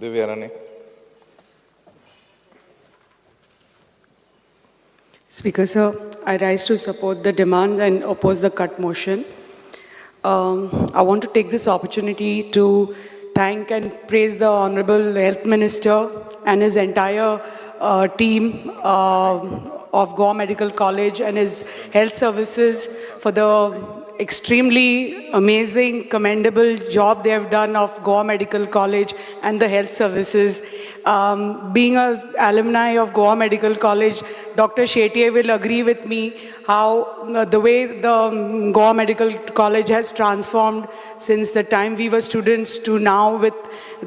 Divya Rani. Speaker sir, I rise to support the demand and oppose the cut motion. I want to take this opportunity to thank and praise the Honorable Health Minister and his entire team of Goa Medical College and his health services for the extremely amazing, commendable job they have done of Goa Medical College and the health services. Being an alumni of Goa Medical College, Dr. Shetye will agree with me how the way the Goa Medical College has transformed since the time we were students to now, with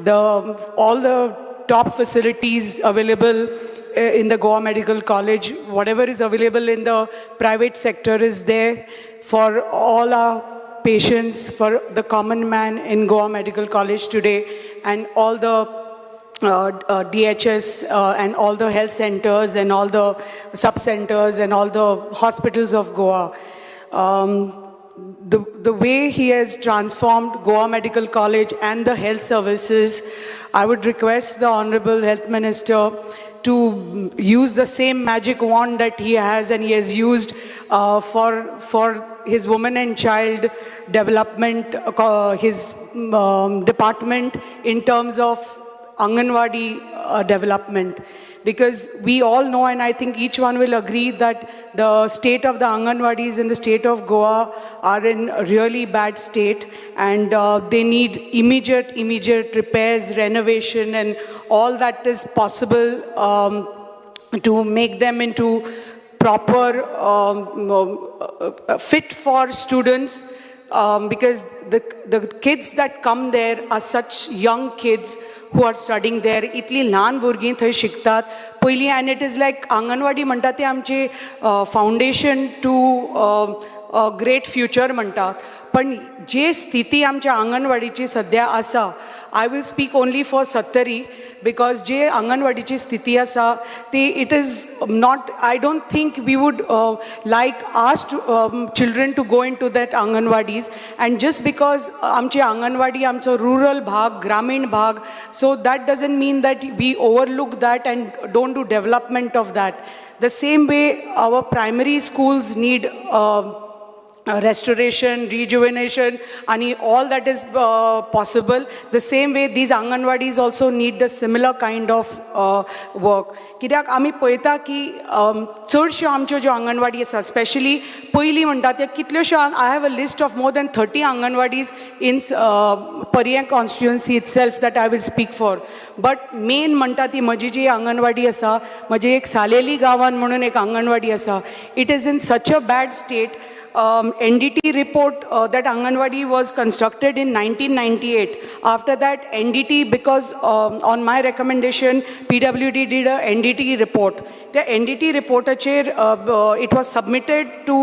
all the top facilities available in the Goa Medical College. Whatever is available in the private sector is there for all our patients, for the common man in Goa Medical College today, and all the DHS and all the health centers and all the sub-centers and all the hospitals of Goa. The way he has transformed Goa Medical College and the health services, I would request the Honorable Health Minister to use the same magic wand that he has and he has used for his women and child development, his department in terms of Anganwadi development. Because we all know, and I think each one will agree, that the state of the Anganwadis in the state of Goa are in a really bad state, and they need immediate repairs, renovation, and all that is possible to make them into proper, fit for students. Because the kids that come there are such young kids who are studying there. Itli ल्हान भुरगीं थंय शिकतात पयलीं, and it is like anganwadi म्हणटा ते आमचे foundation to great future म्हणटात. पण जे स्थिती आमच्या आंगणवाडीची सध्या आसा, I will speak only for Sattari, because जे आंगणवाडीची स्थिती आसा ती, it is not, I don't think we would like ask children to go into that Anganwadis, and just because आमची आंगणवाडी आमचो rural भाग, ग्रामीण भाग, so that doesn't mean that we overlook that and don't do development of that. The same way our primary schools need restoration, rejuvenation, and all that is possible. The same way these Anganwadis also need the similar kind of work. कित्याक आमी पळयता की चडश्यो आमच्यो ज्यो आंगणवाडी आसा, specially पयलीं म्हणटा ते कितल्योश्यो, I have a list of more than 30 Anganwadis in Pariyam constituency itself that I will speak for. But main म्हणटा ती म्हजी जी आंगणवाडी आसा, म्हजी एक सालेली गांवान म्हणून एक आंगणवाडी आसा, it is in such a bad state. NDT report that Anganwadi was constructed in 1998. After that, NDT, because on my recommendation, PWD did a NDT report. The NDT report, it was submitted to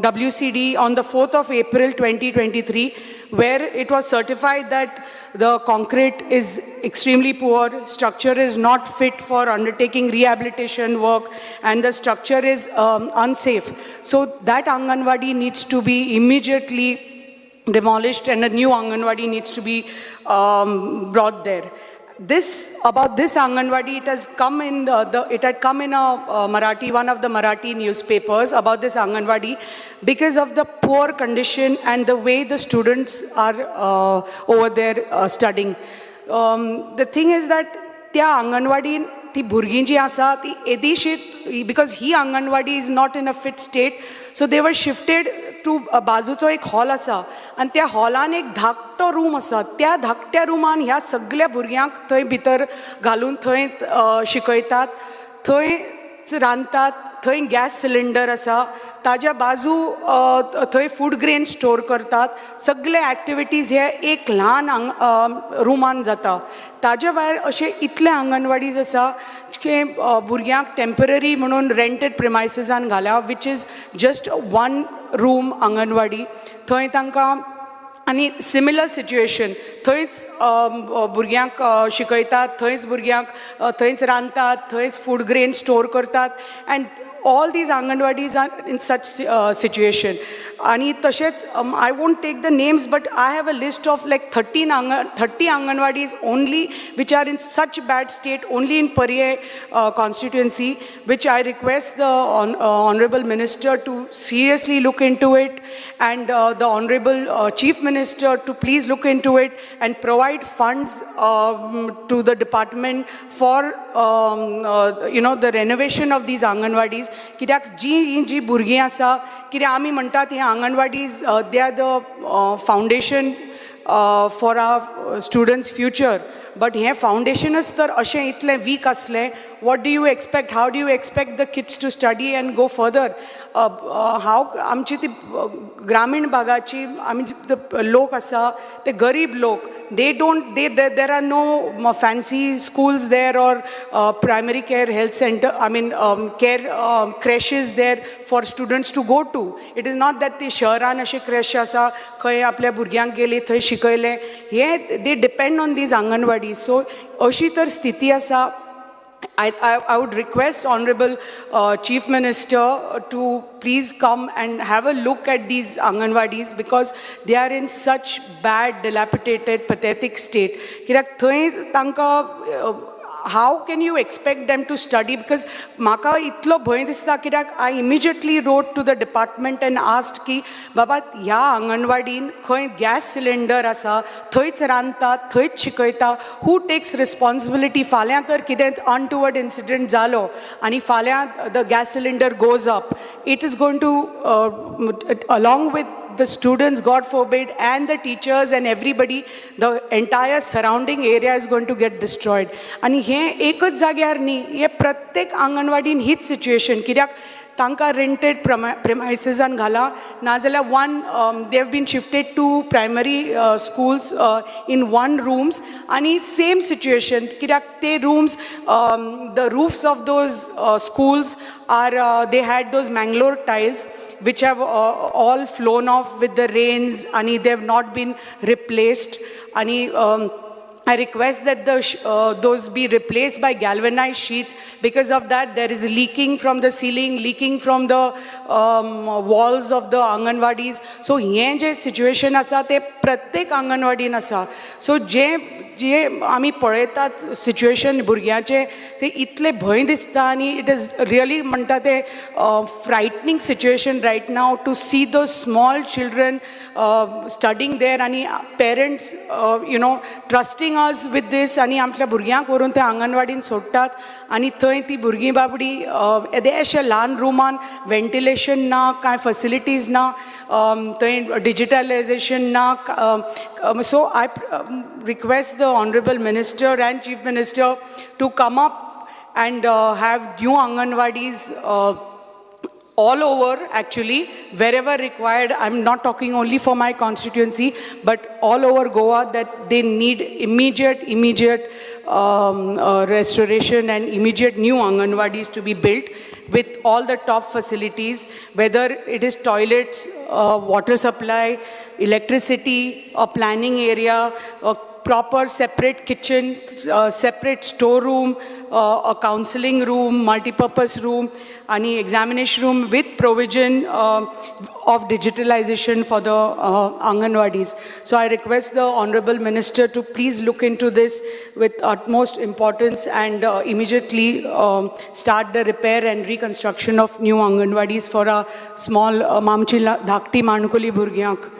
WCD on the 4th of April 2023, where it was certified that the concrete is extremely poor, structure is not fit for undertaking rehabilitation work, and the structure is unsafe. So that Anganwadi needs to be immediately demolished, and a new Anganwadi needs to be brought there. About this Anganwadi, it has come in it had come in a Marathi, one of the Marathi newspapers about this Anganwadi, because of the poor condition and the way the students are over there studying. The thing is that त्या Anganwadi ती भुरगीं जी आसा ती येदीशीत, because he Anganwadi is not in a fit state, so they were shifted to बाजूचो एक hall आसा, आनी त्या हॉलान एक धाकटो रूम आसा. त्या धाकट्या रुमान ह्या सगळ्या भुरग्यांक थंय भितर घालून थंय शिकयतात, थंयच रांदतात, थंय गॅस सिलिंडर आसा, ताज्या बाजू थंय फूड ग्रेन स्टोर करतात. सगळे ॲक्टिविटीज हे एक ल्हान रुमान जाता. ताज्या भायर अशे इतले आंगणवाडीज आसा की भुरग्यांक टेम्पररी म्हणून रेंटेड प्रिमायसिसान घाल्या, which is just one room anganwadi. थंय तांकां आनी सिमिलर सिच्युएशन, थंयच भुरग्यांक शिकयतात, थंयच भुरग्यांक थंयच रांदतात, थंयच फूड ग्रेन स्टोर करतात, and all these Anganwadis are in such situation. आणि तशेंच I won't take the names, but I have a list of like 30 Anganwadis only which are in such bad state only in Pariyar constituency, which I request the Honorable Minister to seriously look into it, and the Honorable Chief Minister to please look into it and provide funds to the department for the renovation of these Anganwadis. कित्याक जी भुरगीं आसा, कित्याक आमी म्हणटात हे Anganwadis, they are the foundation for our students' future. But हे foundationच तर अशें इतलें weak असलें, what do you expect? How do you expect the kids to study and go further? How आमची ती ग्रामीण भागाची लोक आसा, ते गरीब लोक, there are no fancy schools there or primary care health center, care creches there for students to go to. It is not that the शहरान अशे creche आसा खंय आपल्या भुरग्यांक गेली थंय शिकयले. हे they depend on these Anganwadis. So अशी तर स्थिती आसा. I would request Honorable Chief Minister to please come and have a look at these Anganwadis, because they are in such bad, dilapidated, pathetic state. कित्याक थंय तांकां how can you expect them to study? Because म्हाका इतलो भंय दिसता, कित्याक I immediately wrote to the department and asked की बाबा ह्या आंगणवाडीन खंय गॅस सिलिंडर आसा, थंयच रांदतात, थंयच शिकयता, who takes responsibility? फाल्यां तर कितें untoward incident जालो आनी फाल्यां the gas cylinder goes up, it is going to along with the students, God forbid, and the teachers and everybody, the entire surrounding area is going to get destroyed. आणि हे एकच जाग्यार न्ही, हे प्रत्येक आंगणवाडीन हीच situation. कित्याक तांकां रेंटेड प्रेमायसिसान घाला, नाजाल्यार they have been shifted to primary schools in one rooms, आणि same situation. कित्याक ते rooms, the roofs of those schools are, they had those Mangalore tiles which have all flown off with the rains, and they have not been replaced. And I request that those be replaced by galvanized sheets. Because of that, there is leaking from the ceiling, leaking from the walls of the Anganwadis. So hey J situation आसा ते प्रत्येक अंगणवाडीन आसा. So जे आमी पळयतात situation भुरग्याचे, ते इतले भंय दिसता, आनी इट इज रियली म्हणटा ते frightening situation right now to see those small children studying there, आनी पेरंट्स ट्रस्टींग अस विथ दीस, आनी आमच्या भुरग्यांक व्हरून ते आंगणवाडीन सोडटात, आनी थंय ती भुरगीं बाबडी येदेशे ल्हान रुमान वेंटिलेशन ना, कांय फॅसिलिटीज ना, थंय डिजिटलायजेशन ना. So I request the Honorable Minister and Chief Minister to come up and have new Anganwadis all over, actually, wherever required. I'm not talking only for my constituency, but all over Goa, that they need immediate restoration and immediate new Anganwadis to be built with all the top facilities, whether it is toilets, water supply, electricity, a planning area, a proper separate kitchen, separate storeroom, a counseling room, multi-purpose room, any examination room with provision of digitalization for the Anganwadis. So I request the Honorable Minister to please look into this with utmost importance and immediately start the repair and reconstruction of new Anganwadis for a small Mamchi Dhakti Manukuli Burgyank.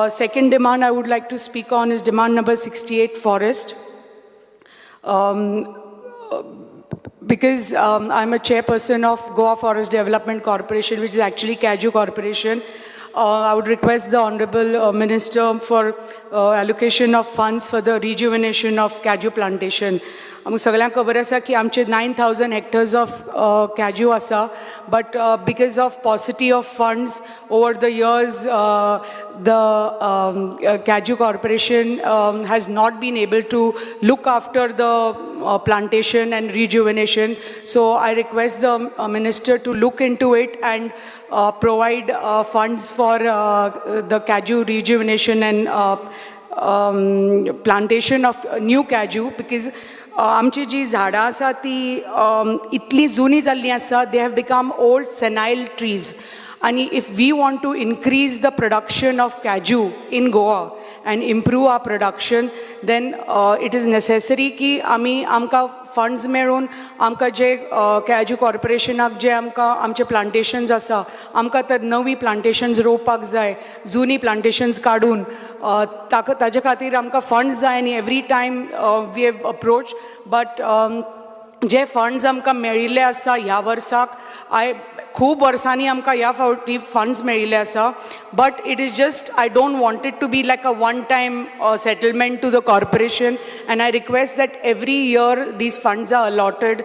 Second demand I would like to speak on is demand number 68, forest. Because I'm a chairperson of Goa Forest Development Corporation, which is actually Kaju Corporation. I would request the Honorable Minister for allocation of funds for the rejuvenation of Kaju plantation. आमकां सगळ्यांक खबर आसा की आमचे 9,000 hectares of Kaju आसा, but because of paucity of funds over the years, the Kaju Corporation has not been able to look after the plantation and rejuvenation. So I request the Minister to look into it and provide funds for the Kaju rejuvenation and plantation of new Kaju, because आमची जी झाडां आसा ती इतली जुनी जाल्लीं आसा, they have become old senile trees, आणि if we want to increase the production of cashew in Goa and improve our production, then it is necessary की आमकां funds मेळून आमकां जे cashew corporationाक जे आमकां आमचे plantations आसा आमकां तर नवी plantations रोवपाक जाय, जुनी plantations काडून ताजे खातीर आमकां funds जाय आनी every time we have approached, but J funds आमकां मेळिल्ले आसा ह्या वर्साक खूब वर्सांनी आमकां ह्या फावटी funds मेळिल्ले आसा, but it is just I don't want it to be like a one time settlement to the corporation, and I request that every year these funds are allotted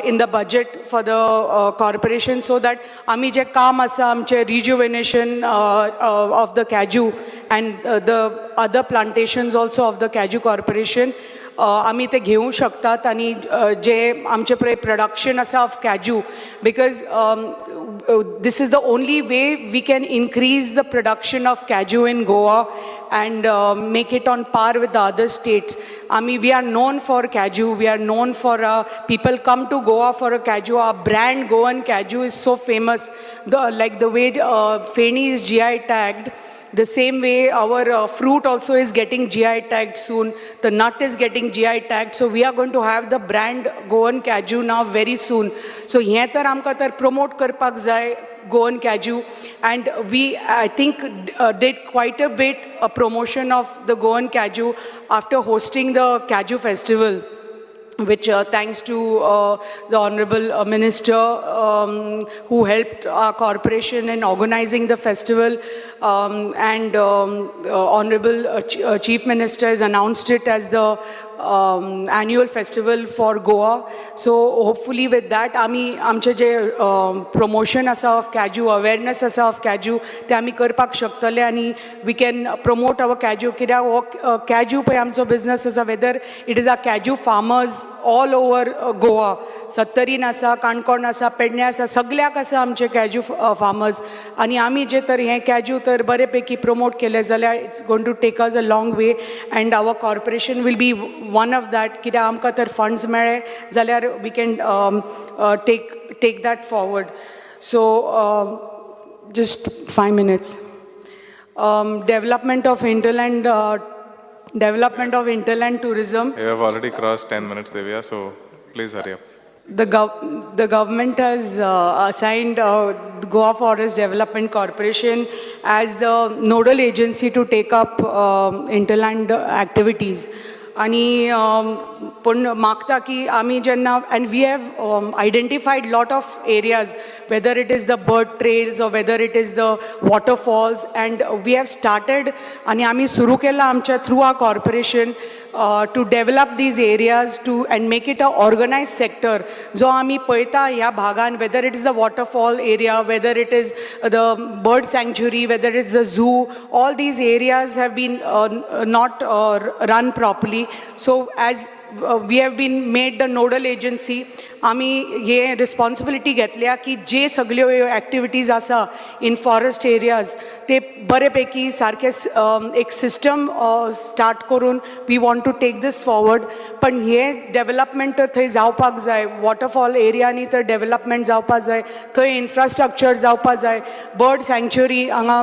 in the budget for the corporation, so that आमी जे काम आसा आमचे rejuvenation of the cashew and the other plantations also of the cashew corporation आमी ते घेवंक शकतात आनी जे आमचे पळय प्रोडक्शन आसा of cashew, because this is the only way we can increase the production of cashew in Goa and make it on par with the other states. We are known for cashew, we are known for people come to Goa for a cashew. Our brand Goan Cashew is so famous, like the way Feni is GI tagged. The same way our fruit also is getting GI tagged soon. The nut is getting GI tagged. So we are going to have the brand Goan Cashew now very soon. So here tar amka tar promote karpak zai Goan Cashew, and we I think did quite a bit a promotion of the Goan Cashew after hosting the Cashew Festival, which thanks to the Honorable Minister who helped our corporation in organizing the festival, and Honorable Chief Minister has announced it as the annual festival for Goa. So hopefully with that आमचे जे promotion asa of cashew, awareness asa of cashew, ते आमी करपाक शकतले आनी we can promote our cashew. कित्याक cashew पळय आमचो business आसा, whether it is our cashew farmers all over Goa, सत्तरीन आसा, काणकोण आसा, पेडणे आसा, सगळ्याक आसा आमचे cashew farmers, आनी आमी जे तर हे cashew तर बरे पैकी promote केले जाल्यार it's going to take us a long way, and our corporation will be one of that. कित्याक आमकां तर funds मेळे जाल्यार we can take that forward. So just 5 minutes. Development of hinterland tourism. You have already crossed 10 minutes, Devya, so please hurry up. The government has assigned Goa Forest Development Corporation as the nodal agency to take up hinterland activities. आणि पण मागता की आमी जेन्ना, and we have identified lot of areas, whether it is the bird trails or whether it is the waterfalls, and we have started आणि आमी सुरू केला आमच्या through our corporation to develop these areas and make it a organized sector. जो आमी पळयता ह्या भागान, whether it is the waterfall area, whether it is the bird sanctuary, whether it is the zoo, all these areas have been not run properly. So as we have been made the nodal agency, आमी हे responsibility घेतल्या की जे सगळ्यो activities आसा in forest areas ते बरे पैकी सारके एक system start करून we want to take this forward. पण हे development तर थंय जावपाक जाय, waterfall area नी तर development जावपाक जाय, थंय infrastructure जावपाक जाय, bird sanctuary हांगा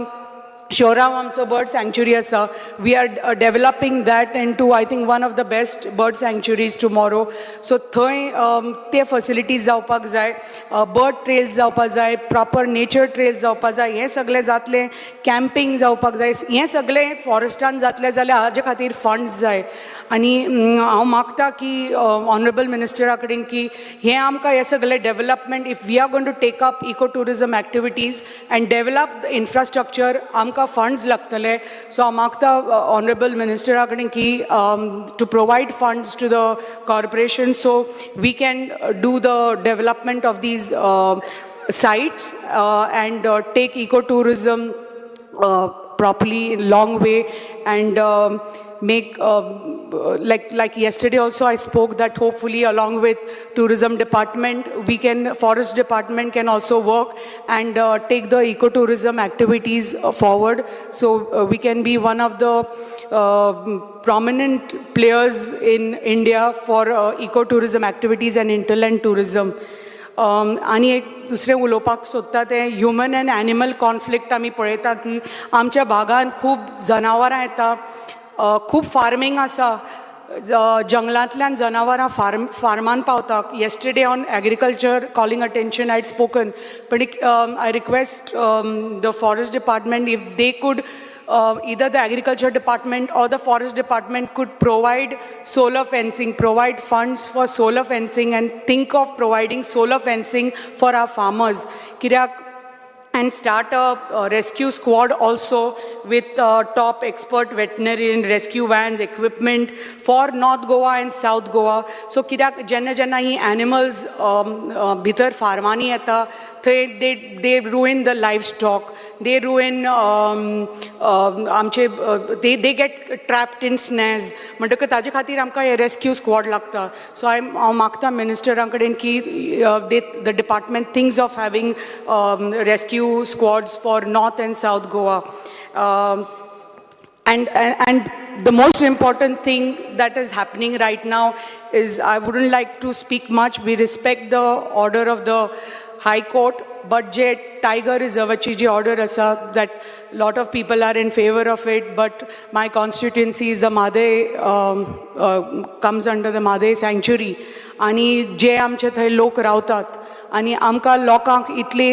Shorav आमचो bird sanctuary आसा, we are developing that into I think one of the best bird sanctuaries tomorrow. So थंय ते facilities जावपाक जाय, bird trails जावपाक जाय, proper nature trails जावपाक जाय, हे सगळे जातले, camping जावपाक जाय, हे सगळे forestan जातले जाल्यार हाजे खातीर funds जाय. आनी हांव मागता की honorable minister कडेन की हे आमकां हे सगळे development, if we are going to take up ecotourism activities and develop the infrastructure, आमकां funds लागतले. So हांव मागता honorable minister कडेन की to provide funds to the corporation so we can do the development of these sites and take ecotourism properly long way, and make like yesterday also I spoke that hopefully along with tourism department forest department can also work and take the ecotourism activities forward, so we can be one of the prominent players in India for ecotourism activities and hinterland tourism. आनी एक दुसरें उलोवपाक सोदता तें human and animal conflict आमी पळयता की आमच्या भागांत खूब जनावरां येता, खूब फार्मींग आसा, जंगलांतल्यान जनावरां फार्मान पावतात. Yesterday on agriculture calling attention I'd spoken, but I request the forest department if they could either the agriculture department or the forest department could provide solar fencing, provide funds for solar fencing, and think of providing solar fencing for our farmers. And start a rescue squad also with top expert veterinarian, rescue vans, equipment for North Goa and South Goa. So कित्याक जेन्ना जेन्ना ही animals भितर फार्मांनी येता थंय they ruin the livestock, they ruin आमचे they get trapped in snares. म्हणटकच ताजे खातीर आमकां हे rescue squad लागता. So हांव मागता मिनिस्टरां कडेन की the department thinks of having rescue squads for North and South Goa. And the most important thing that is happening right now is, I wouldn't like to speak much, we respect the order of the High Court, but je tiger reservachi je order asa, that lot of people are in favor of it, but my constituency is the Madhe, comes under the Madhe sanctuary, आणि जे आमचे थंय लोक रावतात आनी आमकां लोकांक इतले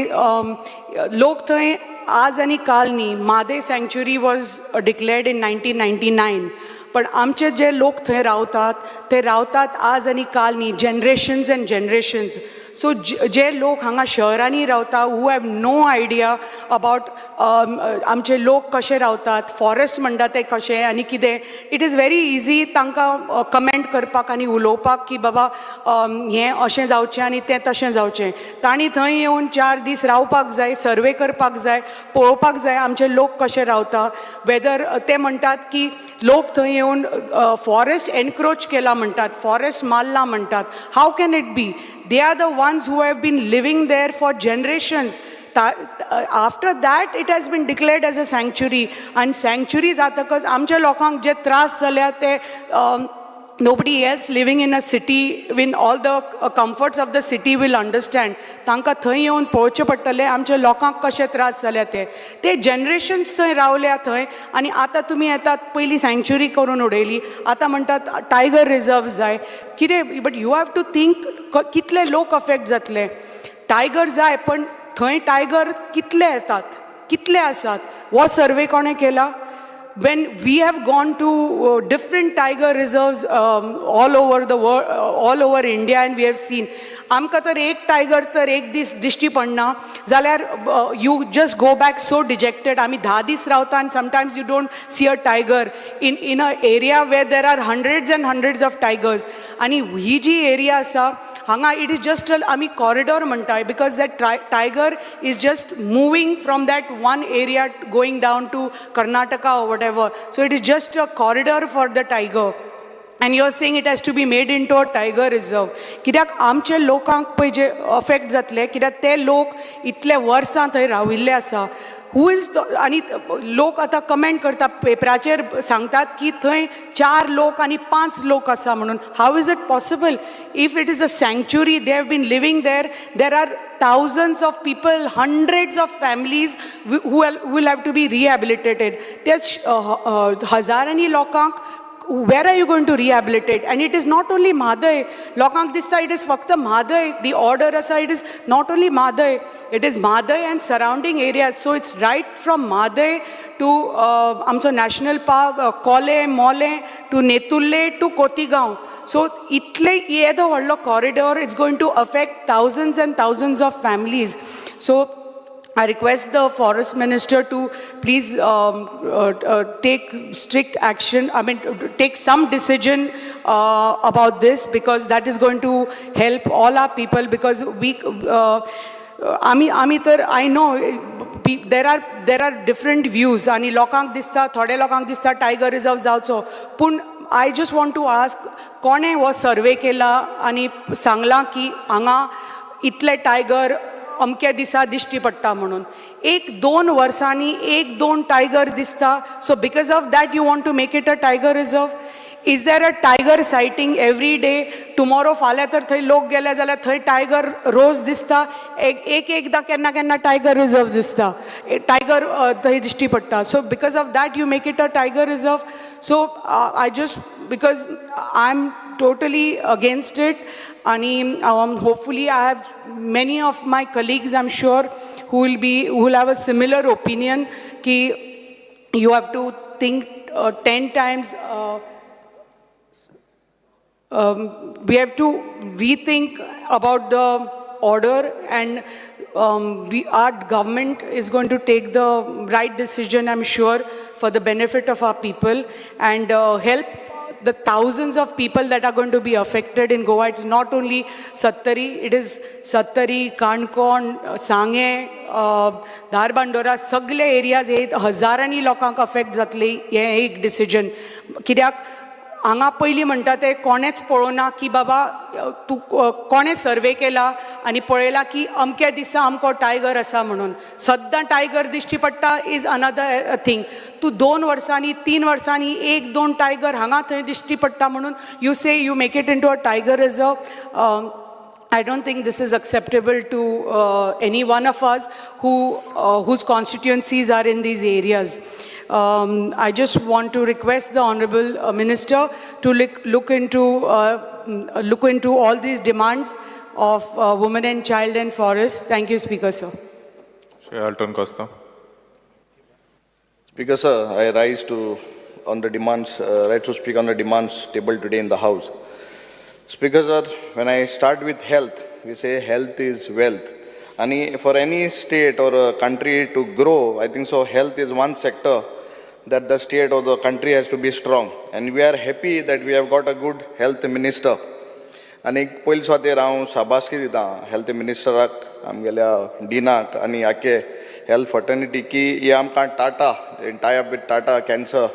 लोक थंय आज आनी काल न्ही. मादे सँक्च्युरी वॉज डिक्लेअर्ड इन 1999, पण आमचे जे लोक थंय रावतात ते रावतात आज आनी काल न्ही, जनरेशन्स एंड जनरेशन्स. सो जे लोक हांगा शहरांनी रावता, who have no idea about आमचे लोक कशे रावतात, फॉरेस्ट म्हणटा ते कशें आनी कितें, इट इज व्हेरी इजी तांकां कमेंट करपाक आनी उलोवपाक की बाबा हें अशें जावचें आनी तें तशें जावचें. तांणी थंय येवन 4 दीस रावपाक जाय, सर्वे करपाक जाय, पळोवपाक जाय आमचे लोक कशे रावता. वेदर ते म्हणटात की लोक थंय येवन फॉरेस्ट एनक्रोच केला म्हणटात, फॉरेस्ट मारला म्हणटात. How can it be? They are the ones who have been living there for generations. After that, it has been declared as a sanctuary. And sanctuary जातकच आमच्या लोकांक जे त्रास जाल्या ते nobody else living in a city with all the comforts of the city will understand. तांकां थंय येवन पळोवचें पडटलें आमच्या लोकांक कशे त्रास जाल्या ते जनरेशन्स थंय रावल्या थंय. आनी आतां तुमी येतात पयलीं सँक्च्युरी करून उडयली, आतां म्हणटात टायगर रिजर्व जाय. कितें? But you have to think कितले लोक अफेक्ट जातले. टायगर जाय, पण थंय टायगर कितले येतात, कितले आसात, हो सर्वे कोणें केला? When we have gone to different tiger reserves all over the world, all over India, and we have seen, आमकां तर एक टायगर तर एक दीस दिश्टी पडना जाल्यार you just go back so dejected. आमी 10 दीस रावता आनी sometimes you don't see a tiger in a area where there are hundreds and hundreds of tigers. आनी ही जी एरिया आसा हांगा इट इज जस्ट आमी कॉरिडॉर म्हणटाय, because that tiger is just moving from that one area going down to Karnataka or whatever. So it is just a corridor for the tiger. And you are saying it has to be made into a tiger reserve. कित्याक आमचे लोकांक पळय जे affect जातले, कित्याक ते लोक इतले वर्सां थंय राविल्ले आसा. हू इज आनी लोक आतां कमेंट करता, पेपराचेर सांगतात की थंय 4 लोक आनी 5 लोक आसा म्हणून. How is it possible? If it is a sanctuary, they have been living there are thousands of people, hundreds of families who will have to be rehabilitated. There's हजारांनी लोकांक where are you going to rehabilitate? And it is not only Madhe. Lokank this side is फक्त Madhe. The order aside is not only Madhe. It is Madhe and surrounding areas. So it's right from Madhe to amcho national park, Kole, Mole, to Netulle, to Kotigaon. So itle yedo vallo corridor, it's going to affect thousands and thousands of families. So I request the forest minister to please take strict action, I mean take some decision about this, because that is going to help all our people, because we आमी तर I know there are different views आणि लोकांक दिसता, थोडे लोकांक दिसता tiger reserve जावचो, पूण I just want to ask, कोणे हो सर्वे केला आनी सांगलां की हांगा इतले टायगर अमके दिसा दिश्टी पडटा म्हणून? 1-2 वर्सांनी 1-2 टायगर दिसता. So because of that you want to make it a tiger reserve? Is there a tiger sighting every day? Tomorrow फाल्यां तर थंय लोक गेले जाल्यार थंय टायगर रोज दिसता, एकदा केन्ना केन्ना टायगर रिजर्व दिसता, टायगर थंय दिश्टी पडटा. सो because of that you make it a tiger reserve. So I just because I am totally against it. And hopefully I have many of my colleagues, I'm sure, who will have a similar opinion ki you have to think 10 times. We have to rethink about the order, and our government is going to take the right decision, I'm sure, for the benefit of our people, and help the thousands of people that are going to be affected in Goa. It's not only Sattari, it is Sattari, Kankon, Sange, Dharbandora, sagle areas हे हजारांनी लोकांक affect जातली हे एक decision. कित्याक हांगा पयलीं म्हणटा ते कोणेच पळोवना की बाबा तूं कोणें सर्वे केला आनी पळयला की अमक्या दिसा अमको टायगर आसा म्हणून. सद्दां टायगर दिश्टी पडटा इज अनदर थिंग. तूं 2 वर्सांनी 3 वर्सांनी 1-2 टायगर हांगा थंय दिश्टी पडटा म्हणून यू से you make it into a tiger reserve. I don't think this is acceptable to any one of us whose constituencies are in these areas. I just want to request the Honorable Minister to look into all these demands of women and child and forest. Thank you, Speaker, sir. Alton Costa. Speaker, sir, I rise to speak on the demands tabled today in the House. Speaker, sir, when I start with health, we say health is wealth. And for any state or a country to grow, I think so health is one sector that the state or the country has to be strong. And we are happy that we have got a good health minister. And पयली स्वातेर हांव शाबासकी दिता health मिनिस्टराक आमगेल्या डिनाक आनी आखे health fraternity की हे आमकां Tata tie up with Tata cancer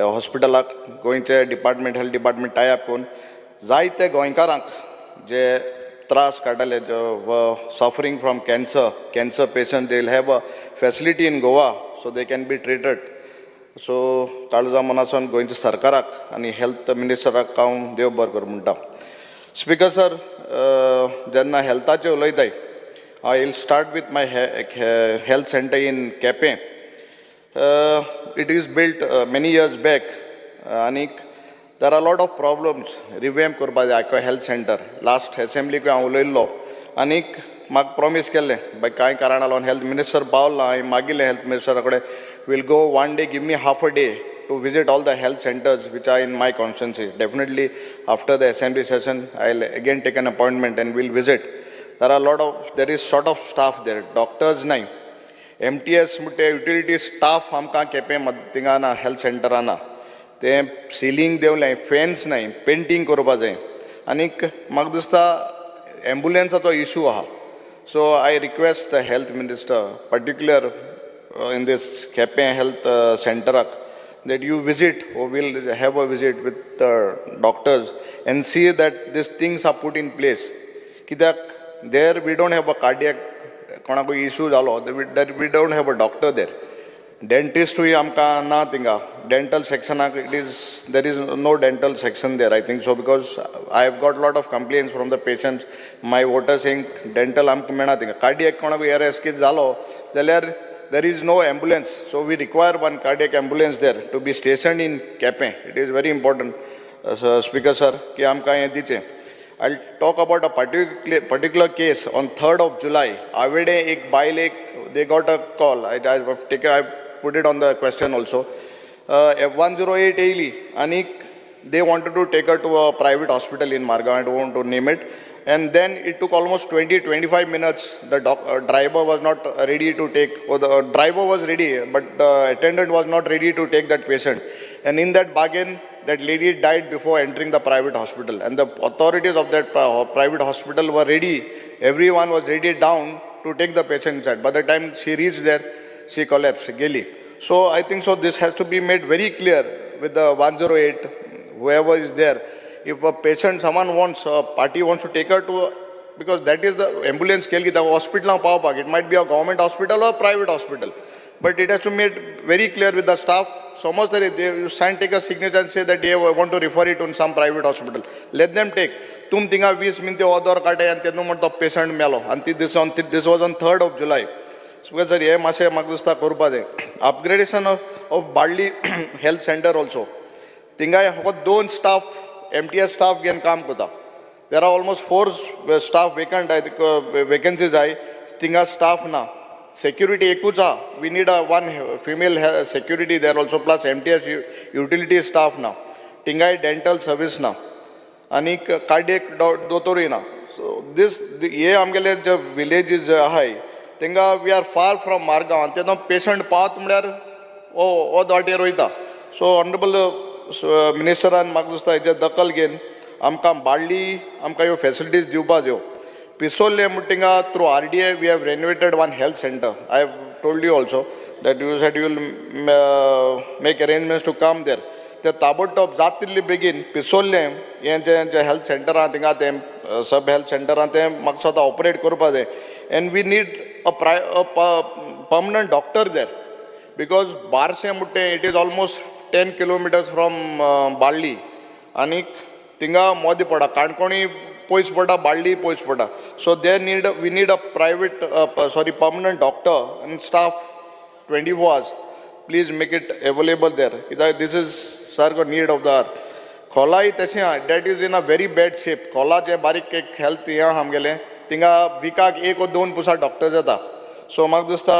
हॉस्पिटलाक गोंयचे department health department tie up करून जायते गोंयकारांक जे त्रास काडटाले suffering from cancer patient they will have a facility in Goa so they can be treated. So काळजा मनासून गोंयच्या सरकाराक आनी हेल्थ मिनिस्टराक हांव देव बरें करूं म्हणटा. स्पीकर सर, जेन्ना हेल्थाचें उलयताय I will start with my health centre in Quepem. It is built many years back आनीक there are a lot of problems revamp करपा जाय आख्खो हेल्थ सेंटर. लास्ट असेंब्लीक हांव उलयल्लो आनीक म्हाका प्रॉमीस केल्लें बाय कांय कारणा लागून हेल्थ मिनिस्टर पावला. हांवें मागिल्लें हेल्थ मिनिस्टरा कडेन will go one day give me half a day to visit all the health centers which are in my constituency. Definitely after the assembly session I'll again take an appointment and we'll visit. There is short of staff there, doctors nahi, MTS मुटे utility staff आमकां केपें थिंगा ना health सेंटराना. ते ceiling देवलें, fans नाय, painting करपा जाय आनीक म्हाका दिसता एम्बुलन्साचो इशू आहा. So I request the health minister particular in this Quepem health सेंटराक that you visit or will have a visit with the doctors and see that these things are put in place. Kidak there we don't have a cardiac konako issue jalo that we don't have a doctor there. Dentist hui amka na tinga. Dental section there is no dental section there, I think so, because I have got a lot of complaints from the patients. My voters saying dental amka mena tinga. Cardiac konako ARS ki jalo jalyar there is no ambulance, so we require one cardiac ambulance there to be stationed in Kepe. It is very important, Speaker sir, ki amka ye diche. I'll talk about a particular case on 3rd of July. Avede ek baile they got a call. I put it on the question also. F108 Ailey Anik, they wanted to take her to a private hospital in Marga. I don't want to name it. And then it took almost 20-25 minutes. The driver was not ready to take, or the driver was ready, but the attendant was not ready to take that patient. And in that bargain, that lady died before entering the private hospital. And the authorities of that private hospital were ready. Everyone was ready down to take the patient inside. By the time she reached there, she collapsed, Geli. So I think so this has to be made very clear with the 108, whoever is there. If a patient, a party wants to take her to, because that is the ambulance scale, the hospital, it might be a government hospital or a private hospital. but it has to be made very clear with the staff. Somos they you sign, take a signature and say that they want to refer it to some private hospital. Let them take. तुम थिंगा 20 मिनटे order काढे आणि तेन्ना म्हणटा patient मेलो आणि this was on 3rd of July. Because हे मातशें म्हाका दिसता करपा जाय. Upgradation of Barley Health Center also. थिंगा फकत 2 staff, MTS staff घेवन काम करता. There are almost 4 staff vacant, vacancies आहे. थिंगा staff ना. Security एकूच आहा. We need a one female security there also, plus MTS utility staff ना. थिंगा dental service ना. आणि कार्डियक दोतोरी ना. So this हे आमगेले जे villages आहाय तेंगा we are far from Margao आणि तेन्ना पेशंट पावत म्हळ्यार ओ वाटेर वयता. सो ऑनरेबल मिनिस्टरान म्हाका दिसता हेजे दखल घेवन आमकां बाळ्ळी आमकां ह्यो फॅसिलिटीज दिवपा जायो. पिसोल्ले मुटिंगा through RDA we have renovated one health center. I have told you also that you said you will make arrangements to come there. ते ताबडतोब जात तितली बेगीन पिसोल्ले हें जे हेल्थ सेंटर आहा थिंगा तें सब हेल्थ सेंटर आहा तें म्हाका स्वता ऑपरेट करपा जाय. And we need a permanent doctor there, because Barshe Mutte, it is almost 10 kilometers from Balli. Anik Tinga Modi Pada, Kankoni Pois Pada, Balli Pois Pada. So we need a private, permanent doctor and staff 24 hours. Please make it available there. This is Sargo need of the hour. Khola that is in a very bad shape. Khola je barik health here hamgele. थिंगा विकाक 1 or 2 Pusa doctors येता. सो म्हाका दिसता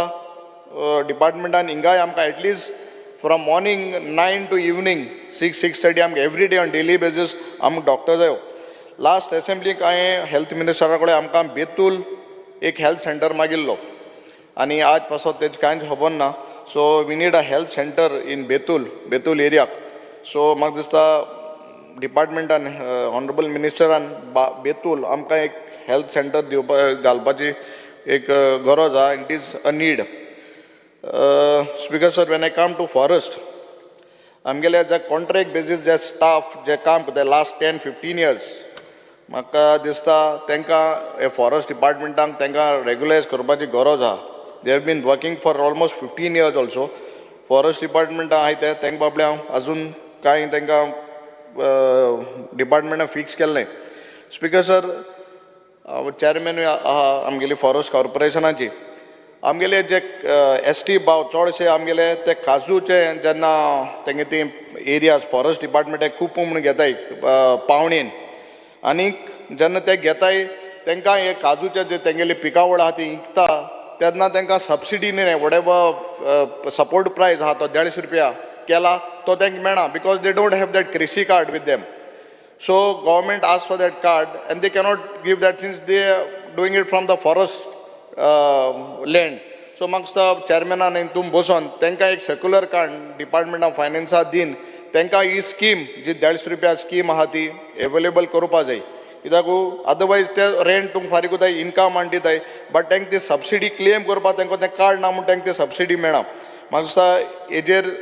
डिपार्टमेंटान हिंगाय आमकां at least from morning 9 to evening 6:30 आमकां every day on daily basis आमकां doctor जायो. Last असेंब्लीक हांवें health मिनिस्टरा कडेन आमकां बेतूल एक हेल्थ सेंटर मागिल्लो आनी आज पासून तेजे कांयच खबर ना. So we need a health centre in Betul एरियाक. सो म्हाका दिसता डिपार्टमेंटान ऑनरेबल मिनिस्टरान बेतूल आमकां एक हेल्थ सेंटर दिवपा घालपाची एक गरज आहा. It is a need. Speaker sir, when I come to forest आमगेले जे कॉन्ट्रॅक्ट बेजीस जे स्टाफ जे काम करता लास्ट 10-15 years म्हाका दिसता तांकां हे फॉरेस्ट डिपार्टमेंटाक तांकां रेग्युलायज करपाची गरज आहा. They have been working for almost 15 years also. Forest डिपार्टमेंटा आहाय ते तांकां बाबड्या अजून कांय तांकां डिपार्टमेंटान फिक्स केलें नाय. स्पीकर सर, चेअरमॅन आहा आमगेली फॉरेस्ट कॉर्पोरेशनाची. आमगेले जे ST भाव चडशे आमगेले ते काजूचे जेन्ना तेंगे ती एरियाज फॉरेस्ट डिपार्टमेंटाक खूब म्हूण घेताय पावणेन. आनीक जेन्ना ते घेताय तांकां हे काजूचे जे तेंगेली पिकावळ आहा ती विकता तेन्ना तांकां सबसिडी न्ही वॉटेवर सपोर्ट प्रायस आहा तो 150 रुपया केला तो तांकां मेळना, because they don't have that Krishi card with them. So government asks for that card and they cannot give that since they are doing it from the forest land. So amongst the chairman and tum boson तांकां एक secular card department of फायनान्सा दिन तांकां ही scheme जी 150 रुपया scheme आहा ती available करपा जाय. कित्याक अदरवायज ते रेंट तुमकां फारीक कोताय इनकम आनी दिताय बट तांकां ती सबसिडी क्लेम करपा तांकां तें कार्ड ना म्हूण तांकां ती सबसिडी मेळना. म्हाका दिसता हेजेर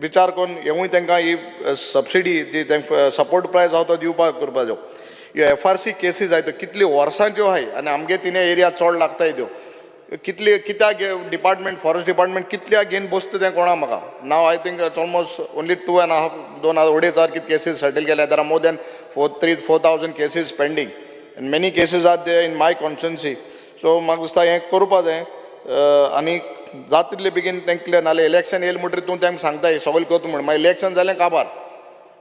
विचार करून हेवूय तांकां ही सबसिडी जी तांकां सपोर्ट प्रायस आहा तो दिवपाक करपा जाय. ह्यो FRC केसीस आहाय त्यो कितली वर्सांच्यो आहाय आनी आमगे तिने एरिया चड लागताय त्यो कितली कित्याक डिपार्टमेंट फॉरेस्ट डिपार्टमेंट कितल्या घेवन बसता तें कोणा म्हाका. Now I think it's almost only 2.5-2,500 कितें केसीस सेटल केल्या. There are more than 4,000 cases pending and many cases are they in my constituency. So म्हाका दिसता हें करपा जाय आनी जात तितले बेगीन तांकां नाल्यार इलेक्शन येयलें म्हणटकीर तूं तांकां सांगताय सगळें करता म्हणून मागीर इलेक्शन जालें काबार.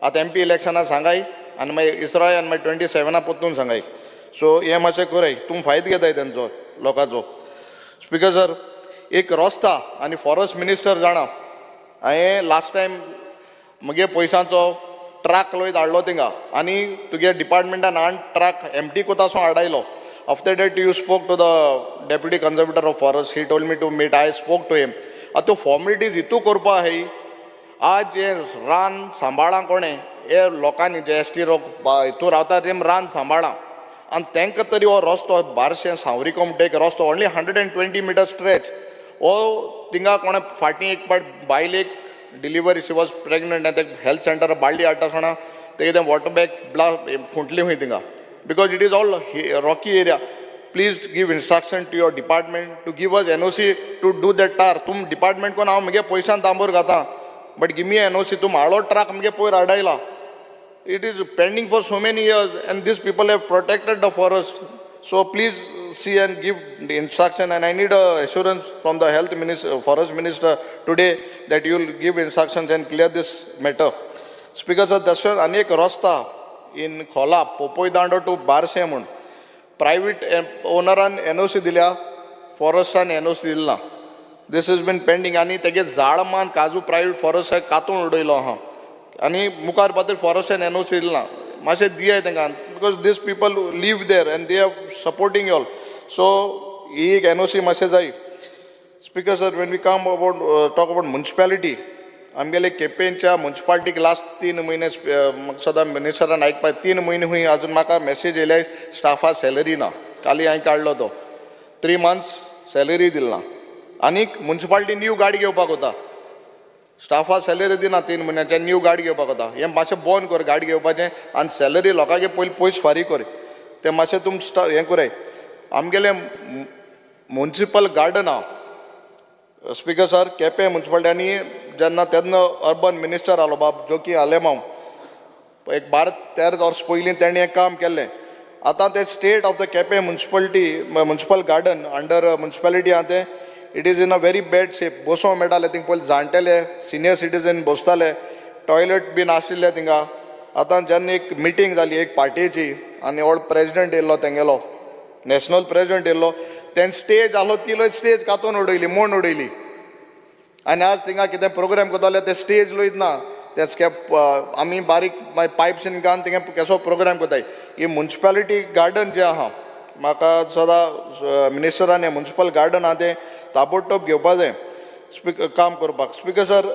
आतां MP इलेक्शनाक सांगाय आनी मागीर इसराय आनी मागीर 27 परतून सांगाय. सो हें मातशें कराय. तूं फायदो घेताय तेंचो लोकांचो. स्पीकर सर, एक रस्ता आनी फॉरेस्ट मिनिस्टर जाणा हांवें लास्ट टायम म्हगे पयशांचो ट्रक वयत हाडलो थिंगा आनी तुगे डिपार्टमेंटान हांवें ट्रक एम्प्टी कोतासो हाडायलो. After that, you spoke to the Deputy Conservator of Forest. He told me to meet. I spoke to him. आतां फॉर्मेलिटीज हितू करपा आहाय. आज हे रान सांबाळा कोणें हे लोकांनी जे ST लोक हितू रावता तेम रान सांबाळा आनी तांकां तरी हो रस्तो बारशें सावरिको म्हणटा एक रस्तो ओन्ली 120 meters स्ट्रेच हो थिंगा कोणें फाटीं एक पाट बायलेक डिलिव्हरी शी वॉज प्रेग्नंट आनी ते हेल्थ सेंटर बाळ्ळी हाडटा आसतना ते कितें वॉटर बॅग फुटली खंय थिंगा. Because it is all Rocky area. please give instruction to your department to give us NOC to do that tar. तुम department को नाव मगे पैशान तांबोर घाता, but give me NOC. तुम आलो truck मगे पोयर अडायला. It is pending for so many years, and these people have protected the forest. So please see and give the instruction, and I need a assurance from the health minister, forest minister today that you will give instructions and clear this matter. Speaker sir, that's अनेक रस्ता in खोला पोपोई दांडो to बारसे म्हणून private ओनरान NOC दिल्या, फॉरेस्टान NOC दिला. This has been pending, आणि तेगे झाड मान काजू प्रायव्हेट फॉरेस्ट कातून उडयलो हा, आणि मुखार पातळी फॉरेस्टान NOC दिला. मातशें दियाय तांकां, because these people live there and they are supporting you all. So ही एक NOC मातशें जाय. Speaker sir, when we come about talk about municipality, आमगेले केपेंच्या म्युन्सिपाल्टीक लास्ट 3 महिने म्हाका सदां मिनिस्टरान आयकपा 3 महिने हुंय अजून म्हाका मेसेज येयल्या स्टाफा सॅलरी ना. काली हांवें काडलो तो 3 months सॅलरी दिल ना. आनीक म्युन्सिपाल्टी न्यू गाडी घेवपाक वता, स्टाफा सॅलरी दिना 3 म्हयन्याचे, न्यू गाडी घेवपाक वता. हें मातशें बंद कर गाडी घेवपाचें, आनी सॅलरी लोकांगे पयलीं पयस फारीक कर. तें मातशें तुम हें कराय. आमगेलें म्युन्सिपल गार्डन आहा स्पीकर सर, केपें म्युन्सिपाल्ट्यांनी जेन्ना तेन्ना अर्बन मिनिस्टर आलो बाब जोकी आलेमांव, एक 12-13 वर्स पयलीं तेणें हें काम केल्लें. आतां तें state of the Quepem municipal garden under municipality आहा तें, it is in a very bad shape. बसोंक मेळटालें थिंग पयलीं जाणटेले सिनियर सिटीजन बसताले, टॉयलेट बी नाशिल्ले थिंगा. आतां जेन्ना एक मिटींग जाली एक पार्टीची आनी ओल्ड प्रेजिडेंट येयल्लो तेंगेलो, नॅशनल प्रेजिडेंट येयल्लो, तें स्टेज आहलो तिलो स्टेज कातून उडयली, म्हूण उडयली. आनी आज थिंगा कितें प्रोग्राम कोताले ते स्टेज लोयत ना, तेच आमी बारीक पायप्स घालून थिंगा केसो प्रोग्राम कोताय. ही म्युन्सिपालिटी गार्डन जें आहा, म्हाका सदां मिनिस्टरान हें म्युन्सिपल गार्डन आहा तें ताबडतोब घेवपा जाय काम करपाक. Speaker sir,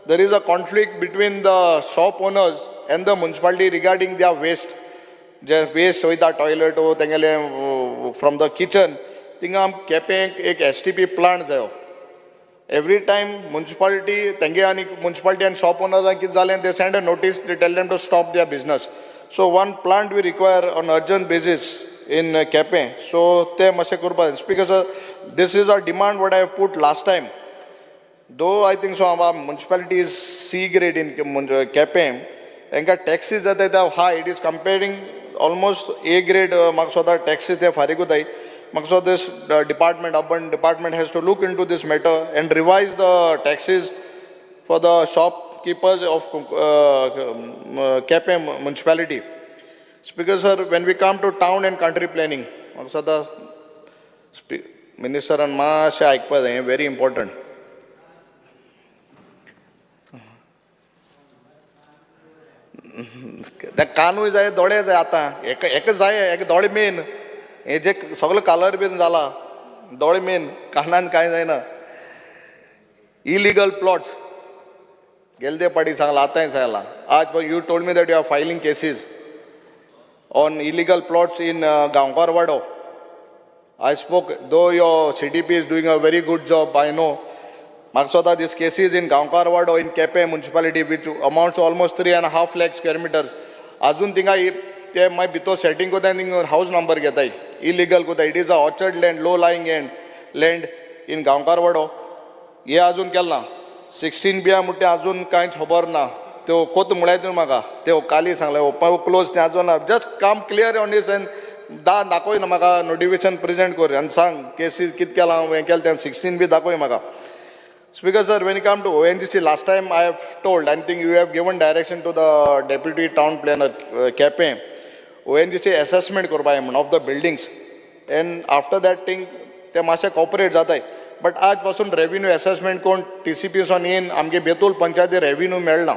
there is a conflict between the shop owners and the municipality regarding their waste. जे वेस्ट वयता टॉयलेट वो तेंगेले फ्रॉम द किचन, थिंगा केपें एक STP प्लांट जायो. एवरी टायम म्युन्सिपालिटी तेंगे आनी म्युन्सिपालिटी आनी शॉप ओनर्सांक कितें जालें, they send a notice, they tell them to stop their business. So one plant we require on urgent basis in Quepem. So ते मातशें करपाक. Speaker sir, this is a demand what I have put last time. Though I think so our municipality is C grade in Quepem, तांकां taxes जाता ते high. It is comparing almost A grade. म्हाका स्वता taxes ते फारीक कोताय. म्हाका सो this department, urban department has to look into this matter and revise the taxes for the shopkeepers of Quepem municipality. Speaker sir, when we come to town and country planning, म्हाका सदां मिनिस्टरान मातशें आयकपा जाय, very important. कानूय जाय, दोळे जाय. आतां एकच जाय, एक दोळे मेन. हे जे सगळं कालर बीन जाला, दोळे मेन, कानान कांय जायना. इलिगल प्लॉट्स गेले ते पाटी सांगला, आतांय सांगला. आज you told me that you are filing cases on illegal plots in Goan Varta. I spoke, though your CDP is doing a very good job, I know. Maksota, these cases in Goan Varta in Kepe municipality, which amounts to almost 3.5 lakh square meters. Azun tinga te my bito setting ko then house number getai. Illegal ko it is a orchard land, low lying land in Goan Varta. Ye azun kelna 16 biya mutte azun कांयच खबर ना. ते कोत म्हळ्यार म्हाका ते काली सांगले close ते आजून just come clear on this end दाखोय ना म्हाका नोटिफिकेशन प्रेजेंट कर आनी सांग केसीस कितें केलां हें केलें तें 16 बी दाखोय म्हाका. Speaker sir, when you come to ONGC, last time I have told, I think you have given direction to the deputy town planner Quepem, ONGC assessment करपाक म्हण of the buildings, and after that thing ते मातशें cooperate जाताय. But आज पासून revenue assessment कोण TCPसून येवन आमगे बेतूल पंचायती रेव्हेन्यू मेळना.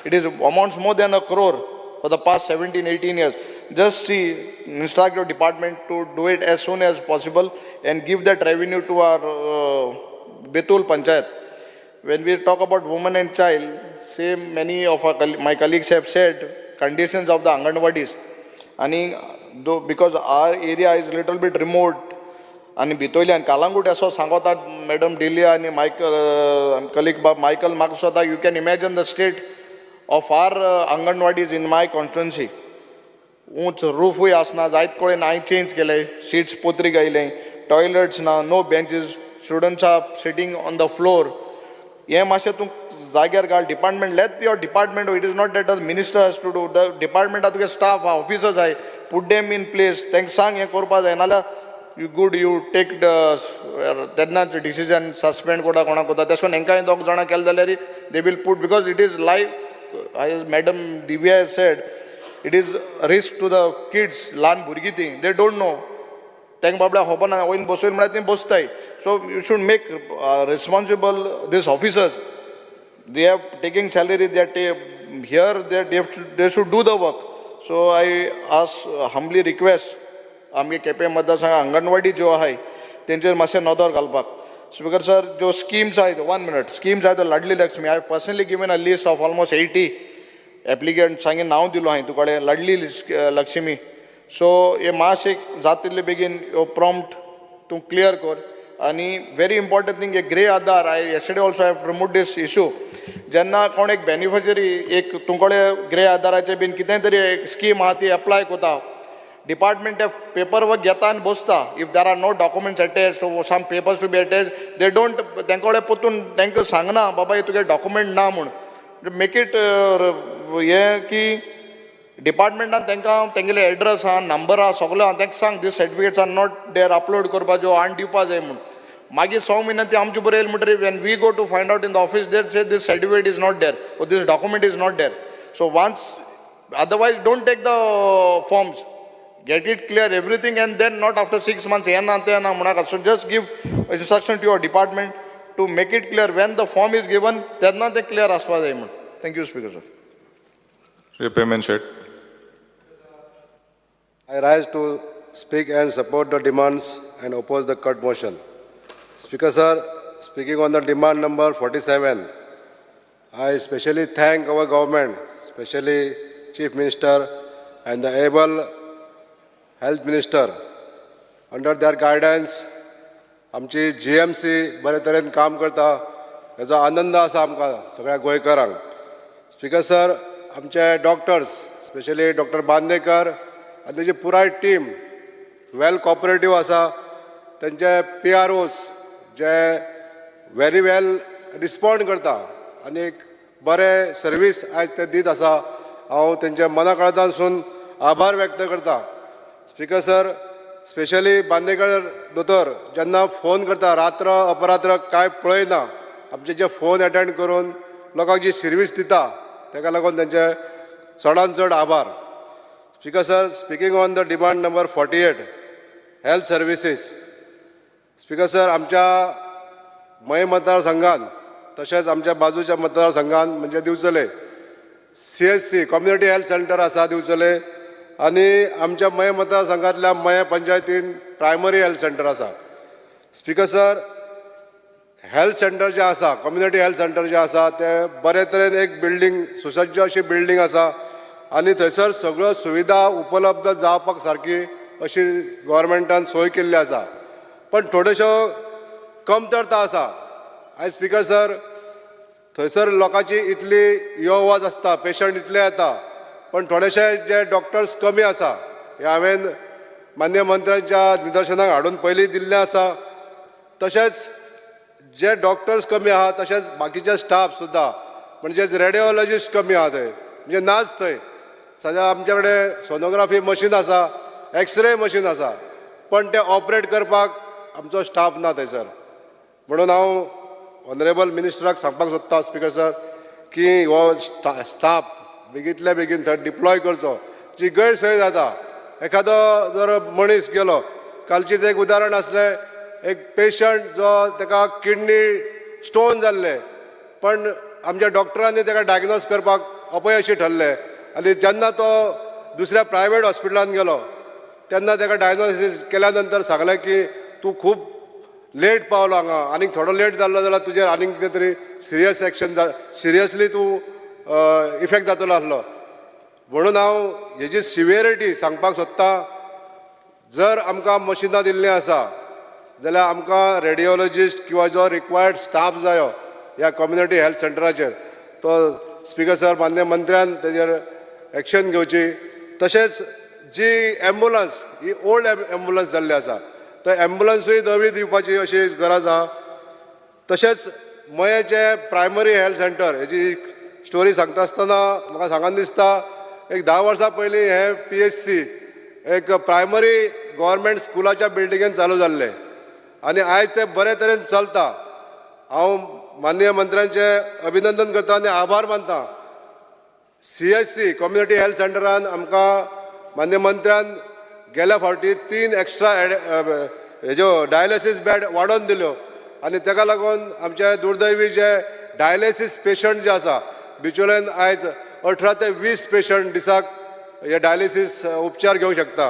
It is amounts more than 1 crore for the past 17-18 years. Just instruct your department to do it as soon as possible and give that revenue to our Betul Panchayat. When we talk about women and child, same many of my colleagues have said conditions of the Anganwadis. And though because our area is a little bit remote, and Bitoili and Kalangut also Sangota, Madam Delia and Michael, colleague Michael Maksota, you can imagine the state of our Anganwadis in my constituency. ऊंच रूफूय आसना, जायत कडेन हांवें change केले, seats पोत्री गायले, toilets ना, no benches, students are sitting on the floor. हें मातशें तूं जाग्यार घाल. Department, let your department, it is not that the minister has to do. The डिपार्टमेंटा तुगे स्टाफ आहा, ऑफिसर्स आहाय, पुट देम इन प्लेस. तांकां सांग हें करपा जाय, नाल्यार यू गूड यू टेक तेन्नाच डिसिजन सस्पेंड कोता कोणाक कोता. तशें करून हेंकांय दोग जाणां केलें जाल्यार they will put, because it is life, as madam Divya has said, it is risk to the kids. ल्हान भुरगीं तीं, दे डोंट नो, तांकां बाबड्या खबर ना, वयर बसयलें म्हळ्यार तीं बसताय. So you should make responsible this officers. They are taking salary, they are here, they should do the work. So I ask, humbly request, आमगे केपें मतदारसंघ अंगणवाडी ज्यो आहाय तेंचेर मातशें नदर घालपाक. स्पीकर सर, ज्यो स्किम्स आहेत, 1 minute, स्किम्स आहेत लाडली लक्ष्मी, हांवें personally given a list of almost 80 applicant, सांगेन नांव दिलो हांवें तुकडे लाडली लक्ष्मी. सो हे मातशें जाता तितले बेगीन प्रॉम्प्ट तूं क्लियर कर. आणि व्हेरी इम्पॉर्टंट थिंग, एक grey Aadhaar, I yesterday also have promote this issue. जेन्ना कोण एक बेनिफिशरी, एक तुमकडे ग्रे आधाराचे बीन कितें तरी एक स्कीम आहा ती एप्लाय कोता, डिपार्टमेंट पेपर वर्क घेता आनी बसता. If there are no documents attached, some papers to be attached, they don't, तेंच्या कडेन परतून तांकां सांगना बाबा हे तुगे डॉक्युमेंट ना म्हूण. मेक इट हें की डिपार्टमेंटान तांकां तेंगेले एड्रेस आहा, नंबर आहा, सगळें आहा, तांकां सांग this certificates are not there, upload करपाच्यो आनी दिवपा जाय म्हूण. मागीर 6 म्हयन्यान ती आमचे बरें येयलें म्हणटरी when we go to find out in the office, there say this certificate is not there, or this document is not there. So once, otherwise don't take the forms, get it clear everything, and then not after 6 months हे ना ते ना म्हणा. So just give instruction to your department to make it clear when the form is given, तेन्ना ते clear आसपा जाय म्हूण. Thank you, Speaker sir. Repayment sheet. I rise to speak and support the demands and oppose the cut motion. Speaker sir, speaking on the demand number 47, I especially thank our government, especially Chief Minister and the able Health Minister. Under their guidance, आमची GMC बरे तरेन काम करता, हेजो आनंद आसा आमकां सगळ्या गोंयकारांक. स्पीकर सर, आमचे डॉक्टर्स, स्पेशली डॉक्टर बांदेकर आनी तेजी पुराय टीम वेल कॉपरेटीव आसा. तेंचे PROs जे वेरी वेल रिस्पॉन्ड करता आनी एक बरें सर्वीस आयज ते दीत आसा. हांव तेंच्या मना काळजांतसून आभार व्यक्त करता. स्पीकर सर, स्पेशली बांदेकर दोतोर जेन्ना फोन करता, रात्र अपरात्र कांय पळयना, आमचे जे फोन अटेंड करून लोकांक जी सर्वीस दिता, ताका लागून तेंचे चडांत चड आभार. Speaker sir, speaking on the demand number 48, health services. Speaker sir, आमच्या मय मतदारसंघात तशेंच आमच्या बाजूच्या मतदारसंघात म्हणजे दिवचले CHC कम्युनिटी हेल्थ सेंटर आसा दिवचले, आनी आमच्या मय मतदारसंघातल्या मय पंचायतीन प्रायमरी हेल्थ सेंटर आसा. स्पीकर सर, हेल्थ सेंटर जे आसा, कम्युनिटी हेल्थ सेंटर जे आसा, ते बरे तरेन एक बिल्डींग, सुसज्ज अशी बिल्डींग आसा आनी थंयसर सगळ्यो सुविधा उपलब्ध जावपाक सारकी अशी गव्हर्मेंटान सोय केल्ली आसा. पण थोड्योशो कमतरता आसा. आयज स्पीकर सर, थंयसर लोकांची इतली यो वच आसता, पेशंट इतले येता, पण थोडेशे जे डॉक्टर्स कमी आसा. हे हांवें मान्य मंत्र्यांच्या निदर्शनाक हाडून पयलीं दिल्लें आसा. तशेंच जे डॉक्टर्स कमी आहा, तशेंच बाकीचे स्टाफ सुद्दां, म्हणजेच रेडिओलॉजिस्ट कमी आहा थंय, म्हणजे नाच थंय. सद्या आमचे कडेन सोनोग्राफी मशीन आसा, एक्सरे मशीन आसा, पण ते ऑपरेट करपाक आमचो स्टाफ ना थंयसर. म्हणून हांव ऑनरेबल मिनिस्टराक सांगपाक सोदता स्पीकर सर की हो स्टाफ बेगींतल्या बेगीन थंय डिप्लॉय करचो. जी गैरसोय जाता, एखादो जर मनीस गेलो, कालचीच एक उदाहरण आसलें, एक पेशंट जो ताका किडनी स्टोन जाल्ले, पण आमच्या डॉक्टरांनी ताका डायग्नोज करपाक अपयशी ठरले, आनी जेन्ना तो दुसऱ्या प्रायवेट हॉस्पिटलान गेलो तेन्ना ताका डायग्नोसीस केल्या नंतर सांगलें की तूं खूब लेट पावलो हांगा, आनीक थोडो लेट जाल्लो जाल्यार तुजेर आनीक कितें तरी सिरियस एक्शन सिरियसली तूं इफेक्ट जातलो आसलो. म्हणून हांव हेजी सिवियरिटी सांगपाक सोदतां. जर आमकां मशिनां दिल्लीं आसा जाल्यार आमकां रेडिओलॉजिस्ट किंवा जो रिक्वायर्ड स्टाफ जायो ह्या कम्युनिटी हेल्थ सेंटराचेर, तो स्पीकर सर मान्य मंत्र्यान तेजेर एक्शन घेवची. तशेंच जी एम्बुलन्स ही ओल्ड एम्बुलन्स जाल्ली आसा, तर एम्बुलन्सूय नवी दिवपाची अशी गरज आहा. तशेंच मयेचे प्रायमरी हेल्थ सेंटर हेची स्टोरी सांगता आसतना म्हाका सांगन दिसता एक 10 वर्सां पयलीं हे PHC एक प्रायमरी गव्हर्मेंट स्कुलाच्या बिल्डिंगेन चालू जाल्लें आनी आयज ते बरे तरेन चलता. हांव माननीय मंत्र्यांचे अभिनंदन करता आनी आभार मानता. CHC कम्युनिटी हेल्थ सेंटरान आमकां माननीय मंत्र्यान गेल्या फावटी 3 एक्स्ट्रा हेज्यो डायलिसीस बेड वाडोवन दिल्यो आनी ताका लागून आमचे दुर्दैवी जे डायलिसीस पेशंट जे आसा बिचोलेन आयज 18 ते 20 पेशंट दिसाक हे डायलिसीस उपचार घेवंक शकता.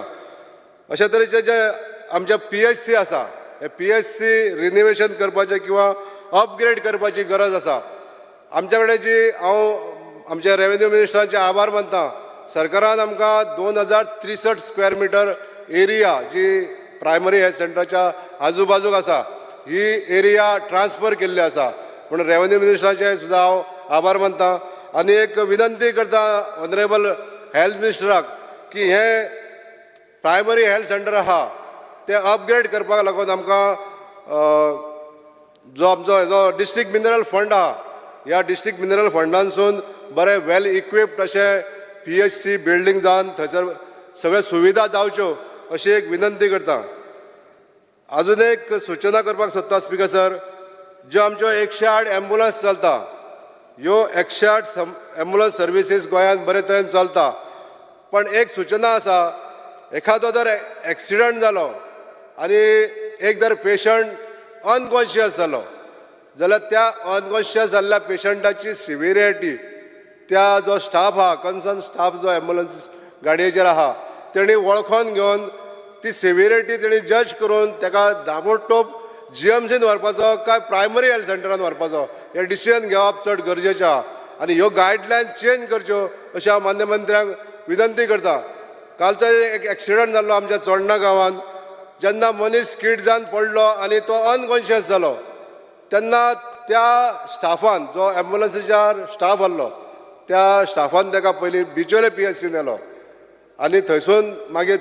अशा तरेचे जे आमचे PHC आसा हे PHC रिनिवेशन करपाचें किंवा अपग्रेड करपाची गरज आसा. आमच्या कडेन जी हांव आमच्या रेव्हेन्यू मिनिस्टरांचे आभार मानता. सरकारान आमकां 2063 स्क्वेअर मिटर एरिया जी प्रायमरी हेल्थ सेंटराच्या आजूबाजूक आसा ही एरिया ट्रान्सफर केल्ली आसा. म्हणून रेव्हेन्यू मिनिस्टरांचे सुद्दां हांव आभार मानता. आनी एक विनंती करता ऑनरेबल हेल्थ मिनिस्टराक की हे प्रायमरी हेल्थ सेंटर आहा ते अपग्रेड करपाक लागून आमकां जो आमचो हेजो डिस्ट्रिक्ट मिनरल फंड आहा ह्या डिस्ट्रिक्ट मिनरल फंडानसून बरे वेल इक्विप्ड अशे PHC बिल्डींग जावन थंयसर सगळे सुविधा जावच्यो अशी एक विनंती करता. अजून एक सूचना करपाक सोदता स्पीकर सर, ज्यो आमच्यो 108 एम्बुलन्स चलता ह्यो 108 एम्बुलन्स सर्विसीस गोंयांत बरे तरेन चलता. पण एक सूचना आसा, एखादो जर एक्सिडंट जालो आनी एक जर पेशंट अनकॉन्शियस जालो जाल्यार त्या अनकॉन्शियस जाल्ल्या पेशंटाची सिविरिटी त्या जो स्टाफ आहा कन्सर्न स्टाफ जो एम्बुलन्स गाडयेचेर आहा तेणी वळखोन घेवन ती सिविरिटी तेणी जज करून ताका दाबोटोब GMCन व्हरपाचो काय प्रायमरी हेल्थ सेंटरान व्हरपाचो हे डिसिजन घेवप चड गरजेचें आहा. आनी ह्यो गायडलायन चेंज करच्यो अशें हांव मान्य मंत्र्यांक विनंती करता. कालचो एक एक्सिडंट जाल्लो आमच्या चोडणा गांवांत जेन्ना मनीस स्कीड जावन पडलो आनी तो अनकॉन्शियस जालो तेन्ना त्या स्टाफान जो एम्बुलन्सीच्या स्टाफ आसलो त्या स्टाफान ताका पयलीं बिचोले PHC व्हेलो आनी थंयसून मागीर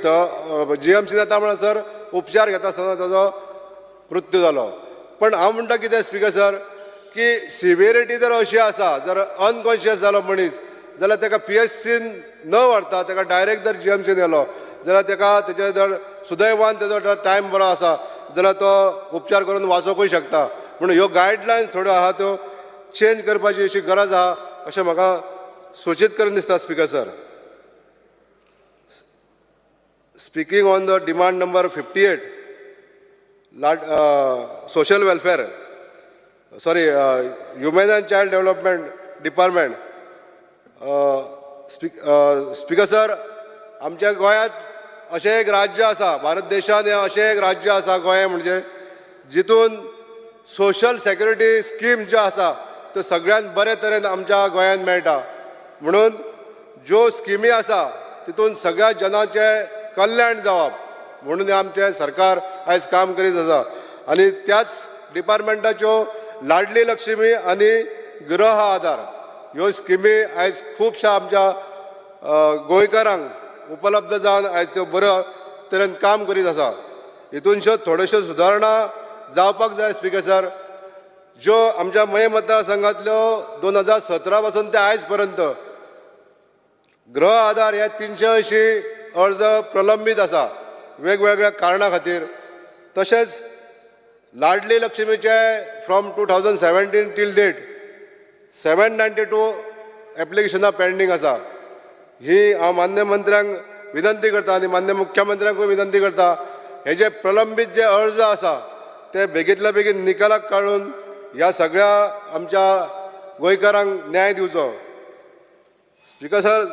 GMCन येता म्हणसर उपचार घेता आसतना ताजो मृत्यू जालो. पण हांव म्हणटा कितें स्पीकर सर की सिविरिटी जर अशी आसा जर अनकॉन्शियस जालो मनीस जाल्यार ताका PHCन न व्हरता ताका डायरेक्ट जर GMCन येलो जाल्यार ताका तेजे जर सुदैवान तेजो जर टायम बरो आसा जाल्यार तो उपचार करून वाचोवंकूय शकता. म्हणून ह्यो गायडलायन्स थोड्यो आहा त्यो चेंज करपाची अशी गरज आहा अशें म्हाका सूचित करून दिसता speaker sir. Speaking on the demand number 58, social welfare, Human and Child Development Department. Speaker sir, आमच्या गोंयांत अशें एक राज्य आसा, भारत देशांत हें अशें एक राज्य आसा गोंय म्हणजे जितून सोशल सेक्युरिटी स्कीम ज्यो आसा त्यो सगळ्यान बरे तरेन आमच्या गोंयांत मेळटा. म्हणून ज्यो स्किमी आसा तितून सगळ्या जनाचें कल्याण जावप म्हणून आमचें सरकार आयज काम करीत आसा. आनी त्याच डिपार्टमेंटाच्यो लाडली लक्ष्मी आनी गृह आधार ह्यो स्किमी आयज खुबशा आमच्या गोंयकारांक उपलब्ध जावन आयज त्यो बऱ्या तरेन काम करीत आसा. हितूनच्यो थोड्योश्यो सुदारणा जावपाक जाय स्पीकर सर. ज्यो आमच्या मये मतदारसंघांतल्यो 2017 पासून ते आयज पर्यंत गृह आधार हे 380 अर्ज प्रलंबीत आसा वेगवेगळ्या कारणां खातीर. तशेंच लाडली लक्ष्मीचे फ्रॉम 2017 टील डेट 792 एप्लिकेशनां पेंडींग आसा. ही हांव मान्य मंत्र्यांक विनंती करता आनी मान्य मुख्यमंत्र्यांकूय विनंती करता हे जे प्रलंबीत जे अर्ज आसा ते बेगींतल्या बेगीन निकालाक काडून ह्या सगळ्या आमच्या गोंयकारांक न्याय दिवचो. Speaker sir,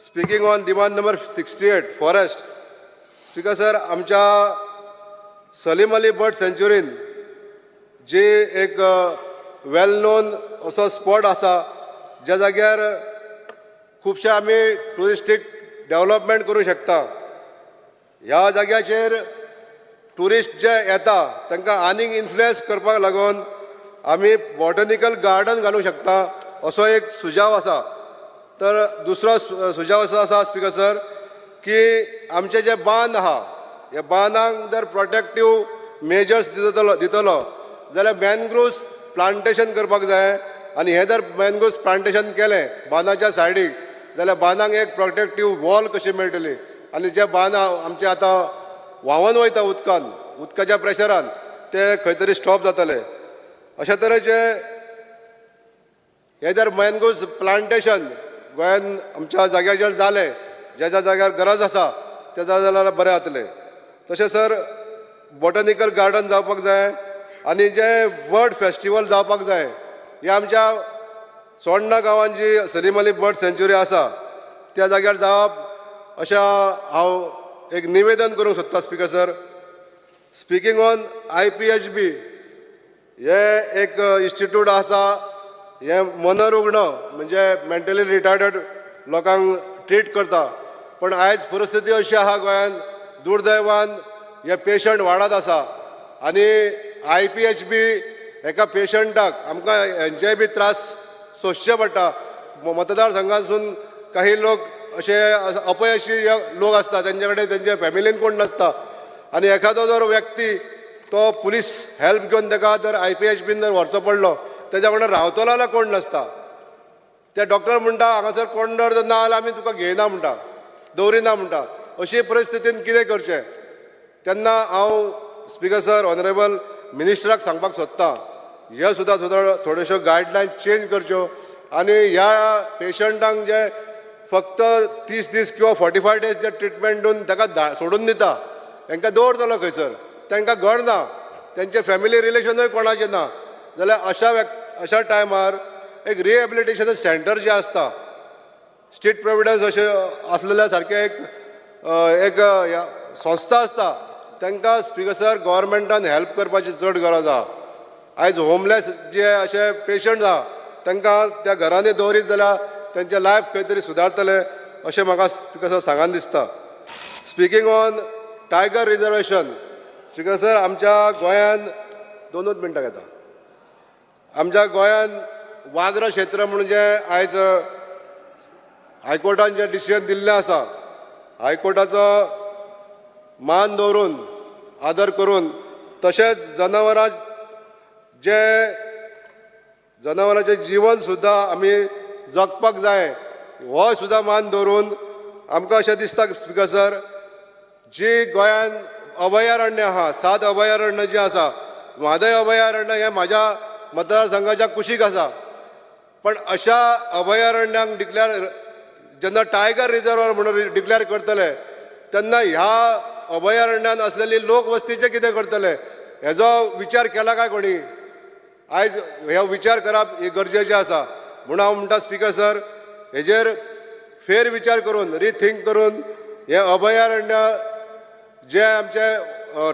speaking on demand number 68 forest. Speaker sir, आमच्या सलीम अली बर्ड सँच्युरीन जी एक वेल नोन असो स्पॉट आसा ज्या जाग्यार खुबशे आमी ट्युरिस्टीक डेवलपमेंट करूंक शकता. ह्या जाग्याचेर ट्युरिस्ट जे येता तांकां आनीक इन्फ्लुयन्स करपाक लागून आमी बॉटनिकल गार्डन घालूंक शकता असो एक सुजाव आसा. तर दुसरो सुजाव असो आसा स्पीकर सर की आमचे जे बांद आहा ह्या बांदांक जर प्रोटेक्टीव मेजर्स दितलो जाल्यार मॅनग्रोव्स प्लांटेशन करपाक जाय आनी हे जर मॅनग्रोव्स प्लांटेशन केलें बांदाच्या सायडीक जाल्यार बांदांक एक प्रोटेक्टीव वॉल कशी मेळटली आनी जे बांद आमचे आतां व्हांवून वयता उदकाच्या प्रेशरान ते खंय तरी स्टॉप जातले. अशा तरेचे हे जर मॅनग्रोव्स प्लांटेशन गोंयान आमच्या जाग्यार जालें ज्या ज्या जाग्यार गरज आसा त्या जाल्यार बरें जातलें. तशें सर बॉटनिकल गार्डन जावपाक जाय आनी जे बर्ड फेस्टिवल जावपाक जाय. हे आमच्या सोण्णा गांवांत जी सलीम अली बर्ड सँच्युरी आसा त्या जाग्यार जावप अशें हांव एक निवेदन करूंक सोदता speaker sir. Speaking on IPHB हे एक इन्स्टिट्यूट आसा हे मनोरुग्ण म्हणजे मेंटली रिटार्डेड लोकांक ट्रीट करता. पण आयज परिस्थिती अशी आहा गोंयान दुर्दैवान हे पेशंट वाडत आसा आनी IPHB एका पेशंटाक आमकां हेंचेय बी त्रास सोंसचे पडटा. मतदारसंघांतसून काही लोक असे अपयशी लोक आसता तेंचे कडेन तेंचे फॅमिलीन कोण नासता आनी एखादो जर व्यक्ती तो पुलीस हेल्प घेवन ताका जर IPHBन जर व्हरचो पडलो तेज्या वांगडा रावतलो जाल्यार कोण नासता. ते डॉक्टर म्हणटा हांगासर कोण जर ना जाल्यार आमी तुका घेयना म्हणटा दवरिना म्हणटा. अशी परिस्थितीन कितें करचें तेन्ना हांव स्पिकर सर ऑनरेबल मिनिस्टराक सांगपाक सोदतां हे सुद्दां थोड्योश्यो गायडलायन चेंज करच्यो आनी ह्या पेशंटांक जे फक्त 30 दीस किंवा 45 डेज जे ट्रिटमेंट दिवन ताका सोडून दिता तांकां दवरतलो खंयसर तांकां घर ना तेंचे फॅमिली रिलेशनूय कोणाचें ना जाल्यार अशा टायमार एक रिहेबिलिटेशन सेंटर जे आसता स्टेट प्रोविडन्स अशें आसलेल्या सारकें एक संस्था आसता तांकां स्पिकर सर गव्हर्मेंटान हेल्प करपाची चड गरज आहा. आयज होमलेस जे अशे पेशंट आहा तांकां त्या घरांनी दवरीत जाल्यार तेंचें लायफ खंय तरी सुदारतलें अशें म्हाका स्पिकर सर सांगान दिसता. Speaking on tiger reservation speaker sir आमच्या गोंयान 2 मिनटां घेता. आमच्या गोंयान वाघर क्षेत्र म्हणून जे आयज हायकोर्टान जे डिसिजन दिल्लें आसा हायकोर्टाचो मान दवरून आदर करून तशेंच जनावरांचें जीवन सुद्दां आमी जगपाक जाय हो सुद्दां मान दवरून आमकां अशें दिसता स्पिकर सर जी गोंयान अभयारण्य आहा 7 अभयारण्य जी आसा म्हादय अभयारण्य हें म्हाज्या मतदारसंघाच्या कुशीक आसा. पण अशा अभयारण्यांक जेन्ना टायगर रिजर्वर म्हणून डिक्लेअर करतले तेन्ना ह्या अभयारण्यान असलेली लोकवस्तीचें कितें करतले हेजो विचार केला काय कोणी. आयज हे विचार करप हे गरजेचें आसा म्हूण हांव म्हणटा स्पिकर सर हेजेर फेर विचार करून रिथिंक करून हे अभयारण्य जे आमचे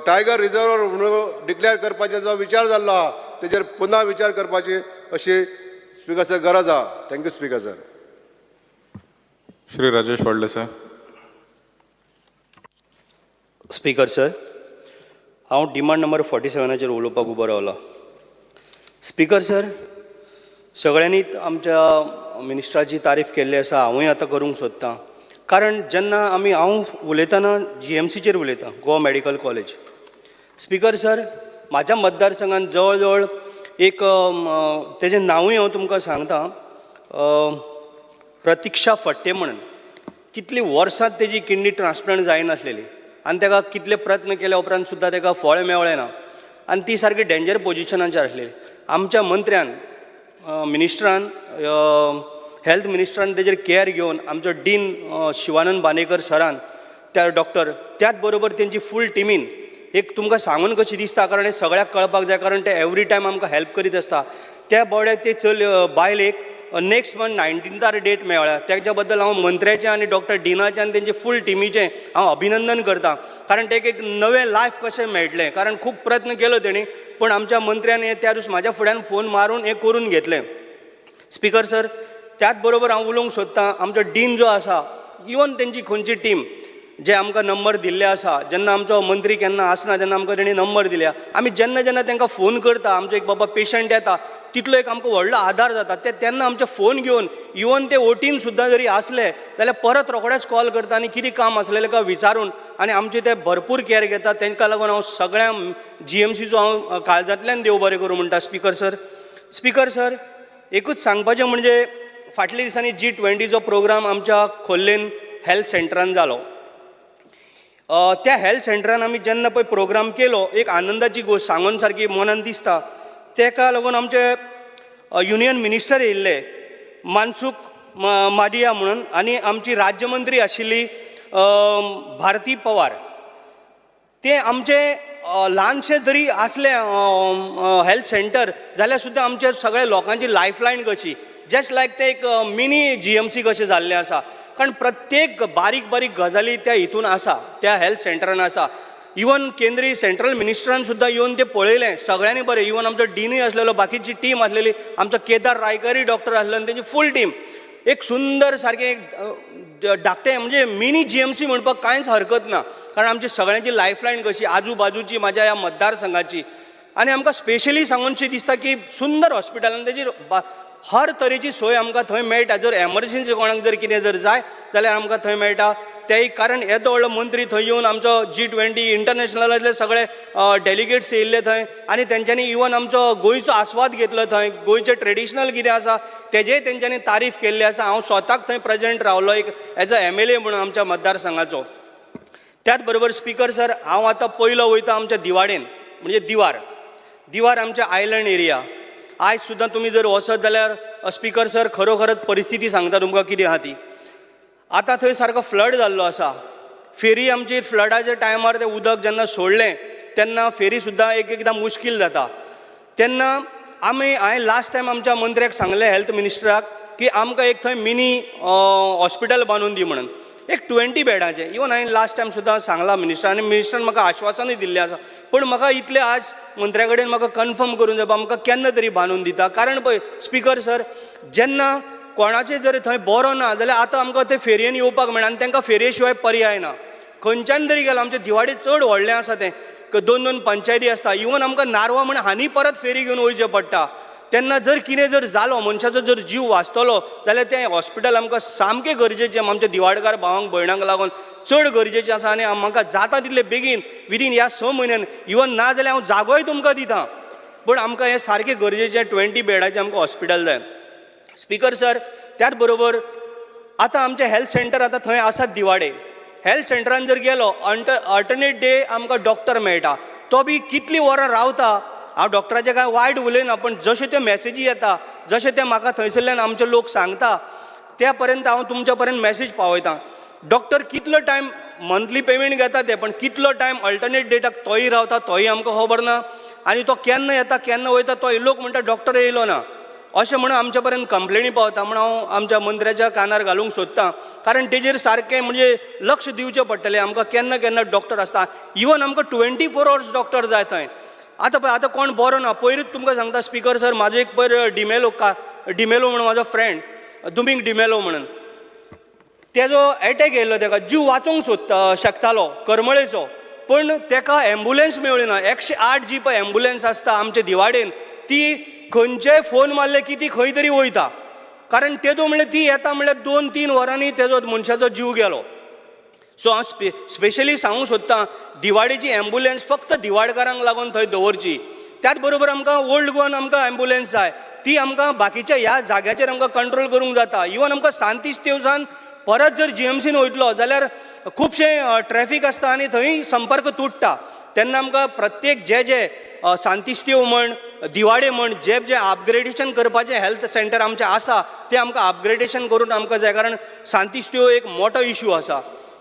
टायगर रिजर्वर म्हणून डिक्लेअर करपाचे जो विचार जाल्लो आहा तेजेर पुन्हा विचार करपाची अशी स्पिकर सर गरज आहा. Thank you speaker sir. Shri Rajesh Phaldesai. Speaker sir हांव डिमांड नंबर 47 उलोवपाक उबो रावला. स्पिकर सर सगळ्यांनीच आमच्या मिनिस्टराची तारीफ केल्ली आसा हांवूय आतां करूंक सोदतां. कारण जेन्ना हांव उलयतना GMCचेर उलयतां Goa medical college. Speaker sir म्हाज्या मतदारसंघान जवळ जवळ एक तेजें नांवूय हांव तुमकां सांगतां प्रतीक्षा फट्टे म्हणून. कितलीं वर्सां तेजी किडनी ट्रान्सप्लांट जायनासलेली आनी ताका कितले प्रयत्न केल्या उपरांत सुद्दां ताका फळ मेवळें ना आनी ती सारकी डेंजर पोजिशनाचेर आसलेली. आमच्या मंत्र्यान मिनिस्टरान हेल्थ मिनिस्टरान तेजेर केअर घेवन आमचो डीन शिवानंद बानेकर सरान त्या डॉक्टर त्याच बरोबर तेंची फूल टिमीन एक तुमकां सांगून कशी दिसता कारण हे सगळ्याक कळपाक जाय कारण ते एवरी टायम आमकां हेल्प करीत आसता. त्या बोड्याक ते बायलेक नेक्स्ट मंथ 19th डेट मेळ्ळ्या त्याच्या बद्दल हांव मंत्र्याचें आनी डॉक्टर डिनाचें आनी तेंचे फूल टिमीचें हांव अभिनंदन करतां. कारण तेका एक नवें लायफ कशें मेळटलें कारण खूब प्रयत्न केलो तेणी पण आमच्या मंत्र्यान हे त्या दीस म्हाज्या फुड्यान फोन मारून हें करून घेतलें. स्पिकर सर त्याच बरोबर हांव उलोवंक सोदतां आमचो डीन जो आसा इवन तेंची खंयची टीम जे आमकां नंबर दिल्ले आसा, जेन्ना आमचो मंत्री केन्ना आसना तेन्ना आमकां तेणी नंबर दिल्या. आमी जेन्ना जेन्ना तांकां फोन करता, आमचो एक बाबा पेशंट येता, तितलो एक आमकां व्हडलो आदार जाता. तेन्ना आमचे फोन घेवन इवन ते ओटीन सुद्दां जरी आसले जाल्यार परत रोखडेच कॉल करता आनी कितें काम आसलें ताका विचारून आनी आमचे ते भरपूर कॅर घेता. तांकां लागून हांव सगळ्या GMCचो हांव काळजांतल्यान देव बरें करूं म्हणटा. स्पिकर सर, एकूच सांगपाचें म्हणजे फाटल्या दिसांनी G20चो प्रोग्राम आमच्या खोर्लेन हेल्थ सेंटरान जालो. त्या हेल्थ सेंटरान आमी जेन्ना पळय प्रोग्राम केलो, एक आनंदाची गोश्ट सांगून सारकी मनान दिसता. तेका लागून आमचे युनियन मिनिस्टर येयल्ले मानसूख माडिया म्हणून, आनी आमची राज्यमंत्री आशिल्ली भारती पवार. ते आमचे ल्हानशें जरी आसलें हेल्थ सेंटर जाल्यार सुद्दां आमचे सगळ्या लोकांची लायफलायन कशी, जस्ट लायक ते एक मिनी GMC कशें जाल्लें आसा. कारण प्रत्येक बारीक बारीक गजाली त्या हितून आसा, त्या हेल्थ सेंटरान आसा. इवन केंद्रीय सेंट्रल मिनिस्टरान सुद्दां येवन ते पळयलें, सगळ्यांनी बरें. इवन आमचो डीनूय आसलेलो, बाकीची टीम आसलेली, आमचो केदार रायकरी डॉक्टर आसलो आनी तेजी फूल टीम. एक सुंदर सारकें धाकटें म्हणजे मिनी GMC म्हणपाक कांयच हरकत ना. कारण आमची सगळ्यांची लायफलायन कशी आजूबाजूची म्हाज्या ह्या मतदारसंघाची. आनी आमकां स्पेशली सांगूनशें दिसता की सुंदर हॉस्पिटल आनी तेजी हर तरेची सोय आमकां थंय मेळटा. जर एमर्जन्सी कोणाक जर कितें जर जाय जाल्यार आमकां थंय मेळटा. तेय कारण येदो व्हडलो मंत्री थंय येवन आमचो G20 इंटरनॅशनलांतले सगळे डेलिगेट्स येयल्ले थंय आनी तेंच्यांनी इवन आमचो गोंयचो आस्वाद घेतलो. थंय गोंयचें ट्रेडिशनल कितें आसा तेजेय तेंच्यांनी तारीफ केल्ली आसा. हांव स्वताक थंय प्रेजेंट रावलो एक एज अ MLA म्हणून आमच्या मतदारसंघाचो. त्याच बरोबर स्पिकर सर, हांव आतां पयलो वयता आमच्या दिवाडेन, म्हणजे दिवार आमच्या आयलंड एरिया. आयज सुद्दां तुमी जर वचत जाल्यार स्पिकर सर खरोखरच परिस्थिती सांगता तुमकां कितें आहा ती. आतां थंय सारको फ्लड जाल्लो आसा. फेरी आमची फ्लडाच्या टायमार तें उदक जेन्ना सोडलें तेन्ना फेरी सुद्दां एकदां मुश्कील जाता. तेन्ना हांवें लास्ट टायम आमच्या मंत्र्याक सांगलें, हेल्थ मिनिस्टराक, की आमकां एक थंय मिनी हॉस्पिटल बांदून दी म्हणून, एक 20 बेडाचें. इवन हांवें लास्ट टायम सुद्दां सांगलां मिनिस्टर, आनी मिनिस्टरान म्हाका आश्वासनूय दिल्लें आसा. पण म्हाका इतलें आज मंत्र्या कडेन म्हाका कन्फर्म करून जाय आमकां केन्ना तरी बांदून दिता. कारण पळय स्पिकर सर, जेन्ना कोणाचें जर थंय बरो ना जाल्यार आतां आमकां ते फेरयेन येवपाक मेळना आनी तांकां फेरये शिवाय पर्याय ना. खंयच्यान तरी गेलो, आमचें दिवाडे चड व्हडलें आसा तें, 2-2 पंचायती आसता. इवन आमकां नारवा म्हण हानी परत फेरी घेवन वयचें पडटा. तेन्ना जर कितें जर जालो, मनशाचो जर जीव वाचतलो जाल्यार तें हॉस्पिटल आमकां सामकें गरजेचें. आमच्या दिवाडकार भावांक भयणांक लागून चड गरजेचें आसा आनी म्हाका जाता तितले बेगीन विदीन ह्या 6 म्हयन्यान, इवन ना जाल्यार हांव जागोय तुमकां दितां, पूण आमकां हें सारकें गरजेचें 20 बेडाचें आमकां हॉस्पिटल जाय. स्पिकर सर, त्याच बरोबर आतां आमचें हेल्थ सेंटर आतां थंय आसात दिवाडे. हेल्थ सेंटरान जर गेलो अल्टरनेट डे आमकां डॉक्टर मेळटा. तो बी कितलीं वरां रावता. हांव डॉक्टराचें कांय वायट उलयना, पण जश्यो त्यो मॅसेजी येता, जशें ते म्हाका थंयसरल्यान आमचे लोक सांगता, त्या पर्यंत हांव तुमच्या पर्यंत मॅसेज पावयतां. डॉक्टर कितलो टायम मंथली पेमेंट घेता ते, पण कितलो टायम अल्टरनेट डेटाक तोय रावता तोय आमकां खबर ना. आनी तो केन्ना येता केन्ना वयता तोय लोक म्हणटा डॉक्टर येयलो ना अशें म्हणून आमचे पर्यंत कंप्लेनी पावता. म्हणून हांव आमच्या मंत्र्याच्या कानार घालूंक सोदतां, कारण तेजेर सारकें म्हणजे लक्ष दिवचें पडटलें. आमकां केन्ना केन्ना डॉक्टर आसता. इवन आमकां 24 hours डॉक्टर जाय थंय. आतां कोण बरो ना. पयरूच तुमकां सांगता स्पिकर सर, म्हाजो एक पयर डिमेलो म्हणून म्हाजो फ्रेंड दुमींग डिमेलो म्हणून, तेजो एटॅक येयल्लो. तेका जीव वाचोवंक शकतालो करमळेचो, पण तेका एम्बुलन्स मेळ्ळी ना. 108 जी पळय एम्बुलन्स आसता आमच्या दिवाडेन, ती खंयचेय फोन मारले की ती खंय तरी वयता. कारण तेजो म्हणल्यार ती येता म्हणल्यार 2-3 वरांनी तेजो मनशाचो जीव गेलो. सो हांव स्पेशली सांगूंक सोदतां, दिवाडेची एम्बुलन्स फक्त दिवाडकारांक लागून थंय दवरची. त्याच बरोबर आमकां ओल्ड गोवन आमकां एम्बुलन्स जाय. ती आमकां बाकीच्या ह्या जाग्याचेर आमकां कंट्रोल करूंक जाता. इवन आमकां सांतिस्तेवसान परत जर GMCन वयतलो जाल्यार खुबशें ट्रॅफीक आसता आनी थंय संपर्क तुटता. तेन्ना आमकां प्रत्येक जे सांतिस्तेव म्हण दिवाडे म्हण जे अपग्रेडेशन करपाचें हेल्थ सेंटर आमचें आसा तें आमकां अपग्रेडेशन करून आमकां जाय. कारण सांतिस्तेव एक मोठो इश्यू आसा.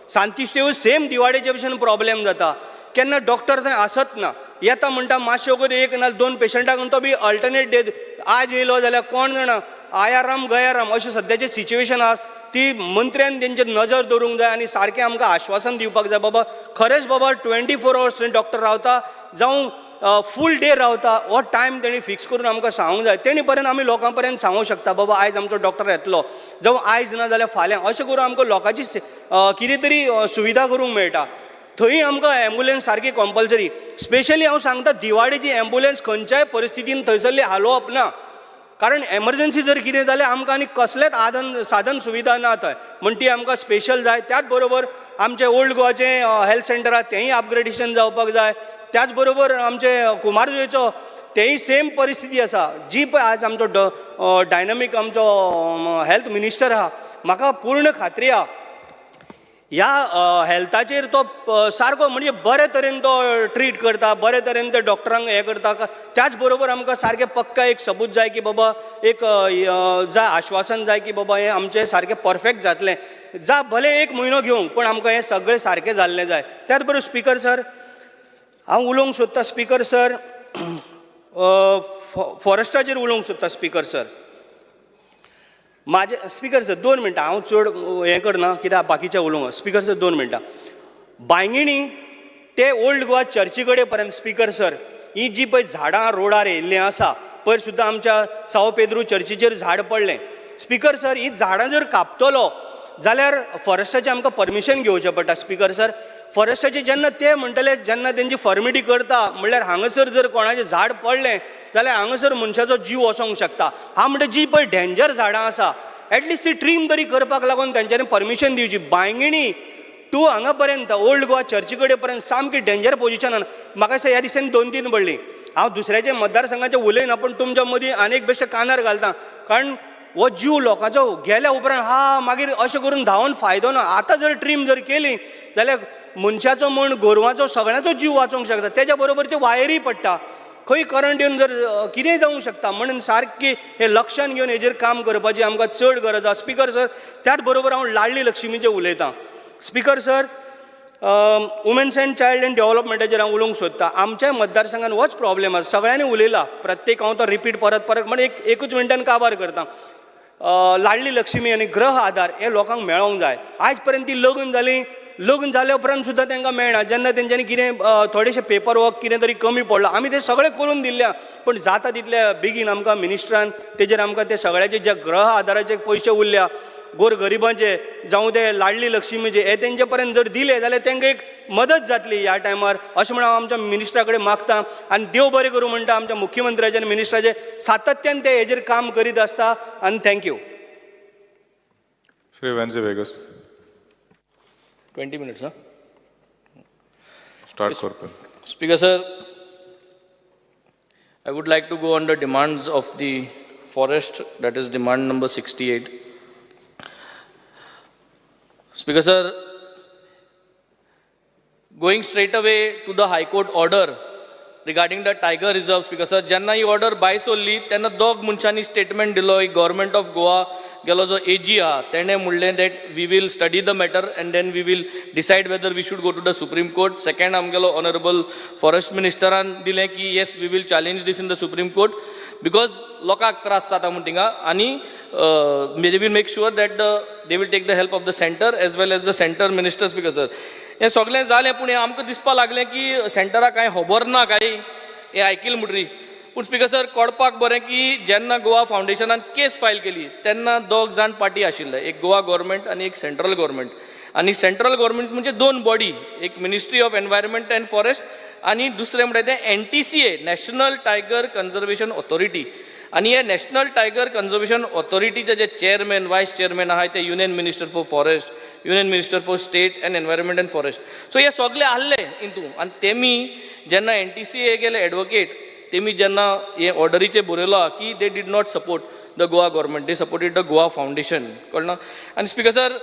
सांतिस्तेव सेम दिवाडेचे भशेन प्रॉब्लेम जाता. केन्ना डॉक्टर थंय आसत ना. येता म्हणटा मातशें वगत 1 ना 2 पेशंटाक तो बी अल्टरनेट डे आज येयलो जाल्यार कोण जाणा आयाराम गयाराम अशें सद्याचें सिच्युएशन आसा. ती मंत्र्यान तेंचेर नजर दवरूंक जाय आनी सारकें आमकां आश्वासन दिवपाक जाय. बाबा खरेंच बाबा 24 hours डॉक्टर रावता. जावं फूल डे रावता हो टायम तेणी फिक्स करून आमकां सांगूंक जाय. तेणी पर्यंत आमी लोकां पर्यंत सांगूंक शकता बाबा आयज आमचो डॉक्टर येतलो, जावं आयज ना जाल्यार फाल्यां, अशें करून आमकां लोकांची कितें तरी सुविधा करूंक मेळटा. थंय आमकां एम्बुलन्स सारकी कंपल्सरी. स्पेशली हांव सांगता दिवाळेची एम्बुलन्स खंयच्याय परिस्थितीन थंयसरली हालोवप ना, कारण एमर्जन्सी जर कितें जाल्यार आमकां आनी कसलेंच साधन सुविधा ना थंय, म्हण ती आमकां स्पेशल जाय. त्याच बरोबर आमचें ओल्ड गोवाचें हेल्थ सेंटर आसा तेंय अपग्रेडेशन जावपाक जाय. त्याच बरोबर आमचें कुमारजुंवेचो तेंय सेम परिस्थिती आसा. जी पळय आज आमचो डायनामीक आमचो हेल्थ मिनिस्टर आहा, म्हाका पूर्ण खात्री आहा ह्या हेल्थाचेर तो सारको म्हणजे बरे तरेन तो ट्रीट करता, बरे तरेन ते डॉक्टरांक हें करता. त्याच बरोबर आमकां सारकें पक्का एक सबूत जाय की बाबा एक जाय आश्वासन जाय की बाबा हें आमचें सारकें परफेक्ट जातलें. भले 1 म्हयनो घेवंक, पण आमकां हें सगळें सारकें जाल्लें जाय. त्याच बरोबर स्पिकर सर हांव उलोवंक सोदता. स्पिकर सर फॉरेस्टाचेर उलोवंक सोदता. स्पिकर सर स्पिकर सर 2 मिनटां, हांव चड हें करना कित्याक बाकीचे उलोवंक. स्पिकर सर 2 मिनटां. बांयगिणी ते ओल्ड गोवा चर्ची कडेन पर्यंत स्पिकर सर ही जी पळय झाडां रोडार येयल्लीं आसा, पयर सुद्दां आमच्या साव पेद्रू चर्चीचेर झाड पडलें. स्पिकर सर ही झाडां जर कापतलो जाल्यार फॉरेस्टाचें आमकां परमिशन घेवचें पडटा. स्पिकर सर फॉरेस्टाचे जेन्ना ते म्हणटले, जेन्ना तेंची फॉर्मिटी करता म्हणल्यार हांगासर जर कोणाचें झाड पडलें जाल्यार हांगासर मनशाचो जीव वचोंक शकता. हांव म्हणटा जी पळय डेंजर झाडां आसा एटलिस्ट ती ट्रीम तरी करपाक लागून तेंच्यांनी परमिशन दिवची. बांयगिणी टू हांगा पर्यंत ओल्ड गोवा चर्ची कडेन पर्यंत सामकी डेंजर पोजिशनान म्हाका दिसता ह्या दिसांनी 2-3 पडली. हांव दुसऱ्याच्या मतदारसंघाचें उलयना, पण तुमच्या मदीं आनीक बेश्टे कानार घालता, कारण हो जीव लोकांचो गेल्या उपरांत मागीर अशें करून धांवन फायदो ना. आतां जर ट्रीम जर केली जाल्यार मनशाचो म्हण गोरवांचो सगळ्यांचो जीव वाचोवंक शकता. तेच्या बरोबर त्यो वायरी पडटा, खंय करंट येवन जर कितेंय जावंक शकता. म्हणून सारकी हे लक्षांत घेवन हेजेर काम करपाची आमकां चड गरज आसा. स्पिकर सर त्याच बरोबर हांव लाडली लक्ष्मीचेर उलयतां. Speaker sir women's and child and डेव्हलपमेंटाचेर हांव उलोवंक सोदतां. आमच्या मतदारसंघान होच प्रॉब्लेम आसा. सगळ्यांनी उलयला, प्रत्येक हांव तो रिपीट परत म्हणून एकूच मिनटान काबार करता. लाडली लक्ष्मी आनी ग्रह आधार हे लोकांक मेळोंक जाय. आयज पर्यंत ती लग्न जाल्या उपरांत सुद्दां तांकां मेळना. जेन्ना तेंच्यांनी कितें थोडेशे पेपर वर्क कितें तरी कमी पडला, आमी ते सगळें करून दिल्ल्या, पण जाता तितल्या बेगीन आमकां मिनिस्ट्रान तेजेर आमकां ते सगळ्याचे जे ग्रह आधाराचे पयशे उरल्या गोरगरिबांचे जावं ते लाडली लक्ष्मीचे हे तेंचे पर्यंत जर दिले जाल्यार तांकां एक मदत जातली ह्या टायमार, अशें म्हणून हांव आमच्या मिनिस्टरा कडेन मागतां. आनी देव बरें करूं म्हणटा आमच्या मुख्यमंत्र्याचे आनी मिनिस्टराचे सातत्यान ते हेजेर काम करीत आसता. आनी thank you. Shri Venzy Viegas 20 minutes, huh? Start करता. Speaker sir, I would like to go on the demands of the forest, that is demand number 68. Speaker sir, going straight away to the High Court order regarding the tiger reserve. Speaker sir, जेन्ना ही order भायर सरली तेन्ना दोग मनशांनी statement दिलो. एक government of Goa गेलो जो AG आहा तेणें म्हणलें that we will study the matter and then we will decide whether we should go to the supreme court. Second आमगेलो ऑनरेबल फॉरेस्ट मिनिस्टरान दिलें की yes we will challenge this in the supreme court because लोकांक त्रास जाता म्हण थिंगा. आनी they will make sure that they will take the help of the centre as well as the centre minister. Speaker sir हें सगळें जालें, पूण हें आमकां दिसपाक लागलें की सेंटराक कांय खबर ना काय हें आयकिल्लें म्हणटरी. पूण स्पिकर सर कळपाक बरें की जेन्ना गोवा फावंडेशनान केस फायल केली तेन्ना 2 जाण पार्टी आशिल्ले, एक गोवा गव्हर्मेंट आनी एक सेंट्रल गव्हर्मेंट. आनी सेंट्रल गव्हर्मेंट म्हणजे 2 बॉडी, एक ministry of environment and forest आनी दुसरें म्हणटा तें NTCA national tiger conservation authority. आनी हे नॅशनल टायगर कन्जर्वेशन ऑथॉरिटीचे जे चेअरमॅन वायस चेअरमॅन आहाय ते union minister for forest, union minister for state and environment and forest. So हे सगळे आहले हितून. आनी तेमी जेन्ना NTCA गेले एडवोकेट तेमी जेन्ना हे ऑर्डरीचे बरयलो की they did not support the Goa government, they supported the Goa foundation. कळना. आनी स्पिकर सर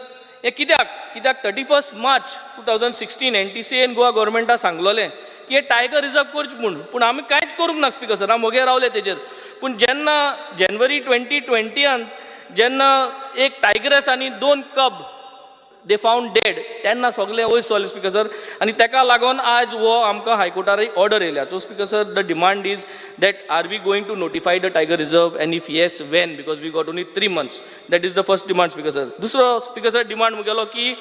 हे कित्याक 31 मार्च 2016 NTCA गोवा गव्हर्मेंटा सांगलोलें की हे टायगर रिजर्व करचे म्हूण, पूण आमी कांयच करूंक ना. स्पिकर सर हांव मोगे रावले तेजेर. पूण जेन्ना जानेवारी 2020 जेन्ना एक टायगरस आनी 2 कब दे फावंड डेड तेन्ना सगळें वयर सरलें स्पीकर सर आनी ताका लागून आज हो आमकां हायकोर्टार ऑर्डर येयल्या. So speaker sir the demand is that are we going to notify the tiger reserve and if yes when because we got only 3 months. That is the first demand speaker sir. दुसरो speaker sir demand मुगेलो की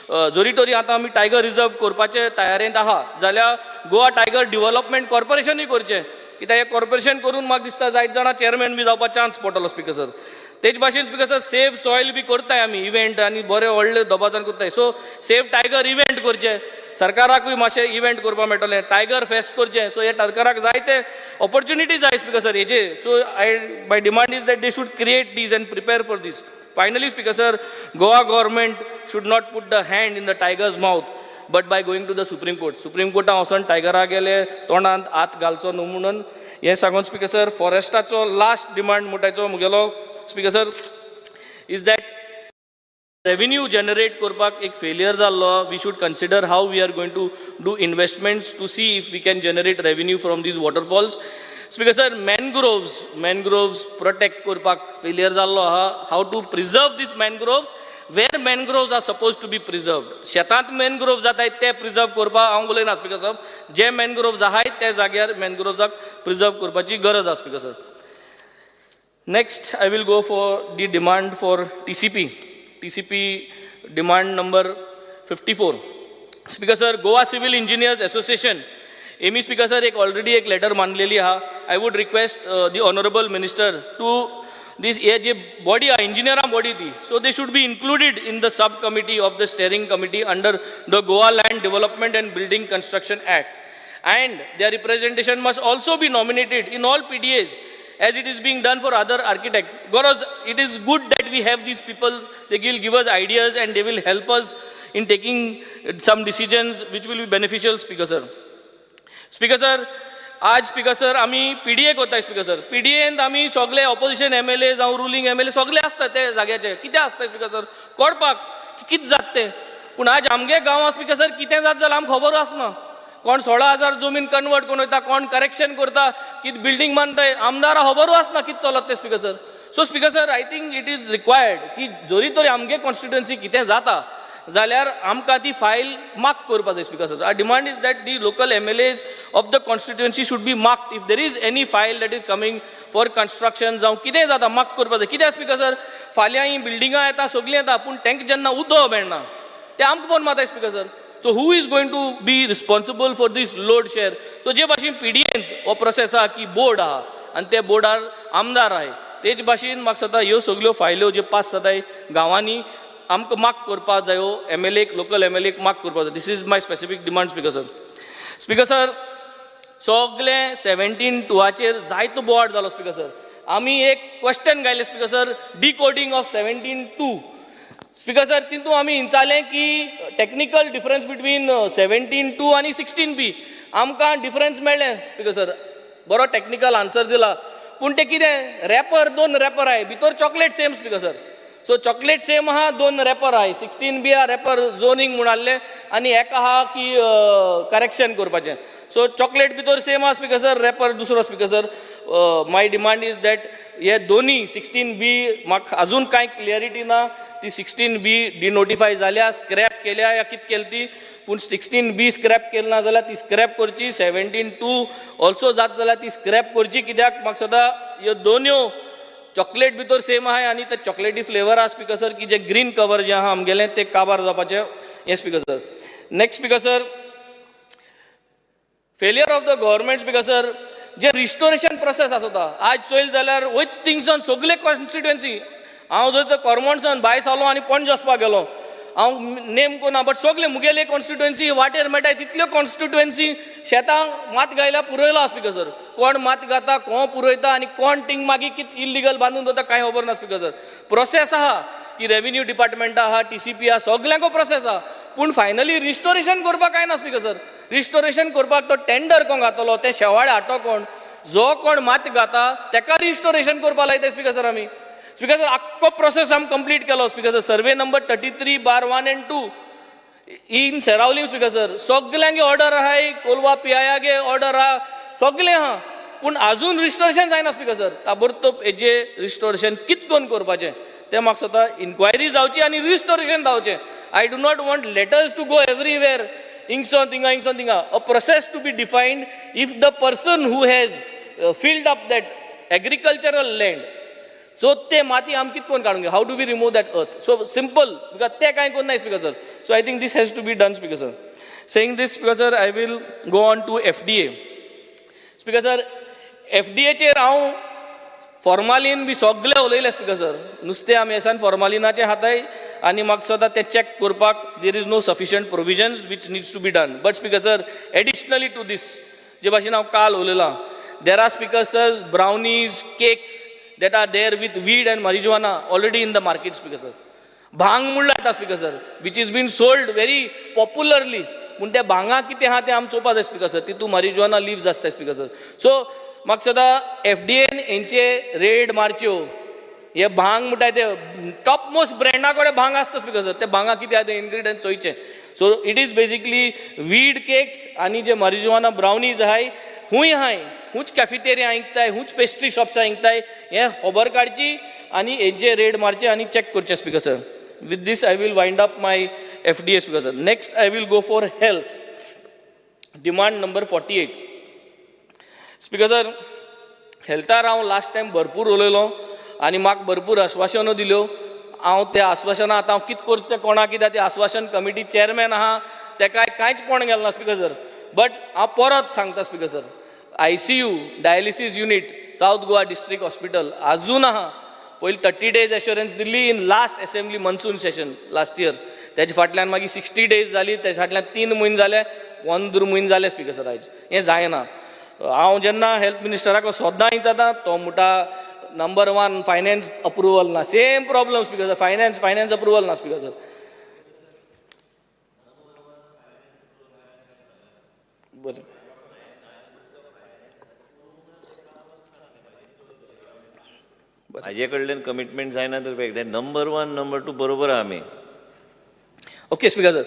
जोरी तोरी आतां आमी tiger reserve करपाचे तयारेंत आहा जाल्यार गोवा टायगर डेव्हलपमेंट कॉर्पोरेशनूय करचें कित्याक हें कॉर्पोरेशन करून म्हाका दिसता जायत जाणां चेअरमॅन बी जावपाक चान्स पडटलो स्पीकर सर. तेच भाशेन स्पीकर सर सेव सॉयल बी करताय आमी इव्हेंट आनी बरे व्हडले दबाजान करताय. सो सेव टायगर इव्हेंट करचे सरकाराकूय मातशें इव्हेंट करपाक मेळटलें टायगर फेस्ट करचें. सो हे सरकाराक जायते ऑपॉर्च्युनिटी जाय स्पीकर सर हेजे. So my demand is that they should create these and prepare for this. Finally speaker sir Goa government should not put the hand in the tigers mouth but by going to the supreme Court. Supreme कोर्टान वचून टायगरा गेले तोंडांत हात घालचो न्हू म्हणून हें सांगून स्पीकर सर फॉरेस्टाचो लास्ट डिमांड म्हणटाचो मुगेलो speaker sir is that revenue generate करपाक एक फेलियर जाल्लो. We should consider how we are going to do investments to see if we can generate revenue from these waterfalls. Speaker sir mangroves protect करपाक failure जाल्लो आहा. How to preserve this mangroves where mangroves are suppose to be preserved. शेतांत mangroves जाताय ते preserve करपाक हांव उलयना speaker sir. जे मॅनग्रोव्स आहाय त्या जाग्यार मॅनग्रोव्साक प्रिजर्व करपाची गरज आसा speaker sir. Next I will go for the demand for TCP. TCP demand number 54. Speaker sir, Goa Civil Engineers Association. AMI Speaker sir, already एक letter मानलेली हा. I would request the Honorable Minister to this J body engineer body थी. So they should be included in the subcommittee of the steering committee under the Goa Land Development and Building Construction Act. And their representation must also be nominated in all PDAs. As it is being done for other architects. Because it is good that we have these people, they will give us ideas and they will help us in taking some decisions which will be beneficial, Speaker sir. Speaker sir, आज Speaker sir, आम्ही PDA करताय Speaker sir. PDA आम्ही सगळे opposition MLA जावं ruling MLA सगळे असतात ते जाग्याचे. कितें असता Speaker sir? कळपाक कितें जात ते. पूण आज आमगे गांवां Speaker sir कितें जात जाल्यार आमकां खबर आसना. कोण 16,000 जमीन कन्वर्ट करून वयता कोण करेक्शन करता कितें बिल्डींग बांदताय आमदारां खबरूच आसना कितें चलत तें speaker sir. So speaker sir I think it is required की जोरी तरी आमगे कॉन्स्टिट्युएन्सी कितें जाता जाल्यार आमकां ती फायल मार्क करपाक जाय speaker sir. Our demand is that the local MLAs of the constituency should be marked if there is any file that is coming for construction जावं कितें जाता मार्क करपाक जाय. कित्याक स्पीकर सर फाल्यां ही बिल्डिंगां येता सगळीं येता पूण तांकां जेन्ना उदो मेळना ते आमकां फोन मारताय speaker sir. So who is going to be responsible for this load share? So जे भाशेन PDA हो प्रोसेस आहा की बोर्ड आहा आनी ते बोर्डार आमदार आहाय तेच भाशेन म्हाका सद्दा ह्यो सगळ्यो फायल्यो जे पास जाताय गांवांनी आमकां मार्क करपाक जाय. MLA लोकल MLA मार्क करपाक जाय. This is my specific demand speaker sir. Speaker sir सगळे 17/2 जायतो बोवाड जालो स्पीकर सर. आमी एक क्वेश्चन घायलें speaker sir decoding of 17/2. Speaker sir तितून आमी इंचालें की टेक्निकल डिफरन्स बिटवीन 17/2 आनी 16B आमकां डिफरन्स मेळ्ळें स्पीकर सर. बरो टेक्निकल आन्सर दिला पूण ते कितें रॅपर 2 रॅपर आहाय भितर चॉकलेट सेम स्पीकर सर. सो चॉकलेट सेम आहा 2 रॅपर आहाय 16B आहा रॅपर झोनींग म्हूण आहलें आनी एक आहा की करेक्शन करपाचें. सो चॉकलेट भितर सेम आहा स्पीकर सर रॅपर दुसरो speaker sir. My demand is that हे दोनी 16B म्हाका अजून कांय क्लियरिटी ना. ती 16B डिनोटिफाय जाल्या स्क्रॅप केल्या या कितें केली ती पूण 16B स्क्रॅप केली ना जाल्यार ती स्क्रॅप करची. 17/2 ऑल्सो जात जाल्यार ती स्क्रॅप करची. कित्याक म्हाका सद्दां ह्यो दोन्यो चॉकलेट भितर सेम आहाय आनी ते चॉकलेटी फ्लेवर आहा स्पीकर सर की जे ग्रीन कवर जे आहा आमगेलें ते काबार जावपाचें हें speaker sir. Next speaker sir failure of the government speaker sir J restoration process आसता आज चोयल जाल्यार वयत थिंगसान सगळे कॉन्स्टिट्युएन्सी हांव जर कोरमोंडसान भायर सालो आनी पणजे वचपाक गेलो हांव नेम कोना बट सगळे मुगेले कॉन्स्टिट्युएन्सी वाटेर मेळटाय तितल्यो कॉन्स्टिट्युएन्सी शेतांक मात गायल्या पुरयला स्पीकर सर. कोण मात घाता कोण पुरयता आनी कोण थिंग मागीर कितें इल्लिगल बांदून दवरता कांय खबर ना स्पीकर सर. प्रोसेस आहा की रेव्हेन्यू डिपार्टमेंट आहा TCP आहा सगळ्यांको प्रोसेस आहा पूण फायनली रिस्टोरेशन करपाक कांय ना स्पीकर सर. रिस्टोरेशन करपाक तो टेंडर कोण घातलो ते शेवाळे हाटो कोण जो कोण मात घाता तेका रिस्टोरेशन करपाक लायता स्पीकर सर आमी. स्पीकर सर आख्खो प्रोसेस आमी कंप्लीट केलो speaker sir. Survey number 33/1 and 2 in Seraulim speaker sir सगळ्यांगे ऑर्डर आहाय कोलवा PIAगे ऑर्डर आहा सगळे आहा पूण अजून रिस्टोरेशन जायना स्पीकर सर. ताबडतोब हेजे रिस्टोरेशन कितें करून करपाचें ते म्हाका स्वता इन्क्वायरी जावची आनी रिस्टोरेशन जावचें. I do not want letters to go everywhere हिंगसोन थिंगा. A process to be defined if the person who has filled up that agricultural land, so ते माती आम कित कोण काडूंक, how do we remove that earth? So simple, because ते कांय कोण ना speaker sir. So I think this has to be done, speaker sir. Saying this, speaker sir, I will go on to FDA. Speaker sir, FDA चेर हांव formalin बी सगळे उलयले speaker sir. नुस्तें आमी एसान फॉर्मालिनाचें हाताय आनी म्हाका सदां तें चॅक करपाक there is no sufficient provisions which needs to be done. But speaker sir, additionally to this, जे भाशेन हांव काल उलयलां, there are, speaker sir, brownies, cakes that are there with weed and marijuana already in the market, speaker sir. Bhang म्हणला येता speaker sir, which is being sold very popularly. पूण त्या भांगा कितें आहा तें आमी चोवपा जाय speaker sir. तितू marijuana leaves आसता speaker sir. So म्हाका सदां FDAन हेंचे रेड मारच्यो. हे भांग म्हणटाय ते टॉप मोस्ट ब्रँडा कडेन भांग आसता speaker sir. ते भांगा कितें आहा तें इन्ग्रिडियंट चोयचें. So it is basically weed cakes आनी जे marijuana brownies आहाय हुंय हाय, हुंच कॅफेटेरिया इंकताय, हुंच पेस्ट्री शॉप्सां इंकताय, हें खबर काडची आनी हेंचे रेड मारचे आनी चॅक करचे speaker sir. With this I will wind up my FDA speaker sir. Next I will go for health. Demand number 48 speaker sir. हेल्थार हांव लास्ट टायम भरपूर उलयलो आनी म्हाका भरपूर आश्वासनां दिल्यो. हांव त्या आश्वासनां आतां हांव कितें करचें कोणाक, कित्याक ते आश्वासन कमिटी चेअरमॅन आहा तेकाय कांयच पळोवन गेलो ना स्पीकर सर. बट हांव परत सांगता speaker sir, ICU dialysis unit south Goa district hospital अजून आहा. पयलीं 30 days assurance Delhi in last assembly monsoon session last year. तेजे फाटल्यान मागीर 60 days जाली, तेजे फाटल्यान 3 म्हयने जाले, 15 म्हयने जाले स्पीकर सर. आयज हें जायना. हांव जेन्ना हेल्थ मिनिस्टराक सदां विचारता तो म्हणटा नंबर 1 फायनान्स अप्रुवल ना. Same problem speaker sir, finance approval ना स्पीकर सर. बरें हाजे कडल्यान कमिटमेंट जायना तर नंबर 1 नंबर 2 बरोबर आहा आमी. Okay speaker sir,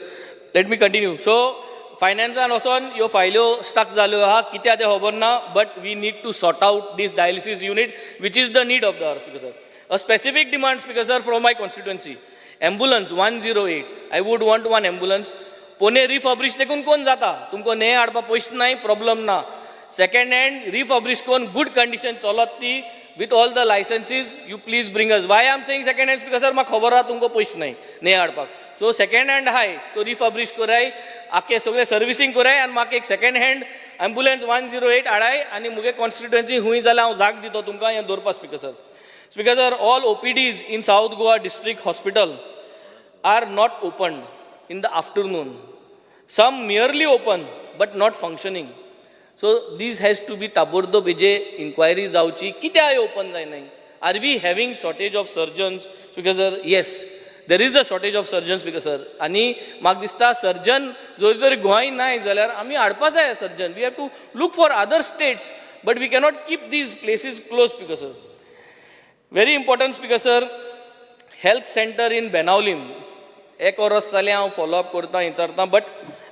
let me continue. So फायनान्सान वचोन ह्यो फायल्यो स्टक जाल्यो आहा, कित्याक तें खबर ना. But we need to sort out this dialysis unit which is the need of the hour speaker sir. A specific demand speaker sir from my constituency. Ambulance 108. I would want 1 ambulance. पोने refurbish देखून कोण जाता, तुमकां ने हाडपा पयशे नाय, problem ना. सेकंड हँड रिफर्बिश कोण गुड कंडिशन चलत ती with all the licenses, you please bring us. Why I am saying second hand because sir म्हाका खबर आहा तुमकां पयशे नाय ने हाडपाक. सो सेकंड हँड हाय तो रिफर्बिश कराय, आख्खे सगळे सर्विसींग कराय आनी म्हाका एक सेकंड हँड एम्बुलन्स 108 हाडाय आनी मुगे कॉन्स्टिट्युएन्सी हुंय जाल्यार हांव जाग दितो तुमकां हें दवरपा speaker sir. Speaker sir, all OPDs in South Goa District Hospital are not opened in the afternoon. Some merely open but not functioning. So this has to be tabordob हेजे inquiry जावची, कित्याक open जायनाय. Are we having shortage of surgeons? Because sir, yes, there is a shortage of surgeons because sir. आनी म्हाका दिसता surgeon जर तर गोंय नाय जाल्यार आमी हाडपा जाय surgeon. We have to look for other states, but we cannot keep these places closed because sir. Very important speaker sir, health center in Benaulim. एक वर्स जालें हांव फॉलो अप करता विचारता, but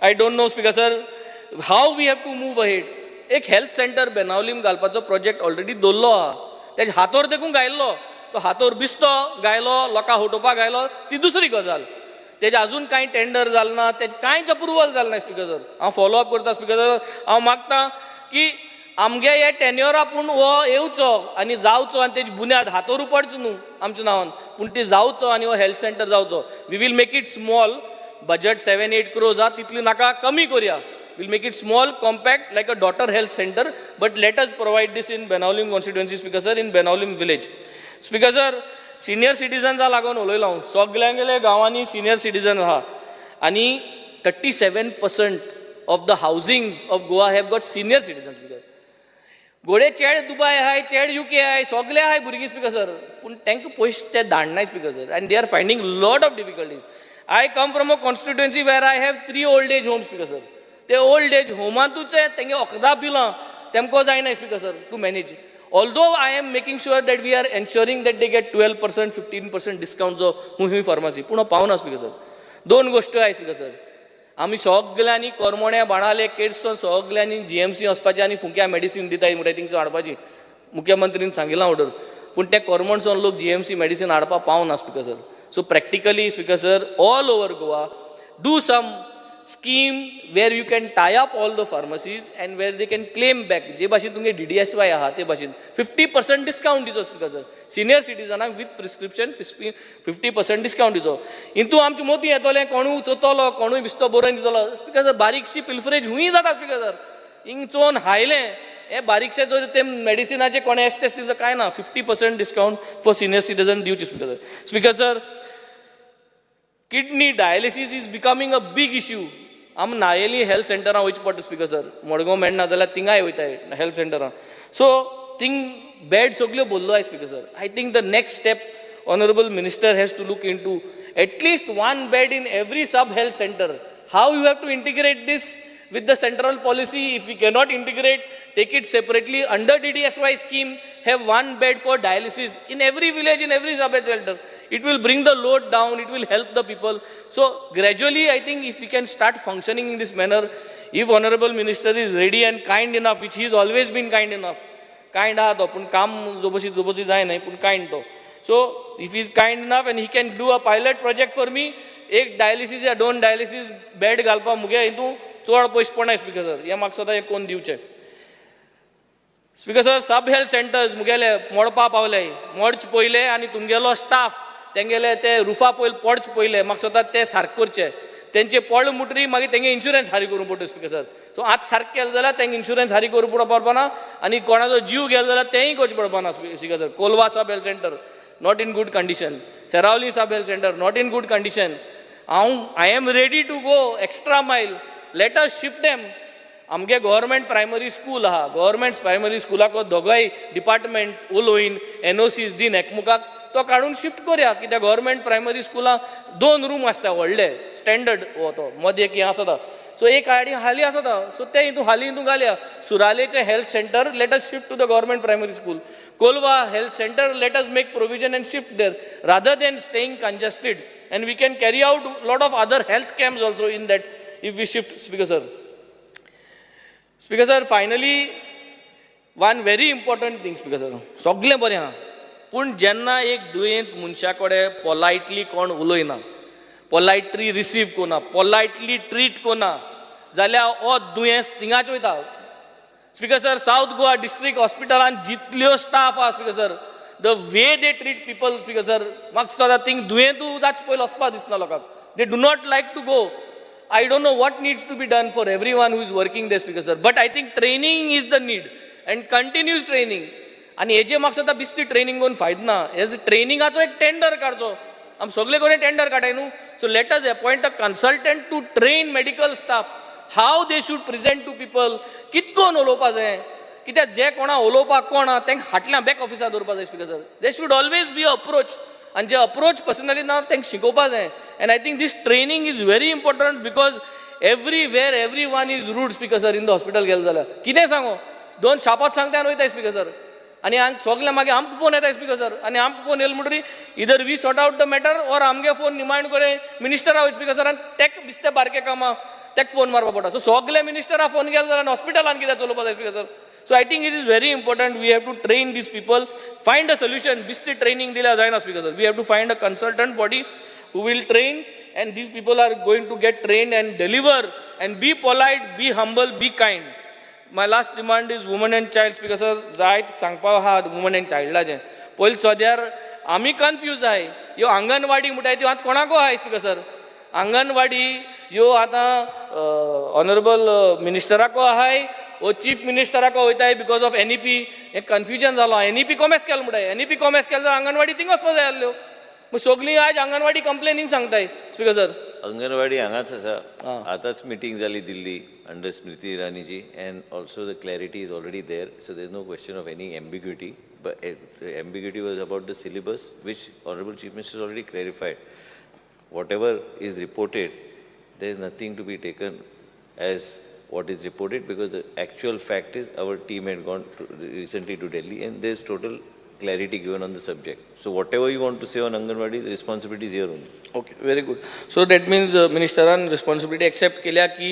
I don't know speaker sir, how we have to move ahead. एक health centre Benaulim घालपाचो project already दवरलो आहा. तेजे हातोर देखून गायल्लो, तो हातोर बिस्तो गायलो, लोकां होटोवपाक गायलो, ती दुसरी गजाल. तेजे अजून कांय टेंडर जालें ना, तेजे कांयच अप्रुवल जालें ना स्पीकर सर. हांव फॉलो अप करता स्पीकर सर. हांव मागता की आमगे हे टेन्युअरा पूण हो येवचो आनी जावचो आनी तेजी बुन्याद हातोर पडचो न्हू आमच्या नांवान, पूण ती जावचो आनी हो हेल्थ सेंटर जावचो. We will make it small. Budget 7-8 crores आहा, तितली नाका, कमी करुया. We'll make it small, compact, like a daughter health center, but let us provide this in Benaulim constituency, Speaker sir, in Benaulim village. Speaker sir, senior citizens लागून उलयला हांव. सगळ्यांगेले गांवांनी senior citizens आहा आनी 37% of the housings of Goa have got senior citizens. Speaker, गोडे चेड दुबय आहाय, चेड UK आहाय, सगळे आहाय भुरगीं स्पीकर सर, पूण तांकां पयशे ते धाडनाय speaker sir, and they are finding lot of difficulties. I come from a constituency where I have 3 old age homes, Speaker sir. ते ओल्ड एज होमांतूच तेंगे वखदां बिलां तेमको जायना speaker sir to manage. Although I am making sure that we are ensuring that they get 12%, 15% discount जो हुंय pharmacy, पूण पावना स्पीकर सर. 2 गोश्टी आहाय स्पीकर सर. आमी सगळ्यांनी करमोण्या बाणाले केड्स सगळ्यांनी GMC वचपाचें आनी फुंक्या मेडिसीन दिताय म्हणटा थिंगसो हाडपाची. मुख्यमंत्रीन सांगिलां ऑर्डर. पूण ते कोरमंडसून लोक GMC मेडिसीन हाडपाक पावना speaker sir. So practically speaker sir all over Goa do some scheme where you can tie up all the pharmacies and where they can claim back. जे भाशेन तुमगे DDSY आहा ते भाशेन 50% डिस्काउंट दिसो स्पीकर सर. सिनियर सिटीजनाक विथ प्रिस्क्रिप्शन 50% डिस्काउंट दिसो. इंतू आमचे मोती येतले कोणूय चोतलो कोणूय बिस्तो बरोवन दितलो स्पीकर सर. बारीकशी पिल्फरेज हुंय जाता स्पीकर सर. हिंग चोवन हायलें हे बारीकशे जर ते मेडिसिनाचे कोणे एस्टेस दिलं काय ना 50% डिस्काउंट फॉर सिनियर सिटीजन दिवचे speaker sir. Speaker sir kidney dialysis is becoming a big issue. आम नायेली हेल्थ सेंटरां वयचे पडटा स्पीकर सर. मडगांव मेळना जाल्यार थिंगाय वयताय हेल्थ सेंटरां. सो थिंग बेड सगल्यो भरलो आय speaker sir. I think the next step honourable minister has to look in to at least 1 bed in every sub health centre. How you have to integrate this with the central policy? If we cannot integrate, take it separately under DDSY scheme, have 1 bed for dialysis in every village, in every sub-health center. It will bring the load down, it will help the people. So gradually I think if we can start functioning in this manner, if honorable minister is ready and kind enough, which he has always been kind enough, kind aha to pun kam zobosi jay nahi pun kind to. So if he is kind enough and he can do a pilot project for me, एक dialysis या 2 dialysis bed घालपा मुगे हितू चड पयशे पडना speaker sir. हे म्हाका सदां कोण दिवचे स्पीकर सर. सब हेल्थ सेंटर्स मुगेले मोडपा पावले. मोडचे पयले आनी तुमगेलो स्टाफ तेंगेले ते रुफा पयले पडचे पयले म्हाका सदां ते सारके करचे. तेंचे पडले मुटरी मागीर तेंगे इन्शुरन्स हारी करूंक पडटा स्पीकर सर. सो आतां सारकें केलें जाल्यार तेंगे इन्शुरन्स हारी करूंक पडपाना आनी कोणाचो जीव गेलो जाल्यार तेंय करचें पडपाना speaker sir. Colva sub health centre not in good condition. Seraulim sub health centre not in good condition. I am ready to go extra mile. Let us shift them. आमगे गव्हर्मेंट प्रायमरी स्कूल आहा. गव्हर्मेंट प्रायमरी स्कुलाक दोगांय department उलोवन NOCs दिन एकमुखाक तो काडून shift करया. कित्याक गव्हर्मेंट प्रायमरी स्कुलाक 2 रूम आसता व्हडले स्टँडर्ड हो तो मदीं एक आसता. सो एक हाली आसता. सो ते हितू हाली हितू घालया. सुरालेचे health centre let us shift to the government primary school. Colva health centre let us make provision and shift there rather than staying congested. And we can carry out lot of other health camps also in that if we shift speaker sir. Speaker sir, finally one very important thing speaker sir. सगळे बरें आहा पूण जेन्ना एक दुयेंत मनशा कडेन पोलायटली कोण उलयना, पोलायटली रिसीव कोना, पोलायटली ट्रीट कोना जाल्यार हो दुयेंस थिंगाच वयता. Speaker sir south Goa district हॉस्पिटलान जितल्यो स्टाफ आहा speaker sir the way they treat people speaker sir म्हाका सदां थिंग दुयेंतू जाच पयलो वचपाक दिसना लोकांक. They do not like to go. I don't know what needs to be done for everyone who is working there speaker sir, but I think training is the need and continuous training. आणि हेजे म्हाका सदां बिस्ती training घेवन फायदो ना. Hedge ट्रेनिंगाचो एक tender काडचो. आमी सगळे कडेन टेंडर काडाय न्हू. So let us appoint a consultant to train medical staff how they should present to people. कितकोन उलोवपा जाय कित्याक जे कोणा उलोवपाक कोण आहा तेंक हाटल्या बॅक ऑफिसार दवरपा जाय speaker sir. They should always be approach आणि जे अप्रोच पर्सनली ना तेंक शिकोवपा जाय. And I think this training is very important because everywhere every one is rude speaker sir in the hospital गेले जाल्यार कितें सांगो 2 शापात सांगता आनी वयताय स्पीकर सर. आनी सगळे मागीर आमकां फोन येताय स्पीकर सर. आनी आमकां फोन येयलो म्हणटरी इधर we sort out the matter or आमगे फोन निमाण करे मिनिस्टरा वयता स्पीकर सर आनी तेक बिस्ते बारके कामां तेक फोन मारपा पडटा. सो सगळे मिनिस्टरा फोन गेले जाल्यार हॉस्पिटलान कित्याक चलोवपा जाय speaker sir. So I think it is very important. We have to train these people, find a solution. Bisti training dila jayna speaker sir. We have to find a consultant body who will train, and these people are going to get trained and deliver and be polite, be humble, be kind. My last demand is women and child speaker sir. Zaयत सांगपा हा women and child लाजे. पयली सद्यार आमी confuse आहाय. यो अंगणवाडी म्हणटाय त्यो आतां कोणाको आहाय speaker sir. Anganwadi यो आतां ऑनरेबल मिनिस्टराको आहाय वो चीफ मिनिस्टराको वयताय बिकॉज ऑफ NEP. एक कन्फ्युजन जालो. NEP कॉमेस केलो म्हणटाय. NEP कॉमेस केलो जाल्यार अंगणवाडी थिंग वचपा जाय आसल्यो. सगळीं आज अंगणवाडी कंप्लेनिंग सांगताय स्पीकर सर. अंगणवाडी हांगाच आसा. आतांच मिटींग जाली दिल्ली अंडर स्मृती इरानीची and also the clarity is already there. So there is no question of any ambiguity. But ambiguity was about the syllabus which honourable chief minister already क्लॅरिफाईड. Whatever is reported, there is nothing to be taken as what is reported because the actual fact is our team had gone recently to Delhi and there is total clarity given on the subject. So whatever you want to say on Anganwadi, the responsibility is here only. Okay, very good. So that means Ministeran responsibility accept केल्या की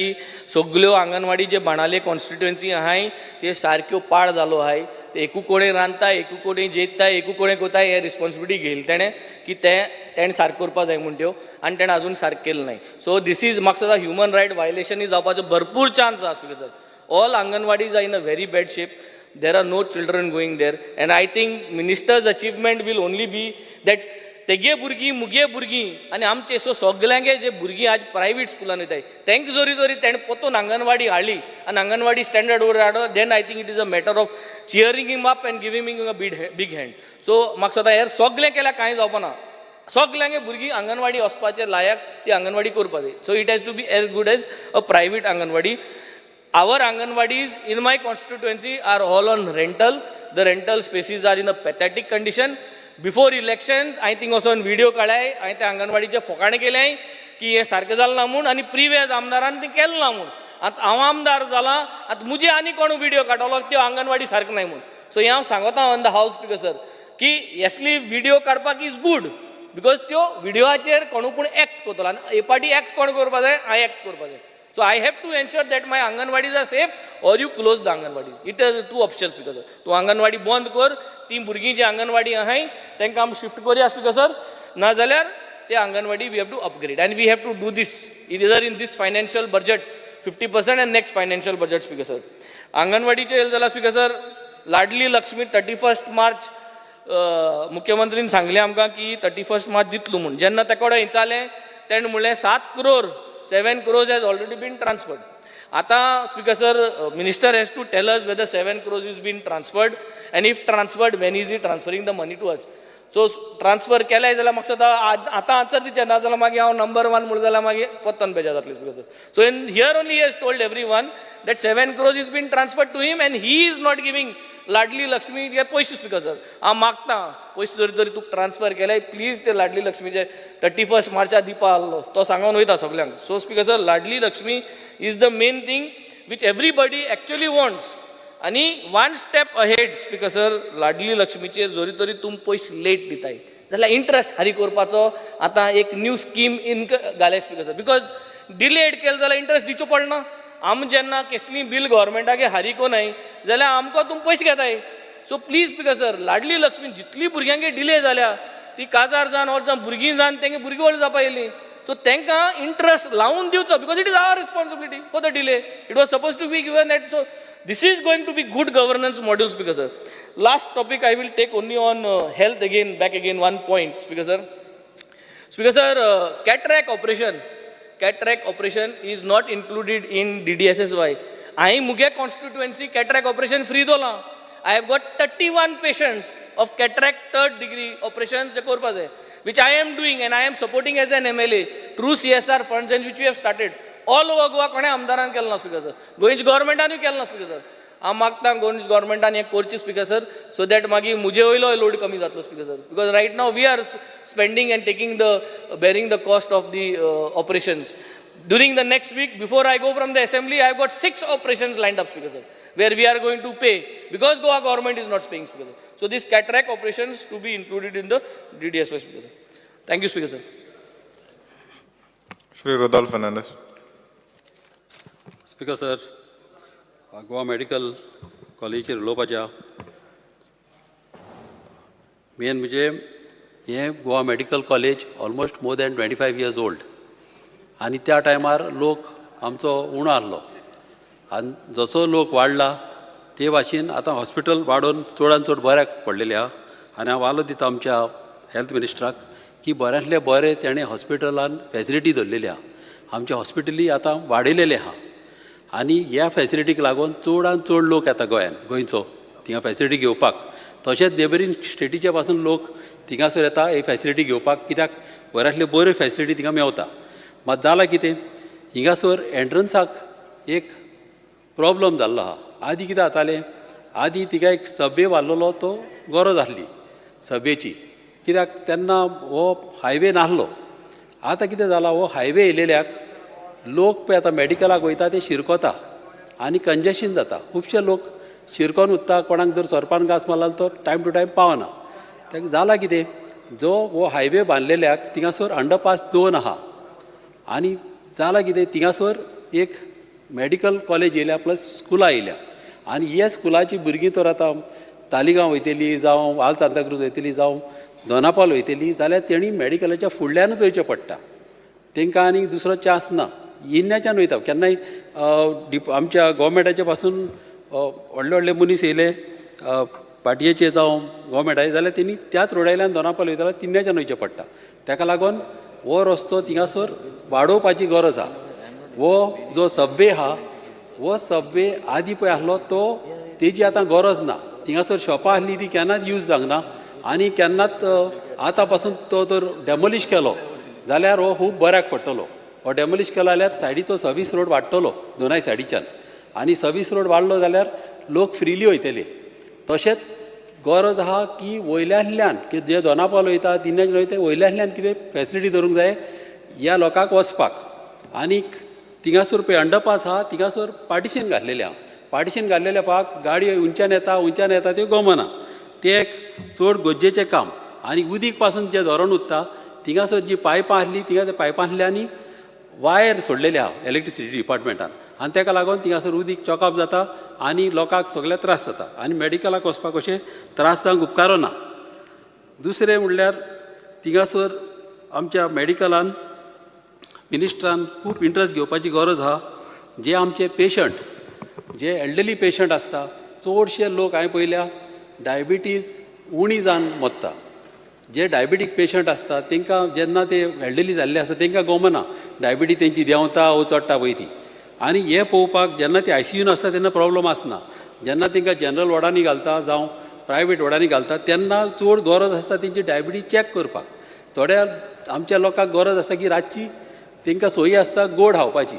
सगळ्यो अंगणवाडी जे बाणाले constituency आहाय ते सारक्यो पाड जालो आहाय. ते एकू कोणें रांदता एकू कोणें जेयता एकू कोणें कोता हे रिस्पॉन्सिबिलिटी घेयली तेणें की तेणें सारको करपा जाय म्हूण त्यो आनी तेणें आजून सारकें केलें नाही. सो दीस इज म्हाका सुद्दां ह्युमन रायट वायलेशन जावपाचो भरपूर चान्स आसा speaker sir. All anganwadis are in a very bad shape. There are no children going there, and I think minister's achievement will only be that तेगे भुरगीं मुगे भुरगीं आनी आमचे सगळ्यांगे जे भुरगीं आज प्रायवेट स्कुलान वयताय तेंकां जोरी जोरी तेणें पोतून अंगणवाडी हाडली आनी अंगणवाडी स्टँडर्ड वर हाडलो, then I think it is a matter of cheering him up and giving him a big hand. सो म्हाका सदां हेर सगळें केल्यार कांय जावपा ना. सगळ्यांगे भुरगीं अंगणवाडी वचपाचे लायक ती अंगणवाडी करपा जाय. So it has to be as good as a private anganwadi. Our Anganwadis in my constituency are all on rental. The rental spaces are in a pathetic condition. Before elections, I think also on video काढाय हांवें त्या अंगणवाडीचे फोकाणे केले की हे सारकें जालें ना म्हूण आनी प्रिवियस आमदारान तें केलें ना म्हूण. आतां हांव आमदार जाला, आतां मुजे आनी कोण व्हिडिओ काडलो त्यो अंगणवाडी सारकें नाही म्हूण. सो हें हांव सांगता ऑन द हावस स्पीकर सर की येसली व्हिडिओ काडपाक इज गूड बिकॉज त्यो व्हिडिओचेर कोणू पूण एक्ट करतलो आनी हे पाटी एक्ट कोण करपा जाय, हांवें एक्ट करपा जाय. So I have to ensure that my Anganwadis are safe or you close the Anganwadis. It has two options because sir. तूं अंगणवाडी बंद कर, ती भुरगीं जी अंगणवाडी आहाय तांकां आमी शिफ्ट करुया स्पीकर सर. ना जाल्यार ते anganwadi we have to upgrade and we have to do this either in this financial budget 50% and next financial budget speaker sir. अंगणवाडीचे येयलें जाल्यार स्पीकर सर लाडली लक्ष्मी 31 मार्च मुख्यमंत्रीन सांगलें आमकां की 31 मार्च दितलो म्हूण. जेन्ना तेका कडेन विचारलें तेणें म्हणलें 7 crore 7 crores has already been transferred. आता speaker sir minister has to tell us whether 7 crores is been transferred and if transferred when is he transferring the money to us. So transfer केलें जाल्यार म्हाका सदां आतां answer दिचें ना जाल्यार मागीर हांव नंबर 1 म्हणलें जाल्यार मागीर पोत्तान बेजार जातलें speaker sir. So in here only he has told every one that 7 crores is been transferred to him and he is not giving लाडली लक्ष्मी हे पयशे स्पीकर सर. हांव मागता पयशे जरी तरी तुका ट्रान्सफर केले प्लीज ते लाडली लक्ष्मीचे 31 मार्चा दिवपा आहलो तो सांगून वयता सगळ्यांक. सो speaker sir Ladli Lakshmi is the main thing which everybody actually wants. आणि 1 step ahead स्पीकर सर लाडली लक्ष्मीचे जरी तरी तुम पयशे लेट दिताय जाल्यार इंट्रस्ट हारी करपाचो आतां एक न्यू स्कीम इन घाले स्पीकर सर. बिकॉज डिलेड केले जाल्यार इंट्रस्ट दिवचो पडना. आम जेन्ना कसली बील गव्हर्मेंटाक हारीको न्हय जाल्यार आमकां तुम पयशे घेताय. So please speaker sir Ladli Lakshmi जितली भुरग्यांक डिले जाल्या ती काजार जावन ऑर जावन भुरगीं जावन तेंगे भुरगीं व्हड जावपा येयलीं. सो तांकां इंट्रस्ट लावन दिवचो because it is our responsibility for the delay. It was suppose to be given at. सो this is going to be good governance model speaker sir. Last topic I will take only on health again, back again one point speaker sir. Speaker sir, cataract operation is not included in DDSSY. I muge constituency cataract operation free dola. I have got 31 patients of cataract 3rd degree operations je korpa jay which I am doing and I am supporting as an MLA through CSR funds and which we have started. All over Goa कोणें आमदारान केलें ना speaker sir. गोंयच्या गव्हर्मेंटानूय केलें ना speaker sir. हांव मागता गोंयच्या गव्हर्मेंटान हें करचें स्पीकर सर सो दॅट मागीर मुजे वयलो लोड कमी जातलो speaker sir. Because right now we are spending and taking the bearing the cost of the operations. During the next week, before I go from the assembly, I have got 6 operations lined up, speaker sir, where we are going to pay because Goa government is not paying, speaker sir. So these cataract operations to be included in the DDSY, speaker sir. Thank you, speaker sir. Shri Rodolfo Fernandez. Speaker sir, Goa Medical College उलोवपाच्या main म्हणजे हे Goa medical college almost more than 25 years old. आणि त्या टायमार लोक आमचो उणो आहलो आनी जसो लोक वाडला ते भाशेन आतां हॉस्पिटल वाडोवन चडांत चड बऱ्याक पडलेले आहा. आनी हांव वालो दिता आमच्या हेल्थ मिनिस्टराक की बऱ्यांतले बरें तेणें हॉस्पिटलान फॅसिलिटी धरलेली आहा. आमचे हॉस्पिटली आतां वाडयलेले आहा आनी ह्या फॅसिलिटीक लागून चडांत चड लोक येता गोंयचो थिंगा फॅसिलिटी घेवपाक. तशेंच नेबरींग स्टेटीचे पासून लोक थिंगासर येता ही फॅसिलिटी घेवपाक कित्याक बऱ्यांतल्यो बऱ्यो फॅसिलिटी थिंगा मेवता. मात जाला कितें हिंगासर एंट्रन्साक एक प्रॉब्लम जाल्लो आहा. आदीं कितें जातालें आदीं तिका एक सबवे वाल्लोलो तो गरज आसली सबवेची कित्याक तेन्ना हो हायवे नासलो. आतां कितें जालां हो हायवे येयलेल्याक लोक पळय आतां मेडिकलाक वयता ते शिरकोता आनी कंजेशन जाता. खुबशे लोक शिरकोन उत्ता कोणाक जर सरपान घास मारला तो टायम टू टायम पावना. ताका जाला कितें जो हो हायवे बांदलेल्याक थिंगासर अंडरपास 2 आहा आनी जाला कितें थिंगासर एक मेडिकल कॉलेज येयल्या प्लस स्कुलां येयल्या आनी ह्या स्कुलाची भुरगीं तर आतां तालिगांव वयतली जावं वाल सांताक्रूज वयतली जावं दोनापावल वयतली जाल्यार तेणी मॅडिकलाच्या फुडल्यानूच वयचें पडटा. तांकां आनी दुसरो चान्स ना. इन्नाच्यान वयता केन्नाय आमच्या गोवमेंटाचे पासून व्हडले व्हडले मनीस येयले पाटयेचे जावं गोवमेंटाचे जाल्यार तेणी त्याच रोडायल्यान दोनापावल वयताले तिन्नाच्यान वयचें पडटा. ताका लागून हो रस्तो थिंगासर वाडोवपाची गरज आहा. हो जो सबवे आहा हो सबवे आदी पळय आसलो तो तेजी आतां गरज ना. थिंगासर शॉपां आसली ती केन्नाच यूज जावंक आनी केन्नाच आतां पासून तो जर डॅमोलिश केलो जाल्यार हो खूब बऱ्याक पडटलो. हो डॅमोलिश केलो जाल्यार सायडीचो सर्वीस रोड वाडटलो दोनाय सायडीच्यान आनी सर्वीस रोड वाडलो जाल्यार लोक फ्रिली वयतले. तशेंच गरज आहा की वयल्यातल्यान की जे दोनापावल वयता तिन्नाच्यान वयता वयल्यातल्यान कितें फॅसिलिटी धरूंक जाय ह्या लोकांक वचपाक. आनीक थिंगासर पळय अंडरपास आहा थिंगासर पार्टिशन घातलेलें आहा. पार्टिशन घातलेल्या पाक गाडयो उंच्यान येता त्यो गमना. तें एक चड गरजेचें काम. आनी उदीक पासून जें धरण उरता थिंगासर जी पायपां आसली थिंगा त्या पायपांतल्यानी वायर सोडलेले आहा इलेक्ट्रिसिटी डिपार्टमेंटान आनी ताका लागून थिंगासर उदीक चॉकअप जाता आनी लोकांक सगळ्याक त्रास जाता आनी मॅडिकलाक वचपाक अशें त्रास जावंक उपकारो ना. दुसरें म्हणल्यार थिंगासर आमच्या मॅडिकलान मिनिस्ट्रान खूब इंट्रस्ट घेवपाची गरज आहा. जे आमचे पेशंट जे एल्डरली पेशंट आसता चडशे लोक हांवें पयल्या डायबिटीज उणी जावन मरता. जे डायबिटीक पेशंट आसता तांकां जेन्ना ते एल्डरली जाल्ले आसता तांकां गमना डायबिटीज तेंची देंवता वो चडटा पळय ती. आनी हें पळोवपाक जेन्ना ते ICUन आसता तेन्ना प्रॉब्लम आसना. जेन्ना तांकां जनरल वॉर्डांनी घालता जावं प्रायवेट वॉर्डांनी घालता तेन्ना चड गरज आसता तेंची डायबिटीज चॅक करपाक. थोड्या आमच्या लोकांक गरज आसता की रातची तांकां सोयी आसता गोड खावपाची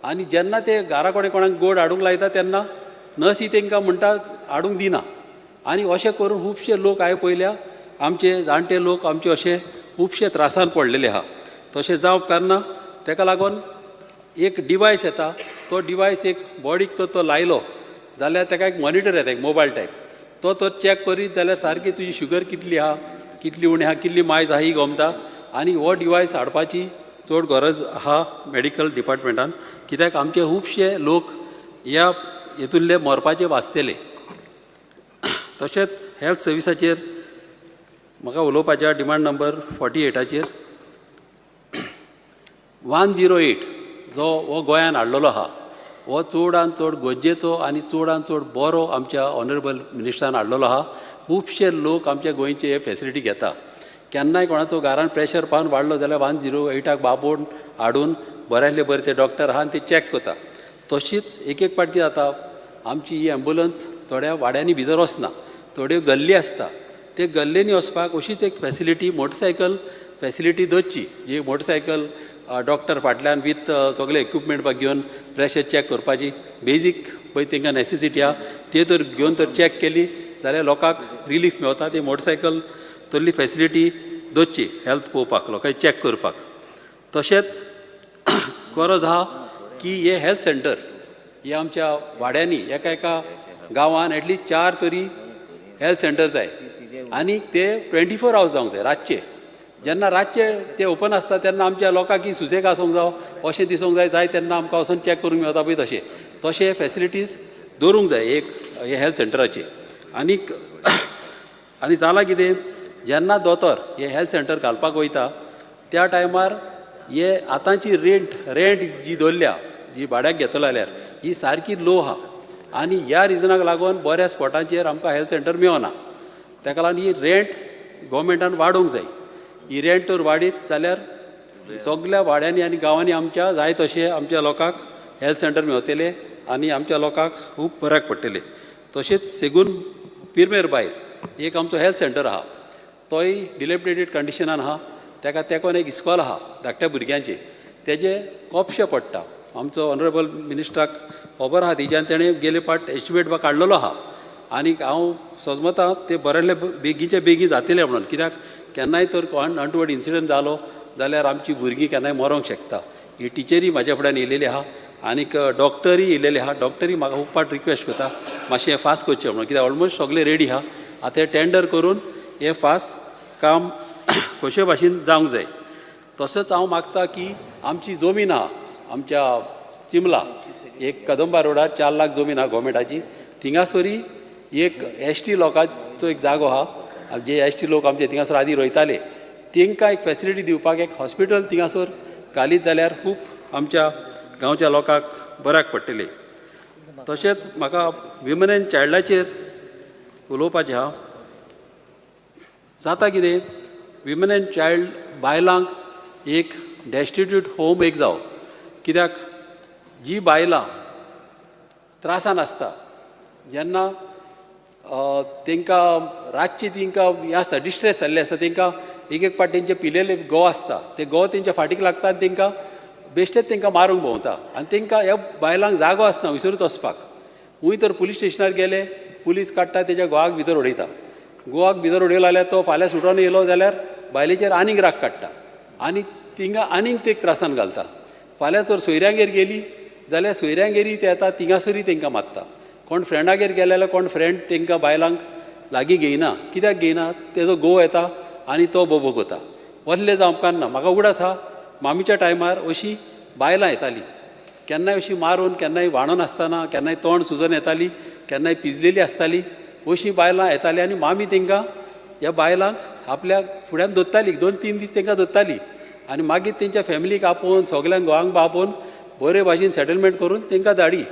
आनी जेन्ना ते घरा कडेन कोणाक गोड हाडूंक लायता तेन्ना नर्सी तांकां म्हणटा हाडूंक दिना. आनी अशें करून खुबशे लोक हांवें पयल्या आमचे जाणटे लोक आमचे अशे खुबशे त्रासान पडलेले आहा. तशें जावंक उपकारना. ताका लागून एक डिवायस येता तो डिवायस एक बॉडीक तो लायलो जाल्यार ताका एक मॉनिटर येता एक मोबायल टायप तो चॅक करीत जाल्यार सारकी तुजी शुगर कितली आहा कितली उणी आहा कितली मायज आहा ही गमता. आनी हो डिवायस हाडपाची चड गरज आहा मॅडिकल डिपार्टमेंटान कित्याक आमचे खुबशे लोक ह्या हेतूंतले मरपाचे वाचतेले. तशेंच हेल्थ सर्विसाचेर म्हाका उलोवपाच्या डिमांड नंबर 48 108 जो हो गोंयान हाडलेलो आहा हो चडान चड गरजेचो आनी चडान चड बरो आमच्या ऑनरेबल मिनिस्टरान हाडलेलो आहा. खुबशे लोक आमच्या गोंयचे हे फॅसिलिटी घेता. केन्नाय कोणाचो घरान प्रेशर पावन वाडलो जाल्यार 108 बाबोवन हाडून बऱ्यांतले बरे ते डॉक्टर आहा आनी ते चॅक करता. तशीच एक पाटी जाता आमची ही एम्बुलन्स थोड्या वाड्यांनी भितर वचना. थोड्यो गल्ली आसता ते गल्लेनी वचपाक अशीच एक फॅसिलिटी मोटरसायकल फॅसिलिटी दवरची जी मोटरसायकल डॉक्टर फाटल्यान विथ सगळे इक्विपमेंट घेवन प्रेशर चॅक करपाची बेजीक पळय तांकां नॅसेसिटी आहा ते तर घेवन तर चॅक केली जाल्यार लोकांक रिलीफ मेळता. ती मोटरसायकल तल्ली फॅसिलिटी दवरची हेल्थ पळोवपाक लोकांक चॅक करपाक. तशेंच गरज आहा की हे हेल्थ सेंटर हे आमच्या वाड्यांनी एका गांवान एटलीस्ट 4 तरी हेल्थ सेंटर जाय आनी ते 24 आवर्स जावंक जाय. रातचे जेन्ना रातचे ते ओपन आसता तेन्ना आमच्या लोकांक की सुसेग आसूंक जावं अशें दिसूंक जाय तेन्ना आमकां वचून चॅक करूंक मेळटा पळय तशें फॅसिलिटीज दवरूंक जाय एक हे हेल्थ सेंटराचे. आनी जालां कितें जेन्ना दोतोर हे हेल्थ सेंटर घालपाक वयता त्या टायमार हे आतांची रेंट जी दवरल्या जी भाड्याक घेतलो जाल्यार ही सारकी लो आहा आनी ह्या रिजनाक लागून बऱ्या स्पॉटांचेर आमकां हेल्थ सेंटर मेळना. ताका लागून ही रेंट गोवमेंटान वाडोवंक जाय. ही रेंट तर वाडीत जाल्यार सगळ्या वाड्यांनी आनी गांवांनी आमच्या जाय तशें आमच्या लोकांक हेल्थ सेंटर मेळटले आनी आमच्या लोकांक खूब बऱ्याक पडटले. तशेंच सेगून पिरमेर भायर एक आमचो हेल्थ सेंटर आहा तोय डिलेपिडेटेड कंडिशनान आहा. ताका तेकोन एक इस्कॉल आहा धाकट्या भुरग्यांचे तेजे कोपशे पडटा. आमचो ऑनरेबल मिनिस्टराक खबर आहा तेज्यान तेणें गेले पाट एस्टिमेट काडलेलो आहा आनी हांव सोजमतां ते बरेंले बेगीचे जातले म्हणून कित्याक केन्नाय तर अनटवर्ड इन्सिडंट जालो जाल्यार आमची भुरगीं केन्नाय मरोंक शकता. ही टिचरी म्हाज्या फुड्यान येयलेली आहा आनीक डॉक्टरी येयलेले आहा. डॉक्टरी म्हाका खूब पाट रिक्वेस्ट करता मातशें फास्ट करचें म्हणून कित्याक ऑलमोस्ट सगळे रेडी आहा. आतां टेंडर करून हें फास्ट काम कशे भाशेन जावंक जाय. तसोच हांव मागता की आमची जमीन आहा आमच्या चिमला एक कदंबा रोडार 4 लाख जमीन आहा गोवमेंटाची थिंगासरी एक ST लोकांचो एक जागो आहा, जे ST लोक आमचे थिंगासर आदी रोयताले तांकां एक फॅसिलिटी दिवपाक एक हॉस्पिटल थिंगासर घालीत जाल्यार खूब आमच्या गांवच्या लोकांक बऱ्याक पडटलें. तशेंच म्हाका विमन एंड चायल्डाचेर उलोवपाचें आहा. जाता कितें, विमन एंड चायल्ड बायलांक एक डेस्टिट्यूट होम एक जावं, कित्याक जी बायलां त्रासान आसता, जेन्ना तांकां रातची तांकां हें आसता, डिस्ट्रेस जाल्ले आसता, तांकां एक पाट तेंचे पिलेले गो आसता, ते गो तेंच्या फाटीक लागता आनी तांकां बेश्टेच तांकां मारूंक भोंवता आनी तांकां ह्या बायलांक जागो आसना विसरूच वचपाक. खूंय तर पुलीस स्टेशनार गेले, पुलीस काडटा तेच्या गोवाक भितर उडयता. गोवाक भितर उडयलो जाल्यार तो फाल्यां सुटोन येयलो जाल्यार बायलेचेर आनीक राग काडटा आनी तिंगा आनीक ते त्रासान घालता. फाल्यां तर सोयऱ्यांगेर गेली जाल्यार सोयऱ्यांगेरी ते येता, तिंगासरी तांकां मारता. कोण फ्रेंडागेर गेले जाल्यार कोण फ्रेंड तांकां बायलांक लागीं घेयना. कित्याक घेयना, तेजो घोव येता आनी तो बोबोगता. वसले जावं उपकारना. म्हाका उगडास आहा, मामीच्या टायमार अशीं बायलां येतालीं, केन्नाय अशीं मारून, केन्नाय वाणून आसतना, केन्नाय तोंड सुजोन येतालीं, केन्नाय पिजलेलीं आसतालीं, अशीं बायलां येतालीं आनी मामी तांकां ह्या बायलांक आपल्या फुड्यान दवरताली, 2-3 दीस तांकां दवरताली आनी मागीर तेंच्या फॅमिलीक आपोवन, सगल्यांक गोवांक आपोवन बरे भाशेन सेटलमेंट करून तांकां धाडी.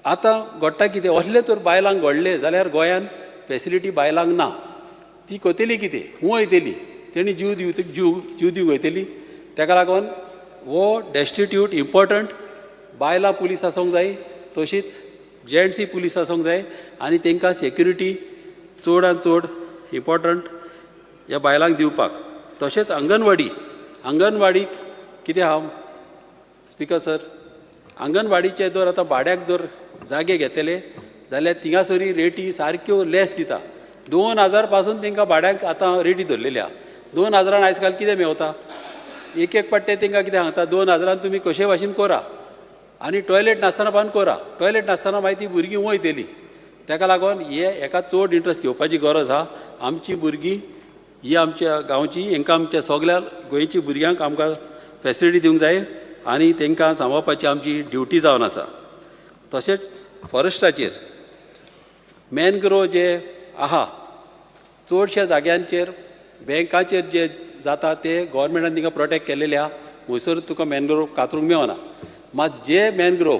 आतां घडटा कितें, असले तर बायलांक घडले जाल्यार गोंयांत फॅसिलिटी बायलांक ना. ती कोतेली कितें, हूं वयतली, तेणी जीव दिवंक वयतली. ताका लागून हो डेस्टिट्यूट इम्पॉर्टंट. बायलां पुलीस आसूंक जाय, तशींच जेंट्सूय पुलीस आसूंक जाय आनी तांकां सेक्युरिटी चडांत चड इम्पॉर्टंट ह्या बायलांक दिवपाक. तशेंच अंगणवाडीक कितें आहा स्पिकर सर, अंगणवाडीचे जर आतां भाड्याक जर जागे घेतले जाल्यार थिंगासरी रेटी सारक्यो लेस दिता. 2000 पासून तांकां भाड्याक आतां रेटी धरलेल्या. 2000 आयज काल कितें मेवता, एक पाट्टे तांकां कितें सांगता, 2000 तुमी कशे भाशेन करा आनी टॉयलेट नासतना पावन करा. टॉयलेट नासतना मागीर ती भुरगीं वयतलीं. ताका लागून हेका चड इंट्रस्ट घेवपाची गरज आहा. आमची भुरगीं ही आमच्या गांवची, हांकां आमच्या सगल्या गोंयच्या भुरग्यांक आमकां फॅसिलिटी दिवंक जाय आनी तांकां सांबाळपाची आमची ड्युटी जावन आसा. तशेंच फॉरेस्टाचेर मॅनग्रोव जे आहा, चडशा जाग्यांचेर बँकाचेर जे जाता ते गव्हर्मेंटान तिंगा प्रोटेक्ट केलेले आहा. थंयसर तुका मॅनग्रोव कातरूंक मेवना. मात जे मॅनग्रोव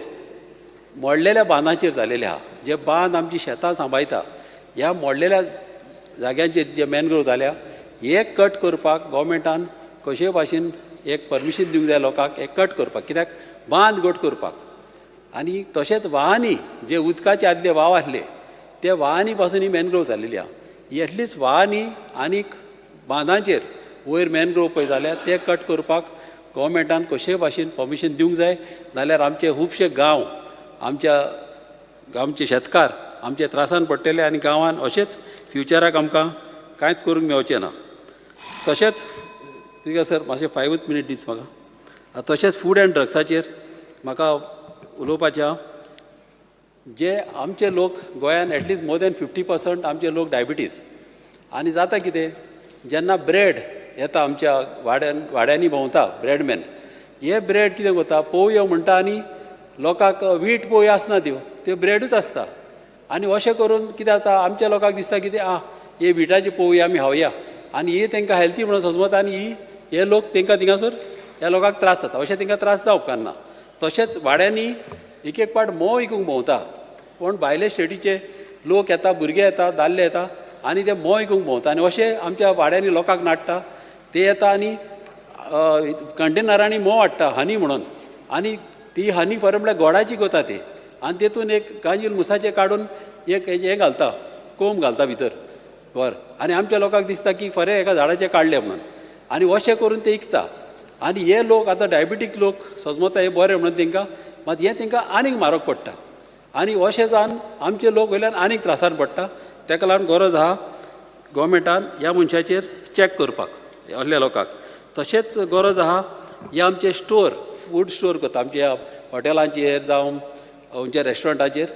मोडलेल्या बांदांचेर जालेले आहा, जे बांद आमची शेतां सांबाळटा, ह्या मोडलेल्या जाग्यांचेर जे मॅनग्रोव जाल्या, हे कट करपाक गव्हर्मेंटान कशे भाशेन एक परमिशन दिवंक जाय लोकांक हे कट करपाक, कित्याक बांद घट करपाक. आनी तशेंच व्हाळांनी जे उदकाचे आदले व्हाव आसले, ते व्हाळांनी पासून ही मॅनग्रोव जाल्लेली आहा. एटलिस्ट व्हाळांनी आनीक बांदांचेर वयर मॅनग्रोव पळय जाल्यार ते कट करपाक गव्हर्मेंटान कशे भाशेन परमिशन दिवंक जाय. जाल्यार आमचे खुबशे गांव, आमचे शेतकार आमचे त्रासान पडटले आनी गांवांत अशेंच फ्युचराक आमकां कांयच करूंक मेवचें ना. तशेंच ठीक आहे सर, मातशें 5 मिनीट दीस म्हाका. तशेंच फूड एंड ड्रग्साचेर म्हाका उलोवपाचें आहा. जे आमचे लोक गोंयान एटलिस्ट मोर दॅन 50% आमचे लोक डायबिटीज. आनी जाता कितें, जेन्ना ब्रेड येता आमच्या वाड्यांनी भोंवता ब्रेडमॅन, हे ब्रेड कितें करता, पोवयो म्हणटा आनी लोकांक वीट पोवयो आसना त्यो ब्रेडूच आसता. आनी अशें करून कितें जाता, आमच्या लोकांक दिसता कितें हे विटाची पोवया आमी खावया आनी ही तांकां हेल्थी म्हणून समजता आनी हे लोक तांकां थिंगासर ह्या लोकांक त्रास जाता. अशें तांकां त्रास जावं उपकारना. तशेंच वाड्यांनी एक पाट मोव विकूंक भोंवता. पूण भायले स्टेटीचे लोक येता, भुरगे येता, दादले येता आनी ते मोव विकूंक भोंवता आनी अशें आमच्या वाड्यांनी लोकांक नाडटा. ते येता आनी कंटेनरांनी मोव हाडटा हनी म्हणून, आनी ती हनी फॉर म्हळ्यार गोडाची कोता ती, आनी तेतून एक गांजील मुसाचें काडून एक हें घालता, कोंब घालता भितर वर, आनी आमच्या लोकांक दिसता की खरें एका झाडाचें काडलें म्हणून, आनी अशें करून ते विकता. आनी हे लोक आतां डायबिटीक लोक समजता हे बरें म्हणून तांकां, मात हें तांकां आनीक म्हारग पडटा आनी अशें जावन आमचे लोक वयल्यान आनीक त्रासान पडटा. ताका लागून गरज आहा गोवोरमेंटान ह्या मनशाचेर चॅक करपाक असल्या लोकांक. तशेंच गरज आहा हे आमचे स्टोर, फूड स्टोर करता आमच्या हॉटेलांचेर जावं खंयच्या रेस्टॉरंटाचेर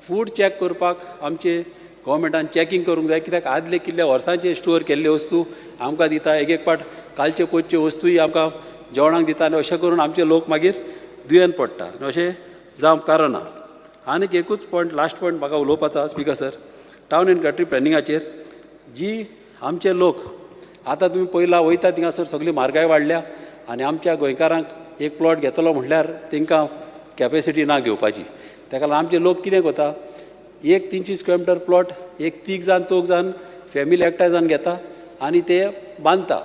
फूड चॅक करपाक आमचे गोवोरमेंटान चॅकींग करूंक जाय. कित्याक आदले कितले वर्सांचे स्टोर केल्ले वस्तू आमकां दिता, एक पाट कालचे पोचच्यो वस्तूय आमकां जेवणाक दिता आनी अशें करून आमचे लोक मागीर दुयेंत पडटा. अशें जावंक कारण ना. आनीक एकूच पॉयंट, लास्ट पॉयंट म्हाका उलोवपाचो आसा speaker sir. Town and country प्लॅनिंगाचेर जी आमचे लोक आतां तुमी पयला वयता थिंगासर सगळी म्हारगाय वाडल्या आनी आमच्या गोंयकारांक एक प्लॉट घेतलो म्हटल्यार तांकां कॅपेसिटी ना घेवपाची. ताका लागून आमचे लोक कितें करता, एक 300 स्क्वेअर मिटर प्लॉट एक 3 जाण 4 जाण फॅमिली एकठांय जावन घेता आनी ते बांदता.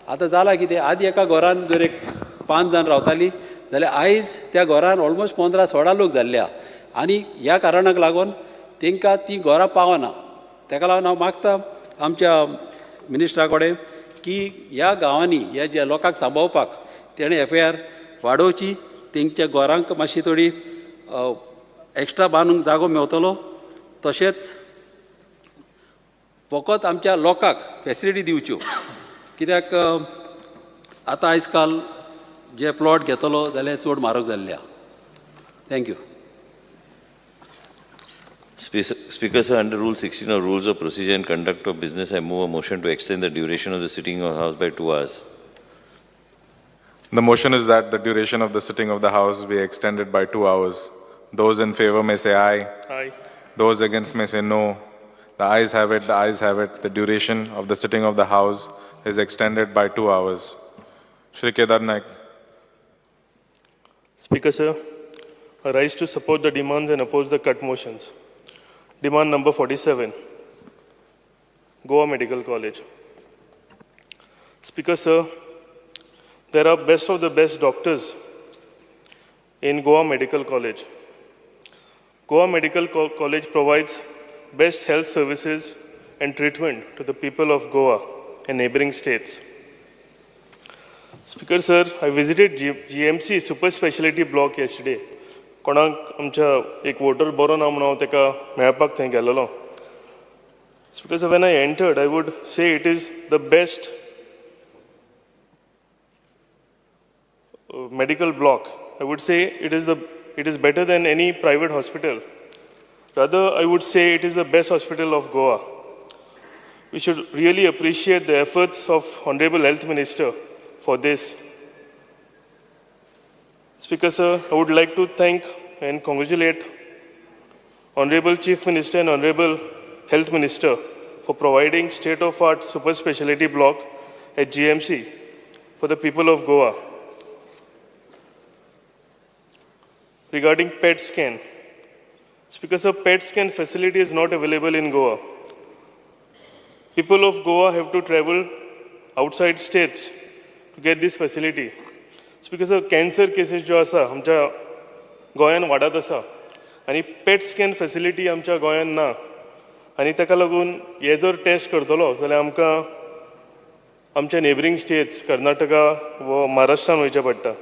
आतां जालां कितें, आदी एका घरान जर एक 5 जाण रावतालीं जाल्यार आयज त्या घरान ऑलमोस्ट 15-16 लोक जाल्ल्या आनी ह्या कारणाक लागून तांकां ती घरां पावना. ताका लागून हांव मागता आमच्या मिनिस्टरा कडेन की ह्या गांवांनी ह्या ज्या लोकांक सांबाळपाक तेणें FIR वाडोवची, तेंच्या घरांक मातशी थोडी एक्स्ट्रा बांदूंक जागो मेवतलो. तशेंच फकत आमच्या लोकांक फॅसिलिटी दिवच्यो, कित्याक आतां आयज काल जे प्लॉट घेतलो जाल्यार चड म्हारग जाल्ल्या. Thank you. Speaker, sir, under Rule 16 of Rules of Procedure and Conduct of Business, I move a motion to extend the duration of the sitting of the House by 2 hours. The motion is that the duration of the sitting of the House be extended by 2 hours. Those in favor may say aye. Aye. Those against may say no. The ayes have it, the ayes have it. The duration of the sitting of the House is extended by 2 hours. Shri Kedar Naik. Speaker, sir, I rise to support the demands and oppose the cut motions. Demand number 47, Goa Medical College. Speaker, sir, there are best of the best doctors in Goa Medical College. Goa Medical College provides best health services and treatment to the people of Goa and neighboring states. Speaker, sir, I visited GMC super specialty block yesterday. कोणाक आमच्या एक voter बरो ना म्हणून हांव ताका मेळपाक थंय गेल्लो. Because when I entered I would say it is the best medical block. I would say it is better than any private hospital. Rather, I would say it is the best hospital of Goa. We should really appreciate the efforts of Honorable Health Minister for this. Speaker, sir, I would like to thank and congratulate Honorable Chief Minister and Honorable Health Minister for providing state-of-art super specialty block at GMC for the people of Goa. Regarding PET scan, Speaker, sir, PET scan facility is not available in Goa. People of Goa have to travel outside states to get this facility. Speaker, sir, cancer cases जो आसा आमच्या गोंयान वाडत आसा आनी पेट scan facility आमच्या गोंयान ना आनी ताका लागून हे जर टेस्ट करतलो जाल्यार आमकां आमच्या नेबरिंग स्टेट्स कर्नाटका व महाराष्ट्रान वयचें पडटा.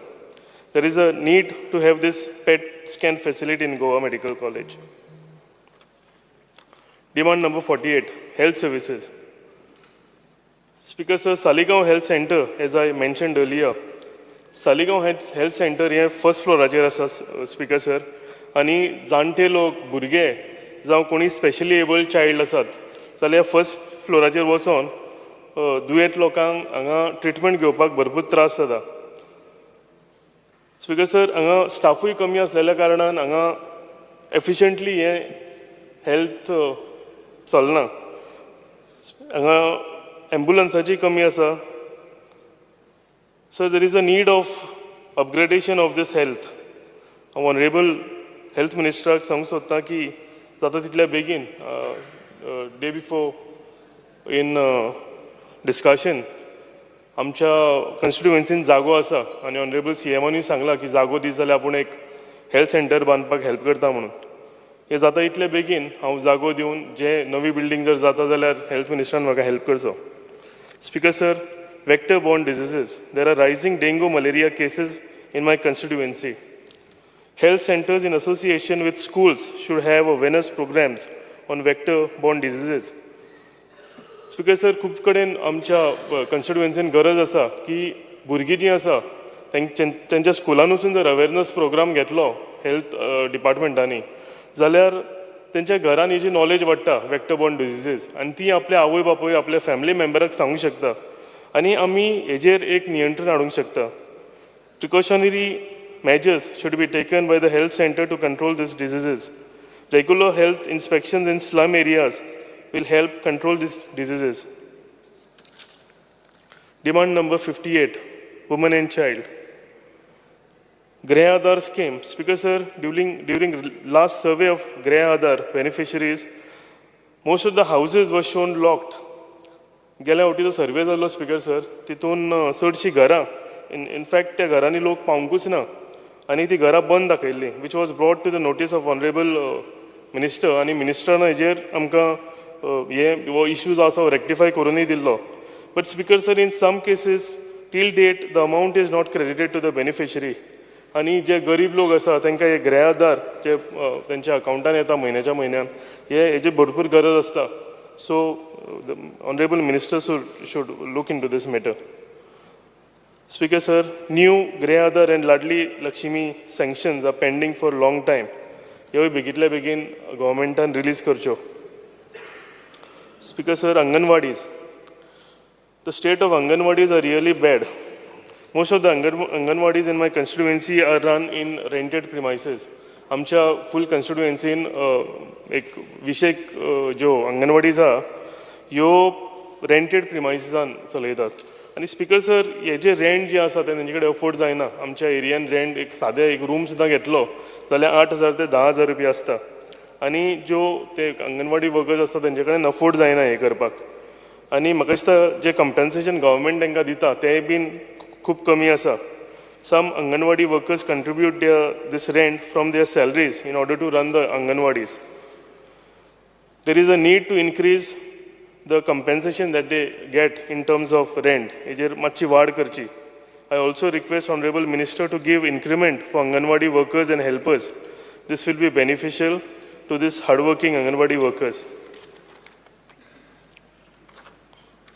There is a need to have this PET scan facility in Goa Medical College. Demand number 48, health services. Speaker, sir, Saligaon Health Center, as I mentioned earlier, Saligaon Health Center hey first फ्लोराचेर आसा. Speaker sir, आनी जाणटे लोक भुरगे जावं कोणी specially abled child आसात जाल्यार first फ्लोराचेर वचोन दुयेंत लोकांक हांगा ट्रिटमेंट घेवपाक भरपूर त्रास जाता. स्पिकर सर, हांगा स्टाफूय कमी आसलेल्या कारणान हांगा एफिशियंटली हे हेल्थ चलना. हांगा एम्बुलन्साची कमी आसा. So there is a need of upgradation of this health. Honorable Health Minister सांगूंक सोदता की जाता तितल्या बेगीन डे बिफोर इन डिस्कशन आमच्या कॉन्स्टिट्युएन्सीन जागो आसा आनी ऑनरेबल CMनूय सांगलां की जागो दी जाल्यार आपूण एक हेल्थ सेंटर बांदपाक हेल्प करता म्हणून. हे जाता इतले बेगीन हांव जागो दिवन जे नवी बिल्डींग जर जाता जाल्यार हेल्थ मिनिस्टरान म्हाका हेल्प करचो. Speaker sir, vector-borne diseases. There are rising dengue malaria cases in my constituency. Health centers in association with schools should have awareness programs on vector-borne diseases. Speaker sir, खूब कडेन आमच्या constituency गरज आसा की भुरगीं जीं आसा तेंच्या स्कुलान वचून जर अवेरनेस प्रोग्राम घेतलो हेल्थ डिपार्टमेंटांनी जाल्यार तेंच्या घरान ही जी नॉलेज वाडटा vector-borne diseases आनी ती आपल्या आवय बापूय आपल्या फॅमिली मेंबराक सांगूंक शकता आनी आमी हेजेर एक नियंत्रण हाडूंक शकता. Precautionary measures should be taken by the health center to control these diseases. Regular health inspections in slum areas will help control these diseases. Demand number 58, women and child. Grey Aadhaar scheme. Speaker sir, during last survey of Grey Aadhaar beneficiaries, most of the houses were shown locked. गेल्या फावटी सर्वे जाल्लो speaker sir, तितून चडशीं घरां in fact त्या घरांनी लोक पावूंकूच ना आनी ती घरां बंद दाखयल्लीं, which was brought to the notice of honourable minister, आनी मिनिस्टरान हेजेर आमकां हो इश्यू जो आसा रेक्टिफाय करूनय दिल्लो. But speaker sir, in some cases till date the amount is not credited to the beneficiary, आनी जे गरीब लोक आसा तांकां हे ग्रे आधार जे तेंच्या अकावंटान येता म्हयन्यान हेजी भरपूर गरज आसता. So the Honorable Minister should look into this matter. Speaker sir, new Grey Aadhaar and Ladli Lakshmi sanctions are pending for a long time. ह्योय बेगींतल्या बेगीन governmentan release करच्यो. Speaker sir, Anganwadis. The state of Anganwadis are really bad. Most of the Anganwadis in my constituency are run in rented premises. आमच्या फूल कन्स्टिट्युएन्सीन एक विशेक ज्यो अंगणवाडीज आहा ह्यो rented प्रिमायसिसान चलयतात. आनी speaker sir, हे जे rent जे आसा ते तेंचे कडेन अफोर्ड जायना. आमच्या एरियान रेंट एक सादे एक रूम सुद्दां घेतलो जाल्यार 8,000 ते 10,000 रुपया आसता. आनी ज्यो ते अंगणवाडी वर्कर्स आसता तेंचे कडेन अफोर्ड जायना हे करपाक. आनी म्हाका दिसता जे कंपेन्सेशन गव्हर्मेंट तांकां दिता तेंय बीन खूब कमी आसा. Some Anganwadi workers contribute this rent from their salaries in order to run the Anganwadis. There is a need to increase the compensation that they get in terms of rent. हेजेर मातशी वाड करची. I also request Honorable Minister to give increment for Anganwadi workers and helpers. This will be beneficial to this hardworking Anganwadi workers.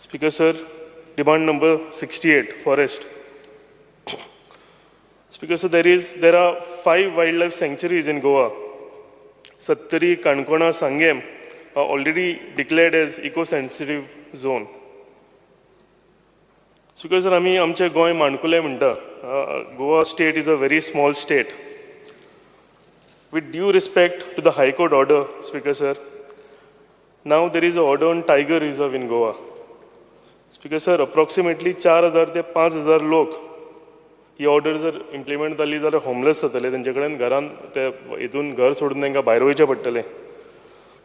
Speaker sir, demand number 68, forest. Because there are 5 wildlife sanctuaries in Goa. Sattari, Kankona, Sangem are already declared as eco-sensitive zone. Because आमी आमचे गोंय माणकुले म्हणटा. Goa state is a very small state. With due respect to the High Court order, Speaker sir, now there is an order on tiger reserve in Goa. Speaker sir, approximately 4,000 ते 5,000 लोक ही order जर implement जाली जाल्यार homeless जातले. तेंचे कडेन घरान ते हितून घर सोडून तांकां भायर वयचें पडटलें.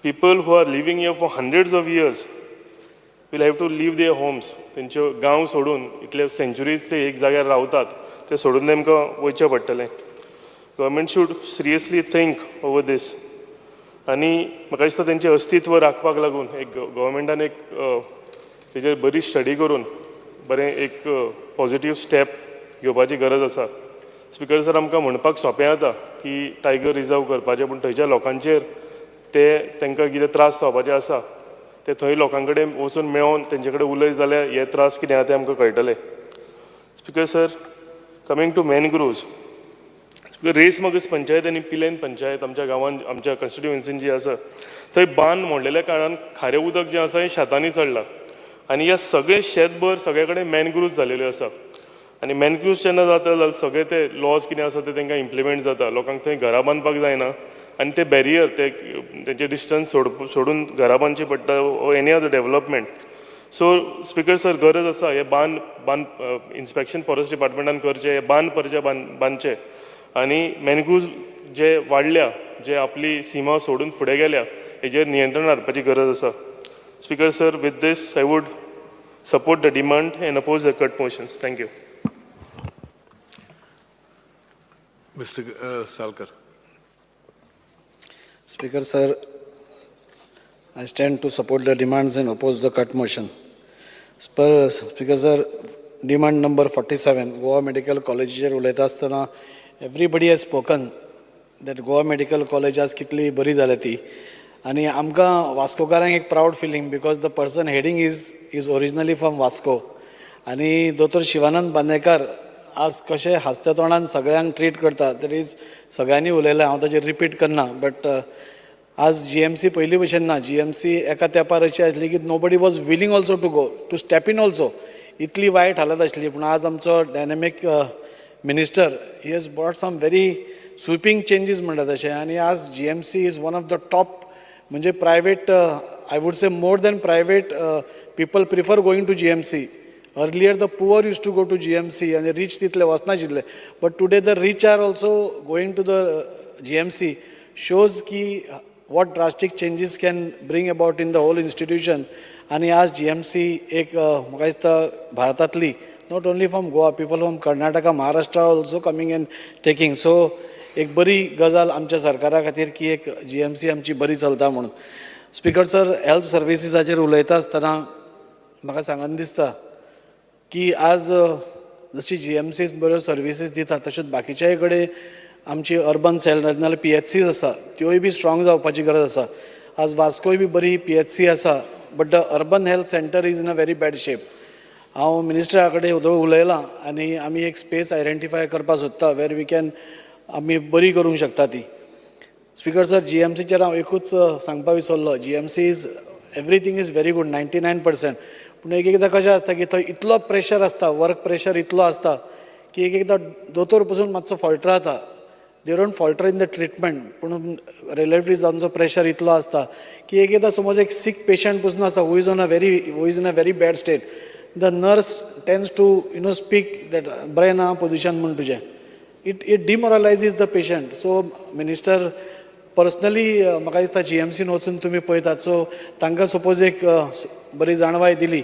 People who are living here for hundreds of years will have to leave their homes. तेंच्यो गांव सोडून इतले सेंच्युरीज ते एक जाग्यार रावतात ते सोडून तांकां वयचें पडटलें. Government should seriously think over this. आनी म्हाका दिसता तेंचें अस्तित्व राखपाक लागून एक गव्हर्मेंटान एक तेजेर बरी स्टडी करून बरें एक पॉझिटीव स्टेप घेवपाची गरज आसा. स्पीकर सर, आमकां म्हणपाक सोंपें जाता की टायगर रिजर्व करपाचें, पूण थंयच्या लोकांचेर तांकां कितें त्रास जावपाचे आसा ते थंय लोकां कडेन वचून मेळोन तेंचे कडेन उलयत जाल्यार हे त्रास कितें आसा ते आमकां कळटले. Speaker sir, coming to mangroves. Speaker, Reis Magos panchayat आनी पिलेन पंचायत आमच्या गांवांत आमच्या कन्स्टिट्युएन्सीन जी आसा थंय बांद मोडलेल्या कारणान खारें उदक जें आसा हें शेतांनी चडलां. आनी ह्या सगळे शेतभर सगळे कडेन मॅनग्रोव्ज जालेल्यो आसा. आनी मॅनग्रोव्ज जेन्ना जाता जाल्यार सगळे ते लॉज कितें आसा ते तांकां इम्प्लिमेंट जाता. लोकांक थंय घरां बांदपाक जायना आनी ते बॅरियर तेंचे डिस्टन्स सोडून घरां बांदची पडटा or any other development. So speaker sir, गरज आसा हे बांद इन्स्पेक्शन फॉरेस्ट डिपार्टमेंटान करचें, हे बांदचे आनी मॅनग्रोव्ज जे वाडल्या, जे आपली सीमा सोडून फुडें गेल्या हेजेर नियंत्रण हाडपाची गरज आसा. Speaker sir, with this I would support the demand and oppose the cut motions. Thank you. Mr. Salkar. Speaker sir, I stand to support the demands and oppose the cut motion. Speaker sir, demand number 47, Goa Medical College उलयता आसतना everybody has spoken that Goa Medical College आज कितली बरी जाल्या ती. आनी आमकां वास्कोकारांक एक proud feeling because the person heading is originally from Vasco. आनी दोतोर शिवानंद बांदेकार आज कशें हास्त्या तोंडान सगळ्यांक ट्रीट करता दॅट इज सगळ्यांनी उलयलें, हांव ताचेर रिपीट करना. बट आज GMC पयलीं भशेन ना. GMC एका तेंपार अशी आसली की nobody was willing also to go to step in also. इतली वायट हालत आसली. पूण आज आमचो dynamic minister he has brought some very sweeping changes म्हणटा तशें. आनी आज GMC is one of the top म्हणजे private I would say more than private people prefer going to GMC. Earlier the poor use to go to GMC आणि rich तितले वचनाशिल्ले, but today the rich are also going to the GMC. Shows की what drastic changes can bring about in the whole institution. आणि आज GMC एक म्हाका दिसता भारतांतली, not only from Goa, people from Karnataka, Maharashtra also coming and taking. So एक बरी गजाल आमच्या सरकारा खातीर की एक GMC आमची बरी चलता म्हणून. स्पीकर सर, हेल्थ सर्विसीसाचेर उलयता आसतना म्हाका सांगन दिसता की आज जशी GMCs बऱ्यो सर्विसीस दिता तश्योच बाकीच्याय कडेन आमची अर्बन सेल नाजाल्यार PHCs आसा त्योय बी स्ट्रॉंग जावपाची गरज आसा. आज वास्कोय बी बरी PHC आसा, but the urban health centre is in a very bad shape. हांव मिनिस्टरा कडेन उलयलां आनी आमी एक स्पेस आयडेंटिफाय करपाक सोदता वेर वी कॅन आमी बरी करूंक शकता ती. स्पीकर सर, GMCचेर हांव एकूच सांगपाक विसरलो. GMC is everything is very good 99%. पूण एकदां कशें आसता की थंय इतलो प्रेशर आसता, वर्क प्रेशर इतलो आसता की एकदां दोतोर पसून मातसो फॉल्टराता. They don't falter in the treatment, पूण रिलेटिव्ज जांचो प्रेशर इतलो आसता की एकदां समज एक सीक पेशंट पसून आसा who is in a very bad state, the nurse tends to speak that बरें ना पोजिशन म्हूण तुजें. It demoralises the patient. So minister personally म्हाका दिसता GMCन वचून तुमी पळयतात. सो तांकां सपोज एक बरी जाणवाय दिली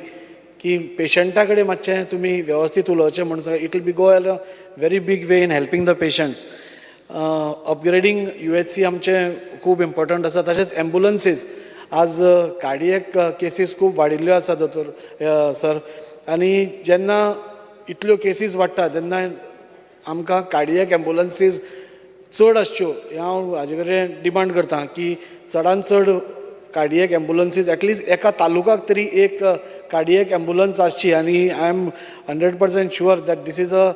की पेशंटा कडेन मातशें तुमी वेवस्थीत उलोवचें म्हणून, it will be go a very big way in helping the patients. Upgrading UHC आमचें खूब इम्पॉर्टंट आसा. तशेंच एम्बुलन्सीस, आज कार्डियक केसीस खूब वाडिल्ल्यो आसा दोतोर सर. आनी जेन्ना इतल्यो केसीस वाडटा तेन्ना आमकां कार्डियक एम्बुलन्सीस चड आसच्यो हांव हाजे कडेन डिमांड करतां की चडांत चड कार्डियक एम्बुलन्सीस एटलिस्ट एका तालुकाक तरी एक कार्डियक एम्बुलन्स आसची. आनी I am 100% sure that this is a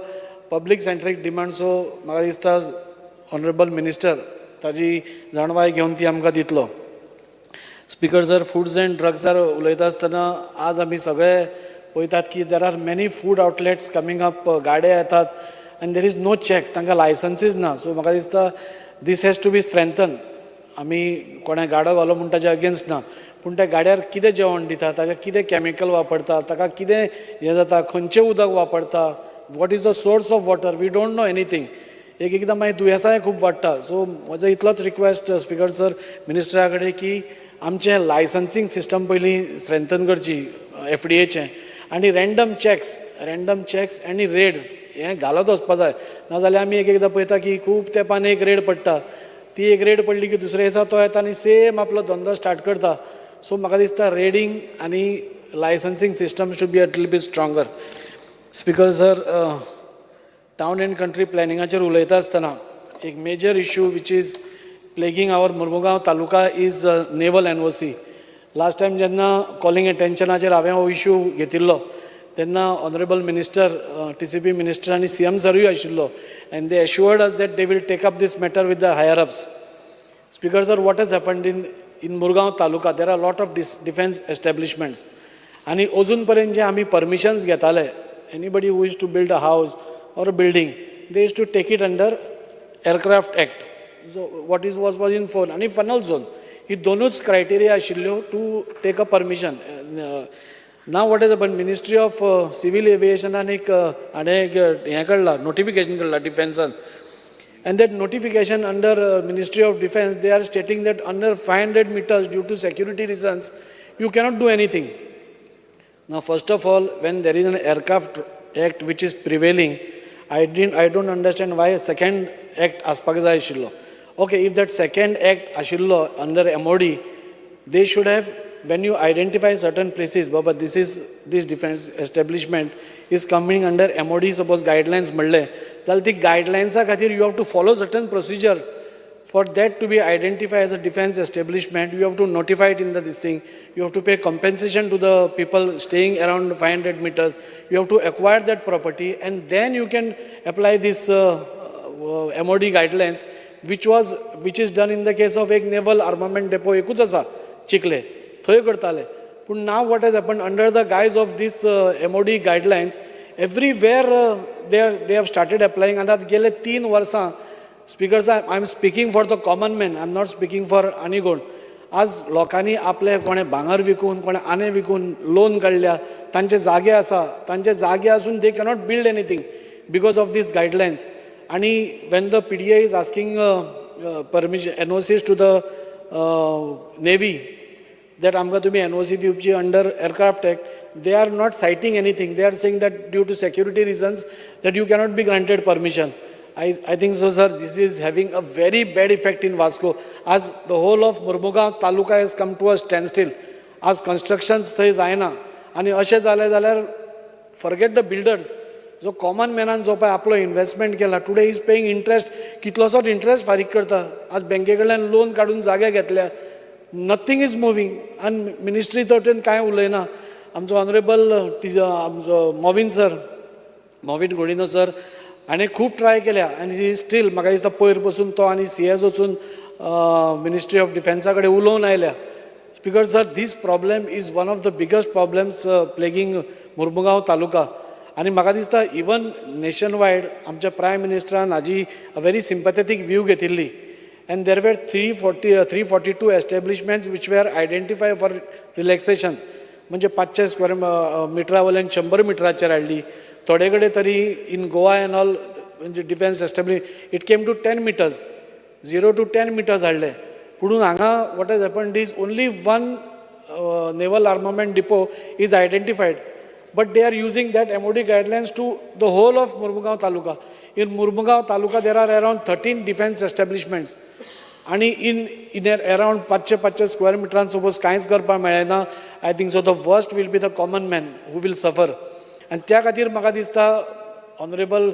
public centric demand. So म्हाका दिसता ऑनरेबल मिनिस्टर ताजी जाणवाय घेवन ती आमकां दितलो. स्पीकर सर, फूड्स एंड ड्रग्सार उलयता आसतना आज आमी सगळे पळयतात की there are many food outlets coming up, गाडे येतात आनी देर इज नो चॅक, तांकां लायसन्सीस ना. सो म्हाका दिसता दीस हॅज टू बी स्ट्रेंथन. आमी कोणें गाडो घालो म्हणटा ताच्या अगेन्स्ट ना, पूण त्या गाड्यार कितें जेवण दिता, ताका कितें कॅमिकल वापरता, ताका कितें हें जाता, खंयचें उदक वापरता, what is the source of water, we don't know anything. एकदां मागीर दुयेंसांय खूब वाडटा. सो म्हजो इतलोच रिक्वेस्ट स्पीकर सर मिनिस्टरा कडेन की आमचें लायसन्सींग सिस्टम पयलीं स्ट्रेंथन करची FDAचें, आनी रँडम चॅक्स आनी रेड्स हें घालत वचपा जाय. नाजाल्यार आमी एकदां पळयता की खूब तेंपान एक रेड पडटा, ती एक रेड पडली की दुसऱ्या दिसा तो येता आनी सेम आपलो धंदो स्टार्ट करता. सो म्हाका दिसता रेडींग आनी licensing system should be a little bit stronger. Speaker sir, town and country प्लॅनिंगाचेर उलयता आसतना एक major issue which is plaguing our Mormugao taluka is naval NOC. Last time जेन्ना कॉलिंग एटेन्शनाचेर हांवें हो इश्यू घेतिल्लो तेन्ना ऑनरेबल मिनिस्टर, TCP मिनिस्टर आनी CM सरूय आशिल्लो, and they assured us that they will take up this matter with the higher ups. Speaker sir, what has happened in Mormugao taluka, there are lot of defence establishments, आनी अजून पर्यंत जे आमी permissions घेताले, anybody who is to build a house or a building, they used to take it under Aircraft Act. So what was in phone and funnel zone. He donuts criteria ashillo to take a permission. Now what is the Ministry of Civil Aviation and notification kadla defense, and that notification under Ministry of Defense, they are stating that under 500 meters due to security reasons you cannot do anything. Now first of all, when there is an Aircraft Act which is prevailing, I don't understand why a second act aspak jay ashillo. Okay, if that second act ashillo under MOD, they should have, when you identify certain places, Baba, this defense establishment is coming under MOD, suppose guidelines madle, then the guidelines khatir you have to follow certain procedure. For that to be identified as a defense establishment, you have to notify it in this thing. You have to pay compensation to the people staying around 500 meters. You have to acquire that property, and then you can apply this MOD guidelines, which is done in the case of ek naval armament depot ekूच आसा चिखले थंय करताले. But now what has happened, under the guise of this MOD guidelines, everywhere they have started applying, and that गेले 3 वर्सां. Speakers, I am speaking for the common man. I am not speaking for Anigon. आज लोकांनी आपले कोणे भांगर विकून कोणे आने विकून लोन काढल्या, तांचे जागे आसा, तांचे जागे असून they cannot build anything because of this guidelines. आणि when the PDA is asking permission NOCs to the navy that आमकां तुमी NOC दिवची under aircraft act, they are not citing anything. They are saying that due to security reasons that you cannot be granted permission. I think so, sir. This is having a very bad effect in Vasco. As the whole of Murmugaon Taluka has come to a standstill. As constructions थंय जायना आनी अशें जालें जाल्यार forget the builders. जो common मॅनान जो पळय आपलो इन्व्हेस्टमेंट केला, टुडे इज पेईंग इंटरेस्ट, कितलोसोच इंटरेस्ट फारीक करता. आज बँके कडल्यान लोन काडून जागे घेतल्या, नथींग इज मुवींग. आनी मिनिस्ट्री तर्टेन कांय उलयना. आमचो ऑनरेबल आमचो मोविन गोडिनो सर हाणें खूब ट्राय केल्या आनी स्टील म्हाका दिसता पयर पसून तो आनी CS वचून मिनिस्ट्री ऑफ डिफेन्सा कडेन उलोवन आयल्या. Because sir this problem is one of the biggest problems plaguing Mormugao taluka. आनी म्हाका दिसता इवन नेशन वायड आमच्या प्रायम मिनिस्टरान हाजी अ व्हेरी सिंपॅथेटीक व्यू घेतिल्ली. And there were 342 establishments which were identified for relaxations. म्हणजे 500 स्क्वेअर मिटरा वयल्यान 100 मिटराचेर हाडली. थोडे कडेन तरी इन गोवा एन ऑल म्हणजे defence establish it came to 10 meters, 0 to 10 meters हाडले. पुणून हांगा what has happened is only one naval armament depot is identified, but they are using that MOD guidelines to the whole of Murmugaon Taluka. In Murmugaon Taluka there are around 13 defense establishments. आणि in around 500 square meters suppose कांयच करपाक मेळना. I think so the worst will be the common man who will suffer. आनी त्या खातीर म्हाका दिसता honourable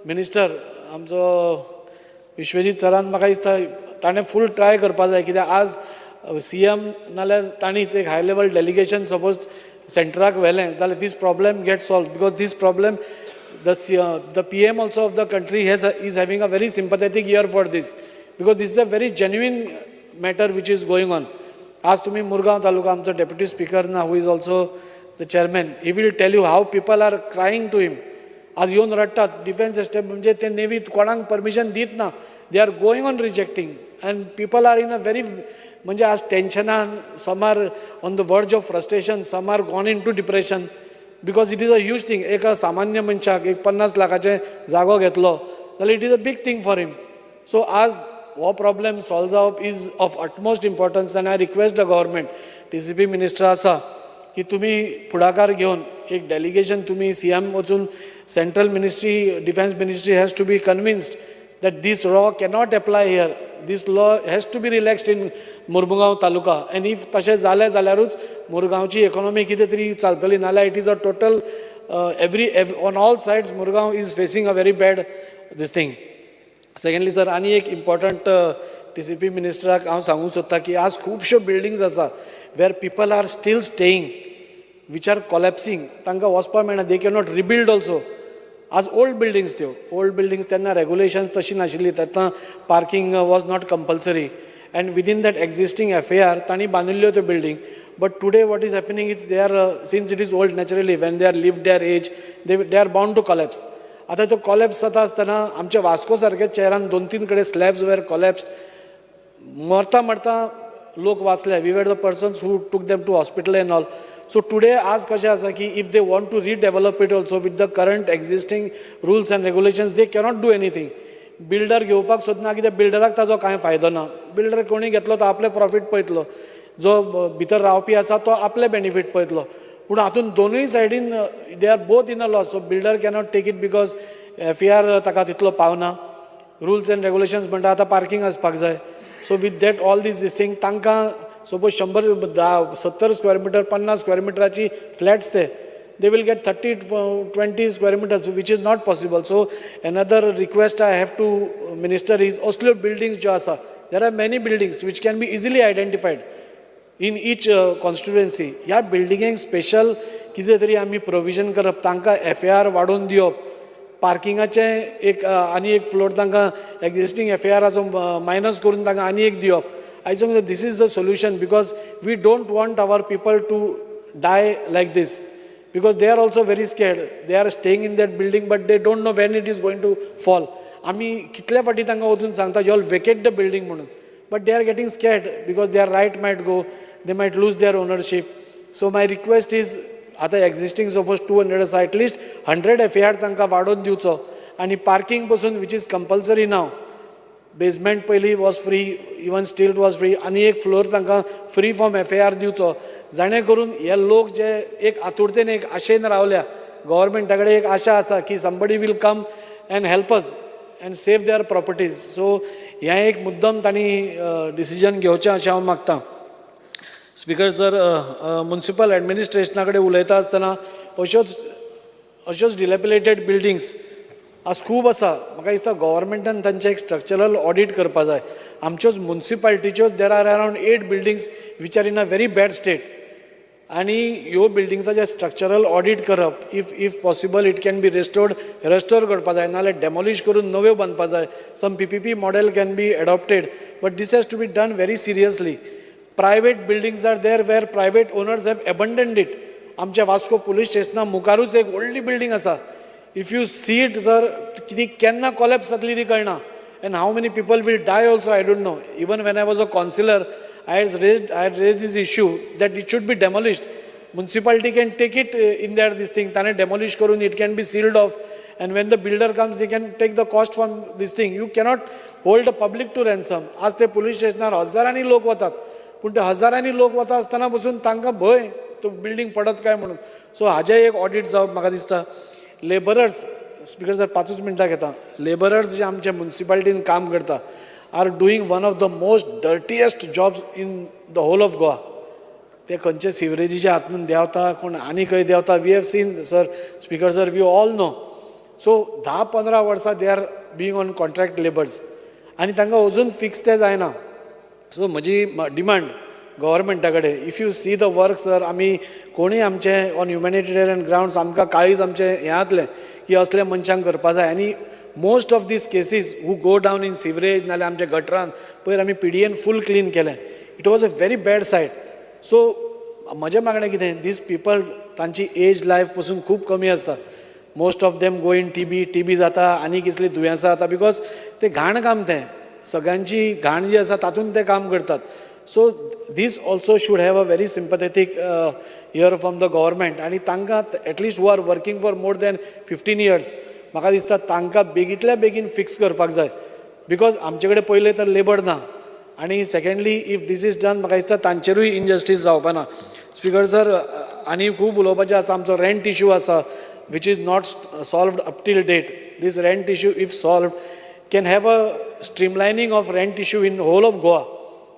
minister आमचो विश्वजीत सरान म्हाका दिसता ताणें फूल ट्राय करपाक जाय. कित्याक आज CM नाल्यार ताणीच एक हाय लेवल डेलिगेशन सपोज सेंटराक व्हेलें जाल्यार this problem get solve. Because this problem the PM also of the country is having a very sympathetic ear for this, because this is a very genuine matter which is going on. As तुम्ही मुरगांव तालुका आमचो deputy speaker ना, who is also the chairman, he will tell you how people are crying to him. आज येवन रडटात. Defence establish म्हणजे ते navy कोणाक permission दित ना. They are going on rejecting and people are in a very म्हणजे आज टेन्शनान, some are on the verge of frustration, some are gone into depression, because it is a huge thing. एका सामान्य मनशाक एक 50 लाखाचे जागो घेतलो जाल्यार it is a big thing for him. So आज हो प्रॉब्लेम सॉल्व जावप is of utmost importance. And I request the government, TCP minister आसा, की तुम्ही पुढाकार घेवन एक डेलिगेशन तुम्ही CM वचून central ministry, defence ministry has to be convinced that this law cannot apply here. This law has to be relaxed in Mormugao taluka. and if तशें जालें जाल्यारूच मुरगांवची इकॉनॉमी कितें तरी चलतली. नाल्यार it is a total on all sides Mormugao is facing a very bad this thing. Secondly sir आनी एक important TCP मिनिस्टराक हांव सांगूंक सोदतां की आज खुबश्यो बिल्डिंग्स आसा where people are still staying which are collapsing. तांकां वचपाक मेळना. They cannot rebuild also. आज ओल्ड बिल्डिंग्स त्यो ओल्ड बिल्डिंग्स तेन्ना रेगुलेशन्स तशी नाशिल्ली. तेन्ना parking was not compulsory and within that existing FAR तांणी बांदिल्ल्यो त्यो building. But today what is happening is they are since it is old naturally when they are lived there as they are bound to collapse. आतां तो collapse जाता आसतना आमच्या Vasco सारक्या शहरान 2-3 कडेन स्लॅब्स वेर कॉलॅप्स्ड. मरता मरता लोक वाचले. We were the persons who took them to hospital and all. So today आज कशें आसा की if they want to redevelop it also with the current existing rules and regulations they cannot do anything. Builder घेवपाक सोदना कित्याक बिल्डराक ताजो कांय फायदो ना. बिल्डर कोणी घेतलो तो आपले प्रॉफीट पळयतलो, जो भितर रावपी आसा तो आपले बेनिफीट पळयतलो. पूण हातून दोनूय सायडीन they are both in a loss. So builder cannot take it because FAR ताका तितलो पावना. रुल्स अँड रेगुलेशन्स म्हणटा आतां पार्किंग आसपाक जाय. So with that all this thing तांकां सपोज 100-70 स्क्वेअर मिटर 50 स्क्वेअर मिटराची flats they will get 30-20 square meters, which is not possible. So another request I have to minister is oslo buildings jo asa, there are many buildings which can be easily identified in each constituency. ह्या बिल्डिंगेक special कितें तरी आमी provision करप, तांकां FAR वाडोवन दिवप, पार्किंगाचे एक आनी एक फ्लोर तांकां एक्झिस्टींग FARाचो मायनस करून तांकां आनी एक दिवप. I think that this is the solution, because we don't want our people to die like this, because they are also very scared. They are staying in that building but they don't know when it is going to fall. आमी कितल्या फाटी तांकां वचून सांगता you all vacate the building म्हणून, but they are getting scared because their right might go, they might lose their ownership. So my request is, आता existing suppose 200 आसा, at least 100 FAR तांकां वाडोवन दिवचो आनी parking पासून which is compulsory now. Basement पयलीं was free, even still was free, आनी एक फ्लोर तांकां फ्री फ्रॉम FAR दिवचो, जाणे करून हे लोक जे एक आतुरतेन एक आशेन रावल्या, गव्हर्मेंटा कडेन एक आशा आसा की somebody will come and help us and save their properties. So हें एक मुद्दम तांणी डिसिजन घेवचें अशें हांव मागतां. स्पिकर सर, म्युनिसिपल एडमिनिस्ट्रेशना कडेन उलयता आसतना अश्योच डिलॅपिलेटेड बिल्डिंग्स आज खूब आसा. म्हाका दिसता गव्हर्मेंटान तांचें एक स्ट्रक्चरल ऑडिट करपा जाय. आमच्योच म्युनिसिपालिटीच्योच there are around 8 buildings which are in a very bad state. आनी ह्यो बिल्डिंग्साचें स्ट्रक्चरल ऑडिट करप, if possible it can be restore करपा जाय, नाजाल्यार डेमॉलिश करून नव्यो बांदपा जाय. Some PPP model can be adopted, but this has to be done very seriously. Private buildings are there where private owners have abandoned it. आमच्या Vasco police स्टेशना मुखारूच एक व्हडली बिल्डिंग आसा. If you see it, sir, ती केन्ना collapse जातली ती कळना. And how many people will die also, I don't know. Even when I was a councillor, I had raised this issue that it should be demolished. Municipality can take it in their this thing. ताणे demolish करून it can be sealed off. And when the builder comes, they can take the cost from this thing. You cannot hold the public to ransom. आज ते police स्टेशनार हजारांनी लोक वतात, पूण ते हजारांनी लोक वता आसतना पसून तांकां भंय तो बिल्डिंग पडत काय म्हणून. सो हाजें एक ऑडिट जावप म्हाका दिसता. लेबरर्स, स्पिकर सर 5 मिनटां घेता. लेबरर्स जे आमच्या म्युनिसिपालिटीन काम करता are doing one of the most dirtiest jobs in the whole of Goa. ते खंयचे सिवरेजीच्या हातून देंवता, कोण आनी खंय देंवता. We have seen sir, speaker sir, we all know. So 10-15 वर्सां they are being on contract labours आनी तांकां अजून फिक्स ते जायना. सो म्हजी डिमांड गव्हर्मेंटा कडेन, if you see the work sir, आमी कोणीय आमचे ऑन ह्युमॅनिटेरियन ग्रावंड्स आमकां काळीज आमचें हें जातलें की असल्या मनशांक करपा जाय. आनी most of this cases who go down in sewerage नाल्यार आमच्या गटरान पयर आमी PDN फूल क्लीन केलें. It was a very bad sight. So म्हजें मागणें कितें, दीस पीपल तांची एज लायफ पसून खूब कमी आसता. Most of them go in TB जाता, आनी कसली दुयेंसां जाता, बिकॉज ते घाण काम, तें सगळ्यांची घाण जी आसा तातूंत ते काम करतात. So this also should have a very sympathetic ear from the government. आणि तांकां at least who are working for more than 15 years, म्हाका दिसता तांकां बेगींतल्या बेगीन फिक्स करपाक जाय. बिकॉज आमचे कडेन पयलें तर लेबर ना, आनी secondly if this is done म्हाका दिसता तांचेरूय इनजस्टीस जावपा ना. स्पिकर सर, आनी खूब उलोवपाचें आसा. आमचो रेंट इश्यू आसा which is not solved up till date. This rent issue, if solved, can have a streamlining of rent issue in whole of Goa.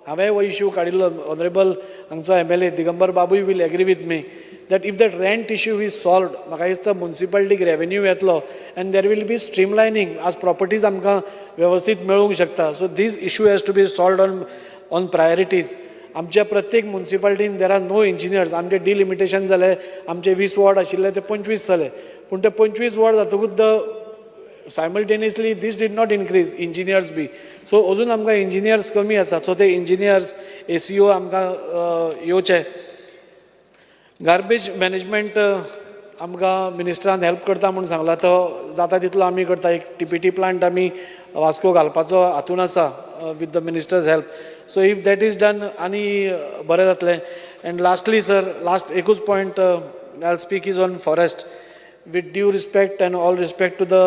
हांवें हो इश्यू काडिल्लो. ऑनरेबल हांगचो MLA दिगंबर बाबूय will agree with me that if that rent issue is solved, म्हाका दिसता म्युनिसिपालिटीक revenue येतलो and there will be streamlining as properties आमकां वेवस्थीत मेळूंक शकता. So this issue has to be solved on priorities. आमच्या प्रत्येक म्युनिसिपालिटीन देर आर नो इंजिनियर्स. आमचे डिलिमिटेशन जालें, आमचे 20 वॉर्ड आशिल्ले ते 25 जाले, पूण ते 25 वॉर्ड जातकूच simultaneously this did not increase engineers be. So अजून आमकां इंजिनियर्स कमी आसा. सो ते इंजिनियर्स ACO आमकां येवचे. गार्बेज मॅनेजमेंट आमकां मिनिस्टरान हेल्प करता म्हणून सांगला, तो जाता तितलो आमी करता. एक TPT प्लांट आमी वास्को घालपाचो हातून आसा with the ministers help. So if that is done आनी बरें जातलें. एंड लास्टली सर, लास्ट एकूच point I speak is on forest. with due respect and all respect to the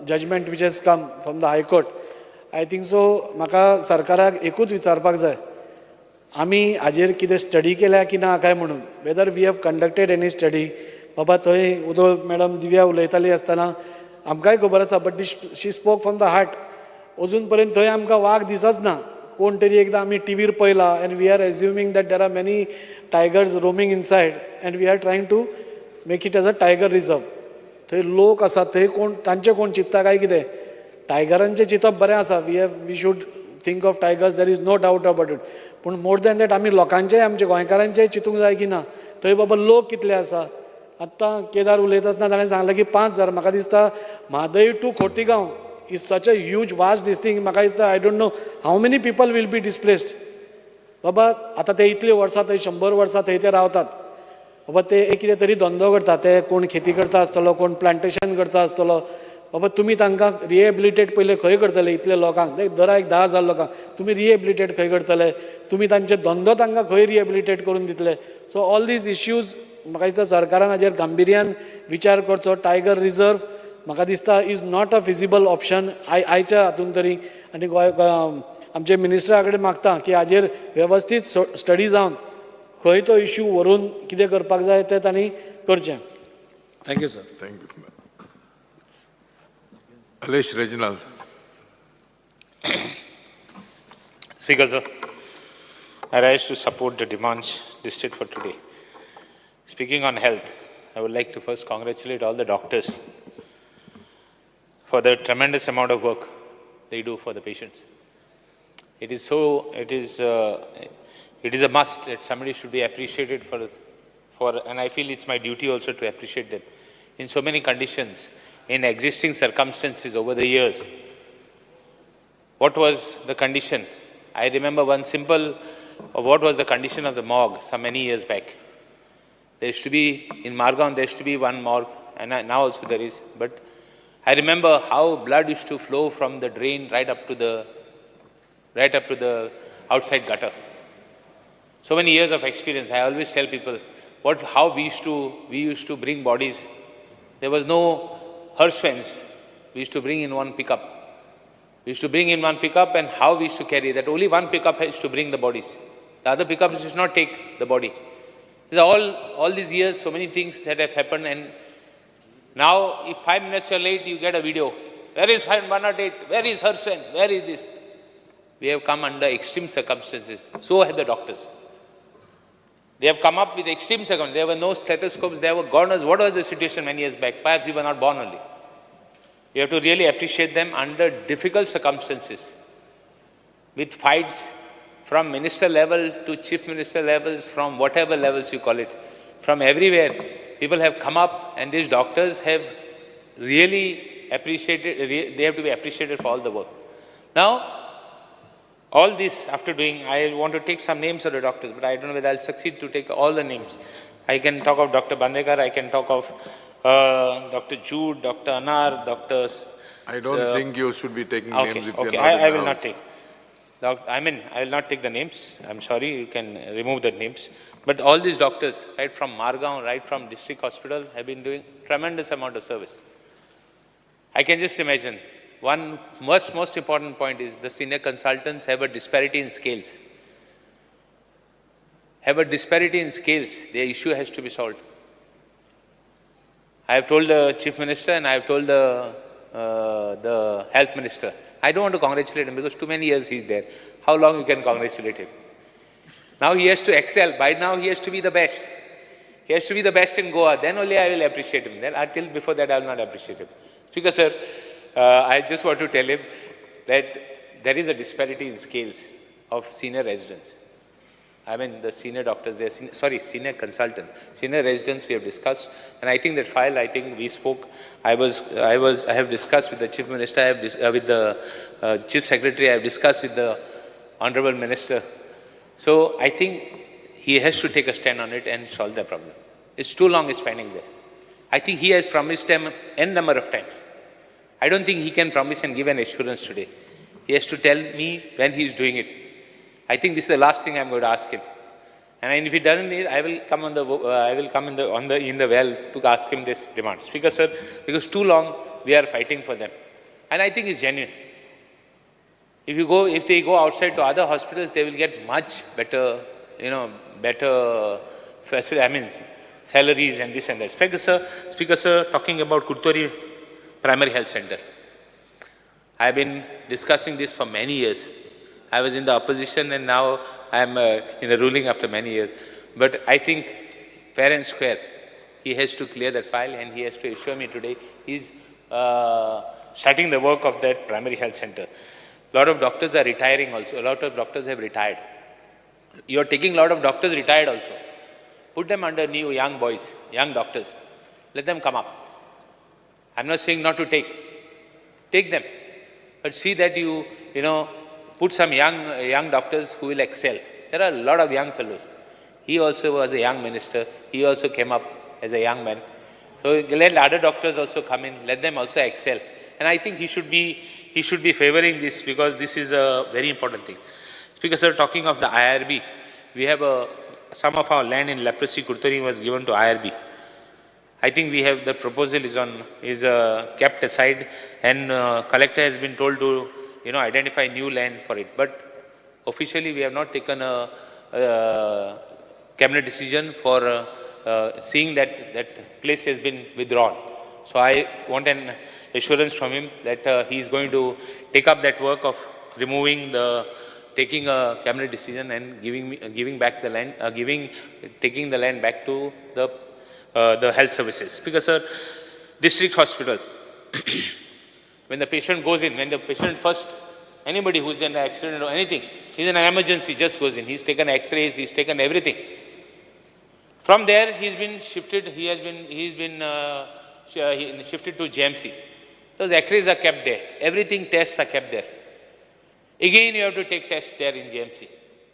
judgment which has come from the High Court, I think so, म्हाका सरकाराक एकूच विचारपाक जाय, आमी हाजेर कितें स्टडी केल्या की ना काय म्हणून. Whether we have conducted any study. बाबा थंय उदळ मॅडम दिव्या उलयताली आसतना आमकांय खबर आसा, but she spoke from the heart. अजून पर्यंत थंय आमकां वाग दिसच ना. कोण तरी एकदां आमी टीव्हीर पळयला and we are assuming that there are many tigers roaming inside and we are trying to make it as a tiger reserve. थंय लोक आसा, थंय कोण तांचे कोण चिंतता काय कितें. टायगरांचें चिंतप बरें आसा. We should think of tigers, there is no doubt about it. पूण मोर दॅन दॅट आमी लोकांचेय, आमचे गोंयकारांचेय चिंतूंक जाय की ना. थंय बाबा लोक कितले आसा. आत्तां केदार उलयता आसतना ताणें सांगलें की 5,000. म्हाका दिसता Mhadei to Khotigao is such a huge vast this thing. म्हाका दिसता I don't know how many people will be displaced. बाबा आतां ते इतली वर्सां थंय 100 वर्सां थंय ते रावतात. बाबा ते एक कितें तरी धंदो करता. ते कोण खेती करता आसतलो, कोण प्लांटेशन करता आसतलो. बाबा तुमी तांकां रिहेबिलिटेट पयले खंय करतले इतले लोकांक दर एक 10,000 लोकांक तुमी रिहेबिलिटेट खंय करतले तुमी तांचे धंदो तांकां खंय रिहेबिलिटेट करून दितले सो ऑल दीज इश्यूज म्हाका दिसता सरकारान हाजेर गांभीर्यान विचार करचो टायगर रिजर्व म्हाका दिसता is not a feasible option आयच्या हातून तरी आनी आमचे मिनिस्टरा कडेन मागता की हाजेर वेवस्थीत स्टडी जावन खंय तो इश्यू व्हरून कितें करपाक जाय तें तांणी करचें thank you sir Thank you. Alish Reginald. Speaker, sir, I rise to support the demands listed for today. Speaking on health, I would like to first congratulate all the doctors for the tremendous amount of work they do for the patients. It is a must that somebody should be appreciated and I feel it's my duty also to appreciate them. In so many conditions, in existing circumstances over the years, what was the condition? I remember one simple, what was the condition of the morgue some many years back. There used to be, in Margaon, there used to be one morgue, and now also there is, but I remember how blood used to flow from the drain right up to the outside gutter. So many years of experience. I always tell people how we used to bring bodies. There was no hearse fence. We used to bring in one pickup. And how we used to carry that. Only one pickup used to bring the bodies. The other pickups used not take the body. All these years, so many things that have happened, and now if 5 minutes you're late, you get a video. Where is 108? Where is hearse fence? Where is this? We have come under extreme circumstances. So have the doctors. They have come up with extreme circumstances. There were no stethoscopes. There were governors. What was the situation many years back? Perhaps we were not born only. You have to really appreciate them under difficult circumstances. With fights from minister level to chief minister levels, from whatever levels you call it, from everywhere, people have come up, and these doctors have really appreciated, they have to be appreciated for all the work. Now, all this after doing, I want to take some names of the doctors, but I don't know whether I'll succeed to take all the names. I can talk of Dr. Bandekar, I can talk of Dr. Jude, Dr. Anar, doctors. I don't think you should be taking names if you're not I will not take. I will not take the names. I'm sorry, you can remove the names. But all these doctors, right from Margaon, right from district hospital, have been doing tremendous amount of service. I can just imagine. One most important point is the senior consultants have a disparity in scales. Their issue has to be solved. I have told the chief minister and I have told the health minister. I don't want to congratulate him because too many years he's there. How long you can congratulate him? Now he has to excel. By now he has to be the best. He has to be the best in Goa. Then only I will appreciate him. Then until before that I will not appreciate him. Speaker sir, I just want to tell him that there is a disparity in scales of senior residents. I mean, the senior doctors, senior consultants, senior residents we have discussed, and I think that file, we spoke. I have discussed with the chief minister, with the chief secretary, I have discussed with the honorable minister. So I think he has to take a stand on it and solve the problem. It's too long it's pending there. I think he has promised them n number of times. I don't think he can promise and give an assurance today. He has to tell me when he is doing it. I think this is the last thing I'm going to ask him. And if he doesn't need, I will come in the well to ask him this demand. Speaker sir, because too long we are fighting for them. And I think it's genuine. If they go outside to other hospitals, they will get much better, facilities, salaries and this and that. Speaker sir, talking about Kurtori Primary Health Center. I have been discussing this for many years. I was in the opposition and now I am in the ruling after many years. But I think fair and square, he has to clear that file and he has to assure me today he's starting the work of that primary health center. A lot of doctors are retiring also. A lot of doctors have retired. You are taking a lot of doctors retired also. Put them under new young boys, young doctors. Let them come up. I'm not saying not to take. Take them. But see that you put some young doctors who will excel. There are a lot of young fellows. He also was a young minister. He also came up as a young man. So let other doctors also come in. Let them also excel. And I think he should be favoring this because this is a very important thing. Speaker sir, talking of the IRB, we have some of our land in leprosy Kurtari was given to IRB. I think we have the proposal is kept aside, and collector has been told to identify new land for it. But officially we have not taken a cabinet decision for seeing that place has been withdrawn. So I want an assurance from him that he is going to take up that work of taking a cabinet decision and giving back the land, taking the land back to the health services. Because sir, district hospitals, when the patient goes in, when the patient first, anybody who's in an accident or anything, he's in an emergency, just goes in. He's taken X-rays, he's taken everything. From there, he's been shifted to GMC. Those X-rays are kept there. Everything, tests are kept there. Again, you have to take tests there in GMC.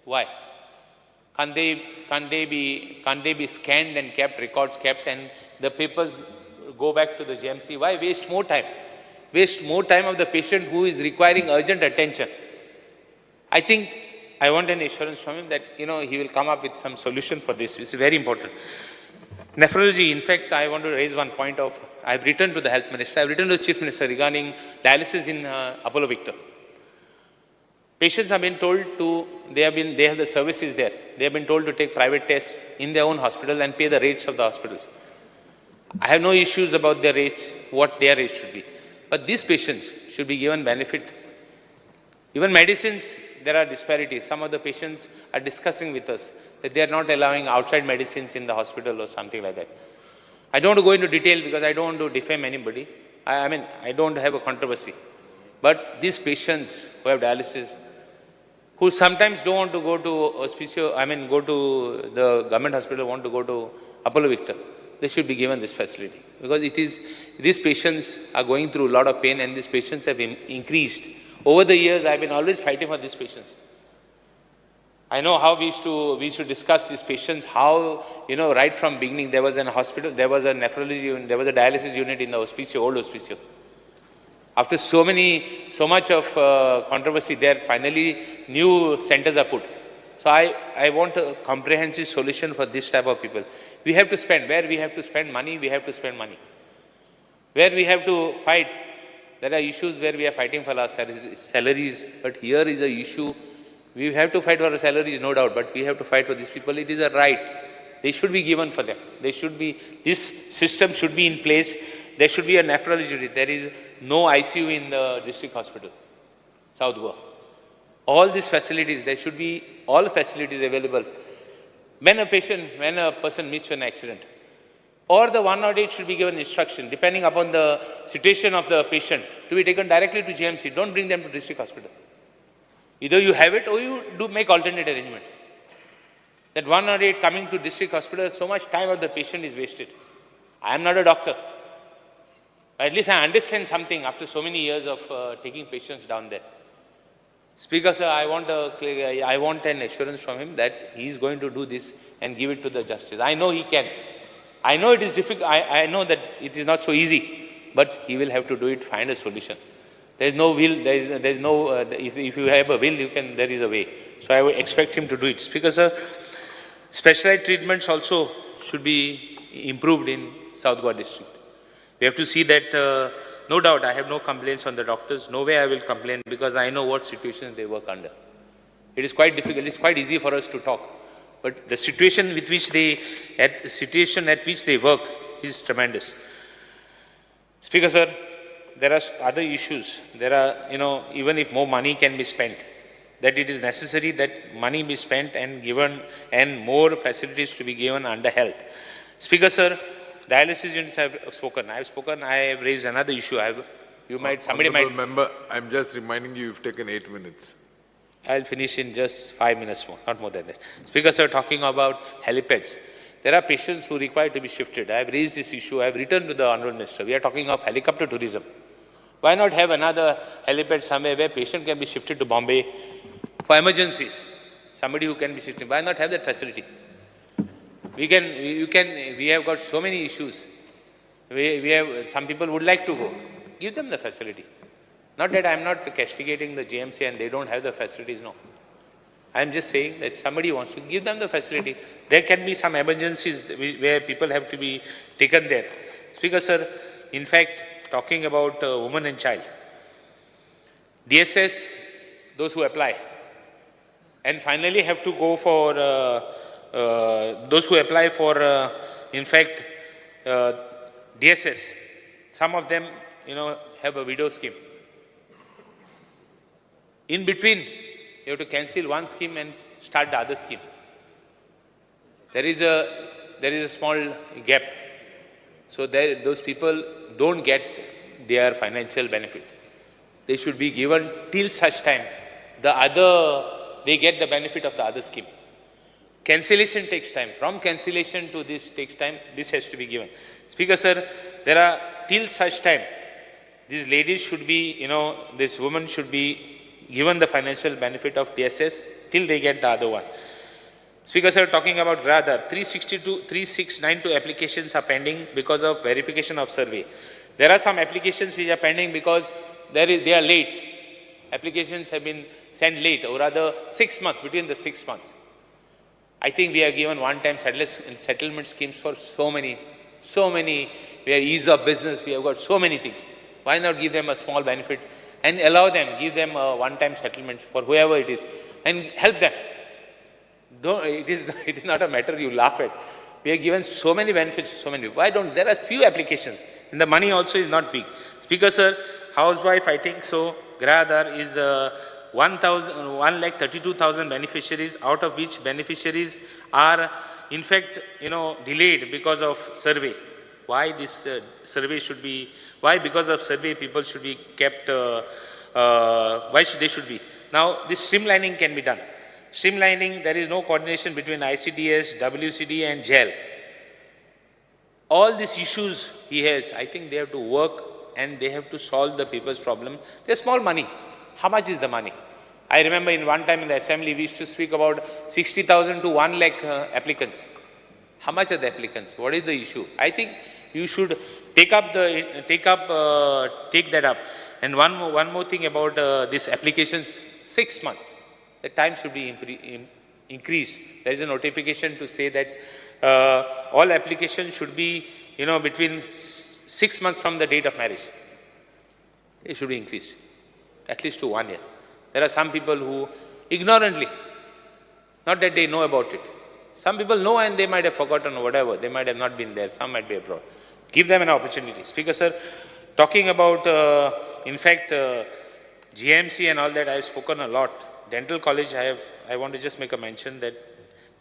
Why? Can't they be scanned and kept, records kept, and the papers go back to the GMC? Why waste more time? Waste more time of the patient who is requiring urgent attention. I think I want an assurance from him that he will come up with some solution for this. This is very important. Nephrology, in fact, I want to raise one point of, I've written to the health minister, I've written to the chief minister regarding dialysis in Apollo Victor. Patients have been told they have the services there. They have been told to take private tests in their own hospital and pay the rates of the hospitals. I have no issues about their rates, what their rates should be. But these patients should be given benefit. Even medicines, there are disparities. Some of the patients are discussing with us that they are not allowing outside medicines in the hospital or something like that. I don't want to go into detail because I don't want to defame anybody. I don't have a controversy. But these patients who have dialysis, who sometimes don't want to go to go to the government hospital, want to go to Apollo Victor, they should be given this facility. Because these patients are going through a lot of pain, and these patients have increased. Over the years, I've been always fighting for these patients. I know how we used to discuss these patients, how, right from beginning, there was an hospital, there was a nephrology unit, there was a dialysis unit in the hospicio, old hospicio. After so much of controversy there, finally new centers are put. So I want a comprehensive solution for this type of people. We have to spend, where we have to spend money, we have to spend money. Where we have to fight, there are issues where we are fighting for our salaries, but here is an issue. We have to fight for our salaries, no doubt, but we have to fight for these people. It is a right. They should be given for them. This system should be in place. There should be a nephrology unit. There is no ICU in the district hospital, South Goa. All these facilities, there should be all facilities available. When a person meets with an accident, or the 108 should be given instruction, depending upon the situation of the patient, to be taken directly to GMC. Don't bring them to district hospital. Either you have it or you do make alternate arrangements. That 108 coming to district hospital, so much time of the patient is wasted. I am not a doctor. At least I understand something after so many years of taking patients down there. Speaker sir, I want an assurance from him that he is going to do this and give it to the justice. I know he can. I know it is difficult. I know that it is not so easy, but he will have to do it, find a solution. There is no will, if you have a will, there is a way. So I would expect him to do it. Speaker sir, specialized treatments also should be improved in South Goa district. We have to see that, no doubt, I have no complaints on the doctors. No way I will complain because I know what situations they work under. It is quite difficult. It's quite easy for us to talk. But the situation at which they work is tremendous. Speaker sir, there are other issues. There are, even if more money can be spent, that it is necessary that money be spent and given and more facilities to be given under health. Speaker sir, dialysis units have spoken. I have raised another issue. Somebody might. Member, I'm just reminding you, you've taken 8 minutes. I'll finish in just 5 minutes more, not more than that. Speaker sir, talking about helipads. There are patients who require to be shifted. I have raised this issue. I have written to the Honourable Minister. We are talking of helicopter tourism. Why not have another helipad somewhere where patient can be shifted to Bombay for emergencies? Somebody who can be shifted. Why not have that facility? We have got so many issues. Some people would like to go. Give them the facility. Not that I'm not castigating the GMC and they don't have the facilities, no. I'm just saying that somebody wants to give them the facility. There can be some emergencies where people have to be taken there. Speaker, sir, in fact, talking about women and child, DSS, those who apply, and finally have to go for those who apply for, in fact, DSS, some of them, have a widow scheme. In between, you have to cancel one scheme and start the other scheme. There is a small gap. So those people don't get their financial benefit. They should be given till such time they get the benefit of the other scheme. Cancellation takes time. From cancellation to this takes time. This has to be given. Speaker, sir, there are till such time, these ladies should be, this woman should be given the financial benefit of DSS till they get the other one. Speaker, sir, talking about Gradar, 3692 applications are pending because of verification of survey. There are some applications which are pending because they are late. Applications have been sent late, or rather 6 months, between the 6 months. I think we have given one-time settlement schemes for so many. We have ease of business, we have got so many things. Why not give them a small benefit and allow them, give them a one-time settlement for whoever it is, and help them. It is not a matter you laugh at. We have given so many benefits to so many people. Why don't? There are few applications, and the money also is not big. Speaker, sir, housewife, I think so, Grahadar is 1,32,000 beneficiaries, out of which beneficiaries are, in fact, delayed because of survey. Why this survey should be, why because of survey people should be kept, they should be. Now, this streamlining can be done. Streamlining, there is no coordination between ICDS, WCD and JAL. All these issues he has, I think they have to work and they have to solve the people's problem. They're small money. How much is the money? I remember in one time in the assembly, we used to speak about 60,000 to 1 lakh applicants. How much are the applicants? What is the issue? I think you should take that up. And one more thing about these applications, 6 months. The time should be increased. There is a notification to say that all applications should be, between 6 months from the date of marriage. It should be increased, at least to 1 year. There are some people who ignorantly, not that they know about it. Some people know and they might have forgotten or whatever. They might have not been there. Some might be abroad. Give them an opportunity. Speaker, sir, talking about, in fact, GMC and all that, I have spoken a lot. Dental college, I want to just make a mention that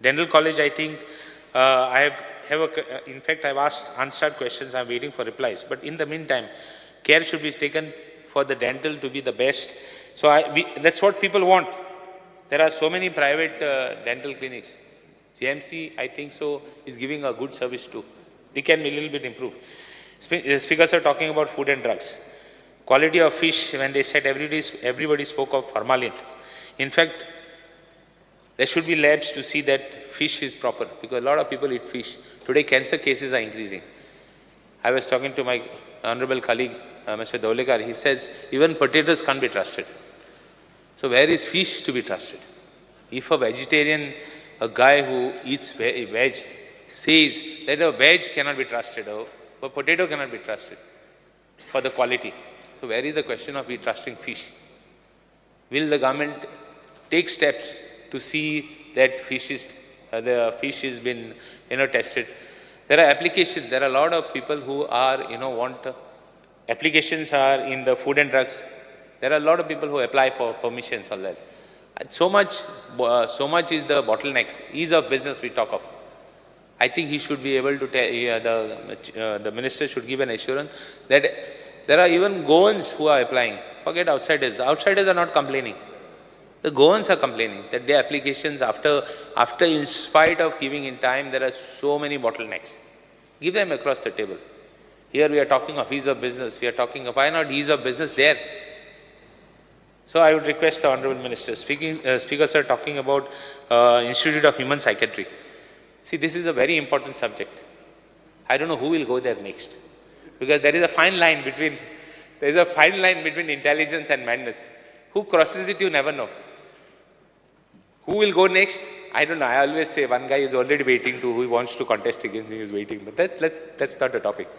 dental college, I think, in fact, I've asked unanswered questions. I'm waiting for replies. But in the meantime, care should be taken for the dental to be the best. So that's what people want. There are so many private dental clinics. GMC, I think so, is giving a good service too. They can be a little bit improved. Speakers are talking about food and drugs. Quality of fish, when they said everybody spoke of formalin. In fact, there should be labs to see that fish is proper, because a lot of people eat fish. Today, cancer cases are increasing. I was talking to my honorable colleague, Mr. Daulekar. He says, even potatoes can't be trusted. So where is fish to be trusted? If a vegetarian, a guy who eats veg, says that a veg cannot be trusted, or a potato cannot be trusted for the quality. So where is the question of we trusting fish? Will the government take steps to see that the fish has been, tested? There are applications. There are a lot of people who are, applications are in the food and drugs. There are a lot of people who apply for permissions, all that. And so much is the bottlenecks. Ease of business we talk of. I think he should be able to tell, the minister should give an assurance that there are even Goans who are applying. Forget outsiders. The outsiders are not complaining. The Goans are complaining that their applications, after in spite of giving in time, there are so many bottlenecks. Give them across the table. Here we are talking of ease of business. We are talking of, why not ease of business there? So I would request the Honourable Minister, Speaker Sir, talking about Institute of Human Psychiatry. See, this is a very important subject. I don't know who will go there next. Because there is a fine line between There's a fine line between intelligence and madness. Who crosses it, you never know. Who will go next? I don't know. I always say one guy is already waiting to, who wants to contest against me is waiting. But that's not the topic.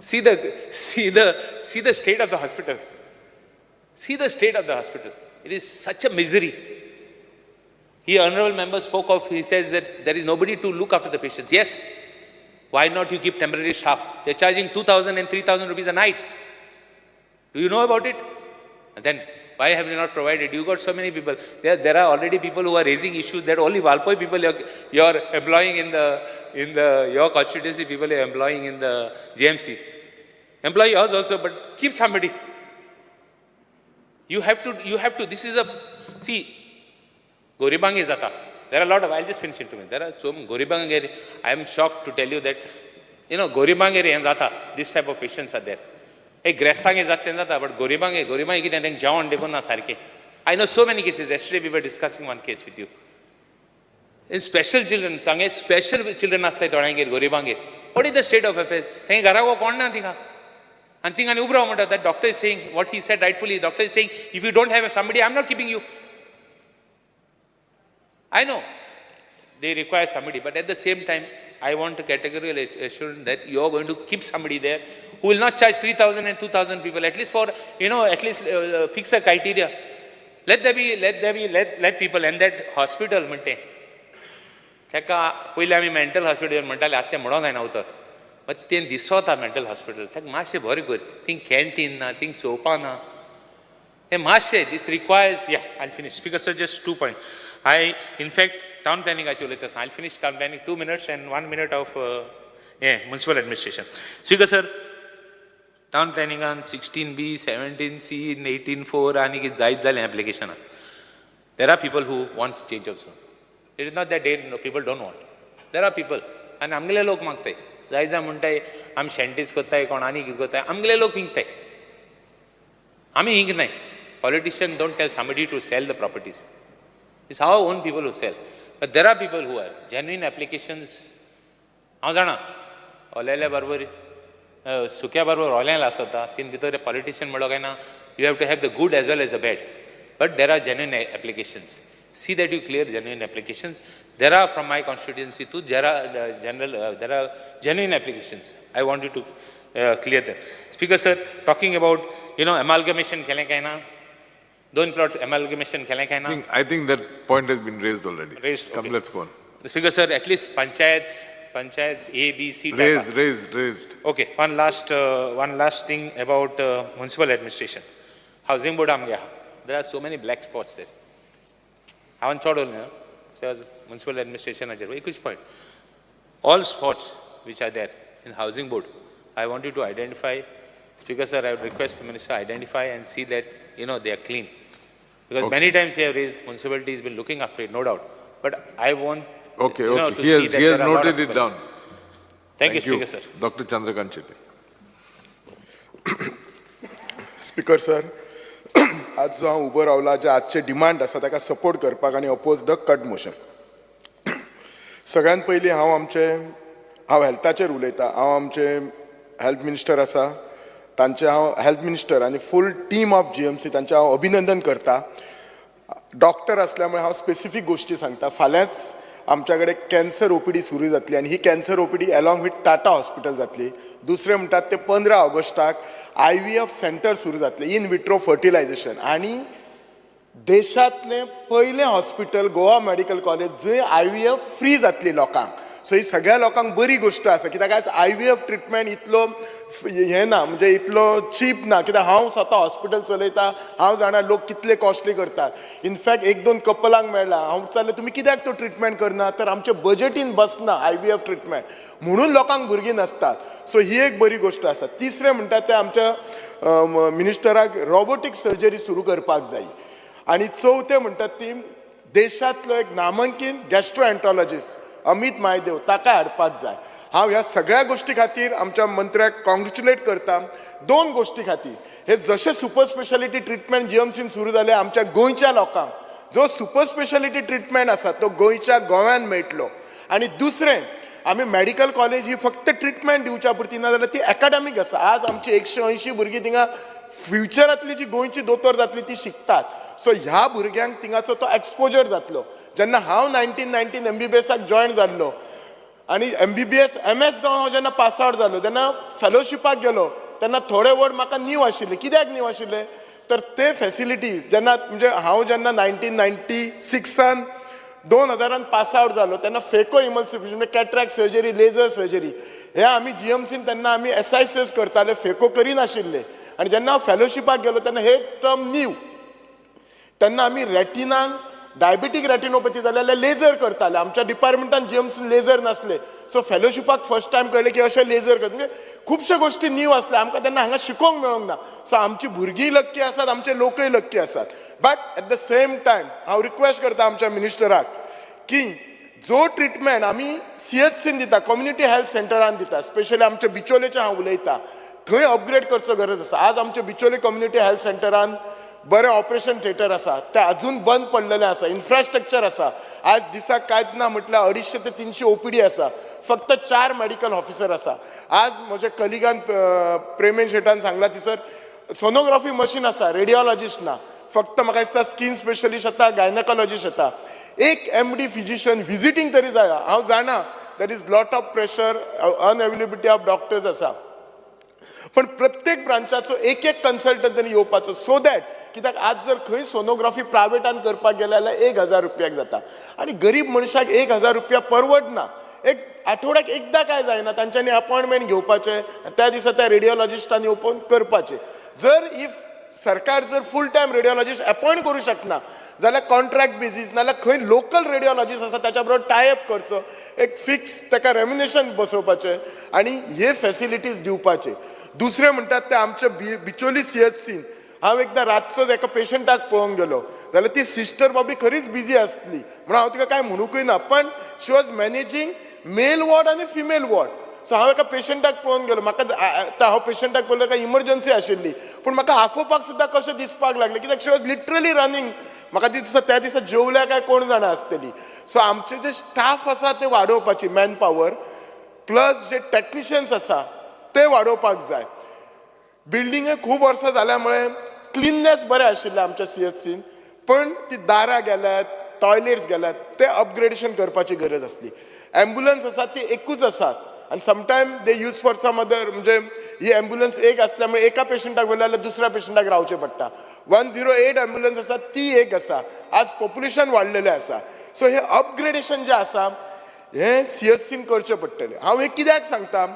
See the state of the hospital. See the state of the hospital. It is such a misery. Honorable member spoke of, he says that there is nobody to look after the patients. Yes. Why not you keep temporary staff? They're charging 2,000 and 3,000 rupees a night. Do you know about it? And then why have you not provided? You got so many people. There are already people who are raising issues that only Valpoi people you're employing in your constituency, people you're employing in the GMC. Employ yours also, but keep somebody. You have to, this is see, Goribang is Zata. There are a lot of, I'll just finish it to me. There are some Goribang area. I am shocked to tell you that, Goribang area and Zata, this type of patients are there. Hey, Grestang is Zata, but Goribang is I think Jawan Devona Sarke. I know so many cases. Yesterday we were discussing one case with you. In special children, special children are Goribang. What is the state of affairs? Thank Garago Konna Tinga. And Tinga Ubra, that doctor is saying, what he said rightfully, the doctor is saying, if you don't have somebody, I'm not keeping you. I know they require somebody, but at the same time, I want a categorical assurance that you are going to keep somebody there who will not charge 3,000 and 2,000 people, at least for, at least fix a criteria. Let people, and that hospital, पहिले आम्ही mental hospital म्हणटाले आतां ते म्हणोन जायना उतर but तें दिसता मेंटल हॉस्पिटल ताका मातशें बरें कर थिंग कॅन्टीन ना थिंग चोवपा ना हें मातशें दीस रिक्वायर्स या oil finish speaker sir just 2 point I in fact town planningaचे उलयता I'll finish town planning 2 minutes and 1 minute of municipal administration. Speaker sir, town planning on 16B, 17C, 18.4 आणि कितें जायत जालें application. There are people who want change of zone. It is not that people don't want. There are people and आमगेले लोक मागताय जाय जाय म्हणटाय आमी शेंटीस कोत्ताय कोण आनी कितें कोत्ताय आमगेले लोक हिंगताय आमी हिंग नाय. Politicians don't tell somebody to sell the properties. It's our own people who sell. But there are people who are genuine applications. हांव जाणा ओलेल्या बरोबर सुक्या बरोबर ओलेला आसता तीन भितर politician म्हणलो काय ना you have to have the good as well as the bad. But there are genuine applications. See that you clear genuine applications. There are from my constituency too. There are genuine applications. I want you to clear them. Speaker sir, talking about amalgamation केलें काय ना दोन plot amalgamation केलें काय ना. I think that point has been raised already. Raised. Come, Okay. let's go on. Speaker sir, at least panchayats A, B, C. Raised. Okay. One last thing about municipal administration. Housing board am gaya. There are so many black spots there. I want to say municipal administration ajar. Point. All spots which are there in housing board, I want you to identify. Speaker sir, I would request the minister identify and see that they are clean. Because many times we have raised, municipality has been looking after it, no doubt. But I want to see that He has there are a lot noted of it down. Thank you, Speaker sir. Dr. Chandrakant Chetty. Speaker sir आज जो हांव उबो रावला जे आजचे demand आसा ताका support करपाक आनी oppose the cut motion. सगळ्यात पयलीं हांव हेल्थाचेर उलयतां. हांव आमचे हेल्थ मिनिस्टर आसा तांचे हांव हेल्थ मिनिस्टर आनी फूल टीम ऑफ GMC तांचे हांव अभिनंदन करता. डॉक्टर असल्यामुळे हांव स्पेसिफीक गोश्टी सांगता. फाल्यांच आमच्या कडेन कॅन्सर OPD सुरू जातली आनी ही cancer OPD along with Tata hospital जातली. दुसरें म्हणटात ते 15 ऑगस्टाक IVF सेंटर सुरू जातले इन विट्रो फर्टिलायझेशन आनी देशांतलें पयलें हॉस्पिटल गोवा मेडिकल कॉलेज जंय IVF फ्री जातली लोकांक. सो ही सगळ्या लोकांक बरी गोश्ट आसा कित्याक आयज IVF ट्रिटमेंट इतलो हें ना म्हणजे इतलो चीप ना कित्याक हांव स्वता हॉस्पिटल चलयतां. हांव जाणा लोक कितले कॉस्टली करतात. इनफॅक्ट 1-2 कपलांक मेळ्ळा हांव विचारलें तुमी कित्याक तो ट्रिटमेंट करना तर आमचे बजेटीन बसना IVF ट्रिटमेंट म्हणून लोकांक भुरगीं नासतात. सो ही एक बरी गोश्ट आसा. तिसरें म्हणटात ते आमच्या मिनिस्टराक रोबोटीक सर्जरी सुरू करपाक जाय. आनी चवथें म्हणटात ती देशांतलो एक नामांकीन गॅस्ट्रोएंट्रोलॉजिस्ट अमित महादेव ताका हाडपाक जाय. हांव ह्या सगळ्या गोष्टी खातीर आमच्या मंत्र्याक कॉंग्रेच्युलेट करता. 2 गोष्टी खातीर हे जशें सुपर स्पेशालिटी ट्रिटमेंट GMCन सुरू जाले आमच्या गोंयच्या लोकांक जो सुपर स्पेशालिटी ट्रिटमेंट आसा तो गोंयच्या गोव्यान मेळटलो. आनी दुसरें आमी मेडिकल कॉलेज ही फक्त ट्रिटमेंट दिवच्या पुरती ना जाल्यार ती एकाडेमीक आसा. आज आमची 180 भुरगीं थिंगा फ्युचरांतली जी गोंयची दोतोर जातली ती शिकतात. सो ह्या भुरग्यांक थिंगाचो तो एक्सपोजर जातलो. जेन्ना हांव 1919 MBBSाक जॉयन जाल्लो आनी MBBS MS जावन हांव जेन्ना पास आवट जालो तेन्ना फेलोशिपाक गेलो तेन्ना थोडे वर्ड म्हाका नीव आशिल्ले. कित्याक नीव आशिल्ले तर ते फेसिलिटीज जेन्ना म्हणजे हांव जेन्ना 1996 2000 पास आवट जालो तेन्ना फेको इमल्सिफिकेशन म्हणजे कॅट्रॅक्ट सर्जरी, लेजर सर्जरी हे आमी GMCन तेन्ना आमी SICS करताले, फेको करिनाशिल्ले. आनी जेन्ना हांव फेलोशिपाक गेलो तेन्ना हे टर्म नीव. तेन्ना आमी रेटिनाक डायबिटीक रेटिनोपॅथी जाल्यार लेजर करताले. आमच्या डिपार्टमेंटान GMCन लेजर नासले. सो फेलोशिपाक फर्स्ट टायम कळ्ळें की अशें लेजर करता. म्हणजे खुबश्यो गोश्टी नीव आसल्या आमकां तेन्ना हांगा शिकोवंक मेळोंक ना. सो आमची भुरगीं लक्की आसात, आमचे लोकय लक्की आसात. But at the same time हांव रिक्वेस्ट करता आमच्या मिनिस्टराक की जो ट्रिटमेंट आमी CHCन दिता, कम्युनिटी हेल्थ सेंटरान दिता, स्पेशली आमच्या बिचोलेचे हांव उलयतां, थंय अपग्रेड करचो गरज आसा. आज आमच्या बिचोले कम्युनिटी हेल्थ सेंटरान बरें ऑपरेशन थिएटर आसा, तें अजून बंद पडलेलें आसा. इन्फ्रास्ट्रक्चर आसा. आज दिसाक कांयच ना म्हटल्यार 250 ते 300 OPD आसा. फक्त 4 मेडिकल ऑफिसर आसा. आज म्हज्या कलिगान प्रेमेन शेटान सांगला थंयसर सोनोग्राफी मशीन आसा, रेडिओलॉजिस्ट ना. फक्त म्हाका दिसता स्किन स्पेशलिस्ट येता, गायनकोलॉजिस्ट येता. एक MD फिजिशियन विजिटींग तरी जाय. हांव जाणा that is lot of pressure, unavailability of doctors आसा. पण प्रत्येक ब्रांचाचो एक कन्सल्टंट तरी येवपाचो सो दॅट कित्याक आज जर खंय सोनोग्राफी प्रायवेटान करपाक गेले जाल्यार 1000 रुपयाक जाता. आनी गरीब मनशाक 1000 रुपया परवडना. एक आठवड्याक एकदां काय जायना तांच्यांनी अपॉयंटमेंट घेवपाचें, त्या दिसा त्या रेडिओलॉजिस्टांनी ओपन करपाचें. जर इफ सरकार जर फूल टायम रेडिओलॉजिस्ट अपॉयंट करूं शकना जाल्यार कॉन्ट्रॅक्ट बेजीस नाल्यार खंय लोकल रेडिओलॉजिस्ट आसा ताच्या बरोबर टायअप करचो, एक फिक्स ताका रेम्युनेशन बसोवपाचें आनी हे फेसिलिटीज दिवपाचे. दुसरें म्हणटात ते आमच्या बिचोली CHCन हांव एकदां रातचो एका पेशंटाक पळोवंक गेलो जाल्यार ती सिस्टर बाबडी खरीच बिजी आसली म्हणून हांव तिका कांय म्हणूंकय ना. पण she was managing male ward आनी फिमेल वॉर्ड. सो हांव एका पेशंटाक पळोवन गेलो. म्हाका हांव पेशंटाक पळयलो काय इमर्जन्सी आशिल्ली, पूण म्हाका हांफोवपाक सुद्दां कशें दिसपाक लागलें कित्याक शी वॉज लिटरली रनिंग. म्हाका दिसता त्या दिसा जेवल्या काय कोण जाणां आसतली. सो आमचे जे स्टाफ आसा ते वाडोवपाची, मॅन पॉवर प्लस जे टेक्निशियन्स आसा ते वाडोवपाक जाय. बिल्डिंगे खूब वर्सां जाल्यामुळे क्लिननेस बरें आशिल्लें आमच्या CHCन, पण ती दारां गेल्यात, टॉयलेट्स गेल्यात, ते अपग्रेडेशन करपाची गरज आसली. एम्ब्युलन्स आसा ती एकूच आसात आनी sometime they use for some other, म्हणजे ही एम्ब्युलन्स एक आसल्यामुळे एका पेशंटाक व्हेलें जाल्यार दुसऱ्या पेशंटाक रावचें पडटा. 108 एम्ब्युलन्स आसा ती एक आसा. आज पॉप्युलेशन वाडलेलें आसा. सो हे अपग्रेडेशन जें आसा हें CHCन करचें पडटलें. हांव एक कित्याक सांगता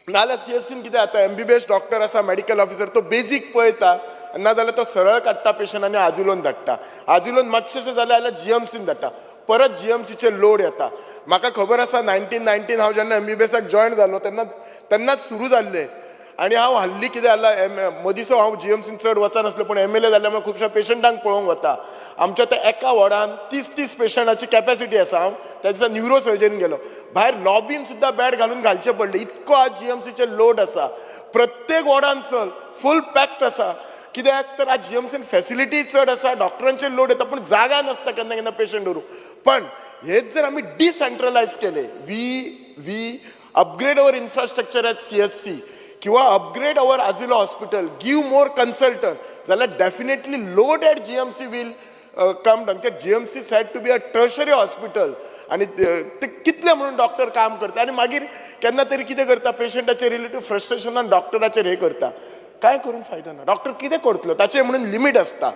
नाल्यार CHCन कितें जाता, MBBS डॉक्टर आसा, मेडिकल ऑफिसर, तो बेजीक पळयता नाजाल्यार तो सरळ काडटा पेशंट आनी आजुलोन धाडटा. आजुलोन मातशेंशें जालें जाल्यार GMCन धाडटा. परत GMCचे लोड येता. म्हाका खबर आसा 1919 हांव जेन्ना MBBSाक जॉयन जालो तेन्नाच सुरू जाल्लें. आनी हांव हल्ली कितें जालां मदींचो हांव GMCन चड वचनासलो, पूण MLA जाल्यामुळे खुबश्या पेशंटांक पळोवंक वता. आमच्या त्या एका वॉर्डान 30 पेशंटाची कॅपॅसिटी आसा. हांव त्या दिसा न्युरो सर्जरीन गेलो. भायर लॉबीन सुद्दां बॅड घालून घालचें पडलें, इतको आज GMCचे लोड आसा. प्रत्येक वॉर्डान चल फूल पॅक्ड आसा. कित्याक तर आज GMCन फॅसिलिटी चड आसा, डॉक्टरांचे लोड येता, पण जागा नासता केन्ना केन्ना पेशंट व्हरूंक. पण हेच जर आमी डिसेंट्रलायज केले, we upgrade our infrastructure at CHC किंवा अपग्रेड अवर आजिलो हॉस्पिटल, गिव मोर कन्सल्टंट, जाल्यार definitely load at GMC will come down. कित्याक GMC said to be a tertiary hospital आनी ते कितले म्हणून डॉक्टर काम करता आनी मागीर केन्ना तरी कितें करता, पेशंटाचे रिलेटीव फ्रस्ट्रेशनान डॉक्टराचेर हे करता. काय करून फायदो ना. डॉक्टर कितें करतलो ताचें म्हणून लिमीट आसता.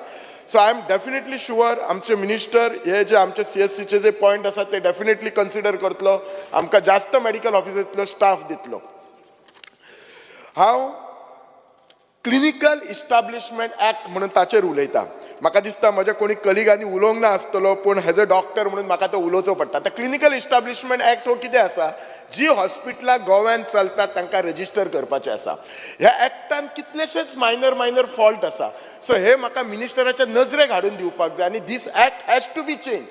सो आय एम डेफिनेटली शुअर आमचे मिनिस्टर हे जे आमचे CHCचे जे पॉयंट आसात ते डेफिनेटली कन्सिडर करतलो, आमकां जास्त मेडिकल ऑफिसांतलो स्टाफ दितलो. हांव क्लिनिकल इस्टाब्लिशमेंट ॲक्ट म्हणून ताचेर उलयतां. म्हाका दिसता म्हज्या कोणी कलिगांनी उलोवंक ना आसतलो, पूण एज अ डॉक्टर म्हणून म्हाका तो उलोवचो पडटा. तर क्लिनिकल इस्टाब्लिशमेंट ॲक्ट हो कितें आसा, जी हॉस्पिटलां गोव्यान चलतात तांकां रजिस्टर करपाचें आसा. ह्या ॲक्टान कितलेशेच मायनर फॉल्ट आसा. सो हे म्हाका मिनिस्टराच्या नजरेक हाडून दिवपाक जाय आनी this act has to be change.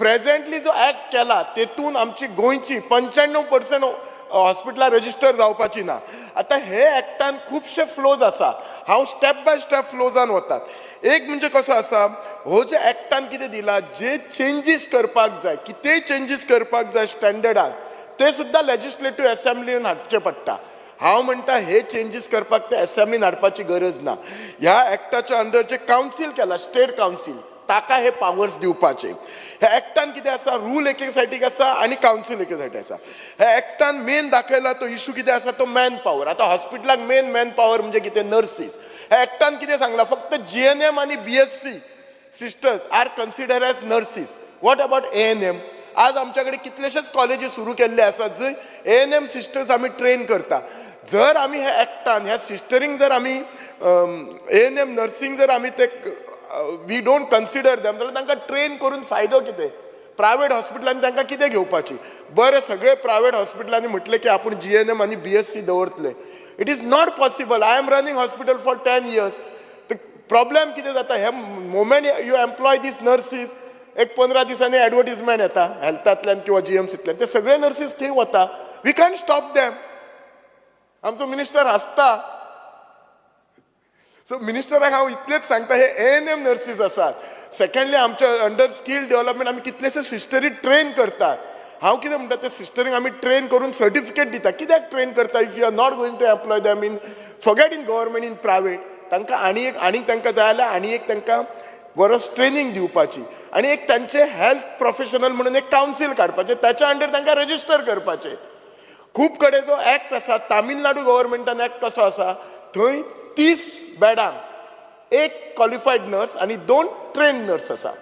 Presently जो ॲक्ट केला तेतून आमची गोंयची 95% हॉस्पिटलां रजिस्टर जावपाची ना. आतां हे ॲक्टान खुबशे फ्लोज आसा. हांव स्टेप बाय स्टेप फ्लोजान वतात. एक म्हणजे कसो आसा, हो जे ॲक्टान कितें दिला, जे चेंजीस करपाक जाय, कितेंय चेंजीस करपाक जाय स्टँडर्डान, ते सुद्दां लेजिस्लेटिव्ह असेंब्लीन हाडचे पडटा. हांव म्हणटा हे चेंजीस करपाक ते असेंब्लीन हाडपाची गरज ना. ह्या एक्टाच्या अंडर जे कावन्सील केला, स्टेट कावन्सील, ताका हे पावर्स दिवपाचे. ह्या एक्टान कितें आसा, रूल एके सायडीक आसा आनी कावन्सील एके सायडीक आसा. ह्या एक्टान मेन दाखयला तो इशू कितें आसा, तो मॅन पॉवर. आतां हॉस्पिटलाक मेन मॅन पॉवर म्हणजे कितें, नर्सीस. ह्या एक्टान कितें सांगला, फक्त GNM आनी BSc sisters are consider as nurses. What about ANM? आज आमच्याकडे कितलेशेच कॉलेजीस सुरू केल्ले आसात जंय ANM सिस्टर्स आमी ट्रेन करता. जर आमी ह्या एक्टान ह्या सिस्टरींक जर आमी ANM नर्सिंग जर आमी ते वी डोंट कन्सिडर देम, जाल्यार तांकां ट्रेन करून फायदो कितें? प्रायवेट हॉस्पिटलांनी तांकां कितें घेवपाची? बरें, सगळे प्रायवेट हॉस्पिटलांनी म्हटलें की आपूण GNM आनी BSc दवरतले. It is not possible. I am running hospital for 10 years. Problem कितें जाता, हे moment you employ this nurses, एक 15 दिसांनी एडवर्टिजमेंट येता हेल्थांतल्यान किंवा GMCतल्यान, ते सगळे नर्सीस थंय वता. We can stop them. आमचो मिनिस्टर हसता. सो मिनिस्टराक हांव इतलेंच सांगता, हे ANM नर्सीस आसात. सेकंडली आमच्या अंडर स्कील डेव्हलपमेंट आमी कितलेशे सिस्टरी ट्रेन करतात. हांव कितें म्हणटा, ते सिस्टरींक आमी ट्रेन करून सर्टिफिकेट दिता. कित्याक ट्रेन करता? If you are not going to employ them in, forget in government, in private. तांकां आनीक तांकां जाय जाल्यार आनी एक तांकां वर्स ट्रेनिंग दिवपाची आनी एक तांचे हेल्थ प्रोफेशनल म्हणून एक कावन्सील काडपाचें, ताच्या अंडर तांकां रजिस्टर करपाचें. खूब कडेन जो एक्ट आसा, तामिळनाडू गव्हर्मेंटान एक्ट कसो आसा, थंय 30 बेडांक एक क्वॉलिफायड नर्स आनी 2 ट्रेन नर्स आसा.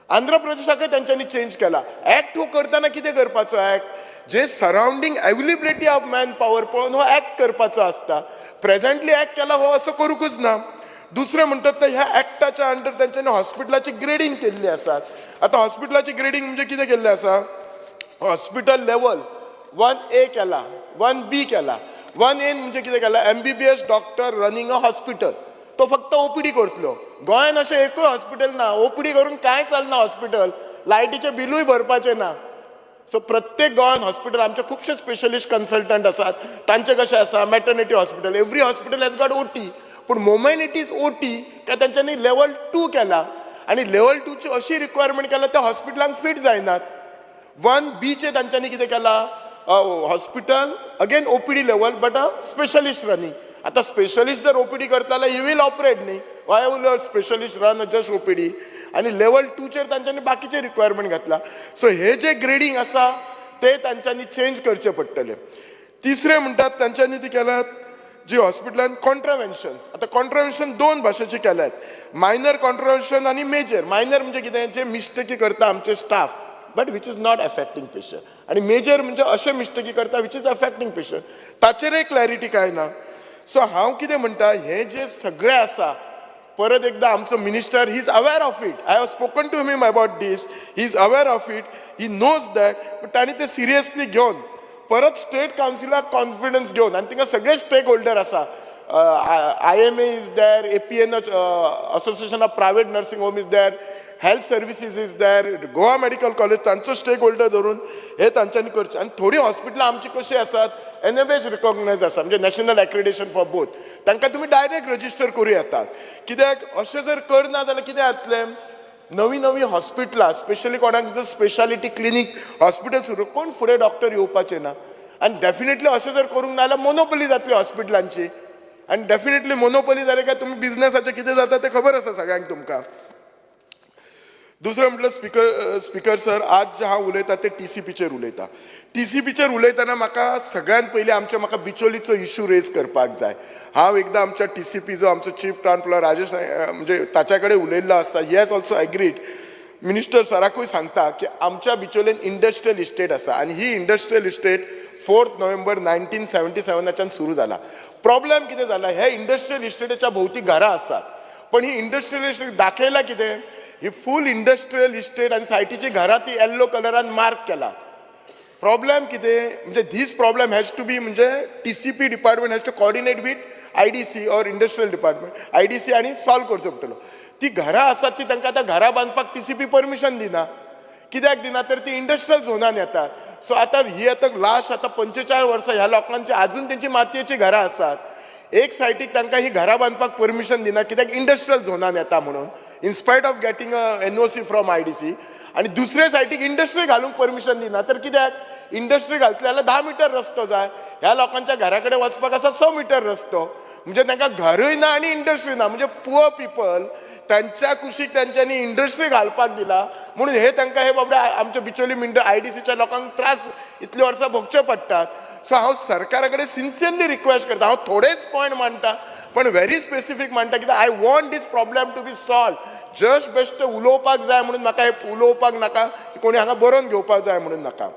आंध्र प्रदेशाकय तांच्यांनी चेंज केला. एक्ट हो करतना कितें करपाचो? Act J surrounding availability of man power पळोवन हो एक्ट करपाचो आसता. प्रेझेंटली एक्ट केला हो असो करूंकच ना. दुसरें म्हणटात ते ह्या एक्टाच्या अंडर तांच्यांनी हॉस्पिटलाची ग्रेडिंग केल्ली आसात. आतां हॉस्पिटलाची ग्रेडिंग म्हणजे कितें केल्लें आसा, हॉस्पिटल लेवल 1A केला, 1B केला. 1A म्हणजे कितें केला, MBBS doctor running a hospital, तो फक्त OPD करतलो. गोंयान अशें एकूय हॉस्पिटल ना. OPD करून कांय चलना हॉस्पिटल, लायटीचें बिलूय भरपाचें ना. सो प्रत्येक गोंयान हॉस्पिटल, आमचे खुबशे स्पेशलिस्ट कन्सल्टंट आसात, तांचे कशें आसा, maternity hospital, every hospital has got OT. पूण मोमेंट इट इज OT काय तांच्यांनी लेवल 2 केला आनी लेवल 2ची अशी रिक्वायरमेंट केला त्या हॉस्पिटलांक फीट जायनात. 1Bचे तांच्यांनी कितें केला, hospital again OPD level but a specialist running. आतां स्पेशलिस्ट जर OPD करता जाल्यार ही वील ऑपरेट न्ही. Why will specialist run just OPD? आनी लेवल 2चेर तांच्यांनी बाकीचे रिक्वायरमेंट घातला. सो हे जे ग्रेडिंग आसा ते तांच्यांनी चेंज करचे पडटले. तिसरें म्हणटात तांच्यांनी ती केल्यात जी हॉस्पिटलान कॉन्ट्रावेन्शन्स. आतां कॉन्ट्रावेन्शन 2 भाशेची केल्यात, मायनर कॉन्ट्रावेन्शन आनी मेजर. मायनर म्हणजे कितें, जे मिस्टेकी करता आमचे staff but which is not affecting patient, आनी मेजर म्हणजे अशे मिस्टेकी करता विच इज अफेक्टिंग पेशंट. ताचेरय क्लॅरिटी कांय ना. सो हांव कितें म्हणटा, हे जे सगळे आसा, परत एकदा आमचो minister he is aware of it. I have spoken to him about this. He is aware of it, he knows that. But तांणी ते सिरियसली घेवन परत स्टेट कावन्सिलाक कॉन्फिडन्स घेवन, आनी थिंगा सगळे स्टेक होल्डर आसा. IMA is there, APN association of private nursing home is there, health services is there, Goa medical college, तांचो स्टेक होल्डर धरून हे तांच्यांनी करचें. आनी थोडी हॉस्पिटलां आमची कशी आसात, NABH रिकॉग्नायज आसा, म्हणजे नॅशनल एक्रिडेशन फॉर बोथ. तांकां तुमी डायरेक्ट रजिस्टर करूं येतात. कित्याक अशें जर करना जाल्यार कितें जातलें, नवी हॉस्पिटलां, स्पेशली कोणाक जर स्पेशालिटी क्लिनीक हॉस्पिटल सुरू, कोण फुडें डॉक्टर येवपाचे ना. आनी डेफिनेटली अशें जर करूंक ना जाल्यार मोनोपली जातली हॉस्पिटलांची. आनी डेफिनेटली मोनोपली जाले काय तुमी बिझनेसाचें कितें जाता तें खबर आसा सगळ्यांक तुमकां. दुसरें म्हटल्यार स्पिकर सर, आज जे हांव उलयतां ते TCPचेर उलयतां. TCPचेर उलयतना म्हाका सगळ्यात पयलीं म्हाका बिचोलीचो इश्यू रेज करपाक जाय. हांव एकदां आमच्या TCP जो आमचो चीफ टावन प्लॅनर राजेश म्हणजे ताच्या कडेन उलयल्लो आसा. He has also agreed. Minister सराकूय सांगता की आमच्या बिचोलेन इंडस्ट्रियल इस्टेट आसा आनी ही इंडस्ट्रियल इस्टेट 4 नोव्हेंबर 1977च्यान सुरू जाला. प्रॉब्लेम कितें जाला, ह्या इंडस्ट्रियल इस्टेटीच्या भोवती घरां आसात, पण ही इंडस्ट्रियल इस्टेट दाखयला कितें, ही फूल इंडस्ट्रियल इस्टेट आनी सायटीची घरां ती येल्लो कलरान मार्क केला. प्रॉब्लेम कितें, म्हणजे this problem has to be, म्हणजे TCP department has to coordinate with IDC or industrial department, IDC आनी सॉल्व करचो पडटलो. ती घरां आसात ती तांकां आतां घरां बांदपाक TCP परमिशन दिना. कित्याक दिना, तर ती इंडस्ट्रियल झोनान येतात. सो आतां ही लास्ट 45 वर्सां ह्या लोकांची अजून तेंची मातयेची घरां आसात. एक सायटीक तांकां ही घरां बांदपाक परमिशन दिना, कित्याक इंडस्ट्रियल झोनान येता म्हणून, in spite of getting a NOC from IDC. आनी दुसरे सायटीक इंडस्ट्री घालूंक परमिशन दिना, तर कित्याक इंडस्ट्री घालतले जाल्यार 10 मिटर रस्तो जाय. ह्या लोकांच्या घरा कडेन वचपाक आसा 6 मिटर रस्तो. म्हणजे तांकां घरूय ना आनी इंडस्ट्री ना. म्हणजे पुअर पीपल त्यांच्या कुशीक त्यांच्यानी इंडस्ट्री घालपाक दिला म्हणून हे तांकां हे बाबडे आमच्या बिचोली IDCच्या लोकांक त्रास इतली वर्सां भोगचे पडटात. सो हांव सरकारा कडेन सिन्सियरली रिक्वेस्ट करता. हांव थोडेच पॉयंट मांडटा पण व्हेरी स्पेसिफीक मांडटा कित्याक I want this problem to be solve. Just best उलोवपाक जाय म्हणून म्हाका हे उलोवपाक नाका, कोणी हांगा बरोवन घेवपाक जाय म्हणून नाका.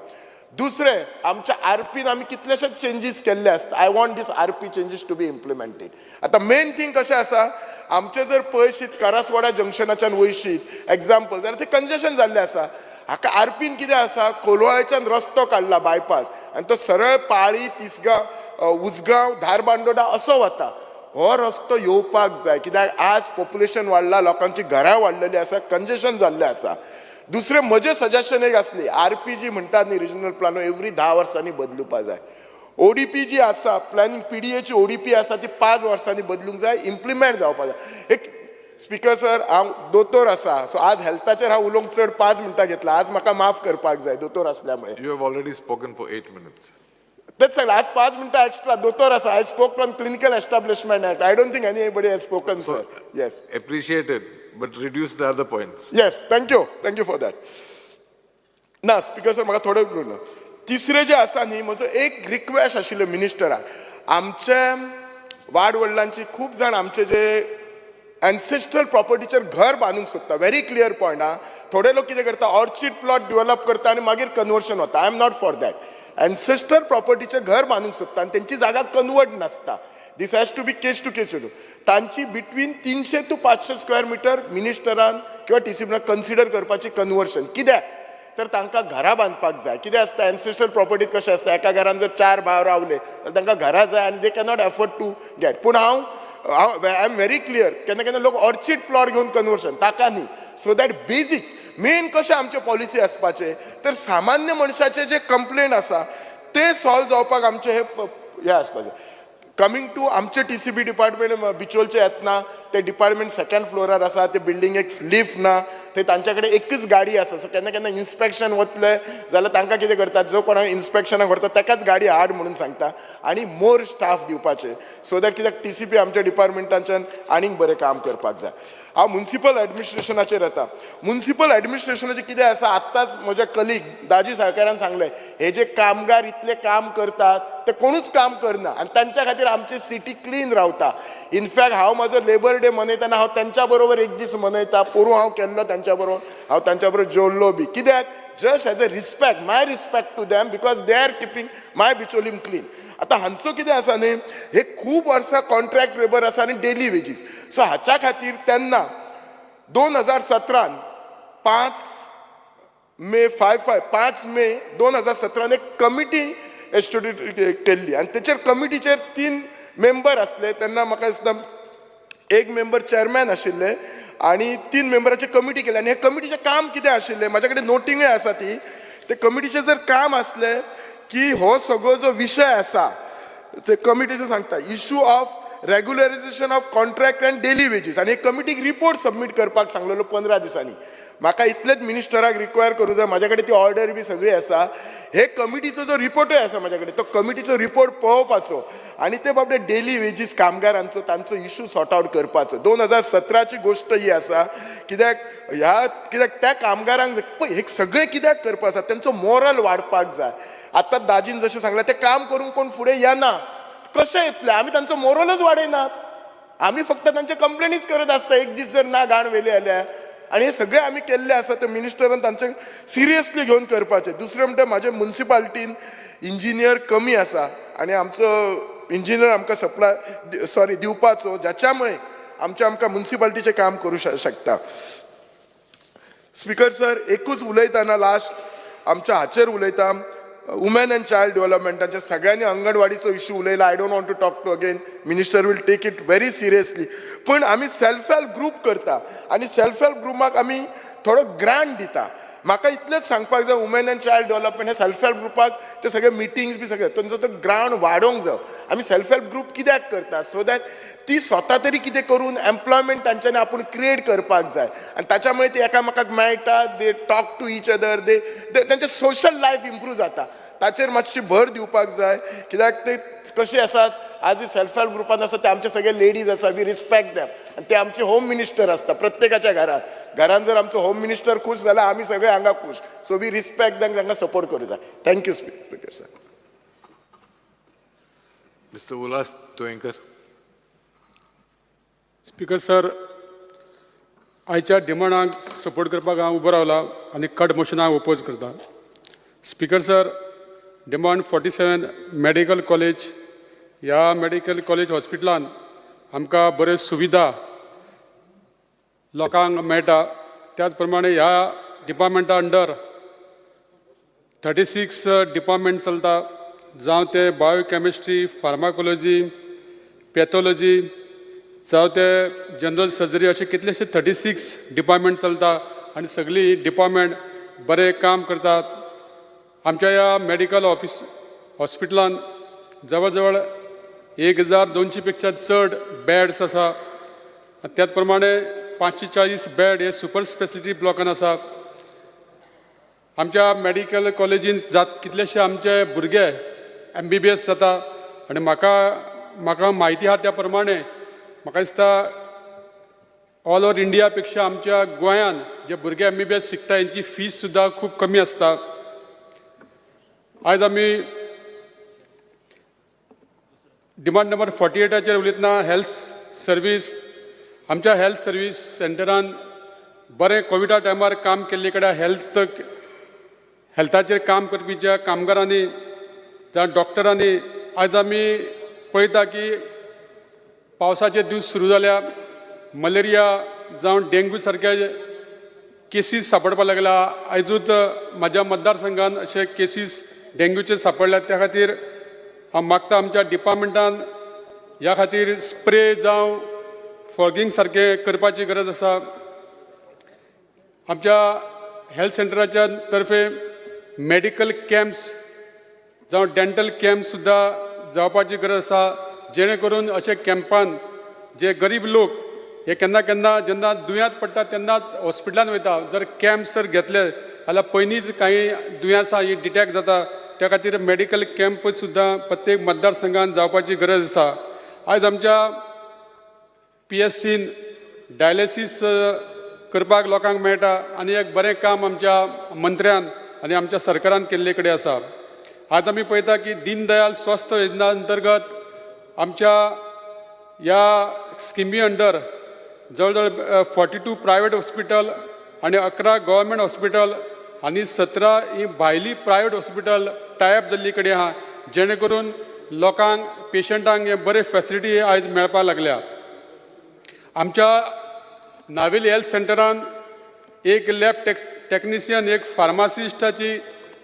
दुसरें, आमच्या आरपीन आमी कितलेशेच चेंजीस केल्ले आसता. I want this RP changes to be implemented. आतां मेन थिंग कशें आसा, आमचे जर पळयशीत करासवाडा जंक्शनाच्यान वयशीत एग्जाम्पल जाल्यार ते कंजेशन जाल्लें आसा. हाका आरपीन कितें आसा, कोलवाळेच्यान रस्तो काडला बायपास आनी तो सरळ पाळी, तिसगांव, उजगांव, धारबांदोडा असो वता. हो रस्तो येवपाक जाय कित्याक आज पॉप्युलेशन वाडला, लोकांची घरां वाडलेली आसा, कंजेशन जाल्लें आसा. दुसरें म्हजें सजेशन एक आसली, आरपी जी म्हणटात न्ही रिजनल प्लान एवरी 10 वर्सांनी बदलुपाक जाय. ODP जी आसा, प्लॅनिंग PDAची ODP आसा ती 5 वर्सांनी बदलूंक जाय, इम्प्लिमेंट जावपाक जाय. एक स्पिकर सर, हांव दोतोर आसा, सो आज हेल्थाचेर हांव उलोवंक चड 5 मिनटां घेतला. आज म्हाका माफ करपाक जाय दोतोर असल्या मुळे. You have already spoken for 8 minutes. तेच सांगला, आज 5 मिनटां एक्स्ट्रा दोतोर आसा. I spoke from clinical establishment act. I don't think anybody has spoken sir. Yes, Appreciated, but reduce the other points. Yes, thank you for that. ना speaker sir, म्हाका थोडें उलोवं. तिसरें जें आसा न्ही, म्हजो एक रिक्वेस्ट आशिल्लो मिनिस्टराक. आमचे वाड वडिलांची खूब जाण आमचे जे एन्सेस्ट्रल प्रॉपर्टीचेर घर बांदूंक सोदता. व्हेरी क्लियर पॉयंट हा. थोडे लोक कितें करता, ऑर्चिड प्लॉट डेव्हलप करता आनी मागीर कन्वर्शन वता. I am not for that. Ancestral प्रॉपर्टीचें घर बांदूंक सोदता आनी तेंची जागा कन्वर्ट नासता. This has to be case to case. तांची बिटवीन 300 to 500 स्क्वेअर मिटर मिनिस्टरान किंवा TCBन कन्सिडर करपाची कन्वर्शन. कित्याक तर तांकां घरां बांदपाक जाय. कितें आसता, एन्सेस्ट्रल प्रॉपर्टीत कशें आसता, एका घरान जर 4 भाव रावले जाल्यार तांकां घरां जाय आनी they cannot afford to get. पूण आय एम व्हेरी क्लियर, केन्ना केन्ना लोक ऑर्चिड प्लॉट घेवन कन्वर्शन, ताका न्ही. सो दॅट बेजीक मेन कशें आमचे पॉलिसी आसपाचें, तर सामान्य मनशाचे जे कंप्लेंट आसा ते सॉल्व जावपाक आमचे हे आसपाचें. कमिंग टू आमचे TCB डिपार्टमेंट बिचोलचे येतना, ते डिपार्टमेंट 2nd फ्लोरार आसा. ते बिल्डिंगेक लिफ्ट ना, थंय तांच्या कडेन एकच गाडी आसा. सो केन्ना केन्ना इन्स्पेक्शन वतले जाल्यार तांकां कितें करतात, जो कोणाक इन्स्पेक्शनाक व्हरता ताकाच गाडी हाड म्हणून सांगता आनी मोर स्टाफ दिवपाचे. सो दॅट कित्याक TCP आमच्या डिपार्टमेंटाच्यान आनीक बरें काम करपाक जाय. हांव म्युनिसिपल एडमिनिस्ट्रेशनाचेर येता. म्युनिसिपल एडमिनिस्ट्रेशनाचें कितें आसा, आत्ताच म्हजे कलीग दाजी साळकारान सांगलें, हे जे कामगार इतले काम करतात ते कोणूच काम करना आनी तांच्या खातीर आमची सिटी क्लीन रावता. इनफॅक्ट हांव म्हजो लेबर डे मनयतना हांव तांच्या बरोबर एक दीस मनयता. पोरूं हांव केल्लो तांच्या बरोबर, हांव तांच्या बरोबर जेवल्लो बी. कित्याक, just as a respect, my respect to them, because they are keeping my Bicholim clean. आतां हांचो कितें आसा न्ही, हे खूब वर्सां कॉन्ट्रॅक्ट लेबर आसा आनी डेली वेजीस. सो हाच्या खातीर तेन्ना 2017 5 मे 2017 एक कमिटी एस्टिट्यूट केल्ली आनी तेचेर कमिटीचेर 3 मेंबर आसले. तेन्ना म्हाका दिसता एक मेंबर चेअरमॅन आशिल्ले आनी 3 मेंबराची कमिटी केली. आनी हे कमिटीचें काम कितें आशिल्लें, म्हाजे कडेन नोटिंगूय आसा ती. ते कमिटीचें जर काम आसलें की हो सगळो जो विशय आसा ते कमिटीचें सांगता, issue of regularisation of contract and daily wages. आनी कमिटीक रिपोर्ट सबमीट करपाक सांगलेलो 15 दिसांनी. म्हाका इतलेच मिनिस्टराक रिक्वायर करूं जाय, म्हाजे कडेन ती ऑर्डर बी सगळी आसा. हे कमिटीचो जो रिपोर्टूय आसा म्हाजे कडेन, तो कमिटीचो रिपोर्ट पळोवपाचो आनी ते बाबडे डेली वेजीस कामगारांचो तांचो इश्यू सॉर्ट आउट करपाचो. 2017ची गोश्ट ही आसा. कित्याक त्या कामगारांक पळय हे सगळें कित्याक करपाक आसा, तेंचो मॉरल वाडपाक जाय. आतां दाजीन जशें सांगलां, ते काम करून कोण फुडें येना, कशें येतले? आमी तांचो मोरलच वाडयनात. आमी फक्त तांचे कंप्लेनीच करत आसता, एक दीस जर ना घाण व्हेली जाल्यार. आनी हे सगळें आमी केल्लें आसा, ते मिनिस्टरान तांचे सिरियसली घेवन करपाचें. दुसरें म्हणटा, म्हाजे म्युनिसिपालिटीन इंजिनियर कमी आसा आनी आमचो इंजिनियर आमकां दिवपाचो, जाच्या मुळे आमकां म्युनिसिपालिटीचें काम करूं शकता. स्पिकर सर, एकूच उलयतना लास्ट आमच्या हाचेर उलयता, वुमेन अँड चायल्ड डेव्हलपमेंटाच्या सगळ्यांनी अंगणवाडीचो इश्यू उलयला. I don't want to talk to again, minister will take it very seriously. पण आमी सेल्फ हेल्प ग्रूप करता आनी सेल्फ हेल्प ग्रुपाक आमी थोडो ग्रांट दिता म्हाका इतलेंच सांगपाक जाय वुमेन एंड चायल्ड डेव्हलपमेंट हे सेल्फ हेल्प ग्रुपाक ते सगळे मिटिंग्स बी सगळे तांचो तो ग्रावंड वाडोवंक जाय. आमी सेल्फ हेल्प ग्रुप कित्याक करता सो दॅट ती स्वता तरी कितें करून एम्प्लॉयमेंट तांच्यांनी आपूण क्रिएट करपाक जाय आनी त्याच्यामुळे ती एकामेकाक मेळटा, they talk to each other, तेंचें सोशल लायफ इम्प्रूव जाता. ताचेर मातशी भर दिवपाक जाय कित्याक ते कशें आसात आज सेल्फ हेल्प ग्रुपान आसा ते आमचे सगळे लेडीज आसा, वी रिस्पेक्ट देम आनी ते आमचे होम मिनिस्टर आसता प्रत्येकाच्या घरान जर आमचो होम मिनिस्टर खूश जाल्यार आमी सगळे हांगा खूश. सो वी रिस्पेक्ट देम, तांकां सपोर्ट करूं जाय. Thank you speaker sir. Mr. Ulas Toenkar. Speaker sir, आयच्या डिमांडांक सपोर्ट करपाक हांव उबो रावला आनी कट मोशनाक ओपोज करता. Speaker sir, demand 47 medical college, ह्या मेडिकल कॉलेज हॉस्पिटलान आमकां बऱ्यो सुविधा लोकांक मेळटा. त्याच प्रमाणे ह्या डिपार्टमेंटा अंडर 36 डिपार्टमेंट चलता, जावं ते बायोकॅमिस्ट्री, फार्माकोलॉजी, पॅथॉलॉजी, जावं ते जनरल सर्जरी, असे कितलेशे 36 डिपार्टमेंट चलता आनी सगळी डिपार्टमेंट बरें काम करतात. आमच्या ह्या मेडिकल हॉस्पिटलान जवळ जवळ 1200 पेक्षा चड बेड्स आसा. त्याच प्रमाणे 540 बेड हे सुपर स्पेसिलिटी ब्लॉकान आसा. आमच्या मेडिकल कॉलेजीन कितलेशे आमचे भुरगे MBBS जाता आनी म्हाका म्हायती आहा त्या प्रमाणे म्हाका दिसता ऑल ओव्हर इंडिया पेक्षा आमच्या गोंयान जे भुरगे MBBS शिकता हेंची फीस सुद्दां खूब कमी आसता. आयज आमी डिमांड नंबर 48 उलयतना हेल्थ सर्वीस, आमच्या हेल्थ सर्वीस सेंटरान बरें कोविडा टायमार काम केल्ले कडेन हेल्थाचेर काम करपी ज्या कामगारांनी जावं डॉक्टरांनी आयज आमी पळयता की पावसाचे दीस सुरू जाल्या, मलेरिया जावं डेंगू सारके केसीस सापडपाक लागला. आयजूच म्हाज्या मतदारसंघान अशे केसीस डेंग्यूचे सापडल्यात. त्या खातीर हांव मागता आमच्या डिपार्टमेंटान ह्या खातीर स्प्रे जावं फॉगिंग सारके करपाची गरज आसा. आमच्या हेल्थ सेंटराच्या तर्फे मेडिकल कॅम्प्स जावं डेंटल कॅम्प सुद्दां जावपाची गरज आसा, जेणे करून अशे कॅम्पान जे गरीब लोक हे केन्ना जेन्ना दुयेंत पडटा तेन्नाच हॉस्पिटलान वयता. जर कॅम्प्स जर घेतले जाल्यार पयलींच काही दुयेंसां ही डिटेक्ट जाता. त्या खातीर मेडिकल कॅम्प सुद्दां प्रत्येक मतदारसंघान जावपाची गरज आसा. आयज आमच्या PSCन डायलिसीस करपाक लोकांक मेळटा आनी एक बरें काम आमच्या मंत्र्यान आनी आमच्या सरकारान केल्ले कडेन आसा. आज आमी पळयता की दीनदयाल स्वस्थ योजना अंतर्गत आमच्या ह्या स्किमी अंडर जवळ जवळ 42 प्रायवेट हॉस्पिटल आनी 11 गव्हर्मेंट हॉस्पिटल आनी 17 ही भायली प्रायवेट हॉस्पिटल टायप जाल्ली कडेन आहा, जेणे करून लोकांक पेशंटांक हे बरे फॅसिलिटी आयज मेळपाक लागल्या. आमच्या नावेली हेल्थ सेंटरान एक लॅब टेक्निशियन, एक फार्मासिस्टाची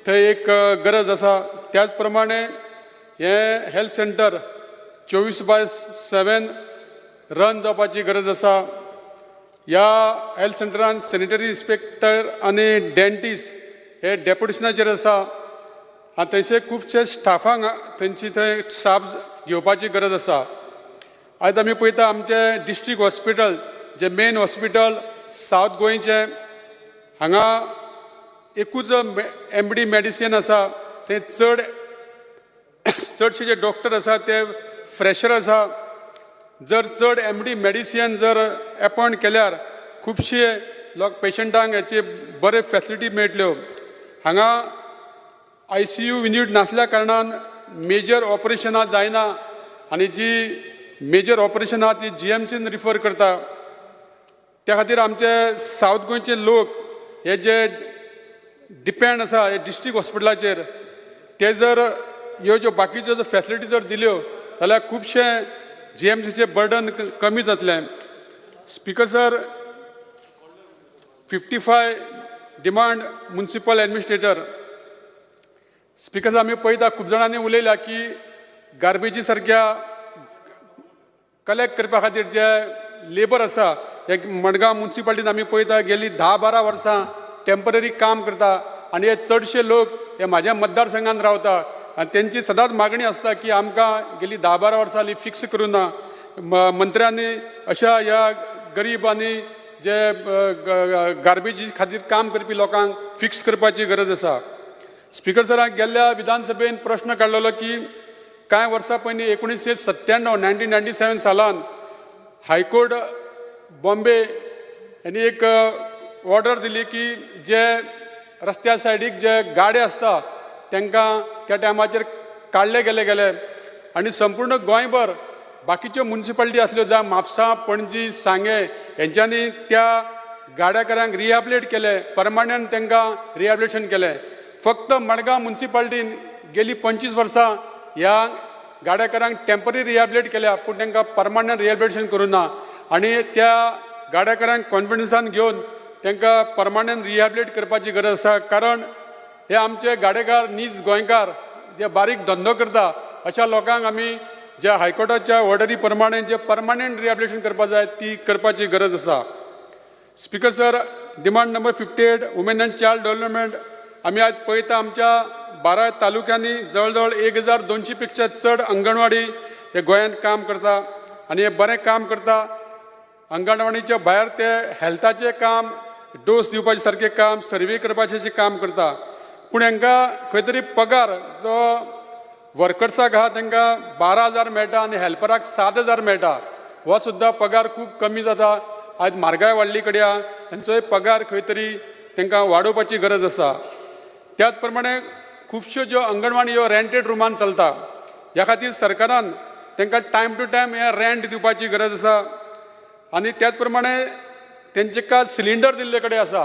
थंय एक गरज आसा. त्याच प्रमाणे हे हेल्थ सेंटर 24/7 रन जावपाची गरज आसा. ह्या हेल्थ सेंटरान सॅनिटरी इन्स्पेक्टर आनी डेंटिस्ट हे डेप्युटेशनाचेर आसा आनी थंयचे खुबशे स्टाफांक थंयची थंय स्टाफ घेवपाची गरज आसा. आयज आमी पळयता आमचे डिस्ट्रिक्ट हॉस्पिटल जे मेन हॉस्पिटल सावथ गोंयचे, हांगा एकूच MD मेडिसिन आसा. थंय चडशे जे डॉक्टर आसा ते फ्रेशर आसा. जर चड MD मेडिसिन जर अपॉयंट केल्यार खुबशे पेशंटांक हेचे बरे फॅसिलिटी मेळटल्यो. हांगा ICU युनिट नासल्या कारणान मेजर ऑपरेशनां जायना आनी जी मेजर ऑपरेशनां ती GMCन रिफर करता. त्या खातीर आमचे सावथ गोंयचे लोक हे जे डिपेंड आसा हे डिस्ट्रिक्ट हॉस्पिटलाचेर, ते जर ह्यो ज्यो बाकीच्यो जर फॅसिलिटी जर दिल्यो जाल्यार खुबशे GMCचे बर्डन कमी जातलें. Speaker sir, 55 demand municipal administrator. Speaker sir, आमी पळयता खूब जाणांनी उलयल्या की गार्बेजी सारक्या कलेक्ट करपा खातीर जे लेबर आसा, एक मडगांव म्युनिसिपालिटीन आमी पळयता गेली 10-12 वर्सां टेम्पररी काम करता आनी हे चडशे लोक हे म्हाज्या मतदारसंघात रावता आनी तेंची सदांच मागणी आसता की आमकां गेली 10-12 वर्सां हालीं फिक्स करूं ना मंत्र्यांनी अशा ह्या गरीब आनी जे गार्बेजी खातीर काम करपी लोकांक फिक्स करपाची गरज आसा. स्पीकर सर, हांवें गेल्ल्या विधानसभेन प्रश्न काडलेलो की कांय वर्सां पयलीं 1997 सालान हायकोर्ट बॉम्बे यांनी एक ऑर्डर दिली की जे रस्त्या सायडीक जे गाडे आसता तांकां त्या टायमाचेर काडले गेले आनी संपूर्ण गोंयभर बाकीच्यो म्युनिसिपालिटी आसल्यो जावं म्हापसा, पणजी, सांगे हेंच्यांनी त्या गाड्याकारांक रिहॅबिलिट केले, परमनंट तांकां रिहॅबिलिटेशन केलें. फक्त मडगांव म्युनिसिपालिटीन गेली 25 वर्सां ह्या गाड्याकारांक टेम्पररी रिहॅबिलिट केल्या पूण तांकां परमनंट रिहॅबिलिटेशन करूं ना आनी त्या गाड्याकारांक कॉन्फिडन्सान घेवन तांकां परमनंट रिहॅबिलिट करपाची गरज आसा. कारण हे आमचे गाडेकार नीज गोंयकार जे बारीक धंदो करता अशा लोकांक आमी ज्या हायकोर्टाच्या ऑर्डरी प्रमाणे जे परमनंट रिहॅबिलिटेशन करपाक जाय ती करपाची गरज आसा. Speaker sir, demand number 58 women and child development आमी आज पळयता आमच्या 12 तालुक्यांनी जवळ 1200 पेक्षा चड अंगणवाडी हे गोंयांत काम करता आनी हे बरें काम करता. अंगणवाडीच्या भायर ते हेल्थाचें काम, डोस दिवपाचें सारकें काम, सर्वे करपाचें काम करता. पूण हांकां खंय तरी पगार जो वर्कर्साक आहा तांकां 12,000 मेळटा आनी हेल्पराक 7,000 मेळटा. हो सुद्दां पगार खूब कमी जाता. आज म्हारगाय वाडली कड्या हांचोय पगार खंय तरी तांकां वाडोवपाची गरज आसा. त्याच प्रमाणे खुबश्यो ज्यो अंगणवाडी ह्यो रेंटेड रुमान चलता ह्या खातीर सरकारान तांकां टायम टू टायम हे रेंट दिवपाची गरज आसा. आनी त्याच प्रमाणे तेंच्या सिलिंडर दिल्ले कडेन आसा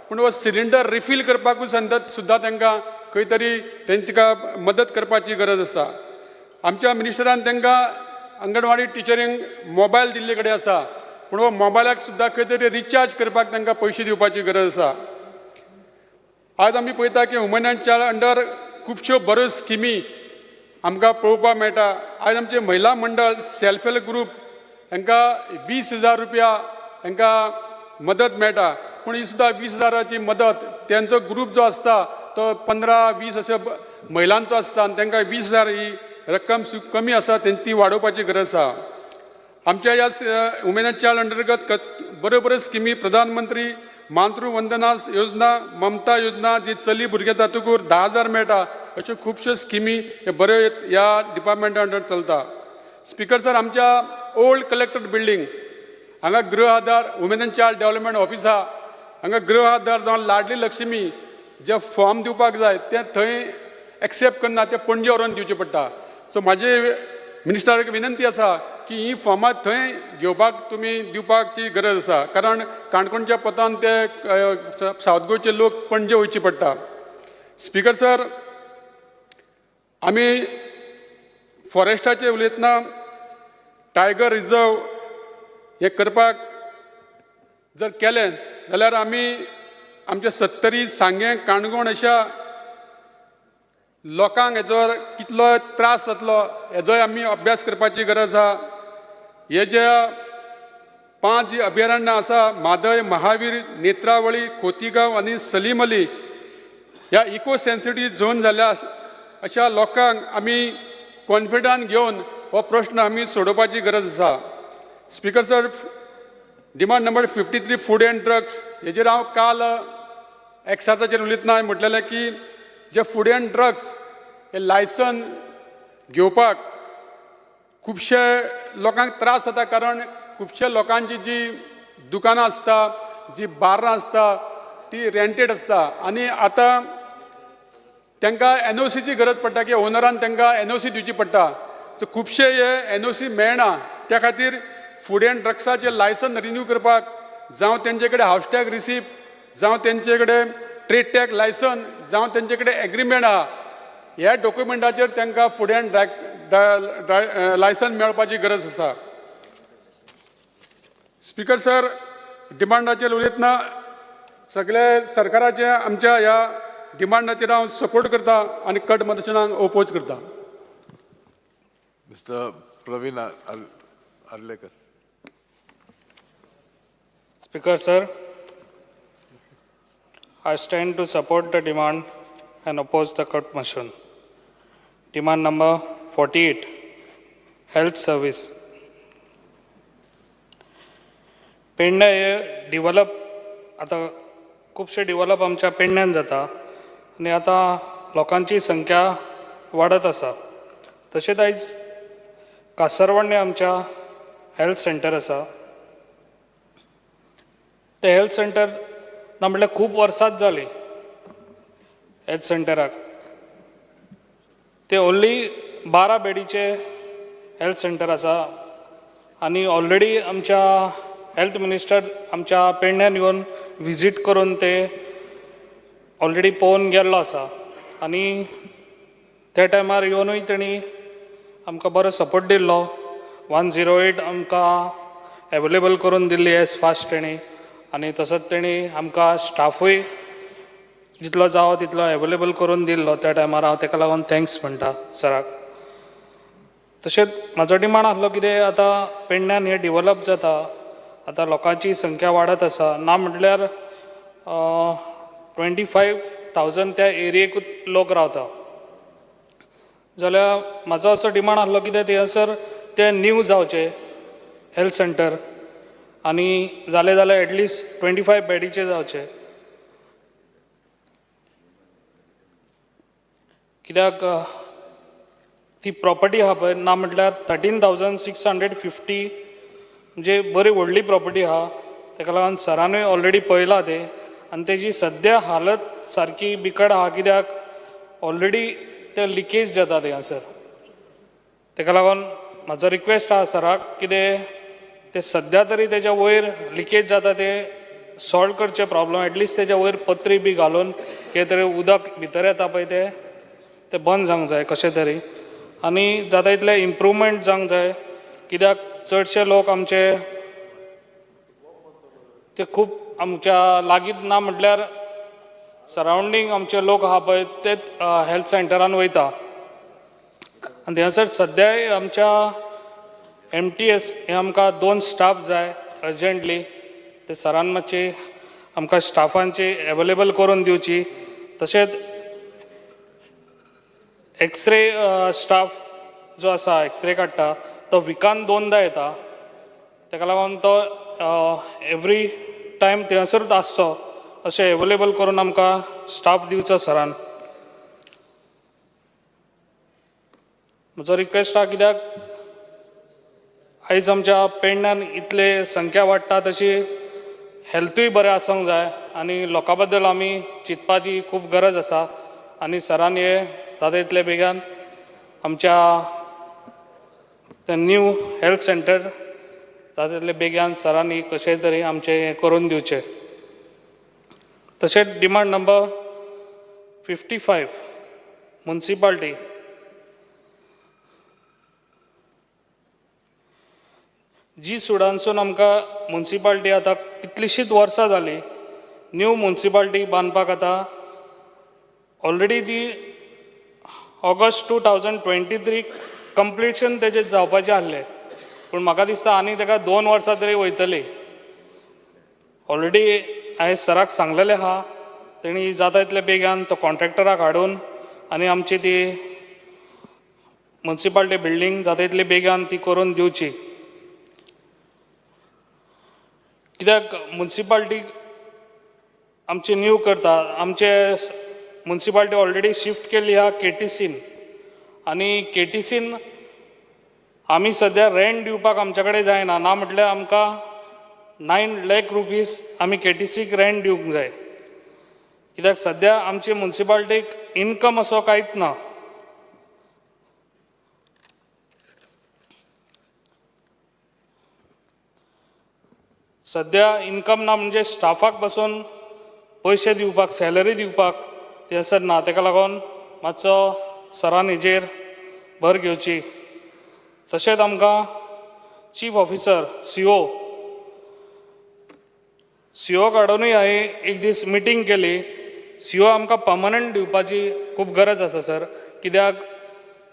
पूण हो सिलिंडर रिफील करपाकूय सुद्दां तांकां खंय तरी तांकां मदत करपाची गरज आसा. आमच्या मिनिस्टरान तांकां अंगणवाडी टिचरींक मोबायल दिल्ले कडेन आसा पूण हो मोबायलाक सुद्दां खंय तरी रिचार्ज करपाक तांकां पयशे दिवपाची गरज आसा. आज आमी पळयता की वुमन एंड चायल्ड अंडर खुबश्यो बऱ्यो स्किमी आमकां पळोवपाक मेळटा. आज आमचे महिला मंडळ, सेल्फ हेल्प ग्रूप हांकां 20,000 रुपया हांकां मदत मेळटा पूण ही सुद्दां 20,000ची मदत त्यांचो ग्रूप जो आसता तो 15-20 अशे महिलांचो आसता आनी तांकां 20,000 ही रक्कम कमी आसा ती वाडोवपाची गरज आसा. आमच्या ह्या वुमेन एंड चायल्ड अंतर्गत बऱ्यो स्किमी प्रधानमंत्री मातृवंदना योजना, ममता योजना जी चली भुरगे जातकूर 10,000 मेळटा अश्यो खुबश्यो स्किमी हे बऱ्यो ह्या डिपार्टमेंटा अंडर चलता. स्पीकर सर, आमच्या ओल्ड कलेक्टर बिल्डींग हांगा Griha Aadhar women and child development office आहा. हांगा गृह आधार जावं लाडली लक्ष्मी जे फॉर्म दिवपाक जाय ते थंय एक्सेप्ट करना, ते पणजे व्हरून दिवचे पडटा. सो म्हाजी मिनिस्टराक विनंती आसा की ही फॉर्मां थंय घेवपाक तुमी दिवपाची गरज आसा कारण काणकोणच्या पतान ते सावथ गोंयचे लोक पणजे वयचे पडटा. स्पीकर सर, आमी फॉरेस्टाचेर उलयतना टायगर रिजर्व हे करपाक जर केलें जाल्यार आमी आमच्या 70 सांगे काणकोण अशा लोकांक हेजो कितलो त्रास जातलो हेजोय आमी अभ्यास करपाची गरज आसा. हे जे 5 जी अभयारण्यां आसा म्हादय, महावीर, नेत्रावळी, खोतीगांव आनी सलीम अली ह्या इको सेन्सिटीव झोन जाल्ल्या अशा लोकांक आमी कॉन्फिडन्स घेवन हो प्रश्न आमी सोडोवपाची गरज आसा. Speaker sir, demand number 53 food and drugs हेजेर हांव काल एक्सायजाचेर उलयतना म्हटलेलें की जे फूड एंड ड्रग्स हे लायसन घेवपाक खुबशे लोकांक त्रास जाता कारण खुबशे लोकांची जी दुकानां आसता, जी बार्रां आसता ती रेंटेड आसता आनी आतां तांकां NOCची गरज पडटा की ओनरान तांकां NOC दिवची पडटा. सो खुबशे हे NOC मेळना त्या खातीर फूड एंड ड्रग्साचें लायसन रिन्यू करपाक जावं तेंचे कडेन हावस टॅग रिसिप्ट जावं तेंचे कडेन ट्रेड टॅग लायसन जावं तेंचे कडेन एग्रीमेंट आहा ह्या डॉक्युमेंटाचेर तांकां फूड एंड लायसन मेळपाची गरज आसा. स्पीकर सर, डिमांडाचेर उलयतना सगळे सरकाराचे आमच्या ह्या डिमांडाचेर हांव सपोर्ट करता आनी कट मतदानाक ओपोज करता. Mister Pravin Arlekar. Speaker sir, I stand to support the demand and oppose the cut motion. Demand number 48, health service. Pernem hey develop आता खूपशे डिवलप आमच्या पेडण्यान जाता आनी आतां लोकांची संख्या वाडत आसा. तशेंच आयज कासरवण्णे आमच्या हेल्थ सेंटर आसा. ते हेल्थ सेंटर ना म्हणल्यार खूब वर्सांच जाली हेल्थ सेंटराक. ते ओन्ली 12 बेडीचे हेल्थ सेंटर आसा आनी ऑलरेडी आमच्या हेल्थ मिनिस्टर आमच्या पेडण्यान येवन विजीट करून ते ऑलरेडी पळोवन गेल्लो आसा आनी त्या टायमार येवनूय तेणी आमकां बरो सपोर्ट दिल्लो. 108 आमकां एवेलेबल करून दिल्ली एज फास्ट तेणी आनी तसोच तेणी आमकां स्टाफूय जितलो जावो तितलो एवेलेबल करून दिल्लो त्या टायमार. हांव ताका लागून थँक्स म्हणटा सराक. तशेंच म्हाजो डिमांड आसलो कितें आतां पेडण्यान हें डिवलप जाता, आतां लोकांची संख्या वाडत आसा. ना म्हटल्यार 25,000 त्या एरियेकूच लोक रावता. जाल्यार म्हाजो असो डिमांड आसलो कितें थंयसर तें न्यू जावचें हेल्थ सेंटर आनी जालें जाल्यार एटलिस्ट 25 बेडीचे जावचे. कित्याक ती प्रॉपर्टी आहा पळय ना म्हटल्यार 13,650 म्हणजे बरी व्हडली प्रॉपर्टी आहा. ताका लागून सरानूय ऑलरेडी पळयलां तें आनी तेजी सद्या हालत सारकी बिकट आहा. कित्याक ऑलरेडी ते लिकेज जाता थंयसर. ताका लागून म्हाजो रिक्वेस्ट आहा सराक कितें ते सद्या तरी तेच्या वयर लिकेज जाता ते सॉल्व करचे प्रॉब्लम. एटलिस्ट तेच्या वयर पत्री बी घालून कितें तरी उदक भितर येता पळय ते बंद जावंक जाय कशें तरी. आनी जाता तितलें इम्प्रूवमेंट जावंक जाय. कित्याक चडशे लोक आमचे ते खूब आमच्या लागीं ना म्हटल्यार सरावंडींग आमचे लोक आहा पळय ते हेल्थ सेंटरान वयता. आनी थंयसर सद्याय आमच्या MTS हे आमकां 2 स्टाफ जाय अर्जंटली. ते सरान मातशी आमकां स्टाफांची एवेलेबल करून दिवची. तशेंच एक्सरे स्टाफ जो आसा एक्सरे काडटा तो विकान 2दा येता. ताका लागून तो एवरी टायम थंयसरूच आसचो अशें एवेलेबल करून आमकां स्टाफ दिवचो सरान. म्हजो रिक्वेस्ट आहा कित्याक आयज आमच्या पेडण्यान इतले संख्या वाडटा तशी हेल्थूय बरें आसूंक जाय आनी लोकां बद्दल आमी चिंतपाची खूब गरज आसा. आनी सरान हे जाता तितले बेगान आमच्या न्यू हेल्थ सेंटर जाता तितले बेगान सरांनी कशें तरी आमचें हें करून दिवचें. तशेंच डिमांड नंबर 55 म्युन्सिपाल्टी. जी सुडानसून आमकां म्युन्सिपाल्टी आतां कितलींशींच वर्सां जालीं न्यू म्युन्सिपाल्टी बांदपाक आतां ऑलरेडी ती ऑगस्ट 2023 कंप्लिशन तेजें जावपाचें आसलें. पूण म्हाका दिसता आनी ताका 2 वर्सां तरी वयतली. ऑलरेडी हांवें सराक सांगलेलें आहा तेणी जाता तितले बेगान तो कॉन्ट्रॅक्टराक हाडून आनी आमची ती म्युन्सिपाल्टी बिल्डींग जाता तितले बेगान ती करून दिवची. कित्याक म्युन्सिपाल्टी आमची न्यू करता. आमचे म्युन्सिपाल्टी ऑलरेडी शिफ्ट केल्ली आहा KTCन आनी KTCन आमी सद्या रेंट दिवपाक आमचे कडेन जायना. ना म्हटल्यार आमकां 9 लाख रुपीज आमी KTCक रेंट दिवंक जाय. कित्याक सद्या आमची म्युन्सिपाल्टीक इनकम असो कांयच ना. सद्या इनकम ना म्हणजे स्टाफाक बसून पयशे दिवपाक सॅलरी दिवपाक थंयसर ना. ताका लागून मातसो सरान हेजेर भर घेवची. तशेंच आमकां चीफ ऑफिसर CO काडूनय हांवें एक दीस मिटींग केली. CO आमकां पर्मनंट दिवपाची खूब गरज आसा सर. कित्याक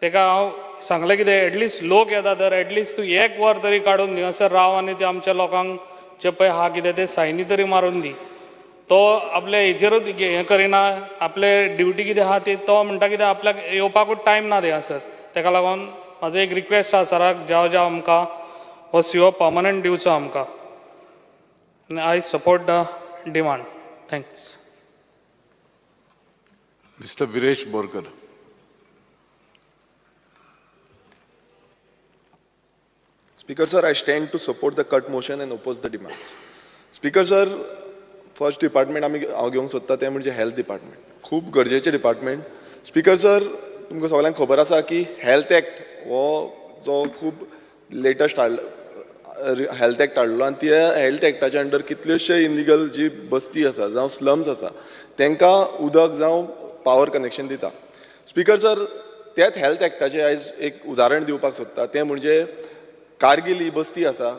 ताका हांव सांगलें कितें एटलिस्ट लोक येता तर एटलिस्ट तूं 1 वर तरी काडून थंयसर राव आनी ते आमच्या लोकांक जे पळय आहा कितें ते सायनी तरी मारून दी. तो आपले हेजेरूच हें करिना, आपले ड्युटी कितें आहा ती तो म्हणटा कितें आपल्याक येवपाकूच टायम ना दे सर. ताका लागून म्हाजो एक रिक्वेस्ट आसा सराक ज्या आमकां हो CO पर्मनंट दिवचो आमकां. आनी I support the demand. Thanks. Mr. Viresh Borkar. Speaker sir, I stand to support the cut motion and oppose the demand. Speaker sir, first department हांव घेवंक सोदता तें म्हणजे हेल्थ डिपार्टमेंट. खूब गरजेचें डिपार्टमेंट. स्पीकर सर, तुमकां सगळ्यांक खबर आसा की हेल्थ एक्ट हो जो खूब लेटस्ट हेल्थ एक्ट हाडलो आनी त्या हेल्थ एक्टाच्या अंडर कितल्योशे इनलिगल जी बस्ती आसा जावं स्लम्स आसा तांकां उदक जावं पावर कनेक्शन दिता. स्पीकर सर, त्याच हेल्थ एक्टाचें आयज एक उदाहरण दिवपाक सोदता तें म्हणजे कारगिल ही बस्ती आसा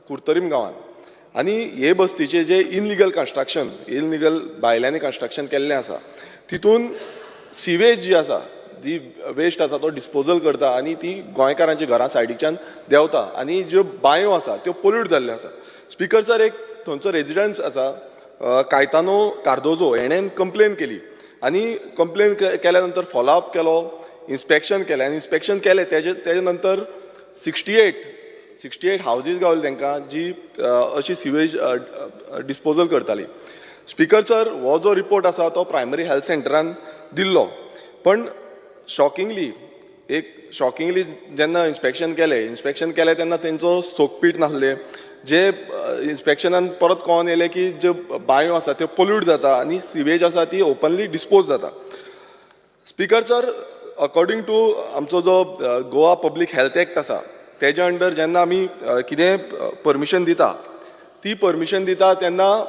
कुर्तरीम गांवांत. आनी हे बस्तीचे जे इनलिगल भायल्यांनी कन्स्ट्रक्शन केल्लें आसा तितून सिवेज जी आसा जी वेस्ट आसा तो डिस्पोजल करता आनी ती गोंयकारांच्या घरा सायडीच्यान देंवता आनी ज्यो बांयो आसा त्यो पोल्यूट जाल्ल्यो आसा. स्पीकर सर, एक थंयचो रेजिडंट्स आसा कायतानो कार्दोजो, हेणें कंप्लेन केली आनी कंप्लेन केल्या नंतर फॉलोअप केलो, इन्स्पेक्शन केलें आनी इन्स्पेक्शन केलें तेजे नंतर 68 हावजीस गावले तांकां जी अशी सिवेज डिस्पोजल करताली. स्पीकर सर, हो जो रिपोर्ट आसा तो प्रायमरी हेल्थ सेंटरान दिल्लो, पण शॉकिंगली जेन्ना इन्स्पेक्शन केलें तेन्ना तेंचो सोकपीट नासलें. जे इन्स्पेक्शनान परत कळोन येयलें की ज्यो बांयो आसा त्यो पोल्यूट जाता आनी सिवेज आसा ती ओपनली डिस्पोज जाता. स्पीकर सर, अकॉर्डिंग टू आमचो जो गोवा पब्लीक हेल्थ एक्ट आसा तेज्या अंडर जेन्ना आमी कितें परमिशन दिता तेन्ना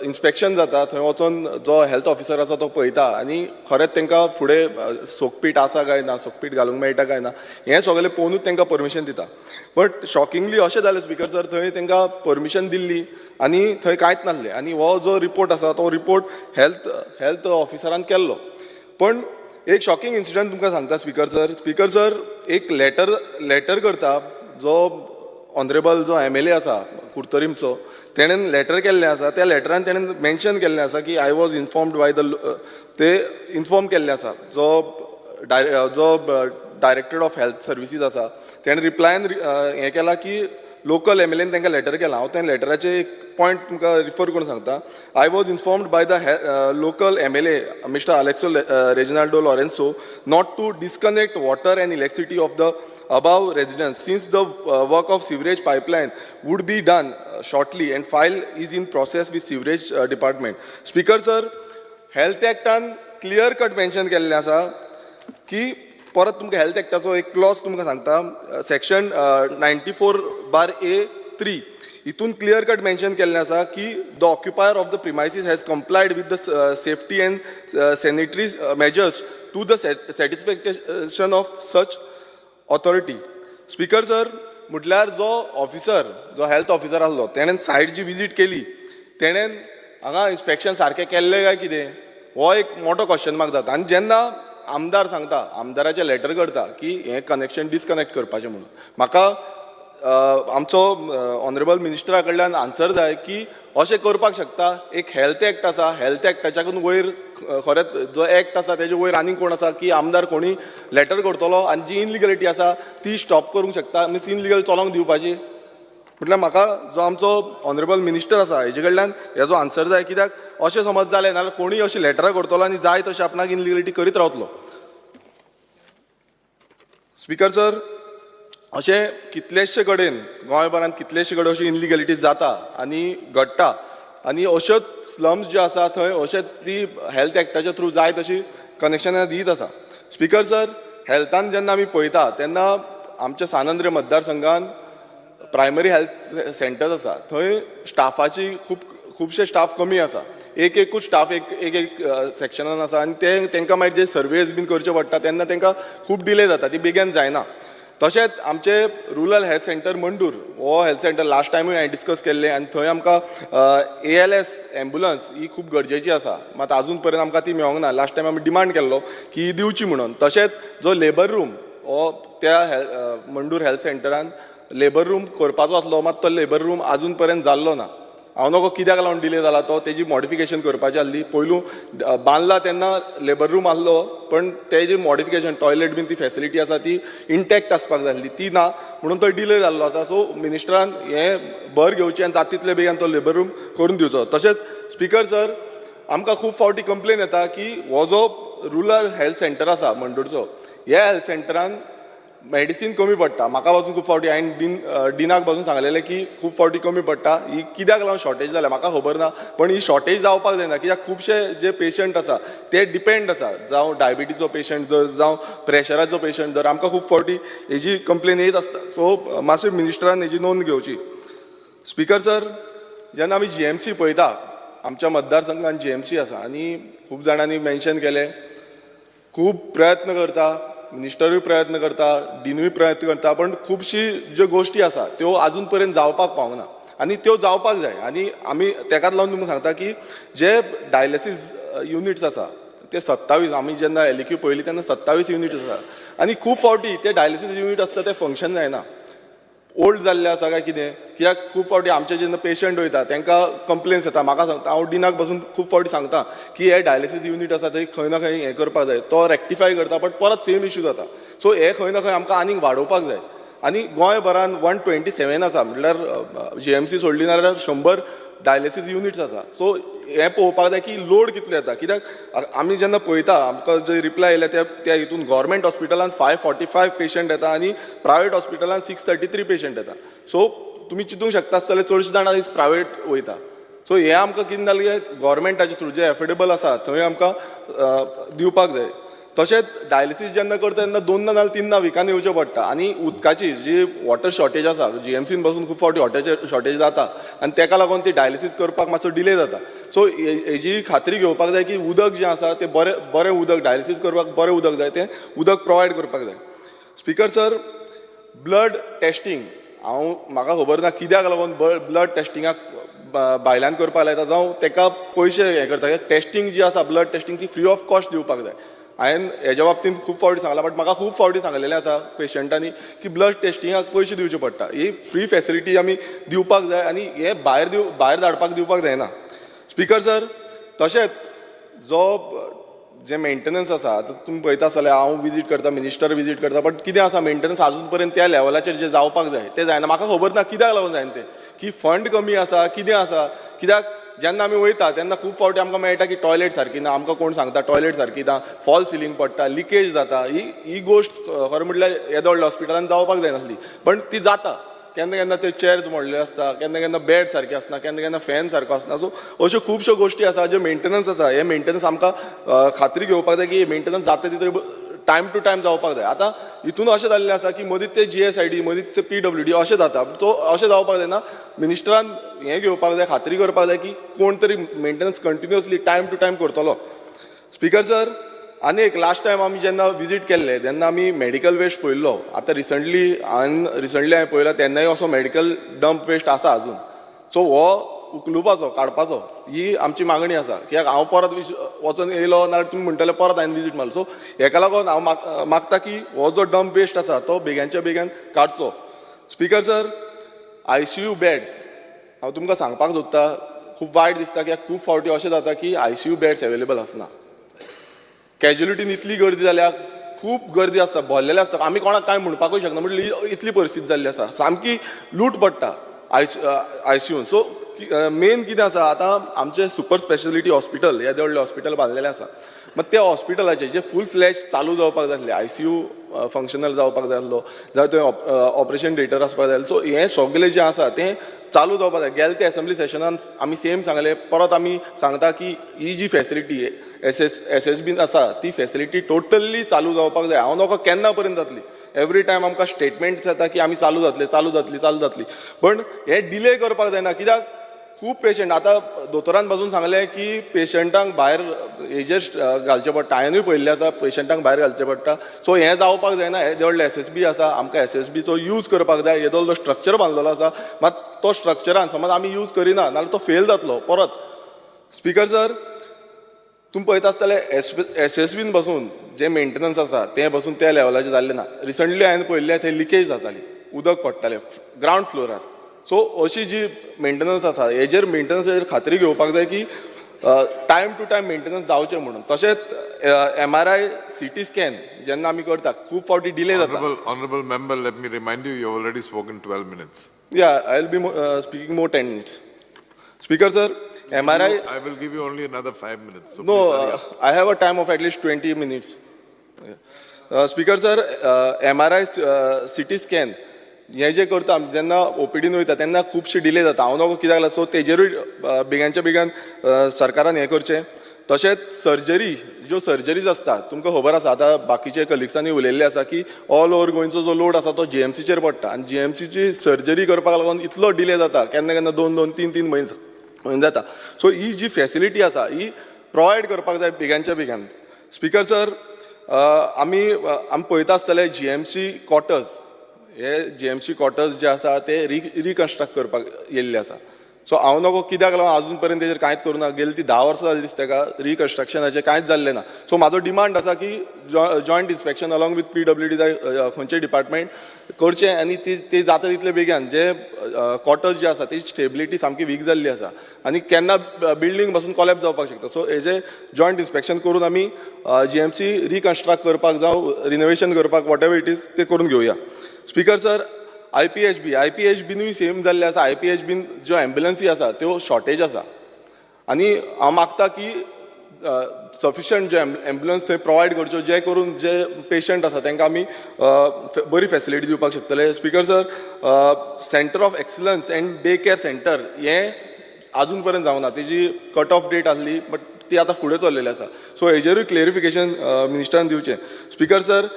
इन्स्पेक्शन जाता. थंय वचून जो हेल्थ ऑफिसर आसा तो पळयता आनी खरेंच तांकां फुडें सोकपीट आसा काय ना, सोकपीट घालूंक मेळटा काय ना, हें सगळें पळोवनूच तांकां परमिशन दिता. बट शॉकिंगली अशें जालें स्पीकर सर, थंय तांकां परमिशन दिल्ली आनी थंय कांयच नासलें. आनी हो जो रिपोर्ट आसा तो रिपोर्ट हेल्थ ऑफिसरान केल्लो. पण एक शॉकिंग इन्सिडंट तुमकां सांगता स्पीकर सर, एक लेटर करता जो ऑनरेबल जो MLA आसा कुर्तरीमचो, तेणेन लेटर केल्लें आसा. त्या लेटरान तेणेन मेन्शन केल्लें आसा की आय वॉज इन्फॉर्म्ड बाय ते इन्फॉर्म केल्लें आसा जो डायरेक्टर ऑफ हेल्थ सर्विसीस आसा तेणें रिप्लायन हें केलां की लोकल MLAन तांकां लेटर केलां. हांव त्या लेटराचे एक पॉयंट तुमकां रिफर करून सांगता. I was informed by the local MLA mister Alexo Reginaldo Lorenzo not to disconnect water and electricity of the above residence since the work of sewerage pipeline would be done shortly and file is in process with sewerage department. Speaker sir, health actan clear cut mention केल्लें आसा की परत तुमकां health एक्टाचो एक clause तुमकां सांगता section 94/A3 हितून clear cut mention केल्लें आसा की the occupier of the premises has complied with the safety and sanitary measures to the satisfaction of such authority. Speaker sir, म्हटल्यार जो हेल्थ ऑफिसर आसलो तेणेन सायट जी विजीट केली तेणेन हांगा इन्स्पेक्शन सारकें केल्लें काय कितें हो एक मोठो क्वेश्चन मार्क जाता. आनी जेन्ना आमदार सांगता, आमदाराचें लेटर करता की हें कनेक्शन डिस्कनेक्ट करपाचें म्हणून, म्हाका आमचो ऑनरेबल मिनिस्टरा कडल्यान आन्सर जाय की अशें करपाक शकता. एक हेल्थ एक्ट आसा, हेल्थ एक्टाच्याकून वयर खरेंच जो एक्ट आसा तेजे वयर आनीक कोण आसा की आमदार कोणी लेटर करतलो आनी जी इनलिगलिटी आसा ती स्टॉप करूंक शकता, मीन्स इनलिगल चलोंक दिवपाची. म्हटल्यार म्हाका जो आमचो ऑनरेबल मिनिस्टर आसा हेजे कडल्यान हेजो आन्सर जाय. कित्याक अशें समज जालें नाल्यार कोणूय अशी लेटरां करतलो आनी जाय तशें आपणाक इनलिगलिटी करीत रावतलो. स्पीकर सर, अशें कितलेशे कडेन गोंयभरांत कितलेशे कडेन अशी इनलिगलिटी जाता आनी घडटा आनी अश्योच स्लम्स ज्यो आसा थंय अशें ती हेल्थ एक्टाच्या थ्रू जाय तशी कनेक्शनां दीत आसा. स्पीकर सर, हेल्थान जेन्ना आमी पळयता तेन्ना आमच्या सानंद्र मतदारसंघान प्रायमरी हेल्थ सेंटर्स आसा थंय स्टाफाची खुबशे स्टाफ कमी आसा. एकूच स्टाफ एक सेक्शनान आसा आनी तांकां मागीर जे सर्वेज बीन करचे पडटा तेन्ना तांकां खूब डिले जाता, ती बेगीन जायना. तशेंच आमचे रुरल हेल्थ सेंटर मंडूर हो हेल्थ सेंटर लास्ट टायमूय हांवें डिस्कस केल्लें आनी थंय आमकां ALS एम्बुलन्स ही खूब गरजेची आसा, मात आजून पर्यंत आमकां ती मेळोंक ना. लास्ट टायम आमी डिमांड केल्लो की दिवची म्हणून. तशेंच जो लेबर रूम हो त्या मंडूर हेल्थ सेंटरान लेबर रूम करपाचो आसलो, मात तो लेबर रूम आजून पर्यंत जाल्लो ना. हांव नको कित्याक लागून डिले जाला तो तेजी मॉडिफिकेशन करपाची आसली पयलू बांदला तेन्ना लेबर रूम आसलो पण तेजी मॉडिफिकेशन टॉयलेट बीन ती फॅसिलिटी आसा ती इंटॅक्ट आसपाक जाय आसली ती ना म्हणून तो डिले जाल्लो आसा सो मिनिस्टरान हें भर घेवची आनी जाता तितले बेगीन तो लेबर रूम करून दिवचो तशेंच स्पिकर सर आमकां खूब फावटी कंप्लेन येता की हो जो रुरल हेल्थ सेंटर आसा मंडूरचो ह्या हेल्थ सेंटरान मेडिसीन कमी पडटा म्हाका पासून खूब फावटी हांवें डिनाक पासून सांगलेलें की खूब फावटी कमी पडटा ही कित्याक लागून शॉर्टेज जाल्या म्हाका खबर ना पण ही शॉर्टेज जावपाक जायना कित्याक खुबशे जे पेशंट आसा ते डिपेंड आसा जावं डायबिटीजचो पेशंट जर जावं प्रेशराचो पेशंट जर आमकां खूब फावटी हेजी कंप्लेन येत आसता सो मातशें मिनिस्टरान हेजी नोंद घेवची स्पिकर सर जेन्ना आमी GMC पळयता आमच्या मतदारसंघान GMC आसा आनी खूब जाणांनी मेन्शन केलें खूब प्रयत्न करता मिनिस्टरूय प्रयत्न करता डीनूय प्रयत्न करता पण खुबशी ज्यो गोश्टी आसा त्यो आजून पर्यंत जावपाक पावना आनी त्यो जावपाक जाय आनी आमी तेकाच लागून तुमकां सांगता की जे डायलिसीस युनिट्स आसा ते 27 आमी जेन्ना LQ पळयली तेन्ना 27 युनिट्स आसा आनी खूब फावटी ते डायलिसीस युनिट आसता ते फंक्शन जायना ओल्ड जाल्ले आसा काय कितें कित्याक खूब फावटी आमचे जेन्ना पेशंट वयता तांकां कंप्लेन्स येता म्हाका सांगता हांव डिनाक बसून खूब फावटी सांगता की हे डायलिसीस युनिट आसा थंय खंय ना खंय हें करपाक जाय तो रेक्टिफाय करता बट परत सेम इश्यू जाता सो हे खंय ना खंय आमकां आनीक वाडोवपाक जाय आनी गोंयभरान 127 आसा म्हटल्यार GMC सोडली नाल्यार 100 डायलिसीस युनिट्स आसा सो हें पळोवपाक जाय की लोड कितले येता कित्याक आमी जेन्ना पळयता आमकां जे रिप्लाय येयले त्या हितून गव्हर्मेंट हॉस्पिटलान 545 पेशंट येता आनी प्रायवेट हॉस्पिटलान 633 पेशंट येता सो तुमी चिंतूंक शकता आसतले चडशे जाणां प्रायवेट वयता सो हें आमकां कितें जालें गव्हर्मेंटाचे थ्रू जे एफोर्डेबल आसा थंय आमकां दिवपाक जाय तशेंच डायलिसीस जेन्ना करता तेन्ना 2 नाल्यार 3 विकांनी येवचें पडटा आनी उदकाची जी वॉटर शॉर्टेज आसा GMCन पासून खूब फावटी वॉटर शॉर्टेज जाता आनी तेका लागून ती डायलिसीस करपाक मातसो डिले जाता सो हेजी खात्री घेवपाक जाय की उदक जें आसा तें बरें उदक डायलिसीस करपाक बरें उदक जाय तें उदक प्रोवायड करपाक जाय स्पिकर सर ब्लड टेस्टींग म्हाका खबर ना कित्याक लागून ब्लड टेस्टिंगाक भायल्यान करपाक लायता जावं तेका पयशे हें करता टेस्टींग जी आसा ब्लड टेस्टींग ती फ्री ऑफ कॉस्ट दिवपाक जाय हांवें हेज्या बाबतींत खूब फावटी सांगलां बट म्हाका खूब फावटी सांगलेलें आसा पेशंटांनी की ब्लड टेस्टिंगाक पयशे दिवचे पडटा ही फ्री फॅसिलिटी आमी दिवपाक जाय आनी हे भायर धाडपाक दिवपाक जायना स्पिकर सर तशेंच जो जे मेंटेनन्स आसा आतां तुमी पळयता जाल्यार हांव विजीट करता मिनिस्टर विजीट करता बट कितें आसा मेंटेनन्स आजून पर्यंत त्या लेवलाचेर जे जावपाक जाय तें जायना म्हाका खबर ना कित्याक लागून जायना तें की फंड कमी आसा कितें आसा कित्याक जेन्ना आमी वयता तेन्ना खूब फावटी आमकां मेळटा की टॉयलेट सारकी ना आमकां कोण सांगता टॉयलेट सारकी ना फॉल सिलींग पडटा लिकेज जाता ही गोश्ट खरें म्हटल्यार येदो व्हडल्या हॉस्पिटलान जावपाक जायनासली पण ती जाता केन्ना केन्ना ते चेअर्स मोडले आसता केन्ना केन्ना बेड सारके आसना केन्ना केन्ना फॅन सारको आसना सो अश्यो खुबश्यो गोश्टी आसा ज्यो मेंटेनन्स आसा हे मेंटेनन्स आमकां खात्री घेवपाक जाय की मेंटेनन्स जाता तितले टायम टू टायम जावपाक जाय आतां हितून अशें जाल्लें आसा की मदींच ते GSID मदींच ते PWD अशें जाता सो अशें जावपाक जायना मिनिस्टरान हें घेवपाक जाय खात्री करपाक जाय की कोण तरी maintenance continuously time to time करतलो स्पिकर सर आनी एक लास्ट टायम आमी जेन्ना विजीट केल्ले तेन्ना आमी मेडिकल वेस्ट पळयल्लो आतां रिसंटली हांवें पळयला तेन्नाय असो मेडिकल डंप वेस्ट आसा आजून सो हो उखलुपाचो काडपाचो ही आमची मागणी आसा कित्याक हांव परत वचून येयलो नाल्यार तुमी म्हणटले परत हांवें विजीट मारलो सो हेका लागून हांव मागता की हो जो डंप वेस्ट आसा तो बेग्यानच्या बेगीन काडचो स्पिकर सर ICU बेड्स हांव तुमकां सांगपाक सोदता खूब वायट दिसता कित्याक खूब फावटी अशें जाता की ICU बेड्स अवेलेबल आसना कॅज्युलिटीन इतली गर्दी जाल्या खूब गर्दी आसता भरलेले आसता आमी कोणाक कांय म्हणपाकूय शकना म्हटली इतली परिस्थिती जाल्ली आसा सामकी लूट पडटा ICUन सो मेन कितें आसा आतां आमचे सुपर स्पेशलिटी हॉस्पिटल येदे व्हडले हॉस्पिटल बांदलेले आसा मात त्या हॉस्पिटलाचे जे फूल फ्लॅश चालू जावपाक जाय आसले ICU फंक्शनल जावपाक जाय आसलो जावं थंय ऑपरेशन थिएटर आसपाक जाय सो हें सगळें जें आसा तें चालू जावपाक जाय गेले ते असेंब्ली सेशनान आमी सेम सांगलें परत आमी सांगता की ही जी फॅसिलिटी SSBीन आसा ती फॅसिलिटी टोटली चालू जावपाक जाय हांव नको केन्ना पर्यंत जातली एवरी टायम आमकां स्टेटमेंट जाता की आमी चालू जातली पण हें डिले करपाक जायना कित्याक खूब पेशंट आतां दोतोरान पासून सांगलें की पेशंटांक भायर हेजेर घालचें पडटा हांवेंनूय पळयल्लें आसा पेशंटांक भायर घालचें पडटा सो हें जावपाक जायना येदे व्हडले SSB आसा आमकां SSBचो यूज करपाक जाय येदो व्हडलो स्ट्रक्चर बांदलेलो आसा मात तो स्ट्रक्चरान समज आमी यूज करिना नाल्यार तो फेल जातलो परत स्पिकर सर तुमी पळयता आसतले SSBीन बसून जे मेंटेनन्स आसा तें बसून त्या लेवलाचेर जाल्लें ना रिसंटली हांवें पळयल्लें थंय लिकेज जाताली उदक पडटालें ग्रावंड फ्लोरार सो अशी जी मेंटेनन्स आसा हेजेर मेंटेनन्साचेर खात्री घेवपाक जाय की टायम टू टायम मेंटेनन्स जावचें म्हणून. तशेंच MRI CT स्कॅन जेन्ना आमी करता खूब फावटी डिले जाता. Honorable member, let me remind you, you have already spoken 12 minutes. Yeah, I will be speaking more 10 minutes. Speaker sir, MRI. I will give you only another 5 minutes. So No, please hurry up. I have a time of at least 20 minutes. Speaker sir, MRI CT scan हे जे करता जेन्ना OPDन वयता तेन्ना खुबशी delay जाता. हांव नकळो कित्याक लागला. सो तेजेरूय बेगानच्या बेगान सरकारान हें करचें. तशेंच सर्जरी ज्यो सर्जरीज आसता तुमकां खबर आसा आतां बाकीचे कलिग्सांनी उलयल्लें आसा की ऑल ओवर गोंयचो जो लोड आसा तो GMCचेर पडटा आनी GMCची सर्जरी करपाक लागून इतलो डिले जाता केन्ना केन्ना 2-2, 3-3 म्हयने जाता. सो ही जी फॅसिलिटी आसा ही प्रोवायड करपाक जाय बेगानच्या बेगान. स्पिकर सर, आमी पळयता आसतले GMC क्वॉर्टर्स हे GMC क्वॉर्टर्स जे आसा ते रिकन्स्ट्रक्ट करपाक येयल्ले आसा. सो हांव नकळो कित्याक लागून आजून पर्यंत तेजेर कांयच करूना. गेली ती 10 वर्सां जाली दिसता ताका रिकन्स्ट्रक्शनाचें कांयच जाल्लें ना. सो म्हाजो डिमांड आसा की joint inspection along with PWD जाय खंयचेय डिपार्टमेंट करचें आनी ते जाता तितले बेगीन जे क्वॉर्टर्स जे आसा तेजी स्टेबिलिटी सामकी वीक जाल्ली आसा आनी केन्ना बिल्डींग पासून कॉलॅप्स जावपाक शकता. सो हेजें जॉयंट इन्स्पेक्शन करून आमी GMC रिकन्स्ट्रक्ट करपाक जावं रिनोवेशन करपाक वॉट एवर इट इज ते करून घेवया. स्पिकर सर, IPHBनूय सेम जाल्लें आसा. IPHBन ज्यो एम्ब्युलन्सी आसा त्यो शॉर्टेज आसा आनी हांव मागता की सफिशंट जे एम्ब्युलन्स थंय प्रोवायड करच्यो जे करून जे पेशंट आसा तांकां आमी बरी फॅसिलिटी दिवपाक शकतले. Speaker sir, centre of excellence and day care centre हें आजून पर्यंत जावना. तेजी कट ऑफ डेट आसली बट ती आतां फुडें चल्लेली आसा. सो हेजेरूय क्लेरिफिकेशन मिनिस्टरान दिवचें. स्पिकर सर,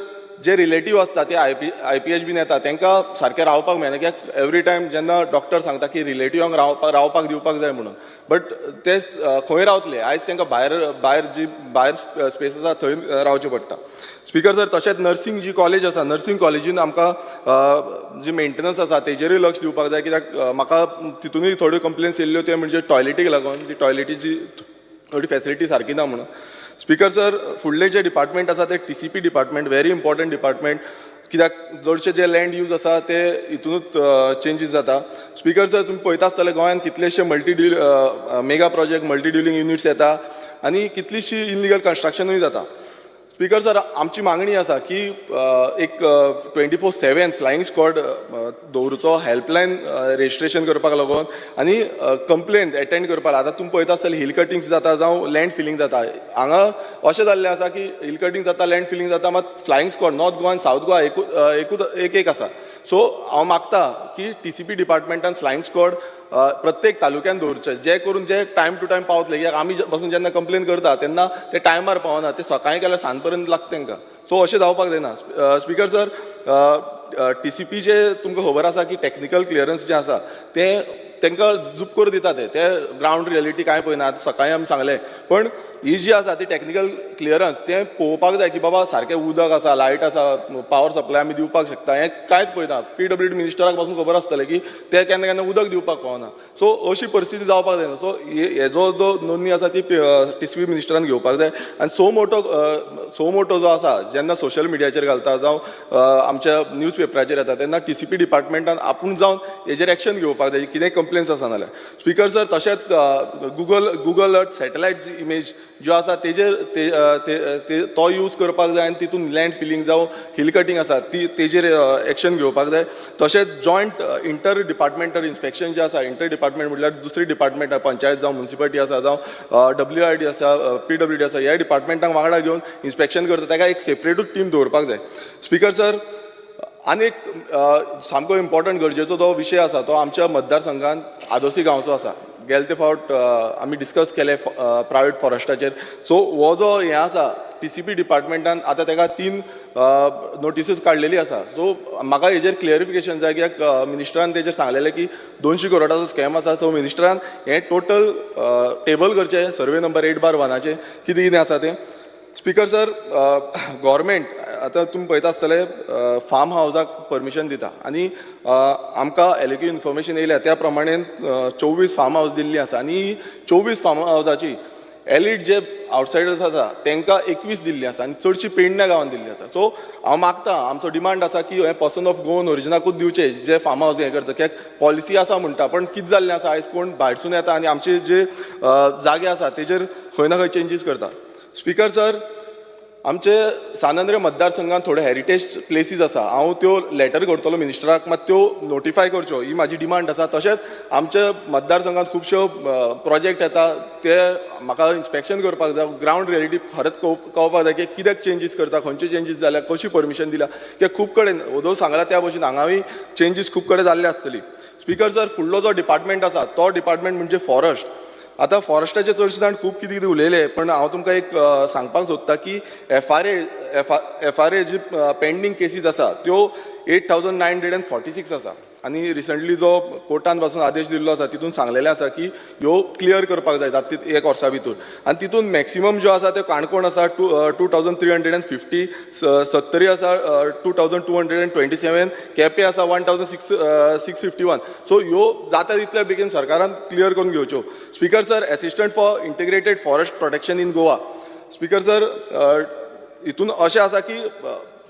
जे रिलेटीव आसता ते IPHBन येता तांकां सारकें रावपाक मेळना कित्याक एवरी टायम जेन्ना डॉक्टर सांगता की रिलेटिव्हांक रावपाक दिवपाक जाय म्हणून बट ते खंय रावतले. आयज तांकां भायर स्पेस आसा थंय रावचें पडटा. स्पिकर सर, तशेंच नर्सिंग जी कॉलेज आसा नर्सिंग कॉलेजीन आमकां जी मेंटेनन्स आसा तेजेरूय लक्ष दिवपाक जाय कित्याक म्हाका तितूनय थोड्यो कंप्लेन्स येयल्ल्यो ते म्हणजे टॉयलेटीक लागून जी टॉयलेटीची थोडी फॅसिलिटी सारकी ना म्हणून. स्पिकर सर, फुडले जे डिपार्टमेंट आसा ते TCP department very important department कित्याक चडशे जे लँड यूज आसा ते हितूनूच चेंजीस जाता. स्पिकर सर, तुमी पळयता आसतले गोंयांत कितलेशे मेगा प्रोजेक्ट मल्टी ड्युलिंग युनिट्स येता आनी कितलीशी इलिगल कन्स्ट्रक्शनूय जाता. स्पिकर सर, आमची मागणी आसा की एक 24/7 फ्लायींग स्क्वॉड दवरचो हेल्पलायन रेजिस्ट्रेशन करपाक लागून आनी कंप्लेन एटेंड करपाक. आतां तुमी पळयता आसतले हिल कटिंग्स जाता जावं लँड फिलिंग जाता. हांगा अशें जाल्लें आसा की हिल कटिंग जाता लँड फिलिंग जाता मात फ्लायींग स्क्वॉड नॉर्थ गोवा आनी सावथ गोवा एक आसा. सो हांव मागता की TCP डिपार्टमेंटान फ्लायींग स्क्वॉड प्रत्येक तालुक्यान दवरचे जे करून जे टायम टू टायम पावतले. कित्याक आमी पासून जेन्ना कंप्लेन करता तेन्ना ते टायमार पावना. ते सकाळीं केल्यार सांज पर्यंत लागता तांकां. सो अशें जावपाक जायना. स्पिकर सर, TCP जे तुमकां खबर आसा की टॅक्निकल क्लियरन्स जे आसा ते तांकां झूप करून दिता ते ग्रावंड रियलिटी कांय पळयनात. सकाळीं आमी सांगलें पण ही जी आसा ती टॅक्निकल क्लियरन्स तें पळोवपाक जाय की बाबा सारकें उदक आसा लायट आसा पावर सप्लाय आमी दिवपाक शकता. हें कांयच पळयना. PWD मिनिस्टराक पासून खबर आसतलें की ते केन्ना केन्ना उदक दिवपाक पावना. सो अशी परिस्थिती जावपाक जायना. सो हेजो जो नोंदणी आसा ती TCP मिनिस्टरान घेवपाक जाय. आनी सो मोटो जो आसा जेन्ना सोशल मिडियाचेर घालता जावं आमच्या न्यूज पेपराचेर येता तेन्ना TCP डिपार्टमेंटान आपूण जावन हेजेर एक्शन घेवपाक जाय कितेंय कंप्लेन्स आसा नाल्यार. स्पिकर सर, तशेंच गुगल अर्थ सॅटेलायट इमेज ज्यो आसा तेजेर तो यूज करपाक जाय आनी तितून लँड फिलिंग जावं हिल कटिंग आसा तेजेर एक्शन घेवपाक जाय. तशेंच जॉयंट इंटर डिपार्टमेंटल इन्स्पेक्शन जें आसा इंटर डिपार्टमेंट म्हटल्यार दुसरी डिपार्टमेंट पंचायत जावं म्युनिसिपालिटी आसा जावं WID आसा PWD आसा ह्या डिपार्टमेंटांक वांगडा घेवन इन्स्पेक्शन करता ताका एक सेपरेटूच टीम दवरपाक जाय. स्पिकर सर, आनी सामको इम्पॉर्टंट गरजेचो जो विशय आसा तो आमच्या मतदारसंघांत आदोसी गांवचो आसा. गेले ते फावट आमी डिस्कस केले प्रायवेट फॉरेस्टाचेर. सो हो जो हें आसा TCP डिपार्टमेंटान आतां ताका 3 नोटिसीस काडलेली आसा. सो म्हाका हेजेर क्लियरिफिकेशन जाय कित्याक मिनिस्टरान तेजेर सांगलेलें की 200 करोडाचो स्कॅम आसा. सो मिनिस्टरान हें टोटल टेबल करचें सर्वे नंबर 8/1 कितें आसा तें. स्पिकर सर, गव्हर्मेंट आतां तुमी पळयता आसतले फार्म हावजाक परमिशन दिता आनी आमकां एलिक्यू इन्फॉर्मेशन येयल्या त्या प्रमाणे 24 फार्म हावज दिल्लीं आसा आनी 24 फार्म हावजाची एलीट जे आउटसायडर्स आसा तांकां 21 दिल्लीं आसा आनी चडशी पेडण्या गांवांत दिल्लीं आसा. सो हांव मागता, आमचो डिमांड आसा की हे पर्सन ऑफ गोवन ओरिजिनाकूच दिवचे जे फार्म हावज हें करता. कित्याक पॉलिसी आसा म्हणटा पण कितें जाल्लें आसा आयज कोण भायरसून येता आनी आमचे जे जागे आसा तेजेर खंय ना खंय चेंजीस करता. स्पिकर सर, आमचे सानंद्र मतदारसंघात थोडे हेरिटेज प्लेसीस आसा. हांव त्यो लेटर करतलो मिनिस्टराक, मात त्यो नोटिफाय करच्यो ही म्हाजी डिमांड आसा. तशेंच आमच्या मतदारसंघात खुबश्यो प्रोजेक्ट येता ते म्हाका इन्स्पेक्शन करपाक जाय. ग्रावंड रियलिटी खरेंच कळपाक जाय की कित्याक चेंजीस करता, खंयचे चेंजीस जाल्या, कशी परमिशन दिल्या. कित्याक खूब कडेन ओदो सांगला त्या भशेन हांगाय चेंजीस खूब कडेन जाल्ले आसतली. स्पिकर सर, फुडलो जो डिपार्टमेंट आसा तो डिपार्टमेंट म्हणजे फॉरेस्ट. आतां फॉरेस्टाचे चडशे जाण खूब कितें कितें उलयले, पण हांव तुमकां एक सांगपाक सोदता की FRA जी पेंडींग केसीस आसा त्यो 8,946 आसा. आनी रिसंटली जो कोर्टान पासून आदेश दिल्लो आसा तितून सांगलेलें आसा की ह्यो क्लियर करपाक जाय जाता एक वर्सा भितर. आनी तितून मॅक्सिमम ज्यो आसा त्यो काणकोण आसा 2,350, सत्तरी आसा 2,227, केपें आसा 1,651. सो ह्यो जाता तितल्या बेगीन सरकारान क्लियर करून घेवच्यो. Speaker sir, assistant for integrated forest protection in Goa. Speaker sir, हितून अशें आसा की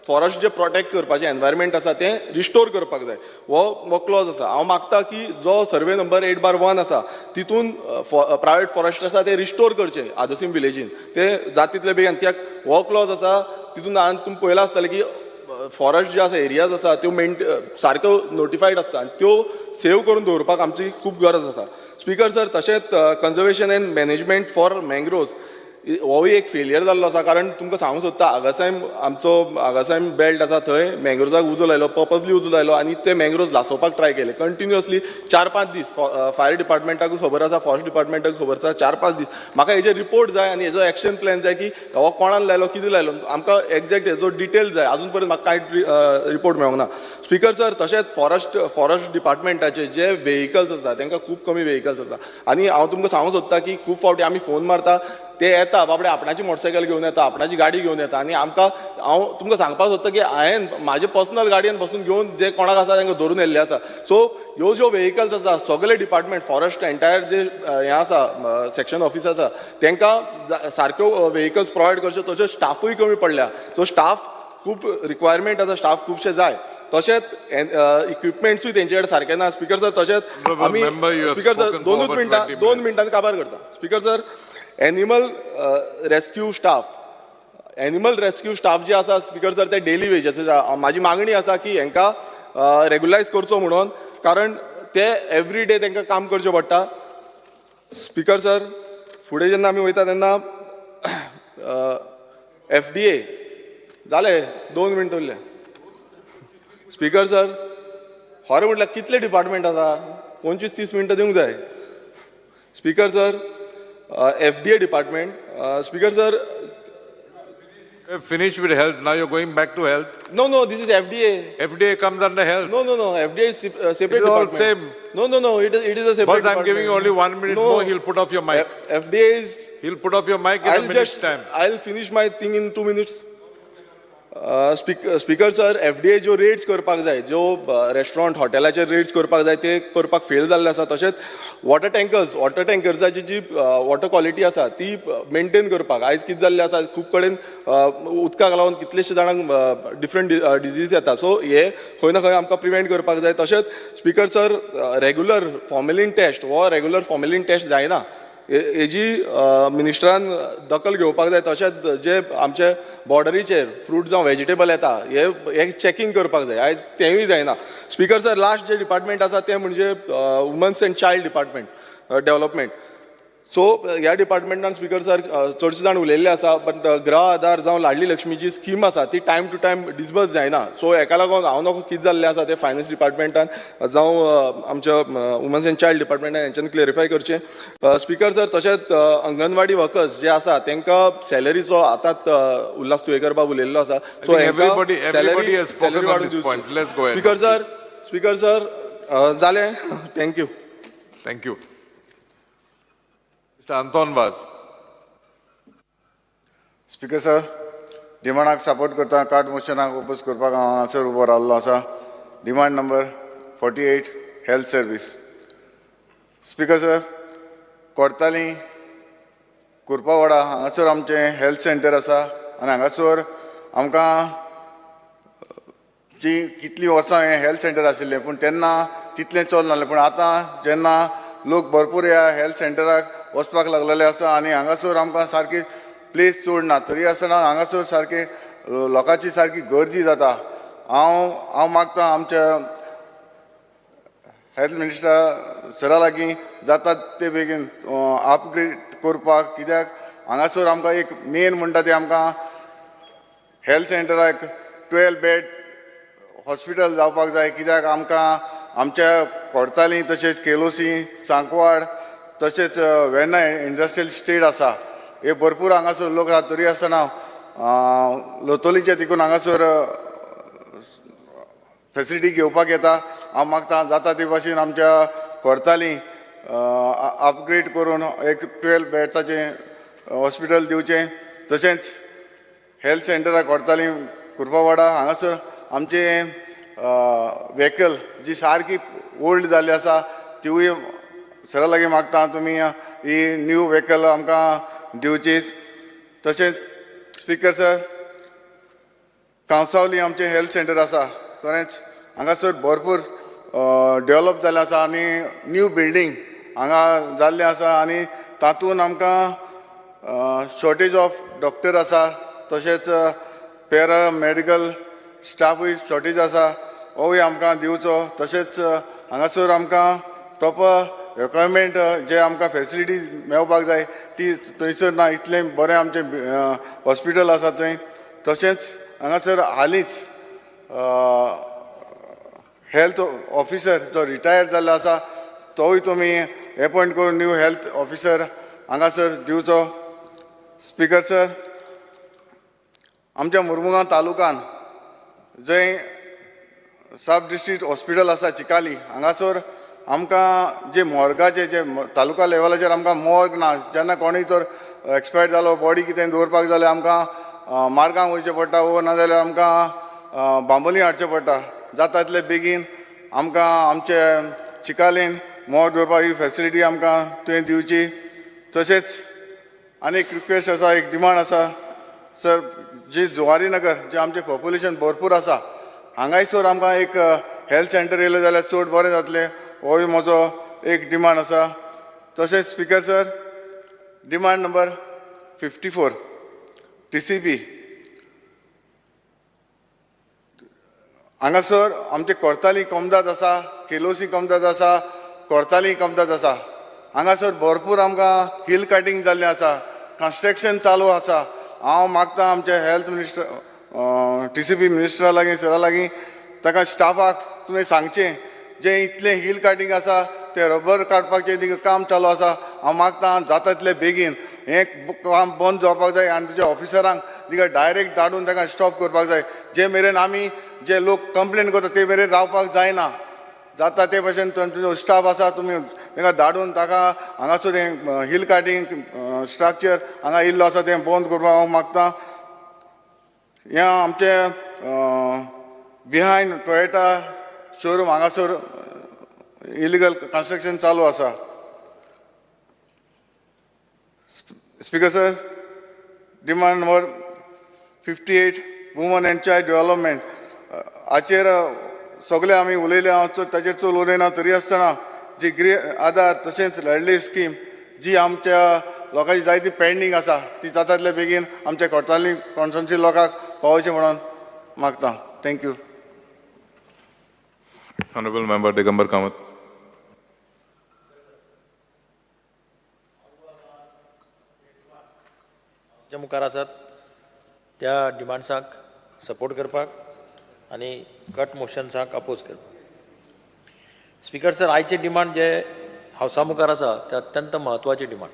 फॉरेस्ट जे प्रोटेक्ट करपाचें एनवायरमेंट आसा तें रिस्टोर करपाक जाय, हो क्लॉज आसा. हांव मागता की जो सर्वे नंबर 8/1 आसा तितून प्रायवेट फॉरेस्ट आसा ते रिस्टोर करचे आदोसीम विलेजीन. ते जाता तितले बेगीन, कित्याक हो क्लॉज आसा तितून तुमी पळयलां आसतलें की फॉरेस्ट जे आसा एरियाज आसा त्यो सारक्यो नोटिफायड आसता आनी त्यो सेव करून दवरपाक आमची खूब गरज आसा. स्पिकर सर, तशेंच conservation and management for mangroves होय एक फेलियर जाल्लो आसा. कारण तुमकां सांगूंक सोदता, आगासायम बेल्ट आसा थंय मँग्रोव्जाक उजो लायलो, पर्पजली उजो लायलो आनी ते मँग्रोव्ज लासोवपाक ट्राय केले कंटिन्युअसली 4-5 दीस. फायर डिपार्टमेंटाकूय खबर आसा, फॉरेस्ट डिपार्टमेंटाकूय खबर आसा, 4-5 दीस. म्हाका हेजे रिपोर्ट जाय आनी हेजो एक्शन प्लॅन जाय की हो कोणान लायलो, कितें लायलो, आमकां एक्झॅक्ट हेजो डिटेल जाय. अजून पर्यंत म्हाका कांय रिपोर्ट मेळोंक ना. स्पिकर सर, तशेंच फॉरेस्ट डिपार्टमेंटाचे जे व्हेकल्स आसा तांकां खूब कमी व्हेकल्स आसा. आनी हांव तुमकां सांगूंक सोदता की खूब फावटी आमी फोन मारता, ते येता बाबडे आपणाची मोटरसायकल घेवन येता, आपणाची गाडी घेवन येता आनी आमकां हांव तुमकां सांगपाक सोदता की हांवें म्हाजे पर्सनल गाडयेन बसून घेवन जे कोणाक आसा तांकां धरून येल्ले आसा. सो ह्यो ज्यो व्हेकल्स आसा सगळे डिपार्टमेंट फॉरेस्ट एंटायर जे हें आसा सेक्शन ऑफिस आसा तांकां सारक्यो व्हेकल्स प्रोवायड करच्यो. तशेंच स्टाफूय कमी पडल्या. सो स्टाफ खूब रिक्वायरमेंट आसा, स्टाफ खुबशे जाय. तशेंच इक्विपमेंट्सूय तेंचे कडेन सारके ना. स्पिकर सर, तशेंच आमी स्पिकर सर 2 मिनटांनी काबार करता. Speaker sir, animal rescue staff जे आसा स्पिकर सर ते डेली वेजेस. म्हाजी मागणी आसा की हांकां रेग्युलायज करचो म्हणून, कारण ते एवरी डे तांकां काम करचें पडटा. स्पिकर सर, फुडें जेन्ना आमी वयता तेन्ना FDA जाले 2 मिनट उरले. स्पिकर सर, खरें म्हटल्यार कितले डिपार्टमेंट आसा, 25-30 मिनटां दिवंक जाय. Speaker sir, FDA department. Speaker sir, finished with health. Now you're going back to health. No, this is FDA. FDA comes under health. No, FDA is separate It is all department. same. No, it is a separate Boss, I'm department. giving you only 1 minute more. He'll put off your mic. FDA is. He'll put off your mic in a minute's time. I'll finish my thing in 2 minutes. Speaker sir, FDA ज्यो rates करपाक जाय, ज्यो restaurant हॉटेलाचे rates करपाक जाय ते करपाक fail जाल्ले आसा. तशेंच वॉटर टँकर्साची जी वॉटर क्वॉलिटी आसा ती मेंटेन करपाक आयज कितें जाल्लें आसा, खूब कडेन उदकाक लागून कितलेशे जाणांक डिफरंट डिजीज येता. सो हे खंय ना खंय आमकां प्रिवेंट करपाक जाय. तशेंच speaker sir, regular formalin test जायना. हेजी मिनिस्टरान दखल घेवपाक जाय. तशेंच जे आमचे बॉर्डरीचेर फ्रूट जावं व्हेजिटेबल येता हे चॅकींग करपाक जाय. आयज तेंवूय जायना. स्पिकर सर, लास्ट जे डिपार्टमेंट आसा ते म्हणजे women's and child department development. So ह्या डिपार्टमेंटान स्पिकर सर चडशे जाण उलयल्ले आसा, बट गृह आधार जावं लाडली लक्ष्मीची स्कीम आसा ती टायम टू टायम डिसबर्स जायना. सो हेका लागून हांव नकळो कितें जाल्लें आसा ते फायनान्स डिपार्टमेंटान जावं आमच्या वुमन्स एंड चायल्ड डिपार्टमेंटान हेंच्यांनी क्लेरिफाय करचें. स्पिकर सर, तशेंच अंगणवाडी वर्कर्स जे आसा तांकां सॅलरीचो आतांच उल्हास तुयेकर बाब उलयल्लो आसा. सो everybody has spoken on these points. Let's go ahead. Speaker sir, जालें. Thank you. Thank you. Mr. Anton Vaz. Speaker sir, डिमांडाक support करता कार्ड मोशनाक ओपोज करपाक हांव हांगासर उबो रावल्लो आसा. Demand number 48 health service. Speaker sir, Cortalim कुर्पावाडा हांगासर आमचें हेल्थ सेंटर आसा आनी हांगासर आमकां जी कितलीं वर्सां हें हेल्थ सेंटर आशिल्लें पूण तेन्ना तितलें चलनासलें पूण आतां जेन्ना लोक भरपूर ह्या हेल्थ सेंटराक वचपाक लागलेले आसा आनी हांगासर आमकां सारकी प्लेस चड ना तरी आसतना हांगासर सारके लोकांची सारकी गर्दी जाता. हांव मागतां आमच्या हेल्थ मिनिस्टरा सरा लागीं जाता ते बेगीन अपग्रेड करपाक कित्याक हांगासर आमकां एक मेन म्हणटा तें आमकां हेल्थ सेंटराक 12 बेड हॉस्पिटल जावपाक जाय कित्याक आमकां आमच्या कोर्ताली तशेंच केलोसी सांकवाड तशेंच वेर्ना इंडस्ट्रियल स्टेट आसा हे भरपूर हांगासर लोक आसा तरी आसतना लोतोलीच्या देखून हांगासर फेसिलिटी घेवपाक येता. हांव मागतां जाता ते भाशेन आमच्या कोर्ताली अपग्रेड करून एक 12 बेड्साचें हॉस्पिटल दिवचें तशेंच हेल्थ सेंटराक कोर्ताली कुर्पावाडा हांगासर आमचे व्हेकल जी सारकी ओल्ड जाल्ली आसा तिवूय सरा लागीं मागता तुमी ही न्यू व्हेकल आमकां दिवची. तशेंच स्पिकर सर कांसावली आमचें हेल्थ सेंटर आसा खरेंच हांगासर भरपूर डेवलप जाल्लें आसा आनी न्यू बिल्डींग हांगा जाल्लें आसा आनी तातूंत आमकां शॉर्टेज ऑफ डॉक्टर आसा तशेंच पॅरामेडिकल स्टाफूय शॉर्टेज आसा होय आमकां दिवचो. तशेंच हांगासर आमकां प्रॉपर रिक्वायरमेंट जे आमकां फेसिलिटी मेळपाक जाय ती थंयसर ना इतलें बरें आमचें हॉस्पिटल आसा थंय. तशेंच हांगासर हालींच हेल्थ ऑफिसर जो रिटायर जाल्लो आसा तोय तुमी एपॉयंट करून न्यू हेल्थ ऑफिसर हांगासर दिवचो. स्पिकर सर आमच्या मुर्मुगांव तालुकान जंय सब डिस्ट्रिक्ट हॉस्पिटल आसा चिकाली हांगासर आमकां जे मॉर्गाचे जे तालुका लेवलाचेर आमकां मॉर्ग ना जेन्ना कोणूय तर एक्सपायर जालो बॉडी कितें दवरपाक जाल्यार आमकां मार्गांक वयचें पडटा वो नाजाल्यार आमकां बांबोली हाडचें पडटा. जाता तितले बेगीन आमकां आमचे चिकालीन मॉर्ग दवरपाक ही फेसिलिटी आमकां थंय दिवची. तशेंच आनी एक रिक्वेस्ट आसा एक डिमांड आसा सर जी जुवारी नगर जे आमचें पॉप्युलेशन भरपूर आसा हांगासर आमकां एक हेल्थ सेंटर येयलें जाल्यार चड बरें जातलें होय म्हजो एक डिमांड आसा. तशेंच speaker sir demand number 54 TCP हांगासर आमचे कोर्ताली कमदाद आसा केलोसी कमदाद आसा कोर्ताली कमदाद आसा हांगासर भरपूर आमकां हिल कटिंग जाल्लें आसा कंस्ट्रक्शन चालू आसा. हांव मागतां आमचे हेल्थ मिनिस्टर TCP मिनिस्टरा लागीं सरा लागीं ताका स्टाफाक तुवें सांगचें जें इतलें हिल कटिंग आसा तें रबर काडपाचें काम चालू आसा. हांव मागतां जाता तितले बेगीन हें काम बंद जावपाक जाय आनी तुज्या ऑफिसरांक तिका डायरेक्ट धाडून ताका स्टॉप करपाक जाय. जे मेरेन आमी जे लोक कंप्लेन करता ते मेरेन रावपाक जायना. जाता ते भशेन तुजो स्टाफ आसा तुमी ताका धाडून ताका हांगासर हें हिल कटिंग स्ट्रक्चर हांगा इल्लो आसा तें बंद करपाक हांव मागतां. हें आमचें बिहायंड टॉयटा शोरूम हांगासर इलिगल कंस्ट्रक्शन चालू आसा. Speaker sir demand number 58 woman and child development हाचेर सगळे आमी उलयले हांव ताचेर चड उलयना तरी आसतना जी आधार तशेंच लाडली स्कीम जी आमच्या लोकांची जायती पेंडींग आसा ती जाता तितले बेगीन आमच्या कोर्ताली कॉन्स्टिट्युन्सी लोकांक पावोवचें म्हणून मागतां. Thank you. Honorable Member Digambar Kamath. जे मुखार आसात त्या डिमांड्साक सपोर्ट करपाक आनी कट मोशन्साक अपोज करपाक. स्पिकर सर आयचे डिमांड जे हावसा मुखार आसा ते अत्यंत म्हत्वाची डिमांड.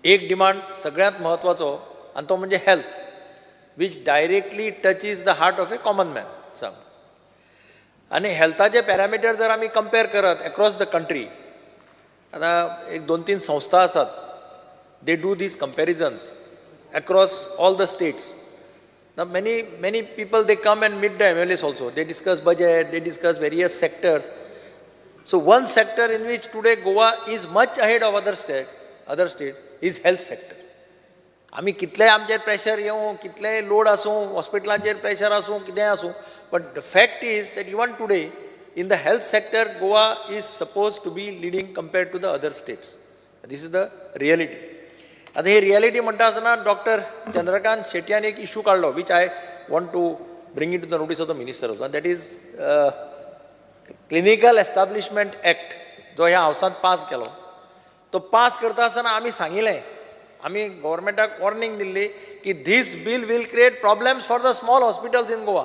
एक डिमांड सगळ्यांत म्हत्वाचो आनी तो म्हणजे health which directly touches the heart of a common man. सांग आनी हेल्थाचे पॅरामिटर जर आमी कंपेर करत एक्रॉस द कंट्री आतां एक 2-3 संस्था आसात they do these comparisons across all the states. Now many people they come and meet the MLAs also. They discuss budget, they discuss various sectors. So one sector in which today Goa is much ahead of other states is health sector. आमी कितलेय आमचेर pressure येवं कितलेय load आसूं हॉस्पिटलांचेर pressure आसूं कितेंय आसूं but the fact is that even today in the health sector Goa is suppose to be leading compared to the other states. This is the reality. आता ही रियलिटी म्हणटा आसतना डॉक्टर चंद्रकांत शेट्यान एक इशू काडलो which I want to bring it to the notice of the minister also, that is clinical establishment act जो ह्या हावसांत पास केलो. तो पास करता आसतना आमी सांगिल्लें, आमी गव्हर्मेंटाक वॉर्निंग दिल्ली की this bill will create problems for the small hospitals in Goa,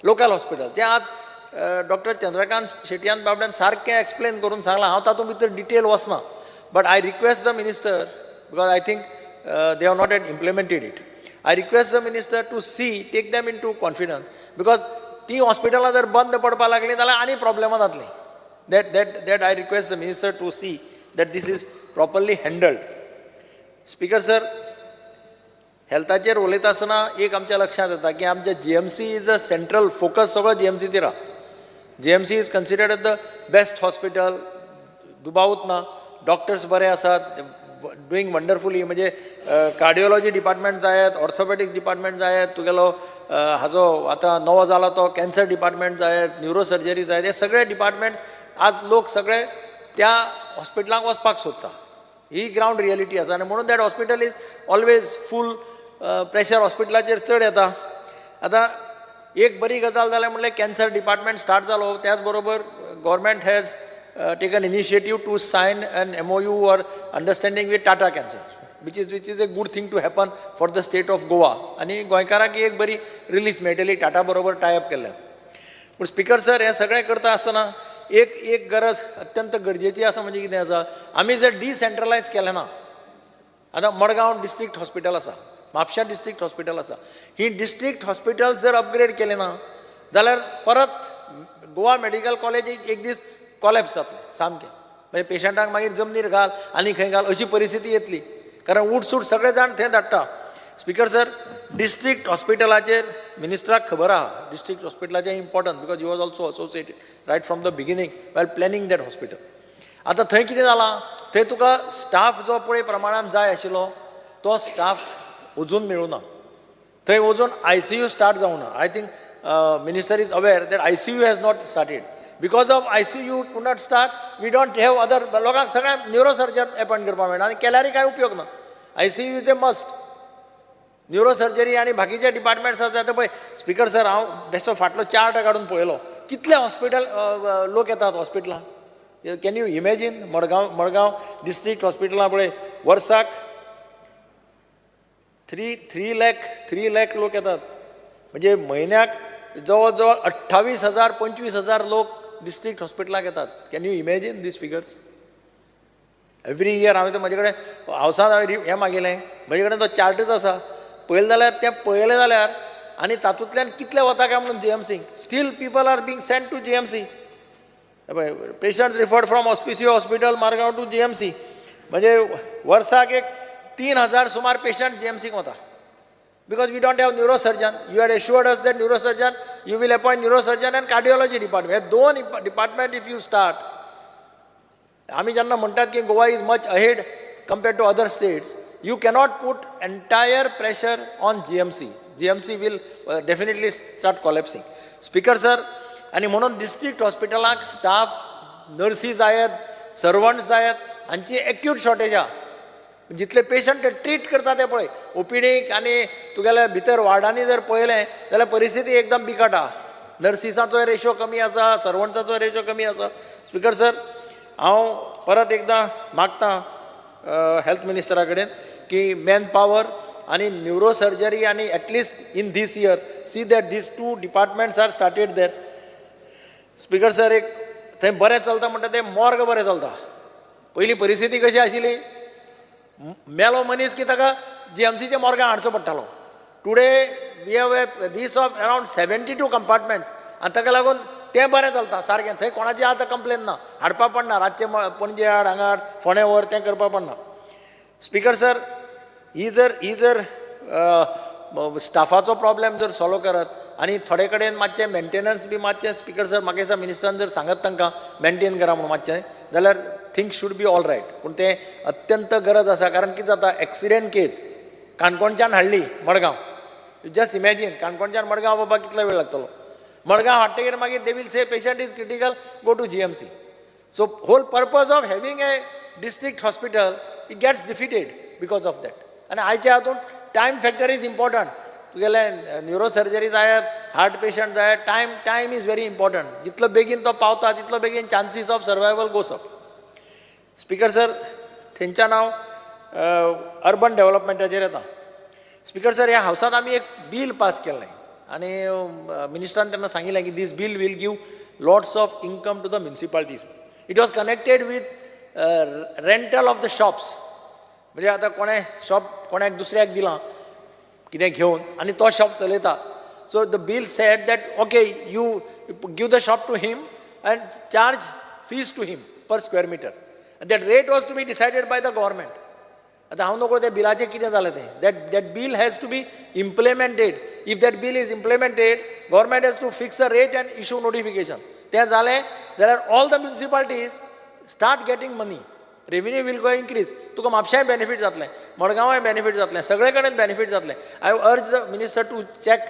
local hospital. जें आज डॉक्टर चंद्रकांत शेट्यान बाबड्यान सारकें एक्सप्लेन करून सांगलां. हांव तातूंत भितर डिटेल वचना, but I request the minister because I think they have not yet implemented it. I request the minister to take them into confidence because ती हॉस्पिटलां जर बंद पडपाक लागलीं जाल्यार आनी प्रॉब्लेमां जातलीं. that I request the minister to see that this is properly handled. Speaker sir, हेल्थाचेर उलयता आसतना एक आमच्या लक्षांत येता की आमचे GMC is a central focus सगळो GMCचेर आहा. GMC is considered as the best hospital, दुबावूच ना. डॉक्टर्स बरे आसात, डुईंग वंडरफुली. म्हणजे कार्डिओलॉजी डिपार्टमेंट जायत, ऑर्थोपॅडिक डिपार्टमेंट जायत, तुगेलो हाजो आतां नवो जाला तो कॅन्सर डिपार्टमेंट जायत, न्यूरो सर्जरी जायत, हे सगळे डिपार्टमेंट्स आज लोक सगळे त्या हॉस्पिटलांक वचपाक सोदता. ही ग्रावंड रियलिटी आसा आनी म्हणून that hospital is always full. Pressure हॉस्पिटलाचेर चड येता. आतां एक बरी गजाल जाल्यार म्हणल्यार कॅन्सर डिपार्टमेंट स्टार्ट जालो, त्याच बरोबर government has taken initiative to sign an MOU or understanding with Tata Cancer, which is a good thing to happen for the state of Goa. आणि गोंयकारांक एक बरी रिलीफ मेळटली टाटा बरोबर टायअप केल्ल्यान. पूण स्पीकर सर हे सगळें करता आसतना एक गरज अत्यंत गरजेची आसा म्हणजे कितें आसा, आमी जर डिसेंट्रलायज केलें ना. आतां मडगांव डिस्ट्रिक्ट हॉस्पिटल आसा, म्हापशा डिस्ट्रिक्ट हॉस्पिटल आसा, ही डिस्ट्रिक्ट हॉस्पिटल जर अपग्रेड केलें ना जाल्यार परत गोवा मेडिकल कॉलेज एक दीस कॉलेप्स जातलें सामकें. म्हणजे पेशंटांक मागीर जमनीर घाल आनी खंय घाल अशी परिस्थिती येतली, कारण उठसूट सगळे जाण थंय धाडटा. स्पीकर सर, डिस्ट्रिक्ट हॉस्पिटलाचेर मिनिस्टराक खबर आहा डिस्ट्रिक्ट हॉस्पिटलाचें important because he was also associated right from the beginning well planning that hospital. आतां थंय कितें जालां, थंय तुका स्टाफ जो पळय प्रमाणान जाय आशिल्लो तो स्टाफ अजून मेळूना. थंय अजून ICU स्टार्ट जावना. I think minister is aware that ICU has not started. Because of ICU could not start, we don't have other. लोकांक सगळ्यांक न्युरो सर्जन अपॉयंट करपाक मेळना आनी केल्यारय कांय उपयोग ना. ICU is a must. Neuro surgery आनी बाकीचे डिपार्टमेंट्स आसा ते पळय. स्पीकर सर, हांव बेश्टो फाटलो चार्ट काडून पळयलो कितले हॉस्पिटल लोक येतात हॉस्पिटलांत. Can you imagine? Madgaon district हॉस्पिटलां पळय वर्साक 3 लाख लोक येतात. म्हणजे म्हयन्याक जवळ जवळ 28,000 25,000 लोक डिस्ट्रिक्ट हॉस्पिटलाक येतात. Can you imagine this figures? Every year हांवें म्हजे कडेन हावसांत हांवें हें मागिल्लें, म्हजे कडेन तो चार्टच आसा. पळयलें जाल्यार आनी तातूंतल्यान कितले वता काय म्हणून GMC. Still people are being sent to GMC. Patients referred from Hospicio hospital Margao to GMC. म्हणजे वर्साक एक 3,000 सुमार पेशंट GMCक वता. Because we don't have neurosurgeon. You had assured us that neurosurgeon, you will appoint neurosurgeon and cardiology department. हे दोन department if you start. आम्ही ज्यांना म्हणतात की Goa is much ahead compared to other states. You cannot put entire pressure on GMC. GMC will definitely start collapsing. Speaker sir, आणि म्हणून district हॉस्पिटलाक staff, नर्सीज आहेत, servants आहेत, हांची एक्यूट शॉर्टेज आहा. जितले पेशंट ट्रीट करता ते पळय OPDक आनी तुगेल्या भितर वार्डांनी जर पळयलें जाल्यार परिस्थिती एकदम बिकट आहा. नर्सिसांचो रेशो कमी आसा, सर्वंट्साचो रेशो कमी आसा. स्पीकर सर, हांव परत एकदां मागतां हेल्थ मिनिस्टरा कडेन की मॅन पावर आनी न्युरो सर्जरी आनी at least in this year see that this 2 departments are started there. Speaker sir, एक थंय बरें चलता म्हणटा तें मॉर्ग बरें चलता. पयलीं परिस्थिती कशी आशिल्ली, मेलो मनीस की ताका GMCच्या मॉर्गान हाडचो पडटालो. Today we have a this of around 72 compartments आनी ताका लागून तें बरें चलता सारकें. थंय कोणाची आतां कंप्लेन ना, हाडपाक पडना. रातचें पणजे हाड, हांगा हाड, फोंड्या व्हर, तें करपाक पडना. स्पीकर सर, ही जर स्टाफाचो प्रॉब्लेम जर सॉल्व करत आनी थोडे कडेन मातशें मेंटेनन्स बी मातशें स्पीकर सर म्हाका दिसता मिनिस्टरान जर सांगत तांकां मेंटेन करा म्हणून मातशें, जाल्यार things should be all right. पूण तें अत्यंत गरज आसा, कारण कितें जाता, एक्सिडेंट केस काणकोणच्यान हाडली मडगांव. यू जस्ट इमॅजिन काणकोणच्यान मडगांव बाबा कितलो वेळ लागतलो. मडगांव हाडटकीर मागीर they will say patient is critical, go to GMC. So whole purpose of having a district hospital, it gets defeated because of that. And आयच्या हातून टायम फॅक्टर इज इम्पॉर्टंट. तुगेले न्युरोसर्जरी जायत, हार्ट पेशंट जायत, टायम इज व्हेरी इम्पॉर्टंट. जितलो बेगीन तो पावता तितलो बेगीन chances of survival goes up. Speaker sir, थंयच्यान हांव अर्बन डेव्हलपमेंटाचेर येता. स्पीकर सर, ह्या हावसात आमी एक बील पास केल्लें आनी मिनिस्टरान तेन्ना सांगिल्लें की this bill will give lots of income to the municipalities. It was connected with rental of the shops. म्हणजे आतां कोणें शॉप कोणाक दुसऱ्याक दिलां कितें घेवन आनी तो शॉप चलयता. So the bill said that okay you give the shop to him and charge fees to him per square metre. That rate was to be decided by the government. आतां हांव नकळो त्या बिलाचें कितें जालें तें. That bill has to be implemented. If that bill is implemented, government has to fix a rate and issue notification. तें जालें जाल्यार all the municipalities start getting money. Revenue we'll go increase. तुका म्हापशांय बेनिफीट जातलें, मडगांवाय benefit जातलें, सगळे कडेन benefit जातलें. I urge the minister to check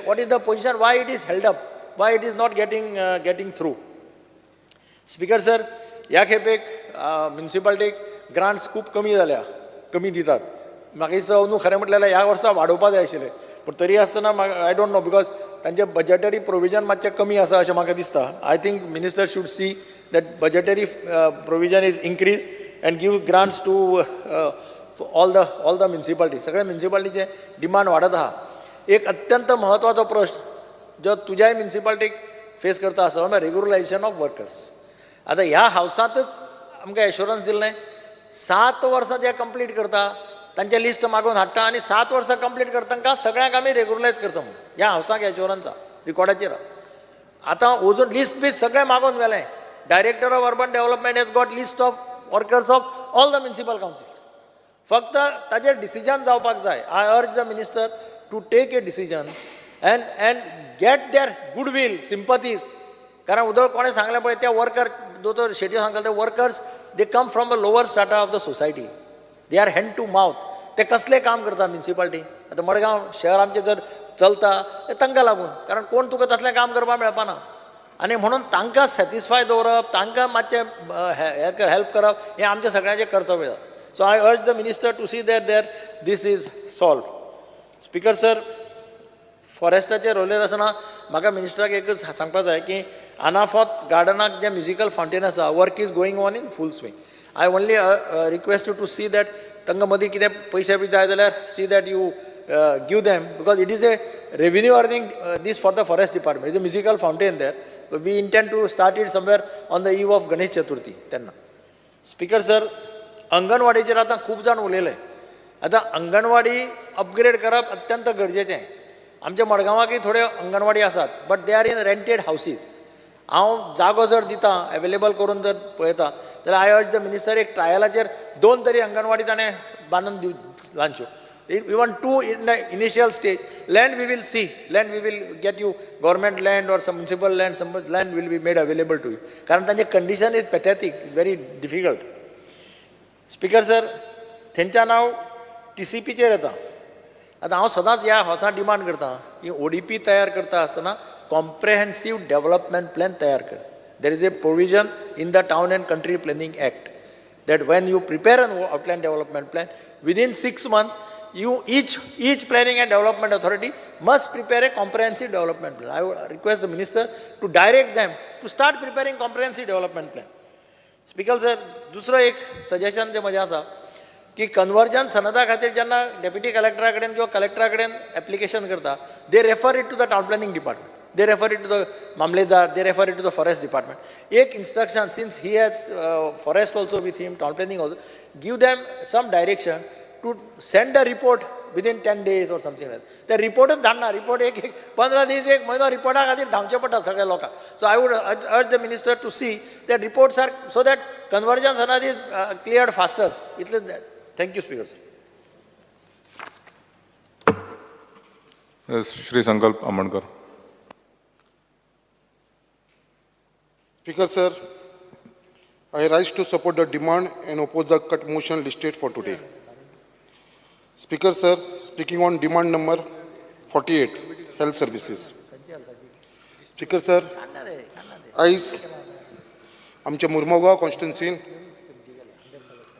what is the position, why it is held up, why it is not getting through. Speaker sir, ह्या खेपेक म्युनिसिपालिटीक grants खूब कमी दितात. म्हाका दिसता अंदू खरें म्हटल्यार ह्या वर्सा वाडोवपा जाय आशिल्लें. पूण तरी आसतना आय डोंट नो बिकॉज तांचे बजेटरी प्रोविजन मातशें कमी आसा अशें म्हाका दिसता. I think minister should see that budgetary provision is increase and give grants to all the municipality. सगळ्या म्युनिसिपालिटीचे डिमांड वाडत आहा. एक अत्यंत म्हत्वाचो प्रश्न जो तुज्याय म्युनिसिपालिटीक फेस करता आसतलो म्हळ्यार रेग्युलरायझेशन ऑफ वर्कर्स. आतां ह्या हावसांतच आमकां एश्युरन्स दिल्लें 7 वर्सां जे कंप्लीट करता तांचे लिस्ट मागून हाडटा आनी 7 वर्सां कंप्लीट करता तांकां सगळ्यांक आमी रेग्युलरायज करता म्हणून ह्या हावसाक एश्युरन्स रिकॉर्डाचेर. आतां अजून लिस्ट बी सगळें मागून व्हेलें. Director of urban development has got list of workers of all the municipal councils. फक्त ताजेर डिसिजन जावपाक जाय. I urge the minister to take a decision and get their goodwill, sympathies. कारण उदळ कोणें सांगलें पळय त्या वर्कर, दोतोर शेट्टी सांगलें ते workers they come from a lower strata of the society. They are hand to mouth. ते कसले काम करता म्युनिसिपालिटी. आतां मडगांव शहर आमचें जर चलता तें तांकां लागून, कारण कोण तुका तसलें काम करपाक मेळपाना. आनी म्हणून तांकां सॅटिस्फाय दवरप, तांकां मातशें हेल्प करप हें आमचें सगळ्यांचें कर्तव्य. So I urge the minister to see that this is solve. Speaker sir, फॉरेस्टाचेर उलयत आसतना म्हाका मिनिस्टराक एकच सांगपाक जाय की अनाफॉत गार्डनाक जे म्युजिकल फावंटेन आसा, work is going on in full swing. I only request you to see that तांकां मदीं कितें पयशे बी जाय जाल्यार see that you give them, because it is a revenue earning this for the forest department. Is a musical fountain there. We intend to start it somewhere on the eve of Ganesh Chaturthi तेन्ना. Speaker sir, अंगणवाडीचेर आतां खूब जाण उलयले. आतां anganwadi upgrade करप अत्यंत गरजेचें. आमच्या मडगांवाकय थोड्यो अंगणवाडी आसात, but they are in rented houses. हांव जागो जर दिता एवेलेबल करून जर पळयता जाल्यार आय अर्ज द मिनिस्टर एक ट्रायलाचेर 2 तरी अंगणवाडी ताणें बांदून दिव ल्हानश्यो. Even 2 in the initial stage. Land we will see, land we will get you government land or some municipal land, some land will be made available to you. कारण तांचें condition is pathetic, very difficult. Speaker sir, थंयच्यान हांव TCPचेर येता. आतां हांव सदांच ह्या हावसां demand करता की ODP तयार करता आसतना कॉम्प्रेहेन्सीव डेव्हलपमेंट प्लॅन तयार कर. There is a provision in the town and country planning act that when you prepare an outline development plan, within 6 months each planning and development authority must prepare a comprehensive development plan. I would request the minister to direct them to start preparing comprehensive development plan. Speaker sir, दुसरो एक suggestion जे म्हजें आसा की conversion सनदा खातीर जेन्ना deputy कलेक्टरा कडेन किंवा कलेक्टरा कडेन एप्लिकेशन करता, they refer it to the town planning department. They refer it to the Mamledar, they refer it to the forest department. Ek instruction, since he has forest also with him, town planning also, give them some direction to send a report within 10 days or something like that. The report is done, report 15 days, 1 महिना report खातीर धांवचे पडटा सगळ्या लोकांक. So I would urge the minister to see that reports are, so that conversion sanad is cleared faster. Itle that. Thank you, Speaker sir. Yes, Shri Sankalp Amankar. Speaker sir, I rise to support the demand and oppose the cut motion listed for today. Speaker sir, speaking on demand number 48, health services. Speaker sir, आयज आमच्या Mormugao कॉन्स्टिट्युन्सीन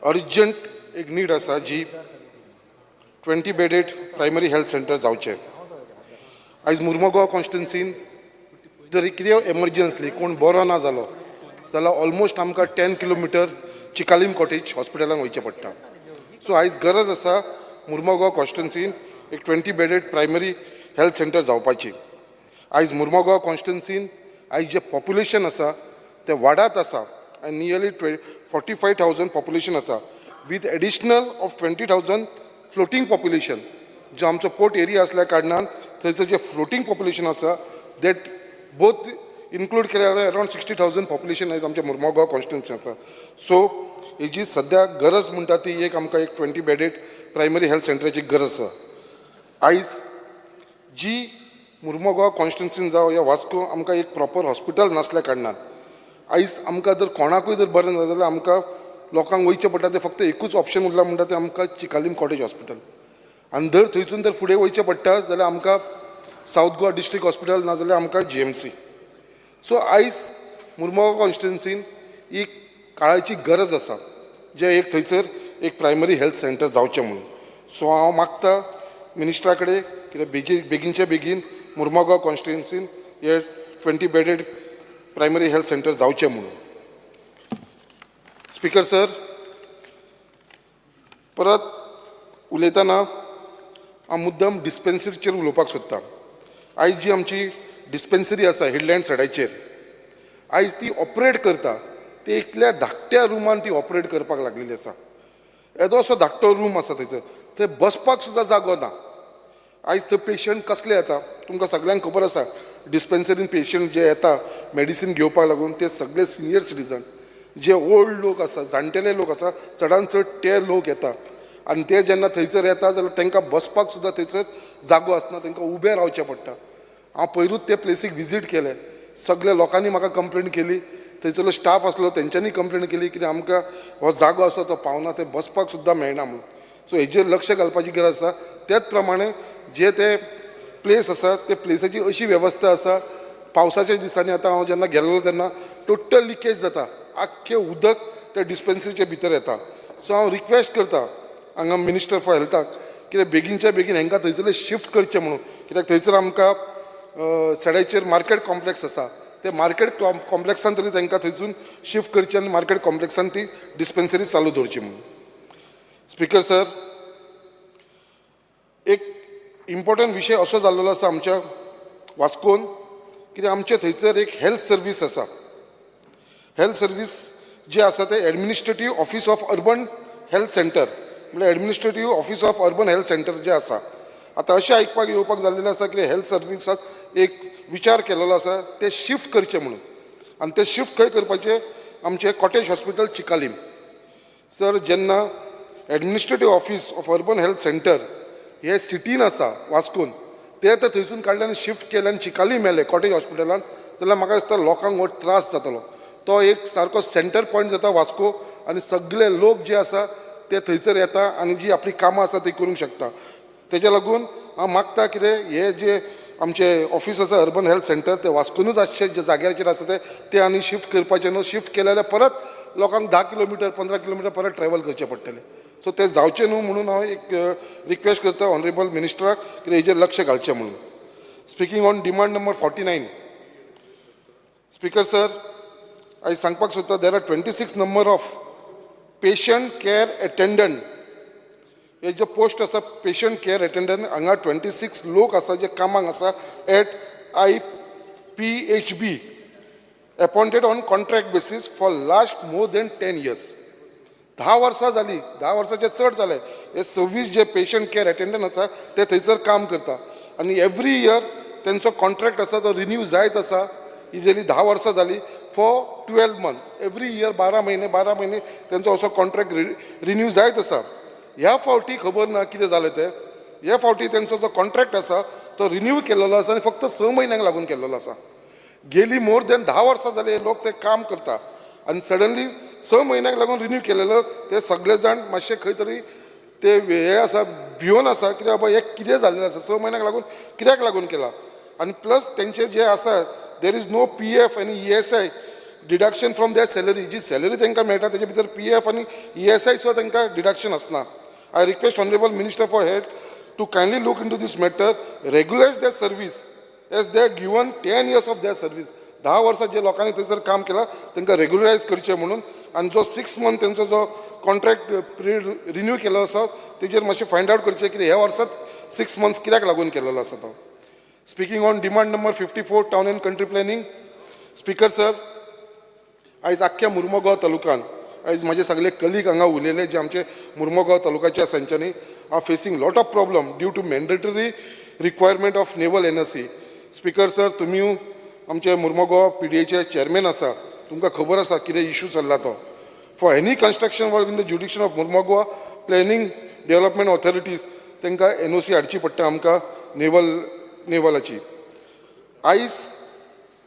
urgent एक need आसा जी 20 bedded primary health centre जावचे. आयज मुर्मुगांव कॉन्स्टिट्युन्सीन जर कितें एमर्जन्सली कोण बरो ना जालो जाल्यार ऑलमोस्ट आमकां 10 किलोमिटर चिकालीम कॉटेज हॉस्पिटलांत वयचें पडटा. सो आयज गरज आसा मुर्मुगांव कॉन्स्टिट्युन्सीन एक 20 बेडेड प्रायमरी हेल्थ सेंटर जावपाची. आयज मुर्मुगांव कॉन्स्टिट्युन्सीन आयज जे पॉप्युलेशन आसा ते वाडत आसा आनी नियरली 45,000 पॉप्युलेशन आसा with additional of 20,000 floating population. जो आमचो पोर्ट एरिया असल्या कारणान थंयसर जे फ्लोटींग पॉप्युलेशन आसा देट बोथ इन्क्लूड केल्यार अरावंड 60,000 पॉप्युलेशन आयज आमच्या मुर्मुगांव कॉन्स्टिट्युन्सी आसा. सो हेजी सद्या गरज म्हणटा ती एक आमकां एक 20 बेडेड प्रायमरी हेल्थ सेंटराची गरज आसा. आयज जी मुर्मुगांव कॉन्स्टिट्युन्सीन जावं या वास्को आमकां एक प्रॉपर हॉस्पिटल नासल्या कारणान आयज आमकां जर कोणाकूय जर बरें ना जाल्यार आमकां लोकांक वयचें पडटा तें फक्त एकूच ऑप्शन उरलां म्हणटा तें आमकां चिकालीम कॉटेज हॉस्पिटल. आनी जर थंयसून जर फुडें वयचें पडटा जाल्यार आमकां सावथ गोवा डिस्ट्रिक्ट हॉस्पिटल ना जाल्यार आमकां GMC. सो आयज मुर्मुगांव कॉन्स्टिट्युन्सीन ही काळाची गरज आसा जे एक थंयसर एक प्रायमरी हेल्थ सेंटर जावचें म्हणून. सो हांव मागता मिनिस्टरा कडेन कितें बेगीनचे बेगीन मुर्मुगांव कॉन्स्टिट्युन्सीन हे 20 बेडेड प्रायमरी हेल्थ सेंटर जावचें म्हणून. स्पीकर सर, परत उलयतना हांव मुद्दम डिस्पेन्सरीचेर उलोवपाक सोदतां. आयज जी आमची डिस्पेन्सरी आसा हिडलँड सायडाचेर आयज ती ऑपरेट करता ती एकल्या धाकट्या रुमान ती ऑपरेट करपाक लागलेली आसा. येदो असो धाकटो रूम आसा थंयसर थंय बसपाक सुद्दां जागो ना. आयज थंय पेशंट कसले येता तुमकां सगळ्यांक खबर आसा. डिस्पेन्सरीन पेशंट जे येता मेडिसीन घेवपाक लागून ते सगळे सिनियर सिटीजन जे ओल्ड लोक आसा जाणटेले लोक आसा चडांत चड ते लोक येता. आनी ते जेन्ना थंयसर येता जाल्यार तांकां बसपाक सुद्दां थंयसर जागो आसना तांकां उबें रावचें पडटा. हांव पयरूच ते प्लेसीक विजीट केलें. सगळ्या लोकांनी म्हाका कंप्लेन केली. थंयसरलो स्टाफ आसलो तेंच्यांनी कंप्लेन केली की आमकां हो जागो आसा तो पावना ते बसपाक सुद्दां मेळना म्हणून. सो हेजेर लक्ष घालपाची गरज आसा. त्याच प्रमाणे जे ते प्लेस आसा ते प्लेसाची अशी वेवस्था आसा पावसाच्या दिसांनी आतां हांव जेन्ना गेल्लो तेन्ना टोटल लिकेज जाता. आख्खें उदक त्या डिस्पेन्सरीचे भितर येता. सो हांव रिक्वेस्ट करता हांगा मिनिस्टर फॉर हेल्थाक कितें बेगीनच्या बेगीन हांकां थंयसरले शिफ्ट करचें म्हणून. कित्याक थंयसर आमकां सड्याचेर मार्केट कॉम्प्लेक्स आसा ते मार्केट कॉम्प्लेक्सान तरी तांकां थंयसून शिफ्ट करचें आनी मार्केट कॉम्प्लेक्सान ती डिस्पेन्सरी चालू दवरची म्हणून. स्पीकर सर, एक इम्पॉर्टंट विशय असो जाल्लो आसा आमच्या वास्कोन कित्याक आमचे थंयसर एक हेल्थ सर्वीस आसा. हेल्थ सर्वीस जे आसा ते administrative office of urban health centre म्हणजे administrative office of urban health centre जे आसा. आतां अशें आयकपाक येवपाक जाल्लेलें आसा की हेल्थ सर्विसाक एक विचार केलेलो आसा ते शिफ्ट करचे म्हणून. आनी ते शिफ्ट खंय करपाचे आमचे कॉटेज हॉस्पिटल चिकालीम. सर, जेन्ना administrative office of urban health centre हे सिटीन आसा वास्कोन ते तर थंयसून काडले आनी शिफ्ट केले आनी चिकालीम मेले कॉटेज हॉस्पिटलान जाल्यार म्हाका दिसता लोकांक हो त्रास जातलो. तो एक सारको सेंटर पॉयंट जाता वास्को आनी सगळे लोक जे आसा ते थंयसर येता आनी जी आपली कामां आसा ती करूंक शकता. तेच्या लागून हांव मागता कितें हे जे आमचे ऑफिस आसा अर्बन हेल्थ सेंटर ते वास्कोनूच आसचे जे जाग्याचेर आसा ते आनी शिफ्ट करपाचे न्हू. शिफ्ट केले जाल्यार परत लोकांक 10 किलोमिटर 15 किलोमिटर परत ट्रॅव्हल करचें पडटलें. सो ते जावचें न्हू म्हणून हांव एक रिक्वेस्ट करता ऑनरेबल मिनिस्टराक की हेजेर लक्ष घालचें म्हणून. Speaking on demand number 49. Speaker sir, आयज सांगपाक सोदता there are 26 number of patient care attendant. हे जे पोस्ट आसा पेशंट केअर एटेंडंट हांगा 26 लोक आसा जे कामाक आसा at IPHB appointed on contract basis for last more than 10 years. 10 वर्सां जालीं, 10 वर्सांचे चड जाले. हे 26 जे पेशंट केअर एटेंडंट आसा ते थंयसर काम करता आनी एवरी इयर तेंचो कॉन्ट्रॅक्ट आसा तो रिन्यू जायत आसा. इजिली 10 वर्सां जालीं फॉर 12 months. एवरी इयर 12 महिने तेंचो असो कॉन्ट्रॅक्ट रिन्यू जायत आसा. ह्या फावटी खबर ना कितें जालें तें. ह्या फावटी तेंचो जो कॉन्ट्रॅक्ट आसा तो रिन्यू केल्लो आसा आनी फक्त 6 म्हयन्यांक लागून केल्लो आसा. गेली मोर देन 10 वर्सां जाली हे लोक ते काम करता आनी सडनली 6 म्हयन्यांक लागून रिन्यू केलेलो ते सगळे जाण मातशे खंय तरी ते हे आसा भिवन आसा कित्याक बाबा हे कितें जाल्लें आसा 6 म्हयन्याक लागून कित्याक लागून केला आनी प्लस तेंचे जे आसा देर इज नो PF आनी ESI deduction from their salary जी सॅलरी तांकां मेळटा तेजे भितर PF आनी ESI सुद्दां तांकां डिडक्शन आसना. I request honourable minister for health to kindly look in to this matter, regularise their service as they are given 10 years of their service. 10 वर्सां जे लोकांनी थंयसर काम केलां तांकां रेग्युलरायज करचें म्हणून आनी जो 6 month तेंचो जो कॉन्ट्रॅक्ट रिन्यू केलो आसा तेजेर मातशें फायंड आवट करचें की ह्या वर्सांत 6 months कित्याक लागून केलेलो आसा तो. Speaking on demand number 54 town and country planning, speaker sir, आयज आख्ख्या मुर्मगांव तालुक्यान आयज म्हाजे सगळे कलीग हांगा उलयले जे आमचे मुर्मगांव तालुक्याचे आसा तांच्यांनी are facing lot of problem due to mandatory requirement of naval energy. Speaker sir, तुमी आमचे मुर्मगांव PDAचे चेअरमॅन आसा, तुमकां खबर आसा कितें इशू चल्ला तो. For any construction work in the jurisdiction of Mormugao planning development authorities तांकां NOC हाडची पडटा आमकां नेवलाची. आयज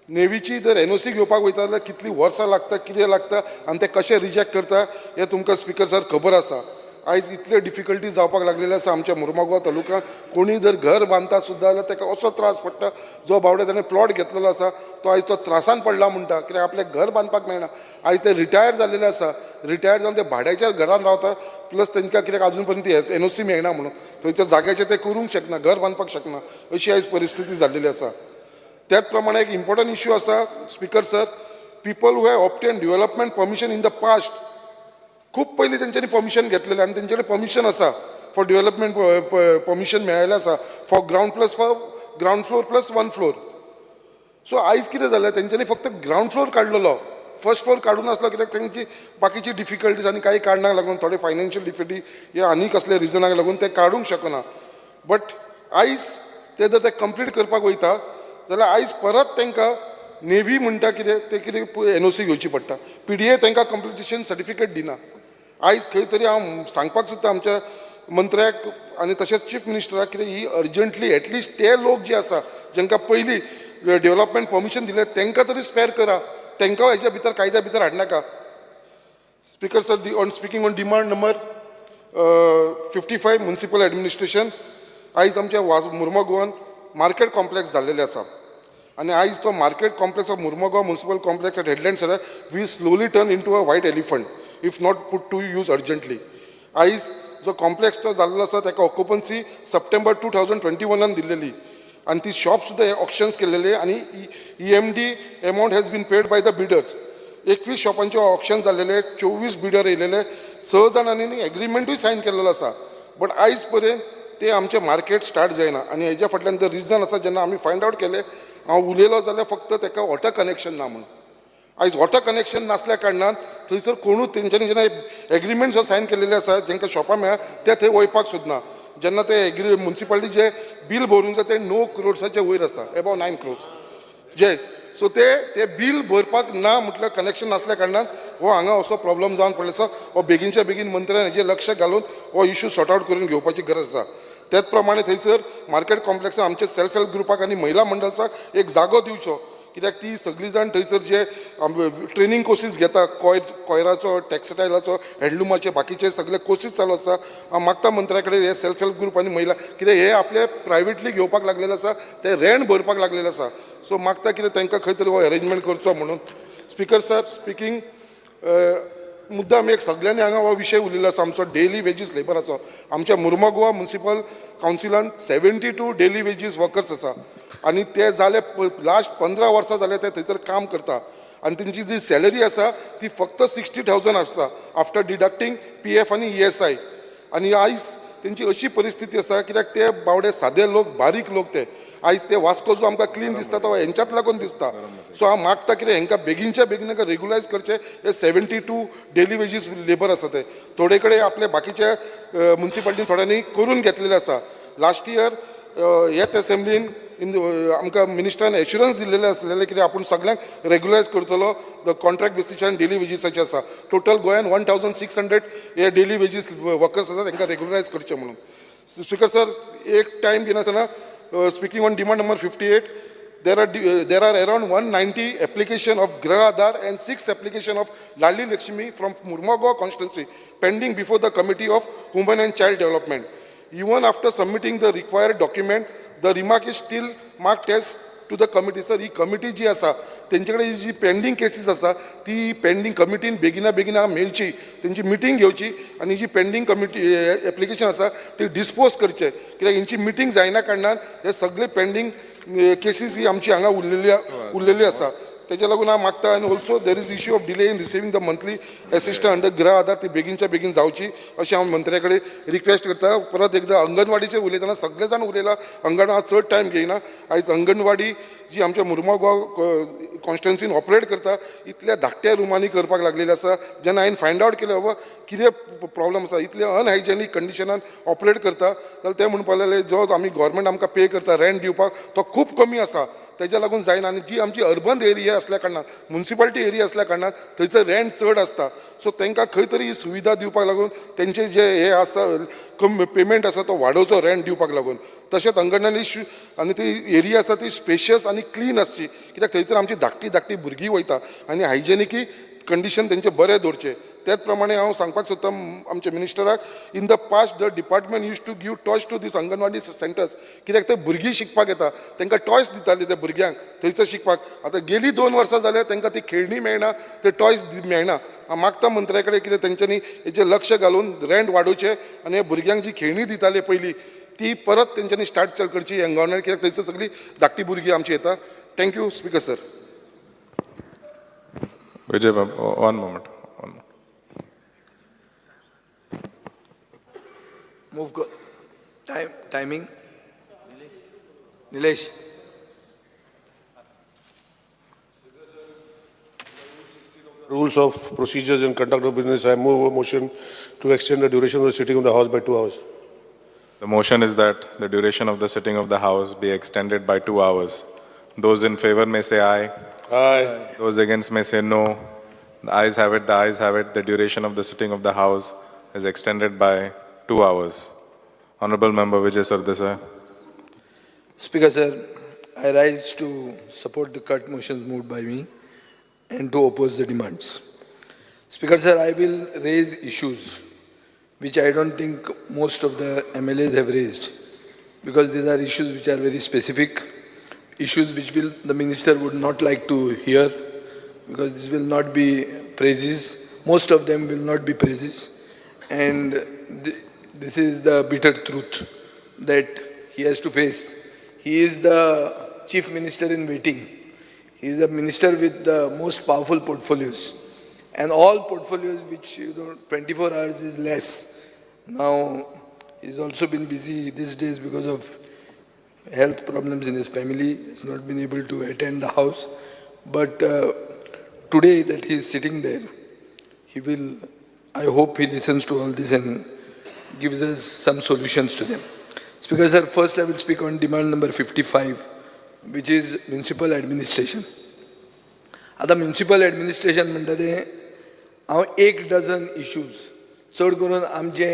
नेवीची जर NOC घेवपाक वयता जाल्यार कितली वर्सां लागता, कितें लागता आनी ते कशें रिजेक्ट करता हें तुमकां स्पीकर सर खबर आसा. आयज इतले डिफिकल्टीज जावपाक लागलेले आसा आमच्या मुर्मगांव तालुक्यांत. कोणी जर घर बांदता सुद्दां जाल्यार ताका असो त्रास पडटा. जो बावडे ताणें प्लॉट घेतलेलो आसा तो आयज तो त्रासान पडला म्हणटा कित्याक आपलें घर बांदपाक मेळना. आयज ते रिटायर जाल्लेले आसा, रिटायर जावन ते भाड्याच्या घरान रावता, प्लस तांकां कित्याक अजून पर्यंत NOC मेळना म्हणून थंयच्या जाग्याचेर ते करूंक शकना, घर बांदपाक शकना, अशी आयज परिस्थिती जाल्लेली आसा. त्याच प्रमाणे एक इम्पॉर्टंट इशू आसा speaker sir, people who have obtain development permission in the past. खूप पयलीं तेंच्यांनी परमिशन घेतलेलें आनी तेंचे कडेन परमिशन आसा फॉर डेव्हलपमेंट परमिशन मेळिल्लें आसा for ground floor plus 1 floor. सो आयज कितें जालें, तेंच्यांनी फक्त ग्रावंड फ्लोर काडलेलो, फर्स्ट फ्लोर काडून नासलो कित्याक तेंची बाकीची डिफिकल्टीज आनी काही कारणांक लागून, थोडे फायनान्शियल डिफिकल्टी या आनी कसले रिजनाक लागून ते काडूंक शकना. बट आयज ते जर ते कंप्लीट करपाक वयता जाल्यार आयज परत तांकां नेवी म्हणटा कितें ते कितें NOC घेवची पडटा. PDA तांकां कंप्लिटेशन सर्टिफिकेट दिना. आयज खंय तरी हांव सांगपाक सोदता आमच्या मंत्र्याक आनी तशेंच चीफ मिनिस्टराक कितें ही अर्जंटली एटलिस्ट ते लोक जे आसा जांकां पयलीं डेव्हलपमेंट परमिशन दिलें तांकां तरी स्पेर करा, तांकां हेच्या भितर कायद्या भितर हाडनाका. Speaker sir, on speaking on demand number 55 municipal administration, आयज आमच्या मुर्मगांवान मार्केट कॉम्प्लेक्स जाल्लेले आसा आनी आयज तो market complex of Mormugao municipal complex at headlands we slowly turn in to a white elephant if not put to use urgently. आयज जो complex तो जाल्लो आसा ताका ऑक्युपन्सी सप्टेंबर 2021 दिल्लेली आनी ती शॉप सुद्दां हे ऑक्शन्स केल्लेले आनी EMD amount has been paid by the bidders. 21 शॉपांचे ऑक्शन जाल्लेले, 24 बिडर येयलेले, 6 जाणांनी एग्रीमेंटूय सायन केल्लो आसा. बट आयज पर्यंत ते आमचे मार्केट स्टार्ट जायना आनी हेज्या फाटल्यान द रिजन आसा. जेन्ना आमी फायंड आवट केले, हांव उलयलो जाल्यार फक्त ताका वॉटर कनेक्शन ना म्हणून. आयज वॉटर कनेक्शन नासल्या कारणान थंयसर कोणूच तेंच्यांनी जेन्ना एग्रीमेंट जो सायन केलेले आसा जेंकां शॉपां मेळ्ळा ते थंय वयपाक सोदना. जेन्ना ते म्युनिसिपालिटीचे बील भरूंक जाय ते 9 crores वयर आसा, अबाव 9 crores जे. सो ते बील भरपाक ना म्हटल्यार कनेक्शन नासल्या कारणान हो हांगा असो प्रॉब्लम जावन पडलो आसा. हो बेगीनच्या बेगीन मंत्र्यान हेजेर लक्ष घालून हो इशू सॉर्ट आवट करून घेवपाची गरज आसा. त्याच प्रमाणे थंयसर मार्केट कॉम्प्लेक्सान आमचे सेल्फ हेल्प ग्रुपाक आनी महिला मंडळाक एक जागो दिवचो कित्याक ती सगळीं जाण थंयसर जे ट्रेनींग कोर्सीस घेता, कोयराचो, टॅक्सटायलाचो, हँडलुमाचे बाकीचे सगळे कोर्सीस चालू आसा. हांव मागता मंत्र्या कडेन हे सेल्फ हेल्प ग्रुप आनी महिला कित्याक हे आपले प्रायवेटली घेवपाक लागलेले आसा, ते रेंट भरपाक लागलेले आसा. सो मागता कितें तांकां खंय तरी हो अरेंजमेंट करचो म्हणून. स्पीकर सर, स्पीकिंग मुद्दाम एक सगळ्यांनी हांगा हो विशय उलयलो आसा आमचो डेली वेजीस लेबराचो. आमच्या मुर्मगांव म्युनिसिपल कावन्सिलान 72 डेली वेजीस वर्कर्स आसा आनी ते जाले लास्ट 15 वर्सां जाले ते थंयसर काम करता आनी तेंची जी सॅलरी आसा ती फक्त 60,000 आसता आफ्टर डिडक्टींग PF आनी ESI. आनी आयज तेंची अशी परिस्थिती आसा कित्याक ते बावडे सादे लोक, बारीक लोक ते आयज ते वास्को जो आमकां क्लीन दिसता तो हेंच्यात लागून दिसता. सो हांव मागता कितें हेंकां बेगीनच्या बेगीन रेग्युलायज करचे. हे 72 डेली वेजीस लेबर आसा ते थोडे कडेन आपले बाकीच्या म्युनिसिपालिटीन थोड्यांनी करून घेतलेले आसा. लास्ट इयर ह्याच असेंब्लीन आमकां मिनिस्टरान एश्युरन्स दिल्लेले आसलेले कितें आपूण सगळ्यांक रेग्युलायज करतलो. द कॉन्ट्रॅक्ट बेसिसान डेली वेजीसाचे आसा. टोटल गोंयान 1600 हे डेली वेजीस वर्कर्स आसा तांकां रेग्युलायज करचे म्हणून. स्पीकर सर, एक टायम घेनासतना speaking on demand number 58 there are around 190 application of Grah Aadhaar and 6 application of Ladli Lakshmi from Murmagaon constituency pending before the Committee of Women and Child Development. Even after submitting the required document, the remark is still marked as to the committee. Sir, he committee जी आसा, त्यांच्याकडे जी pending cases आसा, ती pending committee बेगिना मेळची, त्यांची meeting घेवची आणि जी pending committee application आसा, ती dispose करचे. कित्याक यांची meeting जायना कारणान हे सगळे pending cases ही आमची हांगा उरलेली आसा. त्याच्या लागून हांव मागता आनी also there is issue of delay in receiving the monthly assistant under ग्रह आधार ती बेगीनच्या बेगीन जावची अशें हांव मंत्र्या कडेन रिक्वेस्ट करता. परत एकदा अंगणवाडीचेर उलयतना सगळे जाण उलयला, अंगणवाडी हांव चड टायम घेयना. आयज अंगणवाडी जी आमच्या मुर्मुगांव कॉन्स्टिट्युन्सीन ऑपरेट करता, इतल्या धाकट्या रुमांनी करपाक लागलेली आसा. जेन्ना हांवें फायंड आवट केलें बाबा कितें प्रॉब्लम आसा, इतले अनहायजेनीक कंडिशनान ऑपरेट करता, जाल्यार ते म्हणपाक लागले जो आमी गव्हर्मेंट आमकां पे करता रेंट दिवपाक तो खूब कमी आसा. त्याच्या लागून जायना. आनी जी आमची अर्बन एरिया असल्या कारणान, म्युनिसिपालिटी एरिया असल्या कारणान थंयसर रेंट चड आसता. सो तांकां खंय तरी ही सुविधा दिवपाक लागून तेंचे जे हे आसता पेमेंट आसा तो वाडोवचो रेंट दिवपाक लागून. तशेंच अंगणवाडी आनी ती एरिया आसा ती स्पेशियस आनी क्लीन आसची, कित्याक थंयसर आमची धाकटी भुरगीं वयता आनी हायजेनिकी कंडिशन तेंचे बरें दवरचे. त्याच प्रमाणे हांव सांगपाक सोदता आमच्या मिनिस्टराक, in the past the department use to give toys to this anganwadi centres, कित्याक ते भुरगीं शिकपाक येता, तांकां टॉयज दिताले त्या भुरग्यांक थंयसर शिकपाक. आतां गेली 2 वर्सां जाल्यार तांकां ती खेळणी मेळना, ते टॉयज मेळना. हांव मागता मंत्र्या कडेन कितें तेंच्यांनी हेचेर लक्ष घालून रेंट वाडोवचें आनी ह्या भुरग्यांक जी खेळणी दिताले पयलीं ती परत तेंच्यांनी स्टार्ट करची अंगणवाडी, कित्याक थंयसर सगळीं धाकटी भुरगीं आमची येता. Thank you speaker sir. Vijay Babu, one moment. Move go. Timing. Nilesh. Rules of procedures and conduct of business, I move a motion to extend the duration of the sitting of the House by 2 hours. The motion is that the duration of the sitting of the House be extended by 2 hours. Those in favor may say aye. Aye. Those against may say no. The ayes have it, the ayes have it. The duration of the sitting of the House is extended by 2 hours. Honorable Member Vijay Sardesai. Speaker sir, I rise to support the cut motions moved by me and to oppose the demands. Speaker sir, I will raise issues which I don't think most of the MLAs have raised, because these are issues which are very specific, issues which the minister would not like to hear, because this will not be praises. Most of them will not be praises. And this is the bitter truth that he has to face. He is the chief minister in waiting. He is a minister with the most powerful portfolios. And all portfolios which 24 hours is less. Now, he's also been busy these days because of health problems in his family. He's not been able to attend the House. But today that he is sitting there, I hope he listens to all this and gives us some solutions to them. Speaker sir, first I will speak on demand number 55, which is municipal administration. आता municipal administration म्हणटा तें हांव 1 dozen issues चड करून आमचे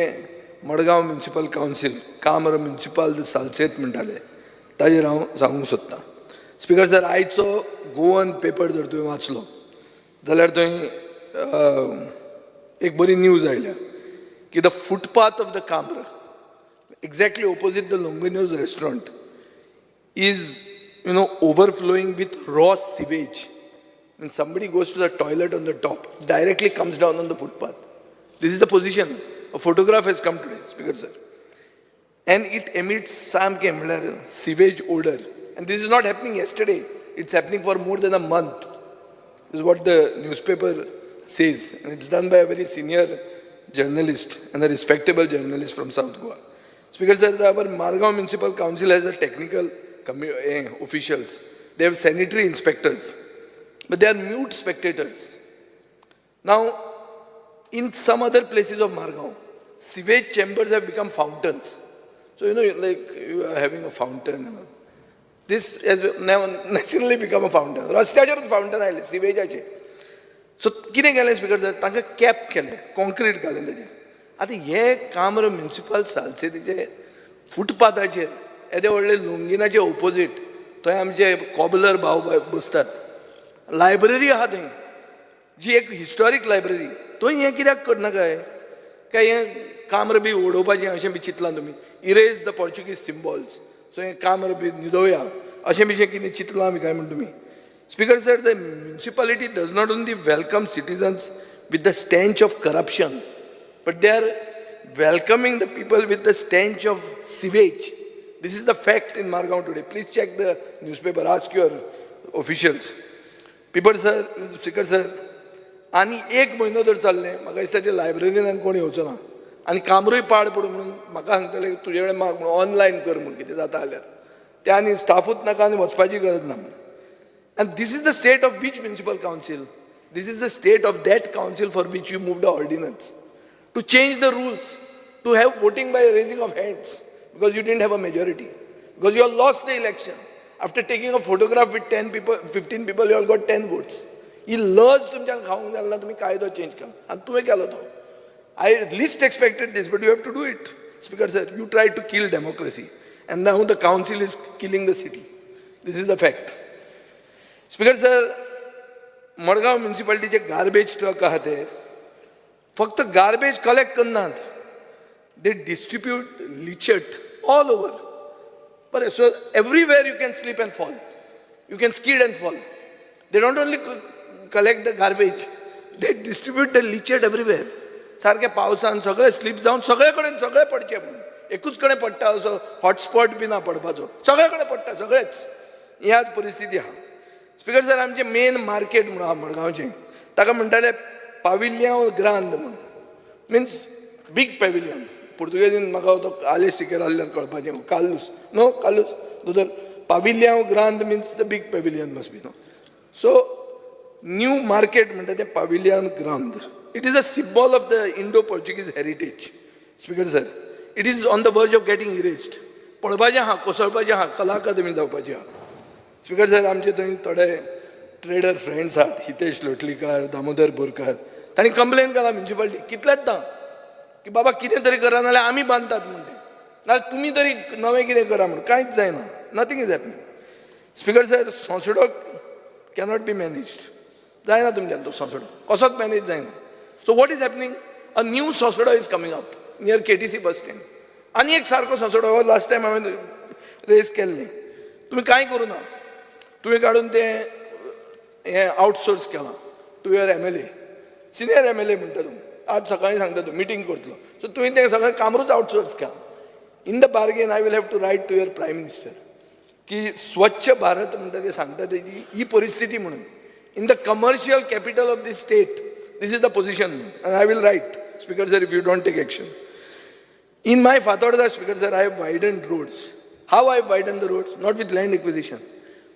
Madgaon municipal council काम municipal Salcete म्हणटाले ताजेर हांव सांगूंक सोदतां. स्पीकर सर, आयचो गोवन पेपर जर तुवें वाचलो जाल्यार थंय एक बरी न्यूज आयल्या की द फुटपाथ ऑफ द काम्र exactly opposite the Longinus restaurant is overflowing with raw sewage. When somebody goes to the toilet on the top, it directly comes down on the footpath. This is the position. A photograph has come today, Speaker sir. And it emits sewage odor. And this is not happening yesterday. It's happening for more than a month. This is what the newspaper says. And it's done by a very senior journalist and a respectable journalist from South Goa. Speaker sir, our Margao Municipal Council has a technical officials. They have sanitary inspectors. But they are mute spectators. Now, in some other places of Margao, sewage chambers have become fountains. So, like you are having a fountain. This has naturally become a fountain. Rastyacherut fountain आयले सिवेजाचे. So, कितें केलें speaker sir, तांकां cap केलें, concrete घालें ताजेर. आतां हें काम म्युनिसिपल सालसेतीचे फुटपाथाचेर येदे व्हडले लोंगिनाचे ऑपोजीट थंय आमचे कॉबलर भाव बसतात. लायब्ररी आहा थंय, जी एक हिस्टॉरीक लायब्ररी, थंय हें कित्याक करना काय हें काम्र बी उडोवपाचें अशें बी चिंतलां तुमी? इरेज द पोर्चुगीज सिम्बॉल्स, सो हें काम्र बी न्हिदोवया अशें बिशें कितें चिंतलां बी काय म्हण तुमी? Speaker sir, the municipality does not only welcome citizens with the stench of corruption, but they are welcoming the people with the stench of sewage. This is the fact in Margaon today. Please check the newspaper, ask your officials. People sir, Speaker sir, आनी एक म्हयनो जर चल्लें, म्हाका दिसता ते librarian कोण येवचो ना. आनी कामरूय पाड पडूं म्हणून म्हाका सांगतले तुजे कडेन माग म्हणून ऑनलायन कर म्हणून कितें जाता जाल्यार. ते आनी स्टाफूच नाका आनी वचपाची गरज ना म्हणून. And this is the state of which municipal council? This is the state of that council for which you moved the ordinance. To change the rules, to have voting by raising of hands, because you didn't have a majority. Because you all lost the election. After taking a photograph with 10 people, 15 people, you all got 10 votes. ही लज तुमच्यान खावंक जालना, तुम्ही कायदो change केला आनी तुवें केलो तो. I least expected this, but you have to do it. Speaker sir, you tried to kill democracy, and now the council is killing the city. This is the fact. Speaker sir, Madgaon म्युनिसिपालिटीचे garbage truck आहा ते फक्त garbage collect करनात, they distribute lichet all over. But so everywhere you can slip and fall, you can skid and fall. They don't only collect the garbage, they distribute the lichet everywhere. सारखे पावसान सगळे sleep जावन सगळे कडेन सगळे पडचे म्हणून एकूच कडेन पडटा असो हॉटस्पॉट बी ना पडपाचो, सगळे कडेन पडटा सगळेच. ही आज परिस्थिती आहा. स्पीकर सर, आमचे मेन मार्केट म्हणून आहा मडगांवचें, ताका म्हणटाले पाविलियां ग्रांद म्हणून, मिन्स बीग पॅविलियन. पुर्तुगेजीन म्हाका तो आलेस सिकेर आसल्यान कळपाचें, कालूस नो कालूस दोदर पाविलियां ग्रांद means the big pavilion must be know. So new market म्हणटा तें पाविलियन ग्रांद. It is a symbol of the Indo-Portuguese heritage. Speaker sir, it is on the verge of getting erased. पळोवपाचें आहा, कोसळपाचें आहा, कला अकादमी जावपाची आहा. स्पीकर सर, आमचे थंय थोडे ट्रेडर फ्रेंड्स आहात, हितेश लोटलीकर, दामोदर बोरकार, तांणी कंप्लेन केला म्युनिसिपालिटी कितलेच ना की बाबा कितें तरी करा नाल्यार आमी बांदतात म्हणटे, नाल्यार तुमी तरी नवें कितें करा म्हणून. कांयच जायना, nothing is happening. Speaker sir, सोंसडो कॅनॉट बी मॅनेज्ड. जायना तुमच्यान तो सोंसडो, कसोच मॅनेज जायना. So what is happening? A new Sosoda is coming up near KTC bus stand. आणि एक सारको Sosoda हो लास्ट टाइम हांवें रेस केल्लें. तुमी कांय करूं ना, तुवें काडून तें हें आउटसोर्स केलां to your MLA, senior MLA म्हणटा तूं. आज सकाळीं सांगता तूं मिटींग करतलो, सो तुवें तें सगळें कामरूच आउटसोर्स केलां. In the bargain I will have to write to your prime minister की स्वच्छ भारत म्हणटा तें सांगता तेजी ही परिस्थिती म्हणून. In the commercial capital of the state, this is the position, and I will write, Speaker sir, if you don't take action. In my Fatorda, Speaker sir, I have widened roads. How I have widened the roads? Not with land acquisition.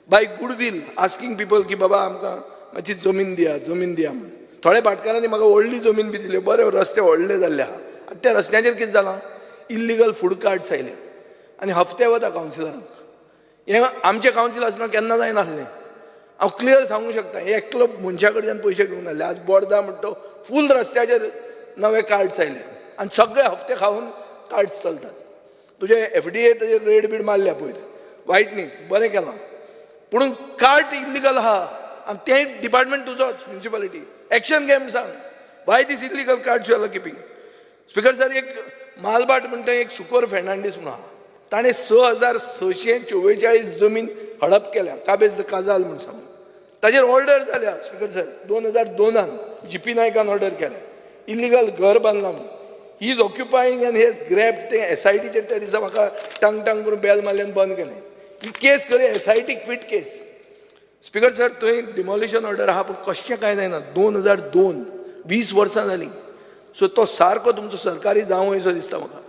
By goodwill, asking people की बाबा आमकां मातशी जमीन दिया म्हणून. थोड्या भाटकारांनी म्हाका व्हडली जमीन बी दिली, बरे रस्ते व्हडले जाल्ले आहा. आतां त्या रस्त्याचेर कितें जालां, इल्लिगल फूड कार्ड्स आयले आनी हफ्ते वता कावन्सिलरांक. हें आमचें कावन्सील आसतना केन्ना जायनासलें. हांव क्लियर सांगूंक शकता, एकलो मनशा कडच्यान पयशे घेवन आसले. आज बोर्दा म्हणटा तो फूल रस्त्याचेर नवे कार्ड्स आयले आनी सगळे हफ्ते खावन कार्ड्स चलतात. तुजे FDA ताजेर रेड बीड मारल्या पयर, वायट न्ही, बरें केलां. पूण कार्ड इल्लिगल आहा आनी तें डिपार्टमेंट तुजोच म्युनिसिपालिटी. एक्शन घे म्हूण सांग, why this illegal cards you are keeping. Speaker sir, एक मालबाट म्हणटा एक सुकोर फेर्नांडीस म्हणून आहा, ताणें 6,644 जमीन हडप केल्या, काबेज द काजाल म्हणून सांगून. ताजेर ऑर्डर जाल्या. स्पीकर सर, 2002 GP नायकान ऑर्डर केल्या, इल्लिगल घर बांदलां म्हणून. He is occupying and he has grab तें SITचे टेरिसा म्हाका टांग टांग करून बेल मारल्यान बंद केलें. ही केस खरी SIT quit case. Speaker sir, थंय डिमॉलिशन ऑर्डर आहा, पूण कशें कांय जायना. 2002 20 वर्सां जालीं. सो तो सारको तुमचो सरकारी जावं असो दिसता म्हाका.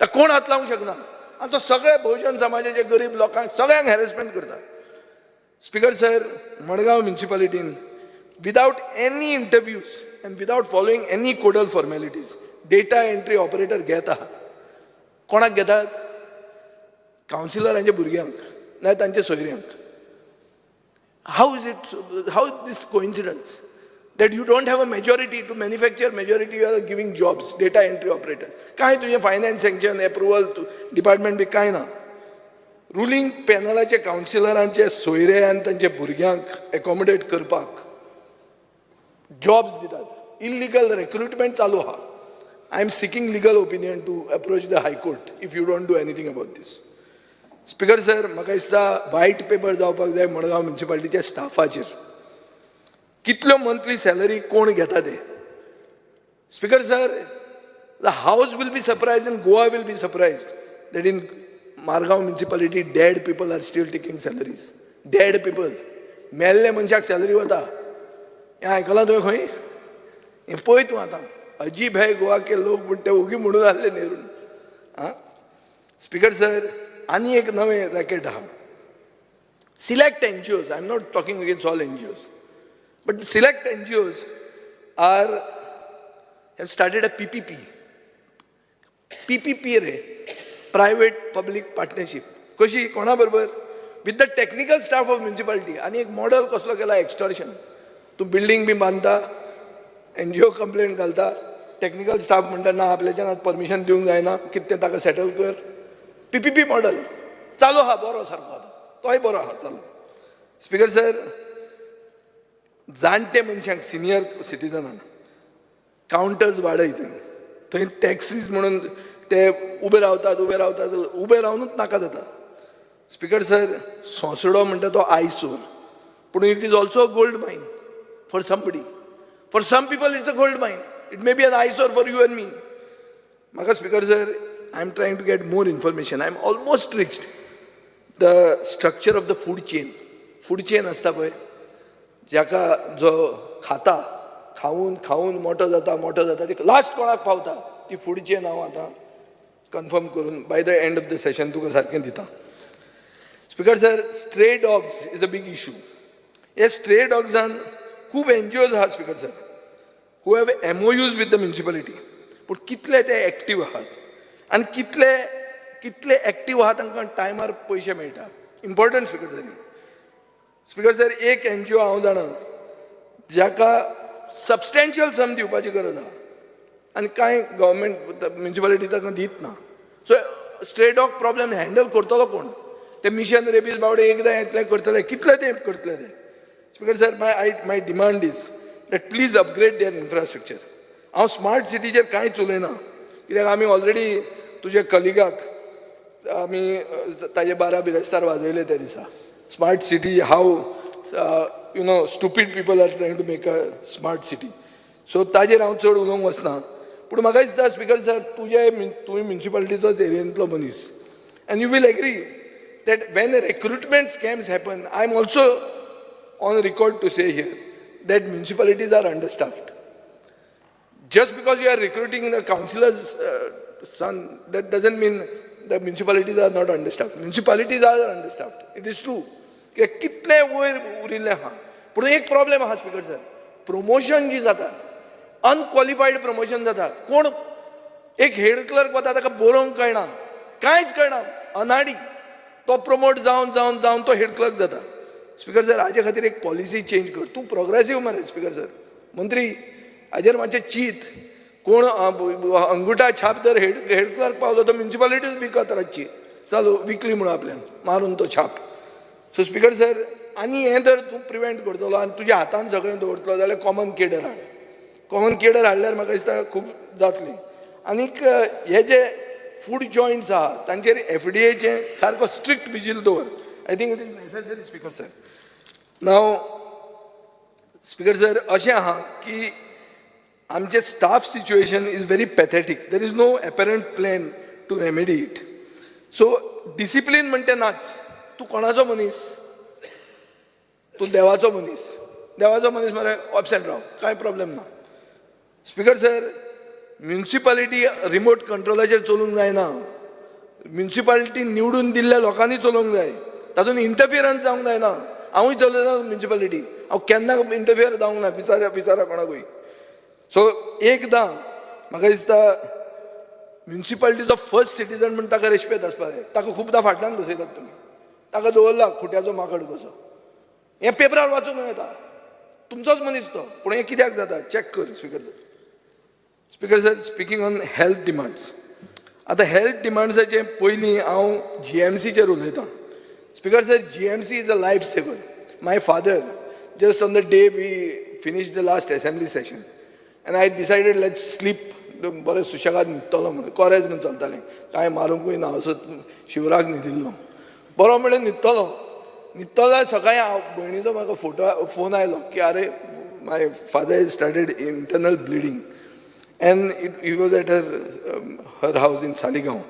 ताका कोण हात लावंक शकना आनी तो सगळे बहुजन समाजाचे गरीब लोकांक सगळ्यांक हॅरेसमेंट करता. स्पीकर सर, मडगांव म्युनिसिपालिटीन without any interviews and without following any codal formalities data entry operator घेत आहात. कोणाक घेतात? कावन्सिलरांच्या भुरग्यांक नाजाल्यार तांच्या सोयऱ्यांक. How is it, how is this coincidence that you don't have a majority to manufacture majority, you are giving jobs, data entry operators. काय तुझे फायनान्स सँक्शन अप्रुवल डिपार्टमेंट बी काय ना. रुलींग पॅनलाचे कावन्सिलरांचे सोयरे आनी तांचे भुरग्यांक एकोमोडेट करपाक जॉब्स दितात. इल्लिगल रिक्रुटमेंट चालू आहा. I am seeking legal opinion to approach the high court if you don't do anything about this. Speaker sir, म्हाका दिसता व्हायट पेपर जावपाक जाय मडगांव म्युनिसिपालिटीच्या स्टाफाचेर. कितल्यो मंथली सॅलरी कोण घेता ते. Speaker sir, the house will be surprised and Goa will be surprised that in Margaon municipality dead people are still taking salaries. Dead people. मेल्ले मनशाक सॅलरी वता. हें आयकलां तुवें खंय? हें पळय तूं आतां. अजीब है गोवा के लोक म्हण ते ओगी म्हणून आसले नेरून. आं स्पीकर सर, आनी एक नवें रॅकेट आहा. Select NGOs, I am not talking against all NGOs, but select NGOs have started a PPP. PPP रे, प्रायवेट पब्लीक पार्टनरशीप. कशी? कोणा बरोबर? With the technical staff of municipality. आनी एक मॉडल कसलो केला, एक्सटॉर्शन. तूं बिल्डींग बी बांदता, NGO कंप्लेंट घालता, टेक्निकल स्टाफ म्हणटा ना आपल्याच्यान आतां परमिशन दिवंक जायना, कितें तें ताका सेटल कर. PPP मॉडल चालू आहा, बरो सारको आतां. तोय बरो आहा चालू. स्पीकर सर, जाणटे मनशांक, सिनियर सिटीजनांक कावंटर्स वाडय. थंय टॅक्सीस म्हणून ते उबे रावतात, उबे रावनूच नाका जाता. स्पीकर सर, सोंसडो म्हणटा तो आयसोर, पूण it is also a gold mine for somebody. For some people it's a gold mine. It may be an eyesore for you and me. म्हाका speaker sir, I am trying to get more information. I am almost reached the structure of the food chain. Food chain आसता पळय, जाका जो खाता, खाऊन मोठो जाता, ते लास्ट कोणाक पावता ती फूड चेन हांव आतां कन्फर्म करून by the end of the session तुका सारकें दिता. Speaker sir, stray dogs is a बीग इशू. हे स्ट्रे डॉग्सान खूब NGOs आहात speaker sir, who have MOUs with the municipality. पूण कितले ते एक्टीव आहात आनी कितले एक्टीव आहात तांकां टायमार पयशे मेळटा. Important speaker sir. Speaker sir, एक NGO हांव जाणा जाका सबस्टेन्शियल सम दिवपाची गरज आहा आनी कांय गव्हर्मेंट म्युनिसिपालिटी ताका दित ना. सो स्ट्रे डॉग प्रॉब्लेम हँडल करतलो कोण? ते मिशन रेबीज बावडे एकदां येतले करतले, कितले ते करतले ते. Speaker sir, my demand is that please upgrade their infrastructure. हांव स्मार्ट सिटीचेर कांयच उलयना, कित्याक आमी ऑलरेडी तुजे कलिगाक आमी ताजे 12 बिरेस्तार वाजयले त्या दिसा. Smart city, how stupid people are trying to make a smart city. So ताजेर हांव चड उलोवंक वचना. पूण म्हाका दिसता स्पीकर सर, तुवें म्युनिसिपालिटीचोच एरियेंतलो मनीस, and you will agree that when recruitment scams happen, I am also on record to say here that municipalities are understaffed. Just because you are recruiting the councillor's son, that doesn't mean the municipalities are not understaffed. Municipalities are understaffed. It is true. कितले वयर उरिल्ले आहा. पूण एक problem आहा speaker sir, promotion जी जातात, अनक्वॉलिफायड promotion जाता. कोण एक हेड क्लर्क वता, ताका बरोवंक कळना, कांयच कळना, अनाडी, तो प्रमोट जावन तो हेड क्लर्क जाता. स्पीकर सर, हाजे खातीर एक पॉलिसी चेंज कर. तूं प्रोग्रेसीव मरे स्पीकर सर, मंत्री, हाजेर मातशें चिंत. कोण अंगुठा छाप जर हेड क्लर्क पावलो तो म्युनिसिपालिटीच विकत रातची चालू विकली म्हणून आपल्यान मारून तो छाप. सो स्पीकर सर, आनी हें जर तूं प्रिवेंट करतलो आनी तुज्या हातान सगळें दवरतलो जाल्यार कॉमन केडर हाड. कॉमन केडर हाडल्यार म्हाका दिसता खूब जातली. आनीक हे जे फूड जॉयंट्स आहा तांचेर FDA सारको स्ट्रिक्ट विजील दवर. I think it is necessary speaker sir. Now speaker sir, अशें आहा की आमचे staff situation is very pathetic. There is no apparent plan to remedy it. So discipline म्हणटे नाच. तूं कोणाचो मनीस? तूं देवाचो मनीस मरे, ऑब्सेंट राव, कांय प्रॉब्लेम ना. स्पीकर सर, म्युनिसिपालिटी रिमोट कंट्रोलाचेर चलूंक जायना. म्युनिसिपालिटी निवडून दिल्ल्या लोकांनी चलोवंक जाय. तातूंत इंटरफियरन्स जावंक जायना. हांवूय चलयता म्युनिसिपालिटी, हांव केन्ना इंटरफियर जावंक ना. विचारा कोणाकूय. सो एकदां म्हाका दिसता म्युनिसिपालिटीचो फर्स्ट सिटीजन म्हण ताका रेस्पेद आसपा जाय. ताका खुबदां फाटल्यान बसयतात तुमी. ताका दवरला खुट्याचो माकड कसो. हें पेपरार वाचूंक येता. तुमचोच मनीस तो. पूण हें कित्याक जाता चॅक कर speaker sir. Speaker sir, speaking on health demands. आतां हेल्थ डिमांड्साचे पयलीं हांव GMCचेर उलयतां. Speaker sir, GMC is a lifesaver. My father, just on the day we finished the last assembly session, and I decided let's sleep. बरें सुशेगाद न्हिदतलो म्हणून कोरेज म्हणून चलतालें कांय मारूंकूय ना असो शिवराक न्हिदिल्लो बरो म्हणून न्हिदतलो जाल्यार सकाळीं हांव भयणीचो म्हाका फोन आयलो की आरे my father is started internal bleeding and he was at her house in Saligao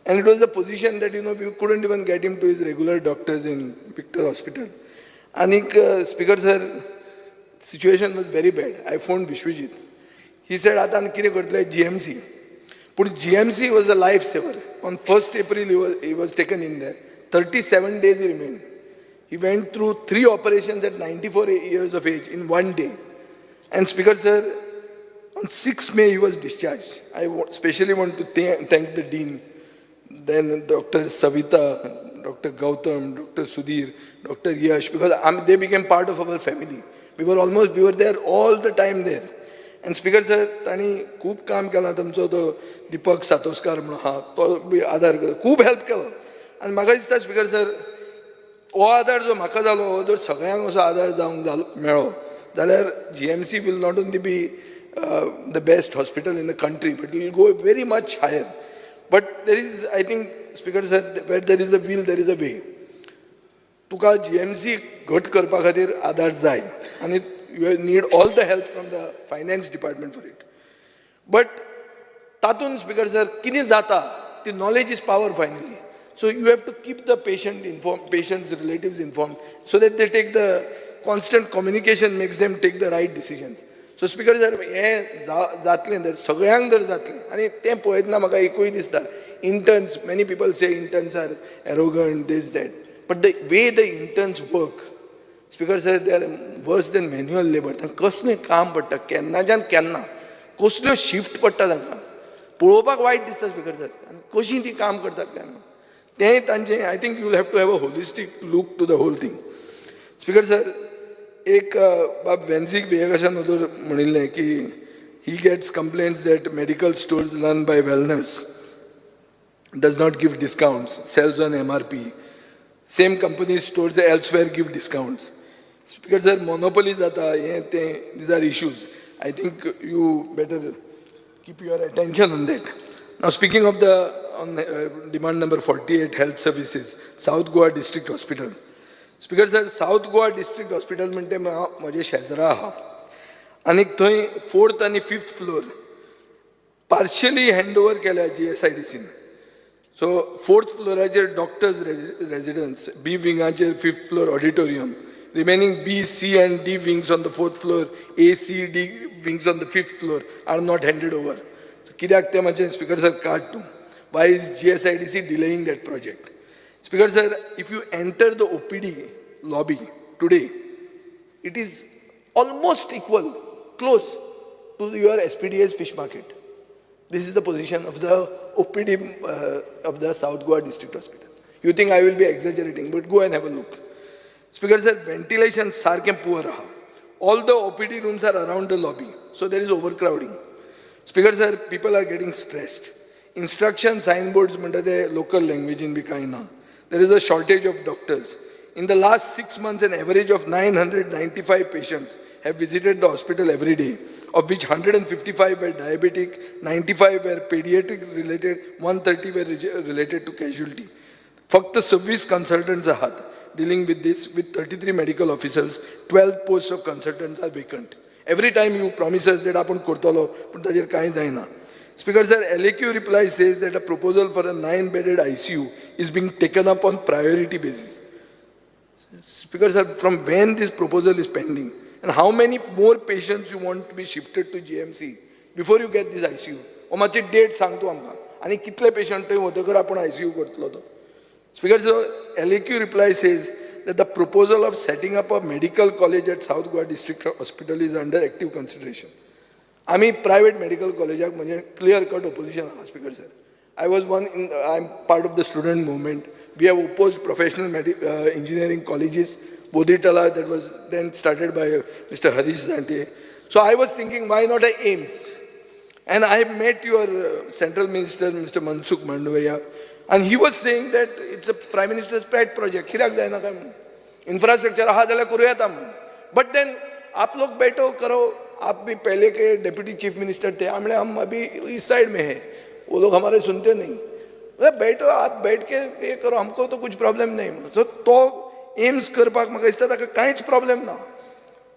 and it was the position that we couldn't even get him to his regular doctors in Victor hospital आनीक speaker sir situation was very bad I phone Vishwajit He said, "Atan kire kartले GMC." But GMC was a lifesaver. On 1st April, he was taken in there. 37 days he remained. He went through 3 operations at 94 years of age in one day. And Speaker sir, on 6th May he was discharged. I especially want to thank the Dean, then Dr. Savita, Dr. Gautam, Dr. Sudhir, Dr. Yash, because they became part of our family. We were there all the time there. And Speaker sir, ताणी खूब काम केलां तुमचो तो दीपक सातोस्कार म्हणून आहा तो B आदार खूब हेल्प केलो आनी म्हाका दिसता स्पीकर सर हो आदार जो म्हाका जालो हो जर सगळ्यांक असो आदार जावंक मेळ्ळो जाल्यार GMC will not only be the best hospital in the country but it will go very much higher. But there is, I think, Speaker sir, where there is a will, there is a way. तुका GMC घट करपा खातीर आदार जाय आनी you need all the help from the finance department for it. But tatun Speaker sir, kini jata, the knowledge is power finally. So you have to keep the patient informed, patient's relatives informed, so that they take the constant communication makes them take the right decisions. So Speaker sir, हे जातलें जर सगळ्यांक जर जातलें आनी तें पळयतना म्हाका एकूय दिसता interns, many people say interns are arrogant, this, that. But the way the interns work, Speaker sir, they are worse than manual labor. तांकां कसलें काम पडटा केन्नाच्यान केन्ना कसल्यो शिफ्ट पडटा तांकां पळोवपाक वायट दिसता स्पीकर सर आनी कशीं तीं काम करतात काय म्हणून तेंय तांचें I think you will have to have a holistic look to the whole thing. Speaker sir, एक बाब वेन्सिक विवेकाशन मधूर म्हणिल्लें की he gets complaints that medical stores run by wellness does not give discounts, sells on MRP. Same company stores elsewhere give discounts. Speaker sir, monopoly jata, these are issues. I think you better keep your attention on that. Now speaking of the demand number 48, health services, South Goa District Hospital. Speaker sir, South Goa District Hospital म्हणजे माझे शेजरा आहा आणि थंय 4th आणि 5th floor partially handover केल्या GSIDCन. So 4th floor doctors residence, B wingacher 5th floor auditorium, remaining B, C and D wings on the 4th floor, A, C, D wings on the 5th floor are not handed over. So kidak te mache Speaker sir card to. Why is GSIDC delaying that project? Speaker sir, if you enter the OPD lobby today, it is almost equal, close to your SPDA's fish market. This is the position of the OPD of the South Goa District Hospital. You think I will be exaggerating, but go and have a look. Speaker sir, ventilation sarke poor raha. All the OPD rooms are around the lobby, so there is overcrowding. Speaker sir, people are getting stressed. Instruction signboards manda the local language in Bikaina. There is a shortage of doctors. In the last 6 months, an average of 995 patients have visited the hospital every day, of which 155 were diabetic, 95 were pediatric related, 130 were related to casualty. Fakt 26 consultants ahat dealing with this, with 33 medical officers, 12 posts of consultants are vacant. Every time you promise us that apan kortalo, but tajir kai jaina. Speaker sir, LAQ reply says that a proposal for a 9-bedded ICU is being taken up on priority basis. Speaker sir, from when this proposal is pending, and how many more patients you want to be shifted to GMC before you get this ICU? O machi date सांगतो आमकां आणि कितले patient थंय वतकर आपण ICU करतलो तो. Speaker sir, LAQ reply says that the proposal of setting up a medical college at South Goa District Hospital is under active consideration. आम्ही private medical collegeak म्हणजे clear cut opposition आहा Speaker sir. I'm part of the student movement. We have opposed professional engineering colleges, Bodhitala, that was then started by Mr. Harish Zante. So I was thinking, why not a AIMS? And I met your central minister, Mr. Mansukh Mandavia. And he was saying that it's a Prime Minister's pet project. कित्याक जायना काय म्हणून infrastructure आहा जाल्यार करूं येता म्हणून. But then आप लोग बैठो करो, आप भी पहले के डेप्यूटी चीफ मिनिस्टर थे, हम अभी इस साइड में हैं, वो लोग हमारे सुनते नहीं. बैठो, आप बैठ के ये करो, हमको तो कुछ प्रॉब्लेम नहीं. सो तो एम्स करपाक म्हाका दिसता ताका कांयच प्रॉब्लेम ना.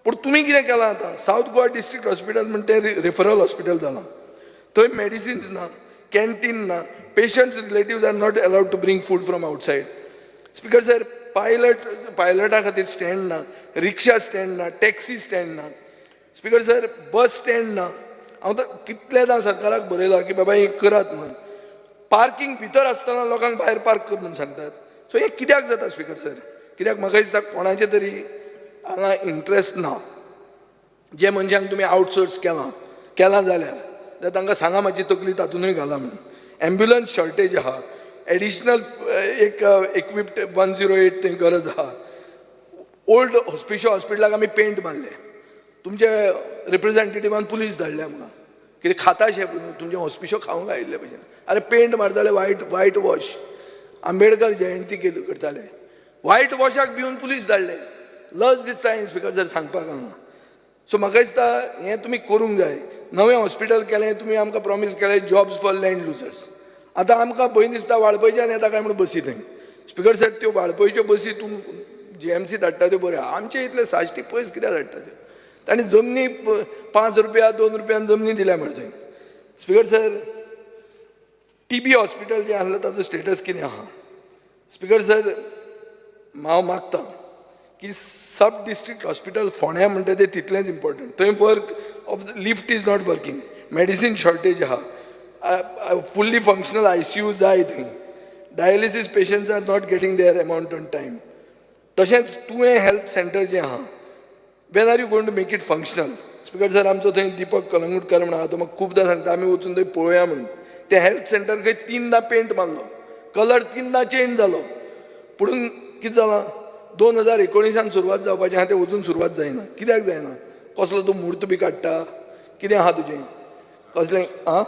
पूण तुमी कितें केलां आतां, सावथ गोवा डिस्ट्रिक्ट हॉस्पिटल म्हणटा तें रेफरल हॉस्पिटल जालां. थंय मेडिसिन्स ना, कॅन्टीन ना, patients relatives are not allowed to bring food from outside. Speaker sir, पायलटा खातीर स्टँड ना, रिक्षा स्टँड ना, टॅक्सी स्टँड ना. स्पीकर सर, बस स्टँड ना. हांव तर कितलेदां सरकाराक बरयलां की बाबा हें करात म्हणून. पार्किंग भितर आसतना लोकांक भायर पार्क कर म्हणून सांगतात. सो हें कित्याक जाता स्पीकर सर? कित्याक म्हाका दिसता कोणाचे तरी हांगा इंट्रस्ट ना. जे मनशांक तुमी आउटसोर्स केलां जाल्यार तांकां सांगा मातशी तकली तातूंतय घाला म्हणून. एम्ब्युलन्स शॉर्टेज आहा, एडिशनल एक इक्विप्ड 108 थंय गरज आहा. ओल्ड हॉस्पिटलाक आमी पेंट मारले, तुमचे रिप्रेझेंटेटिव्हान पुलीस धाडले आमकां. कितें खाताशे तुमचे हॉस्पिशो खावंक आयिल्ले भशेन. अरे पेंट मारताले व्हायट वॉश, आंबेडकर जयंती करताले, व्हायट वॉशाक भिवन पुलीस धाडले. लज दिसता हें स्पीकर सर सांगपाक हांगा. सो म्हाका दिसता हें तुमी करूंक जाय. नवें हॉस्पिटल केलें, तुमी आमकां प्रॉमीस केलें जॉब्स फॉर लँड लुजर्स. आतां आमकां भंय दिसता वाळपयच्यान येता काय म्हणून बसी थंय. स्पीकर सर, त्यो वाळपयच्यो बसी तूं GMC धाडटा त्यो बऱ्यो. आमचे इतले साश्टी पयस कित्याक धाडटा त्यो? तांणी जमनी 5 रुपया 2 रुपयान जमनी दिल्या म्हणून थंय. स्पीकर सर, TB हॉस्पिटल जें आसलें ताचो स्टेटस कितें आहा? स्पीकर सर, हांव मागतां की सब डिस्ट्रिक्ट हॉस्पिटल फोंड्या म्हणटा तें तितलेंच इम्पॉर्टंट. थंय work of the lift is not working, medicine shortage आहा, फुल्ली फंक्शनल ICU जाय थंय, dialysis patients are not getting their amount on time. तशेंच तुवें हेल्थ सेंटर जें आहा, when are you going to make it functional? Speaker sir, आमचो थंय दीपक कलंगूटकर म्हणून आहा, तो म्हाका खूबदां सांगता आमी वचून थंय पळोवया म्हणून. ते हेल्थ सेंटर खंय 3दा पेंट मारलो, कलर 3दा चेंज जालो, पुणून कितें जालां? 2019 सुरवात जावपाचें आहा, तें वचून सुरवात जायना. कित्याक जायना? कसलो तूं म्हूर्त बी काडटा? कितें आहा तुजें? कसलें आं?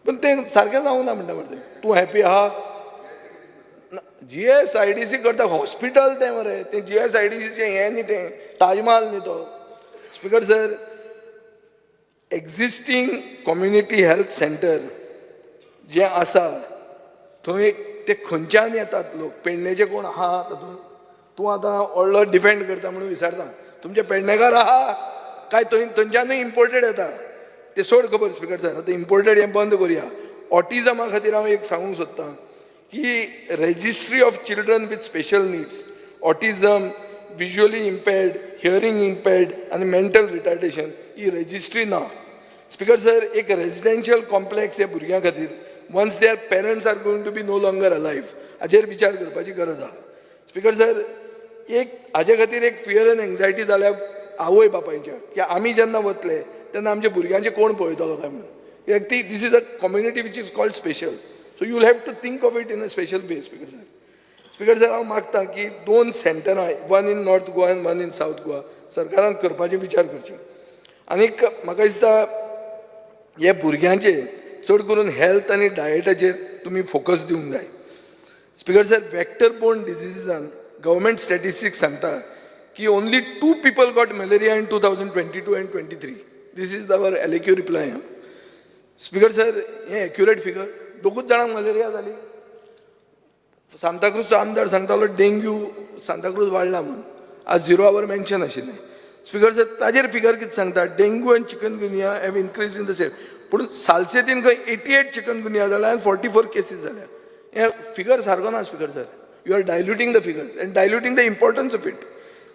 पूण तें सारकें जावंक ना म्हणटा मरे. तूं हॅपी आहा? GSIDC करता हॉस्पिटल तें मरे. तें GSIDCचें हें न्ही, तें ताजमहाल न्ही तो. Speaker sir, existing community health centre जें आसा थंय ते खंयच्यान येतात लोक? पेडणेचे कोण आहा तातूंत? तूं आतां व्हडलो डिफेंड करता म्हणून विचारता, तुमचे पेडणेकार आहा काय थंयच्यानूय इम्पोर्टेड येता? ते सोड खबर स्पीकर सर. आतां इम्पोर्टेड हें बंद करुया. ऑटिजमा खातीर हांव एक सांगूंक सोदतां की registry of children with special needs, autism, visually impaired, hearing impaired आनी मेंटल रिटार्डेशन ही रजिस्ट्री ना. स्पीकर सर, एक रेजिडेन्शियल कॉम्प्लेक्स ह्या भुरग्यां खातीर once their parents are going to be no longer alive, हाचेर विचार करपाची गरज आहा. स्पीकर सर, एक हाचे खातीर एक फियर एंड एंग्जायटी जाल्या आवय बापायच्या की आमी जेन्ना वतले तेन्ना आमच्या भुरग्यांचे कोण पळयतलो काय म्हणून. कित्याक ती this is a community which is called special. So you will have to think of it in a special way. Speaker sir, speaker sir, हांव मागतां की 2 सेंटरां, वन इन नॉर्थ गोवा आनी वन इन सावथ गोवा, सरकारान करपाचे विचार करचे. आनीक म्हाका दिसता हे भुरग्यांचे चड करून हेल्थ आनी डायटाचेर तुमी फोकस दिवंक जाय. स्पीकर सर, वेक्टर बोर्न डिजिजीजान गव्हर्मेंट स्टॅटिस्टिक्स सांगता की only 2 people got malaria in 2022 and 23. This is our LAQ reply. Speaker sir, हें एक्युरेट फिगर? 2 जाणांक मलेरिया जाली. सांताक्रूजचो आमदार सांगतालो डेंग्यू सांताक्रूज वाडला म्हणून. आज 0 hour मेन्शन आशिल्लें. स्पीकर सर, ताजेर फिगर कितें सांगता? डेंग्यू आनी chikungunya have increase in the same. पूण सालसेतीन खंय 88 चिकनगुनिया जाल्या आनी 44 केसीस जाल्या. हें फिगर सारको ना speaker sir. You are diluting the figures and diluting the importance of it.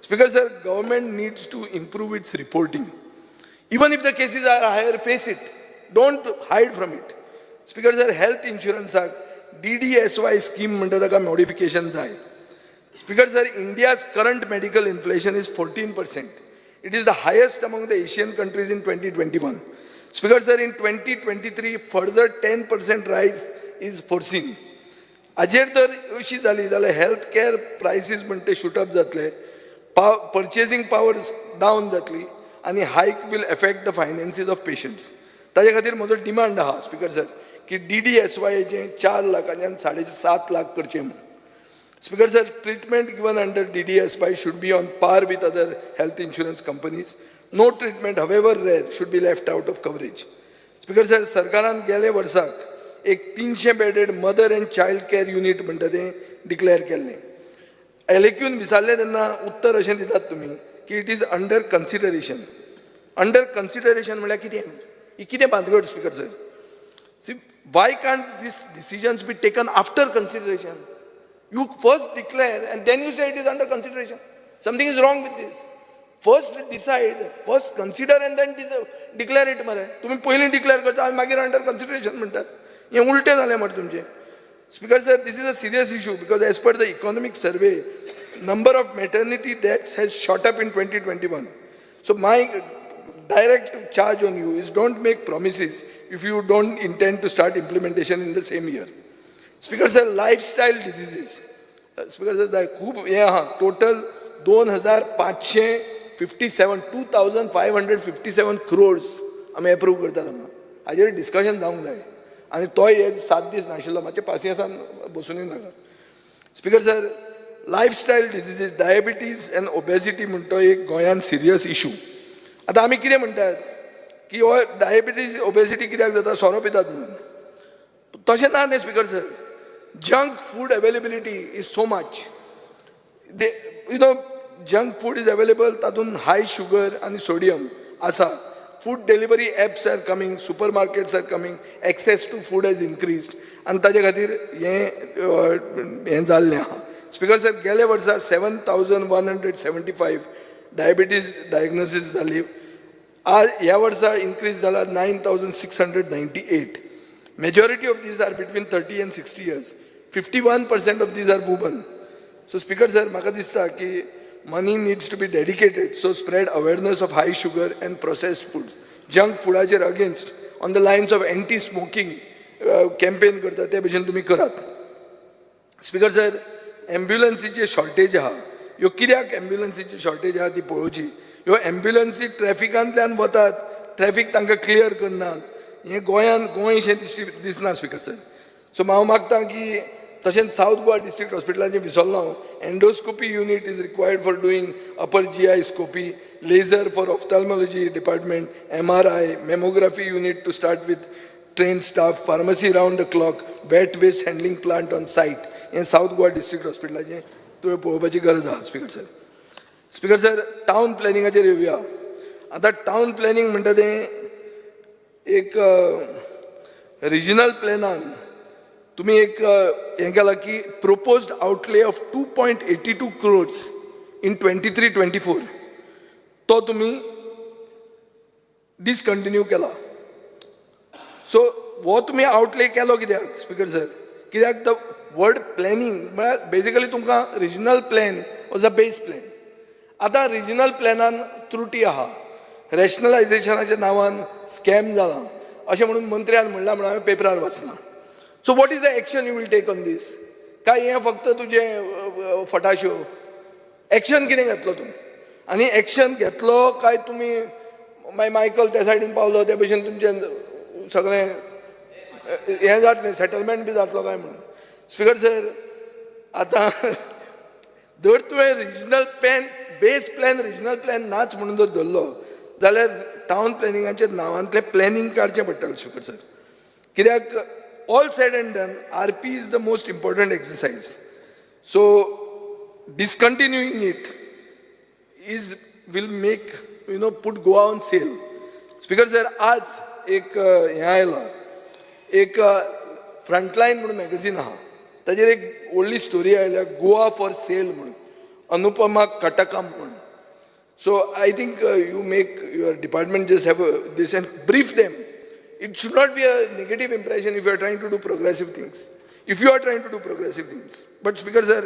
Speaker sir, government needs to improve its reporting. Even if the cases are higher, face it. Don't hide from it. Speaker sir, health insurance DDSY scheme म्हणटा ताका modification जाय. Speaker sir, India's current medical inflation is 14%. It is the highest among the Asian countries in 2021. Speaker sir, in 2023 further 10% rise is foreseen. हाजेर तर अशी जाली जाल्यार health care prices म्हणटा ते शूटअप जातले, पर्चेसींग पावर डावन जातली आनी हायक will effect the finances of patients. ताजे खातीर म्हजो डिमांड आहा स्पीकर सर की DDSYचे 4 लाखांच्यान 7.5 लाख करचे म्हणून. Speaker sir, treatment given under DDSY should be on par with other health insurance companies. No treatment, however rare, should be left out of coverage. Speaker sir, सरकारान गेले वर्साक एक 300 bedded mother and child care unit म्हणटा तें declare केल्लें. एलेक्यून विचारलें तेन्ना उत्तर अशें दितात तुमी की it is under consideration. Under consideration म्हळ्यार कितें? ही कितें भानगड speaker sir? See, why can't these decisions be taken after consideration? You first declare and then you say it is under consideration. Something is wrong with this. First decide, first consider and then declare it मरे. तुम्ही पयलीं declare करता आनी मागीर under consideration म्हणटात. हें उलटें जालें मरे तुमचें. Speaker sir, this is a serious issue because as per the economic survey, number of maternity deaths has shot up in 2021. So my direct charge on you is don't make promises if you don't intend to start implementation in the same year. Speaker sir, lifestyle diseases. Speaker sir, खूब हे आहा total 2,557 crores आमी approve करतात हांगा. हाजेर discussion जावंक जाय आनी तोय एक 7 दीस नाशिल्लो मातशें पासियेंसान बसूनय नाका. Speaker sir, lifestyle diseases, diabetes and obesity म्हणटा तो एक गोंयांत सिरियस इशू. आतां आमी कितें म्हणटात की हो डायबिटीज ओबेसिटी कित्याक जाता? सोरो पितात म्हणून. तशें ना न्ही speaker sir. Junk food availability is so much. Junk food is available, तातूंत हाय शुगर आनी सोडियम आसा. Food delivery apps are coming, supermarkets are coming, access to food has increased. And ताजे खातीर हें जाल्लें आहा. स्पीकर सर, गेले वर्सा 7,175 डायबिटीज डायग्नोसीस जाली. आज ह्या वर्सा इन्क्रीज जाला 9,698. Majority of these are between 30 and 60 years. 51% of these are women. So Speaker sir, म्हाका दिसता की money needs to be dedicated, so spread awareness of high sugar and processed foods. Junk foodacher against, on the lines of anti-smoking campaign करता ते भशेन तुमी करात. Speaker sir, एम्ब्युलन्सीचे shortage आहा. ह्यो कित्याक एम्ब्युलन्सीची शॉर्टेज आहा ती पळोवची. ह्यो एम्ब्युलन्सी ट्रॅफिकांतल्यान वतात, ट्रॅफिक तांकां क्लियर करनात. हें गोंयशें दिसना स्पीकर सर. सो हांव मागतां की तशेंच साऊथ गोवा डिस्ट्रिक्ट हॉस्पिटलाचें विसरलो हांव. Endoscopy unit is required for doing upper GI scopy, laser for ophthalmology department, MRI, mammography unit to start with train staff, pharmacy round the clock, wet waste handling plant on site. हें south Goa district हॉस्पिटलाचें तुवें पळोवपाची गरज आहा speaker sir. Speaker sir, town प्लॅनिंगाचेर येवया. आतां town planning म्हणटा तें एक रिजनल प्लॅनान तुम्ही एक हें केलां की proposed outlay of 2.82 crores in 23-24 तो तुम्ही डिसकंटिन्यू केला. सो हो तुम्ही आउटले केलो कित्याक स्पीकर सर? कित्याक द वर्ड प्लॅनिंग म्हळ्यार बेजिकली तुमकां regional plan was a base plan. आतां रिजनल प्लॅनान त्रुटी आहा, रॅशनलायझेशनाच्या नांवान स्कॅम जाला अशें म्हणून मंत्र्यान म्हणलां म्हणून हांवें पेपरार वाचलां. So what is the action you will take on this? काय हें फक्त तुजें फटाश्यो? एक्शन कितें घेतलो तूं? आनी एक्शन घेतलो काय तुमी मायकल त्या सायडीन पावलो ते भशेन तुमचें सगळें हें जातलें, सेटलमेंट बी जातलो काय म्हणून? स्पीकर सर, आतां जर तुवें regional plan, base plan regional plan नाच म्हणून जर धरलो जाल्यार टावन प्लॅनिंगाच्या नांवांतलें प्लॅनिंग काडचें पडटलें स्पीकर सर. कित्याक all said and done, RP is the most important exercise. So discontinuing it will make, put Goa on sale. Speaker sir, आज एक हें आयलां, एक फ्रंटलायन म्हणून मॅगझीन आहा, ताजेर एक व्हडली स्टोरी आयल्या, गोवा फॉर सेल म्हणून, अनुपमा कटकम म्हणून. So I think you make your department just have this and brief them. It should not be a negative impression if you are trying to do progressive things. If you are trying to do progressive things. But Speaker sir,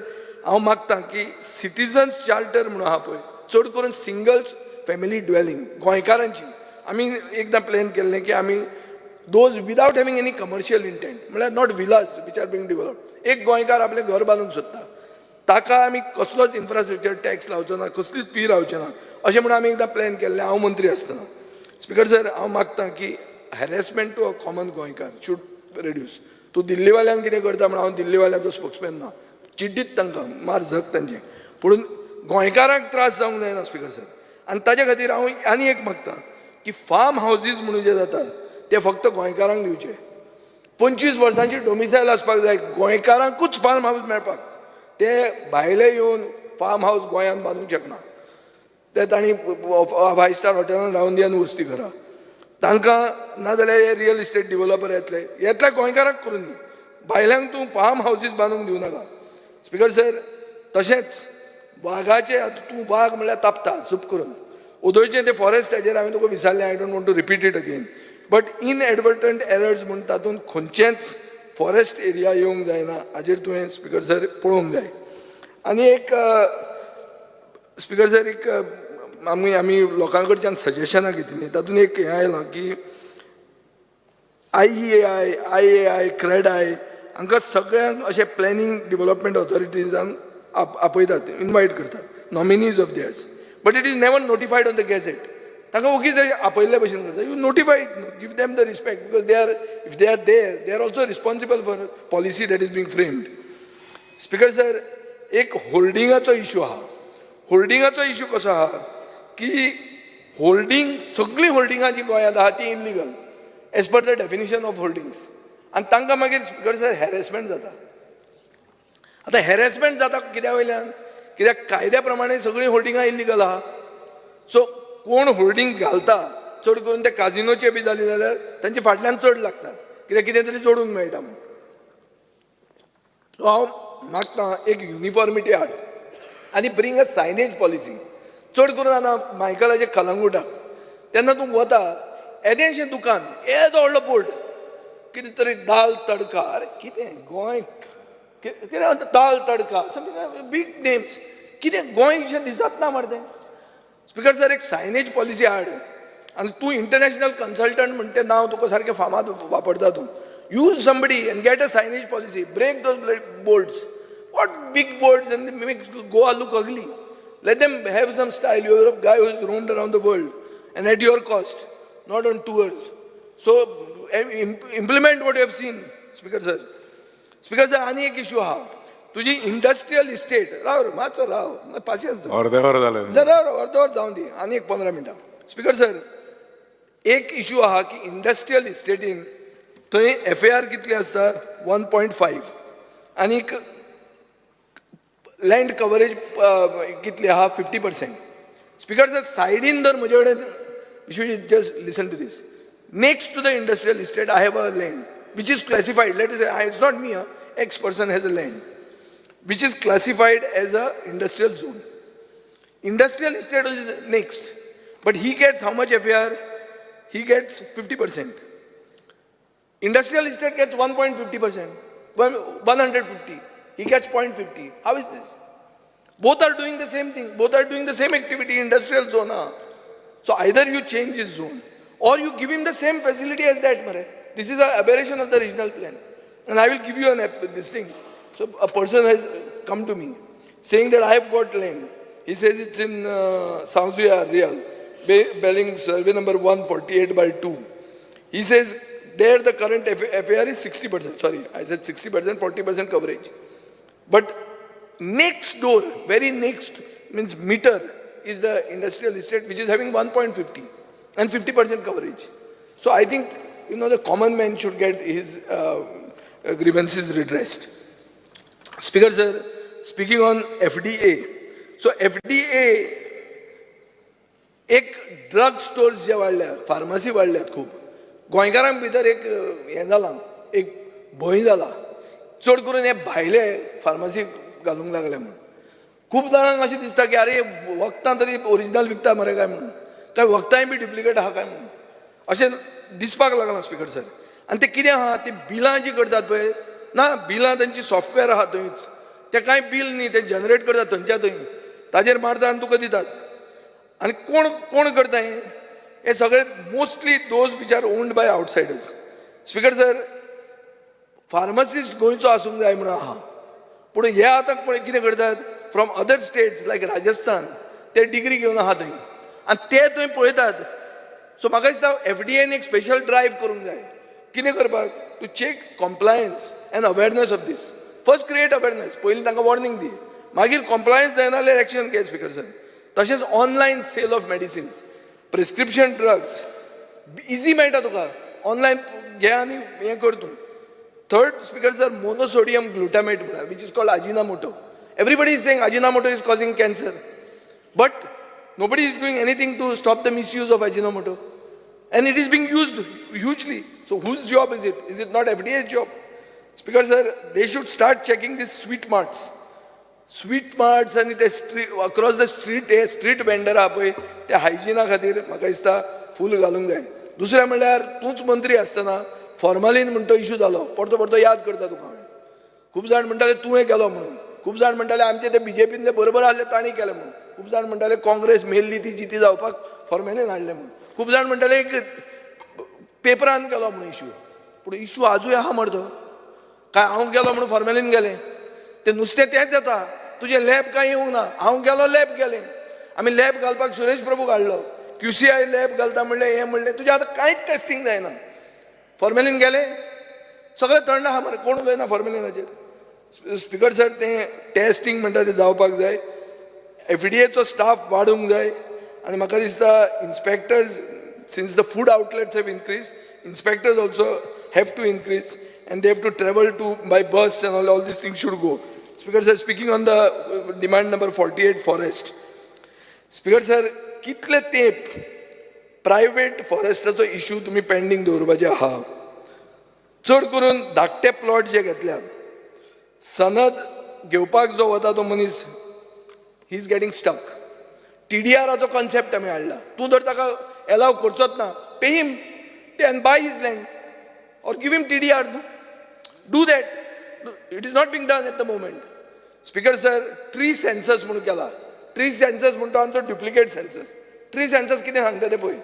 हांव मागतां की citizens charter म्हणून आहा पळय, चड करून single family dwelling गोंयकारांची आमी एकदां प्लॅन केल्लें की आमी those without having any commercial intent, म्हळ्यार not villas which are being developed, एक गोंयकार आपलें घर बांदूंक सोदता, ताका आमी कसलोच इन्फ्रास्ट्रक्चर टॅक्स लावचो ना, कसलीच फी रावचे ना, अशें म्हणून आमी एकदां प्लॅन केल्लें हांव मंत्री आसतना. स्पीकर सर, हांव मागतां की harassment to a common Goinkar should reduce. तूं दिल्लीवाल्यांक कितें करता म्हण हांव दिल्लीवाल्यांचो स्पोक्समॅन ना, चिड्डीत तांकां मार झक तांचे, पूण गोंयकारांक त्रास जावंक जायना स्पिकर सर. आनी ताजे खातीर हांव आनी एक मागतां की फार्म हावजीस म्हणून जे जाता ते फक्त गोंयकारांक दिवचे. 25 वर्सांची डोमिसायल आसपाक जाय गोंयकारांकूच फार्म हावज मेळपाक. ते भायले येवन फार्म हावज गोंयांत बांदूंक शकना. ते तांणी 5 स्टार हॉटेलांत रावन दी आनी वस्ती करा. तांकां नाजाल्यार हे रियल इस्टेट डिवेलॉपर येतले गोंयकारांक करून दी. भायल्यांक तूं फार्म हावजीस बांदूंक दिवं नाका स्पिकर सर. तशेंच वाघाचे तूं वाघ म्हणल्यार तापता चूप करून. ओदोळचें ते फॉरेस्ट हाजेर हांवें तुका विचारलें, I don't want to repeat it again, but inadvertent errors म्हूण तातूंत खंयचेंच फॉरेस्ट एरिया येवंक जायना हाजेर तुवें स्पिकर सर पळोवंक जाय. आनी एक स्पिकर सर एक आमी लोकां कडच्यान सजेशनां घेतलीं, तातूंत एक हें आयलां की IEAI, क्रेडाय हांकां सगळ्यांक अशें प्लॅनिंग डेव्हलपमेंट ऑथॉरिटीजांक आपयतात, इन्वायट करतात, nominees of theirs, but it is never notified on the gazette. तांकां ओगीच आपयल्ले भशेन करता. You notified, give them the respect, because if they are also responsible for policy that is being framed. Speaker sir, एक होल्डिंगाचो issue आहा. होल्डिंगाचो issue कसो आहा की होल्डिंग सगळीं होल्डिंगां जी गोंयांत आहा ती illegal as per the definition of holdings. आनी तांकां मागीर स्पिकर सर हॅरेसमेंट जाता. आतां हॅरेसमेंट जाता कित्या वयल्यान, कित्याक कायद्या प्रमाणे सगळीं होल्डिंगां इल्लिगल आहा. सो कोण होल्डिंग घालता, चड करून ते काजिनोचे बी जाली जाल्यार तांचे फाटल्यान चड लागतात, कित्याक कितें तरी जोडूंक मेळटा म्हूण. सो हांव मागतां एक युनिफॉर्मिटी हाड आनी ब्रिंग अ सायनेज पॉलिसी. चड करून आतां मायकलाचे कलंगुटाक तेन्ना तूं वता, येदेशें दुकान, येदो व्हडलो बोर्ड, कितें तरी दाल तडका, अरे कितें गोंय, कितें दाल तडका, समथींग बीग नेम्स, कितें गोंयशें दिसत ना मरे तें. स्पिकर सर, एक सायनेज पॉलिसी हाड. आनी तूं इंटरनॅशनल कन्सल्टंट म्हणटा तें नांव तुका सारकें फामाद वापरता तूं. Use somebody and get a signage policy. Break those boards. What big boards and make Goa look ugly. Let them have some style. You're a guy who's roamed around the world and at your cost, not on tours. So implement what you have seen, Speaker sir. Speaker sir, आणि एक issue हा. तुझी industrial estate, Rao मातसो राव, पासियन्स अर्देवर जालें. अर्धवर जावन दी, आनी एक 15 मिनटां. स्पिकर सर, एक इशू आहा की इंडस्ट्रियल इस्टेटीन थंय FAR कितली आसता 1.5 आनीक लँड कवरेज कितली आहा 50%. स्पिकर सर, सायडीन जर म्हजे कडेन, you should just listen to this. Next to the industrial estate I have a land which is classified, let us say, it's not me, X person has a land which is classified as a industrial zone. Industrial estate is next, but he gets how much FAR? He gets 50%. Industrial estate gets 1.50%, 150. He gets 0.50. How is this? Both are doing the same thing. Both are doing the same activity, industrial zone. So either you change his zone or you give him the same facility as that, Mare. This is an aberration of the regional plan. And I will give you this thing. So a person has come to me saying that I have got land. He says it's in Sansuya, Real, Belling survey number 148/2. He says there the current FAR is 60%. Sorry, I said 60%, 40% coverage. But next door, very next, means meter, is the industrial estate which is having 1.50 and 50% coverage. So I think, the common man should get his grievances redressed. Speaker sir, speaking on FDA. So FDA, एक drug stores जे वाडल्यात, pharmacy वाडल्यात खूब. गोंयकारांक भितर एक हें जालां, एक भंय जाला. चड करून हे भायले फार्मसी घालूंक लागले म्हणून. खूब जाणांक अशें दिसता की अरे वखदां तरी ओरिजिनल विकता मरे काय म्हणून, काय वखदांय बी डुप्लिकेट आहा काय म्हणून अशें दिसपाक लागलां स्पिकर सर. आनी ते कितें आहा, ती बिलां जी करतात पळय ना, बिलां तांची सॉफ्टवेअर आहा थंयच, ते कांय बिल न्ही, ते जनरेट करतात थंयच्या थंय, ताजेर मारता आनी तुका दितात. आनी कोण करता हे सगळे mostly those which are owned by outsiders. Speaker sir, pharmacist गोंयचो आसूंक जाय म्हणून आहा, पूण हे आतां कितें करतात, फ्रॉम अदर स्टेट्स लायक राजस्थान, ते डिग्री घेवन आहा थंय आनी ते थंय पळयतात. सो म्हाका दिसता FDAन एक स्पेशल ड्रायव्ह करूंक जाय कितें करपाक to check compliance and awareness of this. First create awareness, पयलीं तांकां वॉर्निंग दी, मागीर कॉम्प्लायन्स जायना जाल्यार एक्शन घे स्पीकर सर. तशेंच online sale of medicines, prescription drugs easy मेळटा तुका, ऑनलायन घे आनी हें कर तूं. Third speaker sir, monosodium glutamate म्हणा, which is called Ajinomoto. Everybody is saying Ajinomoto is causing cancer, but nobody is doing anything to stop the misuse of Ajinomoto. And it is being used hugely. So whose job is it? Is it not FDA's job? Speaker sir, they should start checking these sweet marts. Sweet marts and it across the street, street vendor आहा पळय, त्या हायजिना खातीर म्हाका दिसता फूल घालूंक जाय. दुसरें म्हणल्यार तूंच मंत्री आसतना फॉर्मालीन म्हणटा तो इशू जालो, परतो परतो याद करता तुका. खूब जाण म्हणटाले तुवें केलो म्हणून, खूब जाण म्हणटाले आमचे ते बीजेपींतले बरोबर आसले तांणी केलें म्हणून, खूब जाण म्हणटाले काँग्रेस मेल्ली ती जिती जावपाक फॉर्मेलीन हाडलें म्हणून, खूब जाण म्हणटाले एक पेपरान केलो म्हणून इशू. पूण इशू आजूय आहा मरतो काय? हांव गेलो म्हणून फॉर्मेलीन गेलें, तें नुस्तें तेंच जाता. तुजें लॅब कांय येवंक ना, हांव गेलो लॅब गेलें. आमी लॅब घालपाक सुरेश प्रभू काडलो, QCI लॅब घालता म्हणलें, हें म्हणलें, तुजें आतां कांयच टेस्टिंग जायना. फॉर्मेलीन गेलें, सगळें थंड आहा मरे, कोण उलयना फॉर्मेलिनाचेर. स्पीकर सर, तें टेस्टिंग म्हणटा तें जावपाक जाय. FDAचो स्टाफ वाडूंक जाय. आनी म्हाका दिसता inspectors, since the food outlets have increase, inspectors also have to increase and they have to travel to by bus and all these things should go. Speaker sir, speaking on the demand number 48 forest. Speaker sir, कितले तेंप private फॉरेस्टाचो issue तुमी pending दवरपाचे आहा? चड करून धाकटे plot जे घेतल्यात, सनद घेवपाक जो वता तो मनीस, ही इज गेटिंग स्टक. TDRचो कॉन्सेप्ट आमी हाडला. तूं जर ताका एलाव करचोच ना, pay him and buy his land or give him TDR. No? Do that. It is not being done at the moment. Speaker sir, tree census म्हणून केला. Tree census म्हणतो आमचो डुप्लिकेट सेन्सस. ट्री सेन्सस कितें सांगता तें पळय.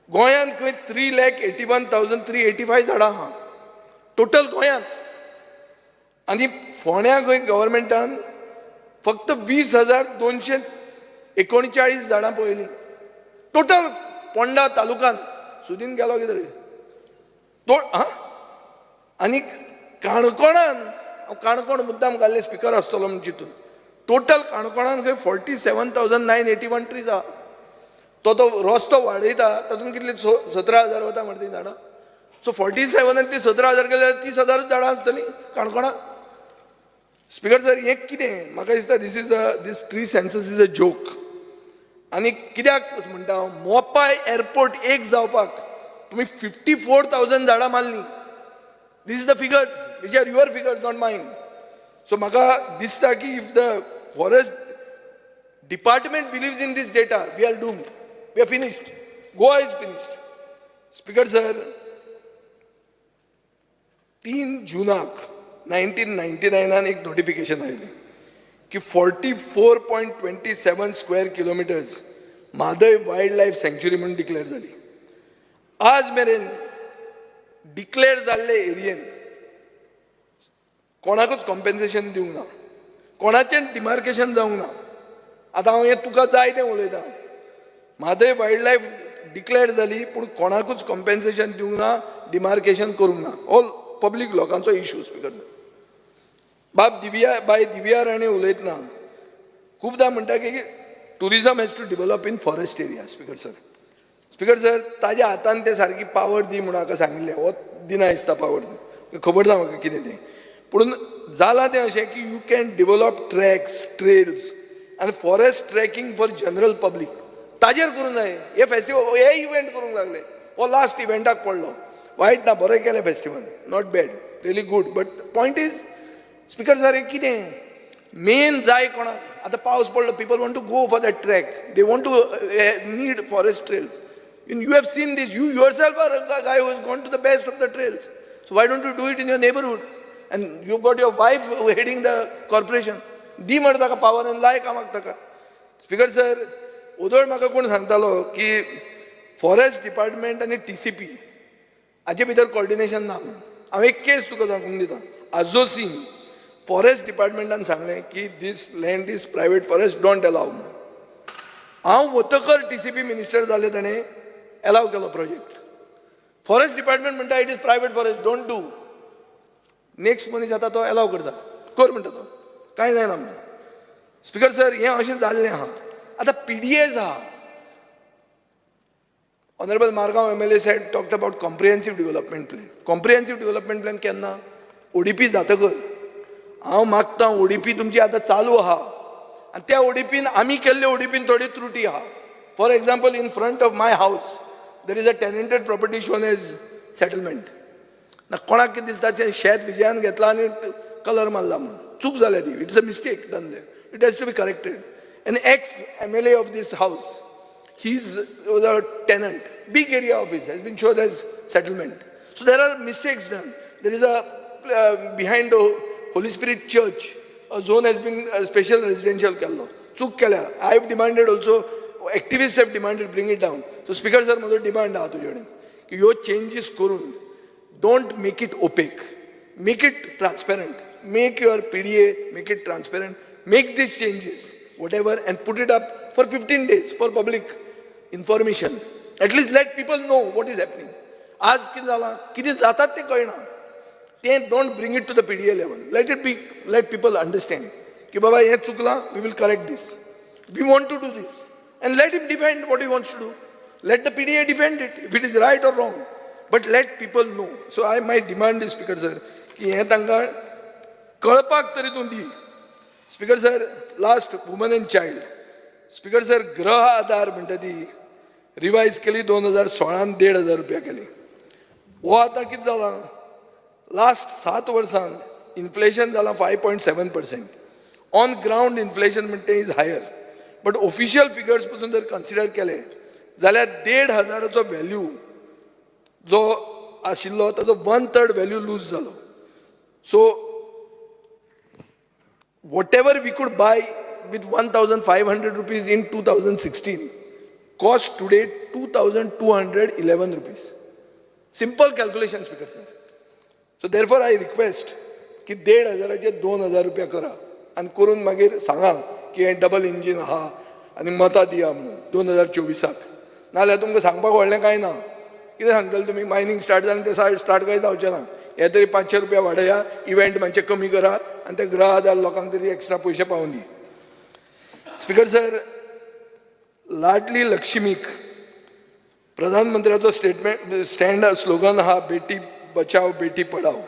गोंयांत खंय 3,81,385 झाडां आहा टोटल गोंयांत. आनी फोंड्या खंय गव्हर्मेंटान फक्त 20,239 झाडां पळयलीं टोटल पोंडा तालुकान. सुदीन गेलो कितें रे तो आनी काणकोणान, हांव काणकोण मुद्दाम घाल्ले स्पिकर आसतलो म्हूण चिंतून, टोटल काणकोणान खंय 47,981 ट्रीज आहा. तो रस्तो वाडयता तातूंत कितले 17,000 वता मरे तीं झाडां. सो 47 आनी ती 17,000 गेले जाल्यार 30,000 झाडां आसतलीं काणकोणाक. स्पिकर सर, हें कितें? म्हाका दिसता this tree census is a joke. आनी कित्याक म्हणटा हांव, मोपाय एअरपोर्ट एक जावपाक तुमी 54,000 झाडां मारलीं. This is the figures which are your figures, not mine. So म्हाका दिसता की if the forest department believes in this data, we are doomed, we are finished, Goa is finished. Speaker sir, 3 जुनाक 1999 एक नोटिफिकेशन आयलें की 44.27 square kilometres Mhadei wildlife sanctuary म्हणून declare जाली. आज मेरेन डिक्लेअर जाल्ले एरियेंत कोणाकूच कॉम्पेन्सेशन दिवंक ना, कोणाचें डिमार्केशन जावंक ना. आतां हांव हें तुका जाय तें उलयतां. म्हादय वायल्ड लायफ डिक्लेअर जाली पूण कोणाकूच कॉम्पेन्सेशन दिवंक ना, डिमार्केशन करूंक ना. ऑल पब्लीक लोकांचो इशू. स्पिकर बाय दिव्या राणे उलयतना खूबदां म्हणटा की tourism has to develop in forest area. Speaker sir, ताज्या हातान ते सारकी पावर दी म्हणून म्हाका सांगिल्लें, हो दिना दिसता पावर दी, खबर ना म्हाका कितें तें. पूण जालां तें अशें की you can develop tracks, trails आनी forest tracking for general public. ताजेर करूंक जाय. हे फेस्टिवल, हे इव्हेंट करूंक लागले. हो लास्ट इव्हेंटाक पडलो. वायट ना, बरें केलें festival, not bad, really good. But point is speaker sir, हें कितें मेन जाय कोणाक? आतां पावस पडलो, people want to go for that track, they want to need forest trails. You have seen this. You yourself are a guy who has gone to the best of the trails. So why don't you do it in your neighborhood? And you've got your wife heading the corporation. दी म्हणटा ताका power आनी लाय कामाक ताका. Speaker sir, उदळ म्हाका कोण सांगतालो की फॉरेस्ट डिपार्टमेंट आनी TCP हाचे भितर कॉर्डिनेशन ना म्हणून. हांव एक केस तुका सांगूंक दिता. आजोसी फॉरेस्ट डिपार्टमेंटान सांगलें की this land is private forest, don't allow म्हणून. हांव वतकर TCP मिनिस्टर जालें, ताणें एलाव केलो प्रोजेक्ट. फॉरेस्ट डिपार्टमेंट म्हणटा it is private forest, don't do. Next मनीस येता तो अलाव करता, कर म्हणटा तो, कांय जायना म्हणून. स्पीकर सर, हें अशें जाल्लें आहा. आतां PDAs आहा. Honorable Margaon MLA said, talked about comprehensive development plan. Comprehensive development plan केन्ना? ODP जातकर. हांव मागतां ODP तुमची आतां चालू आहा आनी त्या ODPन आमी केल्ले ODPन थोडी त्रुटी आहा. For example, in front of my house there is a tenanted property shown as settlement. ना कोणाक कितें दिसता शेत विजयान घेतला आनी कलर मारला म्हणून. चूक जाल्या ती. It's a mistake done there. It has to be corrected. An ex MLA of this house, he was a tenant. Big area of his has been shown as settlement. So there are mistakes done. There is a behind the Holy Spirit Church, a zone has been a special residential kello. Chuk kela. I have demanded also. Activists have demanded bring it down. So Speaker sir, my demand aatu jodin. Ki yo changes korun. Don't make it opaque. Make it transparent. Make your PDA. Make it transparent. Make these changes, whatever, and put it up for 15 days for public information. At least let people know what is happening. आज कितें जालां, कितें जातात तें कळना. तें don't bring it to the PDA level. Let people understand की बाबा हें चुकलां, we will correct this. We want to do this. And let him defend what he wants to do. Let the PDA defend it, if it is right or wrong. But let people know. So my demand is, Speaker sir, की हें तांकां कळपाक तरी तूं दी. Speaker sir, last, women and child. Speaker sir, गृह आधार म्हणटा ती revise केली 2016 1,500 रुपया केली. हो आतां कितें जालां, लास्ट 7 वर्सान इन्फ्लेशन जालां 5.7%. ऑन ग्राउंड इन्फ्लेशन म्हणटा तें is higher. But official figures पसून जर कन्सिडर केले जाल्यार 1,500चो व्हॅल्यू जो आशिल्लो ताजो 1/3 व्हॅल्यू लूज जालो. सो whatever we could buy with 1,500 rupees in 2016 cost today 2,211 rupees. Simple calculation, Speaker sir. So therefore I request की 1,500चे 2,000 रुपया करा आनी करून मागीर सांगा की हें डबल इंजीन आहा आनी मतां दिया म्हणून 2024. नाल्यार तुमकां सांगपाक व्हडलें कांय ना. कितें सांगतले तुमी, मायनींग स्टार्ट जालें तें स्टार्ट कांय जावचें ना. हे तरी 500 रुपया वाडया, इव्हेंट मातशे कमी करा आनी ते गृह आधार लोकांक तरी एक्स्ट्रा पयशे पावून दी. स्पीकर सर, लाडली लक्ष्मीक प्रधानमंत्र्याचो स्टँड स्लोगन आहा बेटी बचाव बेटी पढाव.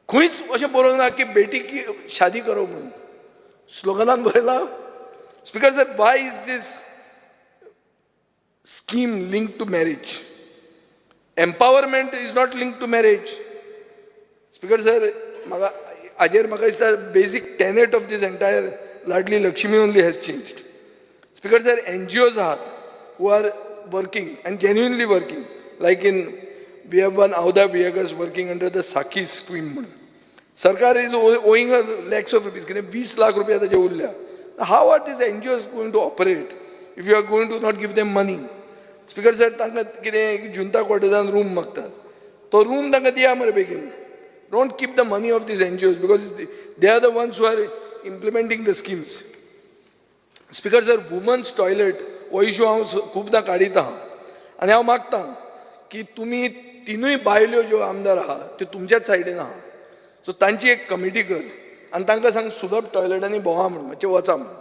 खंयच अशें बरोवंक ना की बेटी की शादी करो म्हणून. स्लोगनान बरयलां. Speaker sir, why is this scheme linked to marriage? Empowerment is not linked to marriage. Speaker sir, म्हाका दिसता basic tenet of this entire Ladli Lakshmi only has changed. Speaker sir, NGOs who are working and genuinely working, like we have one Auda Viagas working under the Sakhi scheme. Sarkar is owing her lakhs of rupees. 20 lakh rupees ताजे उरल्या. How are these NGOs going to operate if you are going to not give them money? Speaker sir, तांकां कितें junta quarters'an room मागतात. तो room तांकां दिया मरे बेगीन. Don't keep the money of these NGOs because they are the ones who are implementing the schemes. Speaker sir, women's toilet हो issue हांव खूबदां काडीत आहा आनी हांव मागतां की तुमी तिनूय बायल्यो ज्यो आमदार आहा त्यो तुमच्याच सायडीन आहा. सो तांची एक कमिटी कर आनी तांकां सांग सुलभ टॉयलेटांनी भोंवा म्हणून मातशें वचा म्हणून.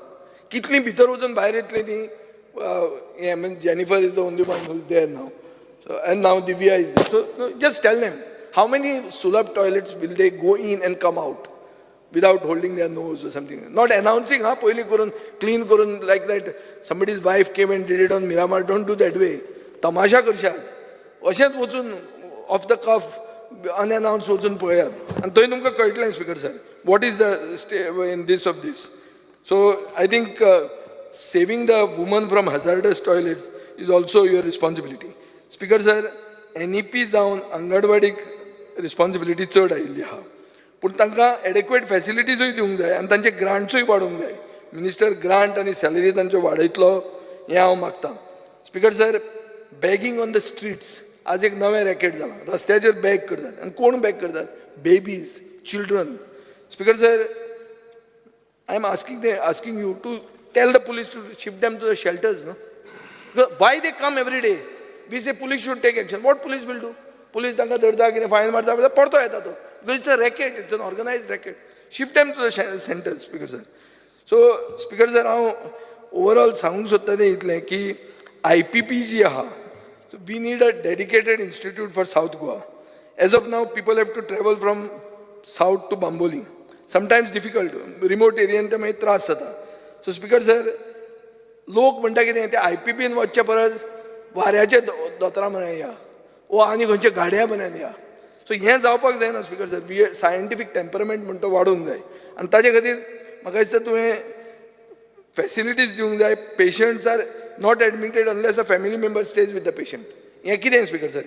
कितलीं भितर वचून भायर येतलीं ती Jennifer is the only one who is there now. So, and now Divya is there. So just tell them, how many Sulabh toilets will they go in and come out without holding their nose or something? Not announcing, poili kurun, clean kurun, like that. Somebody's wife came and did it on Miramar. Don't do that way. Tamasha karshat. Ashet wachun off the cuff, unannounced wachun poyat. And toy tumka kaitlan, Speaker sir. What is the in this of this? So I think saving the woman from hazardous toilets is also your responsibility. Speaker sir, NEP जावन अंगणवाडीक responsibility चड आयिल्ली आहा. पूण तांकां adequate फॅसिलिटीजूय दिवंक जाय आनी तांचे ग्रांट्सूय वाडोवंक जाय. मिनिस्टर ग्रांट आनी सॅलरी तांचो वाडयतलो हें हांव मागतां. Speaker sir, bagging on the streets आज एक नवें रॅकेट जालां. रस्त्याचेर बॅग करतात आनी कोण बॅग करतात? Babies, children. Speaker sir, I am asking you to tell the police to shift them to the shelters, no? Why they come every day? we say police should take action. What police will do? Police तांकां धरता कितें fine मारता परतो येता तो. Because it's a racket, it's an organized racket. Shift them to the centers, Speaker sir. So, Speaker sir, हांव overall सांगूंक सोदता तें इतलें की IPP जी आहा, so we need a dedicated institute for South Goa. As of now, people have to travel from south to Bamboli. Sometimes difficult, remote area ते मागीर त्रास जाता. So, Speaker sir, लोक म्हणटा कितें ते IPPन वचचे परस वाऱ्याचे दोतोरां म्हण या वो आनी खंयचे गाड्या बनान या. सो हें जावपाक जायना speaker sir. Be scientific temperament म्हणटा तो वाडोवंक जाय आनी ताजे खातीर म्हाका दिसता तुवें फॅसिलिटीज दिवंक जाय. Patients are not admitted unless a family member stays with the patient. हें कितें स्पिकर सर?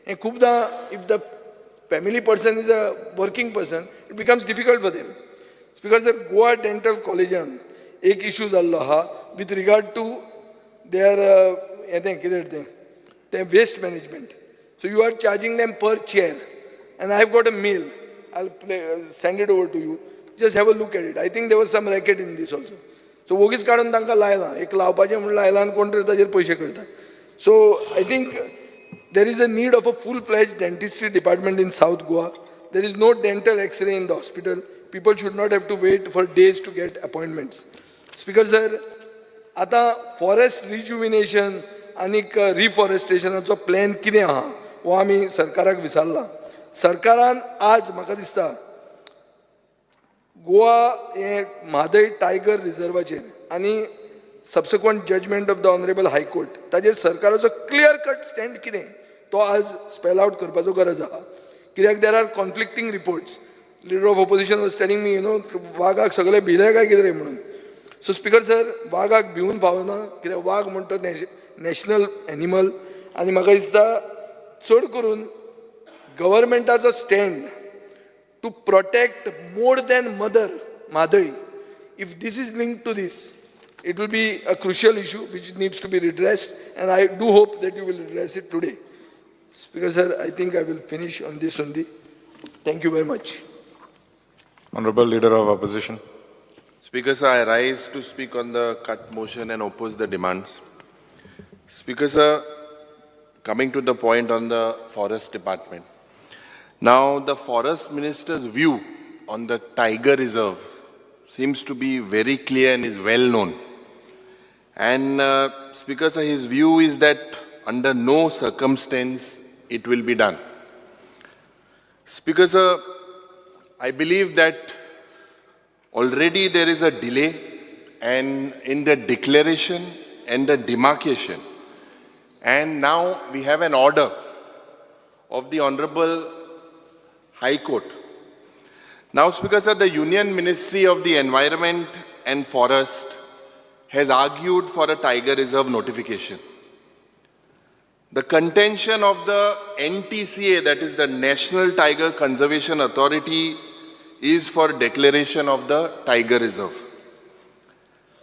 हें खुबदां if the family person is a working person it becomes difficult for them. Speaker sir, Goa dental कॉलेजान एक issue जाल्लो आहा with regard to their हें कितें तें waste management. So you are charging them per chair, and I have got a mail. I'll send it over to you. Just have a look at it. I think there was some racket in this also. So वोगीच काडून तांकां लायलां, एक लावपाचें म्हूण लायलां आनी कोण तरी ताजेर पयशे करता. So I think there is a need of a full-fledged dentistry department in South Goa. There is no dental X-ray in the hospital. People should not have to wait for days to get appointments. Speaker sir, आता forest rejuvenation आनी reforestationाचो plan कितें आहा वो आमी सरकाराक विचारला. सरकारान आज म्हाका दिसता गोवा हे म्हादय टायगर रिजर्वाचेर आनी subsequent judgement of the honourable high court ताजेर सरकाराचो क्लियर कट स्टँड कितें तो आज स्पेल आउट करपाचो गरज आहा. कित्याक there are conflicting reports. Leader of opposition was telling me वाघाक सगळे भिले काय कितें रे म्हणून. सो स्पिकर सर, वाघाक भिवून फावना कित्याक वाघ म्हणटा नॅशनल एनिमल आनी म्हाका दिसता चड करून गव्हर्मेंटाचो stand to protect more than mother Mhadei. If this is linked to this it will be a crucial issue which needs to be redressed, and I do hope that you will address it today. Speaker sir, I think I will finish on this only. Thank you very much. Honorable Leader of Opposition. Speaker sir, I rise to speak on the cut motion and oppose the demands. Speaker sir, coming to the point on the forest department. Now the forest minister's view on the tiger reserve seems to be very clear and is well known. And Speaker sir, his view is that under no circumstance it will be done. Speaker sir, I believe that already there is a delay and in the declaration and the demarcation. And now we have an order of the Honorable High Court. Now, Speaker sir, the Union Ministry of the Environment and Forest has argued for a tiger reserve notification. The contention of the NTCA, that is the National Tiger Conservation Authority, is for declaration of the tiger reserve.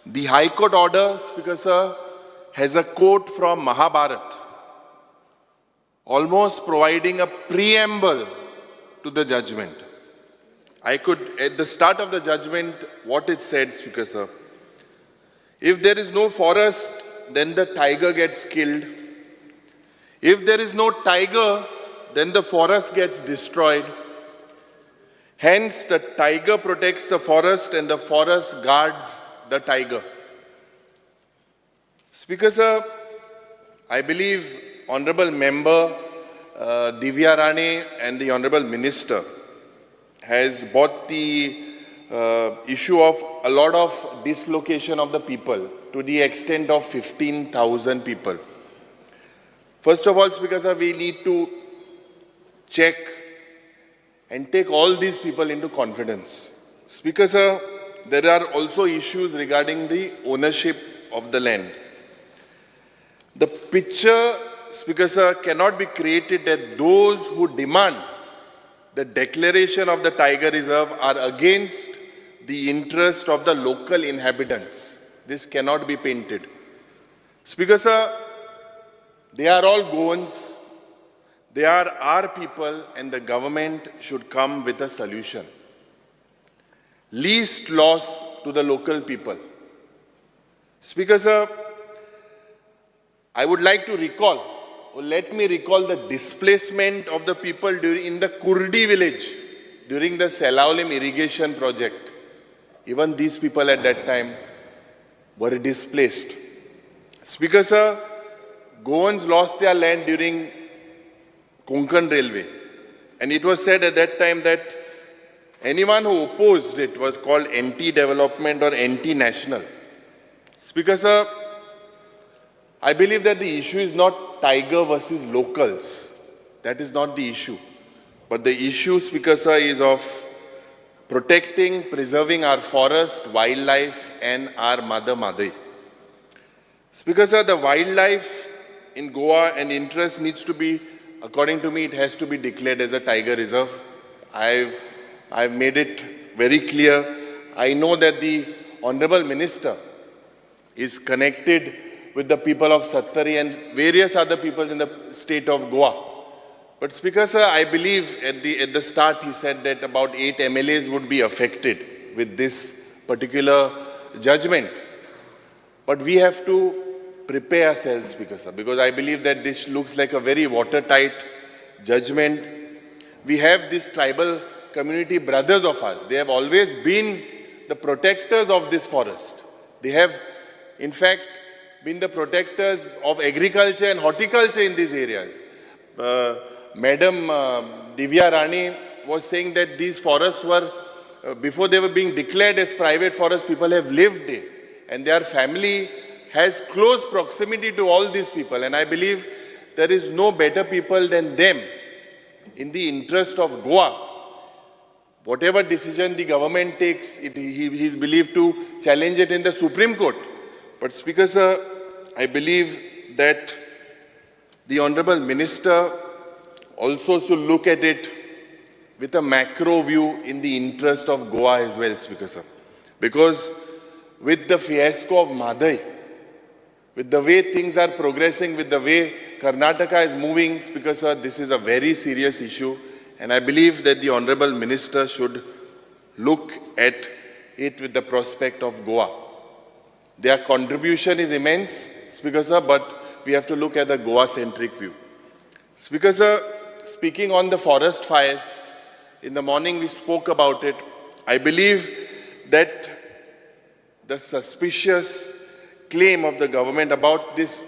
The High Court order, Speaker sir, has a quote from Mahabharata, almost providing a preamble to the judgment. I could, at the start of the judgment, what it said, Speaker sir, if there is no forest, then the tiger gets killed. If there is no tiger, then the forest gets destroyed. Hence, the tiger protects the forest and the forest guards the tiger. Speaker sir, I believe Honorable Member Divya Rane and the Honorable Minister has brought the issue of a lot of dislocation of the people to the extent of 15,000 people. First of all, Speaker sir, we need to check and take all these people into confidence. Speaker sir, there are also issues regarding the ownership of the land. The picture, Speaker sir, cannot be created that those who demand the declaration of the tiger reserve are against the interest of the local inhabitants. This cannot be painted. Speaker sir, they are all Goans. They are our people, and the government should come with a solution. Least loss to the local people. Speaker sir, I would like to recall let me recall the displacement of the people in the Kurdi village during the Selaulim irrigation project. Even these people at that time were displaced. Speaker sir, Goans lost their land during Konkan Railway. And it was said at that time that anyone who opposed it was called anti-development or anti-national. Speaker sir, I believe that the issue is not tiger versus locals. That is not the issue. But the issue, Speaker sir, is of protecting, preserving our forest, wildlife and our mother. Speaker sir, the wildlife in Goa and interest needs to be, according to me, it has to be declared as a tiger reserve. I've made it very clear. I know that the Honorable Minister is connected with the people of Sattari and various other people in the state of Goa. But Speaker sir, I believe at the start he said that about 8 MLAs would be affected with this particular judgment. But we have to prepare ourselves, Speaker sir, because I believe that this looks like a very watertight judgment. We have these tribal community brothers of us. They have always been the protectors of this forest. They have, in fact, been the protectors of agriculture and horticulture in these areas. Madam Divya Rani was saying that these forests were, before they were being declared as private forests, people have lived there. And their family has close proximity to all these people. And I believe there is no better people than them in the interest of Goa. Whatever decision the government takes, he is believed to challenge it in the Supreme Court. But Speaker sir, I believe that the Honorable Minister also should look at it with a macro view in the interest of Goa as well, Speaker sir. Because with the fiasco of Madai, with the way things are progressing, with the way Karnataka is moving, Speaker sir, this is a very serious issue. And I believe that the Honorable Minister should look at it with the prospect of Goa. Their contribution is immense, Speaker sir, but we have to look at the Goa-centric view. Speaker sir, speaking on the forest fires, in the morning we spoke about it. I believe that the suspicious claim of the government about this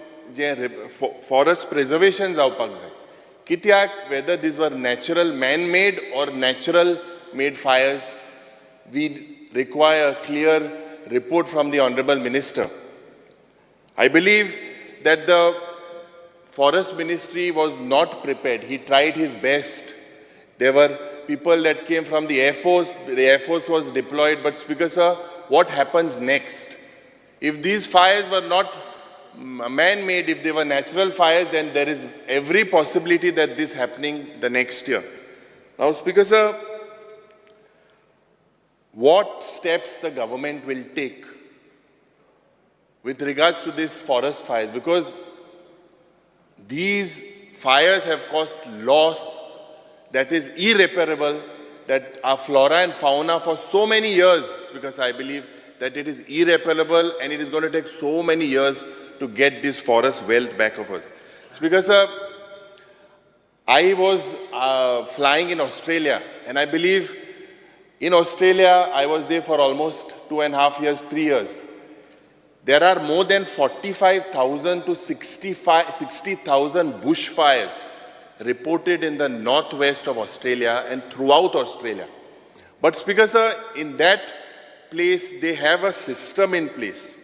forest preservation Kityak, whether these were natural man-made or natural-made fires, we require a clear report from the Honorable Minister. I believe that the Forest Ministry was not prepared. He tried his best. There were people that came from the Air Force. The Air Force was deployed. But Speaker sir, what happens next? If these fires were not man-made, if they were natural fires, then there is every possibility that this happening the next year. Now, Speaker sir, what steps the government will take with regards to these forest fires? Because these fires have caused loss that is irreparable, that our flora and fauna for so many years, because I believe that it is irreparable and it is going to take so many years to get this forest wealth back of us. Speaker sir, I was flying in Australia, and I believe in Australia I was there for almost 2.5 years, 3 years. There are more than 45,000 to 60,000 bushfires reported in the northwest of Australia and throughout Australia. But Speaker sir, in that place they have a system in place.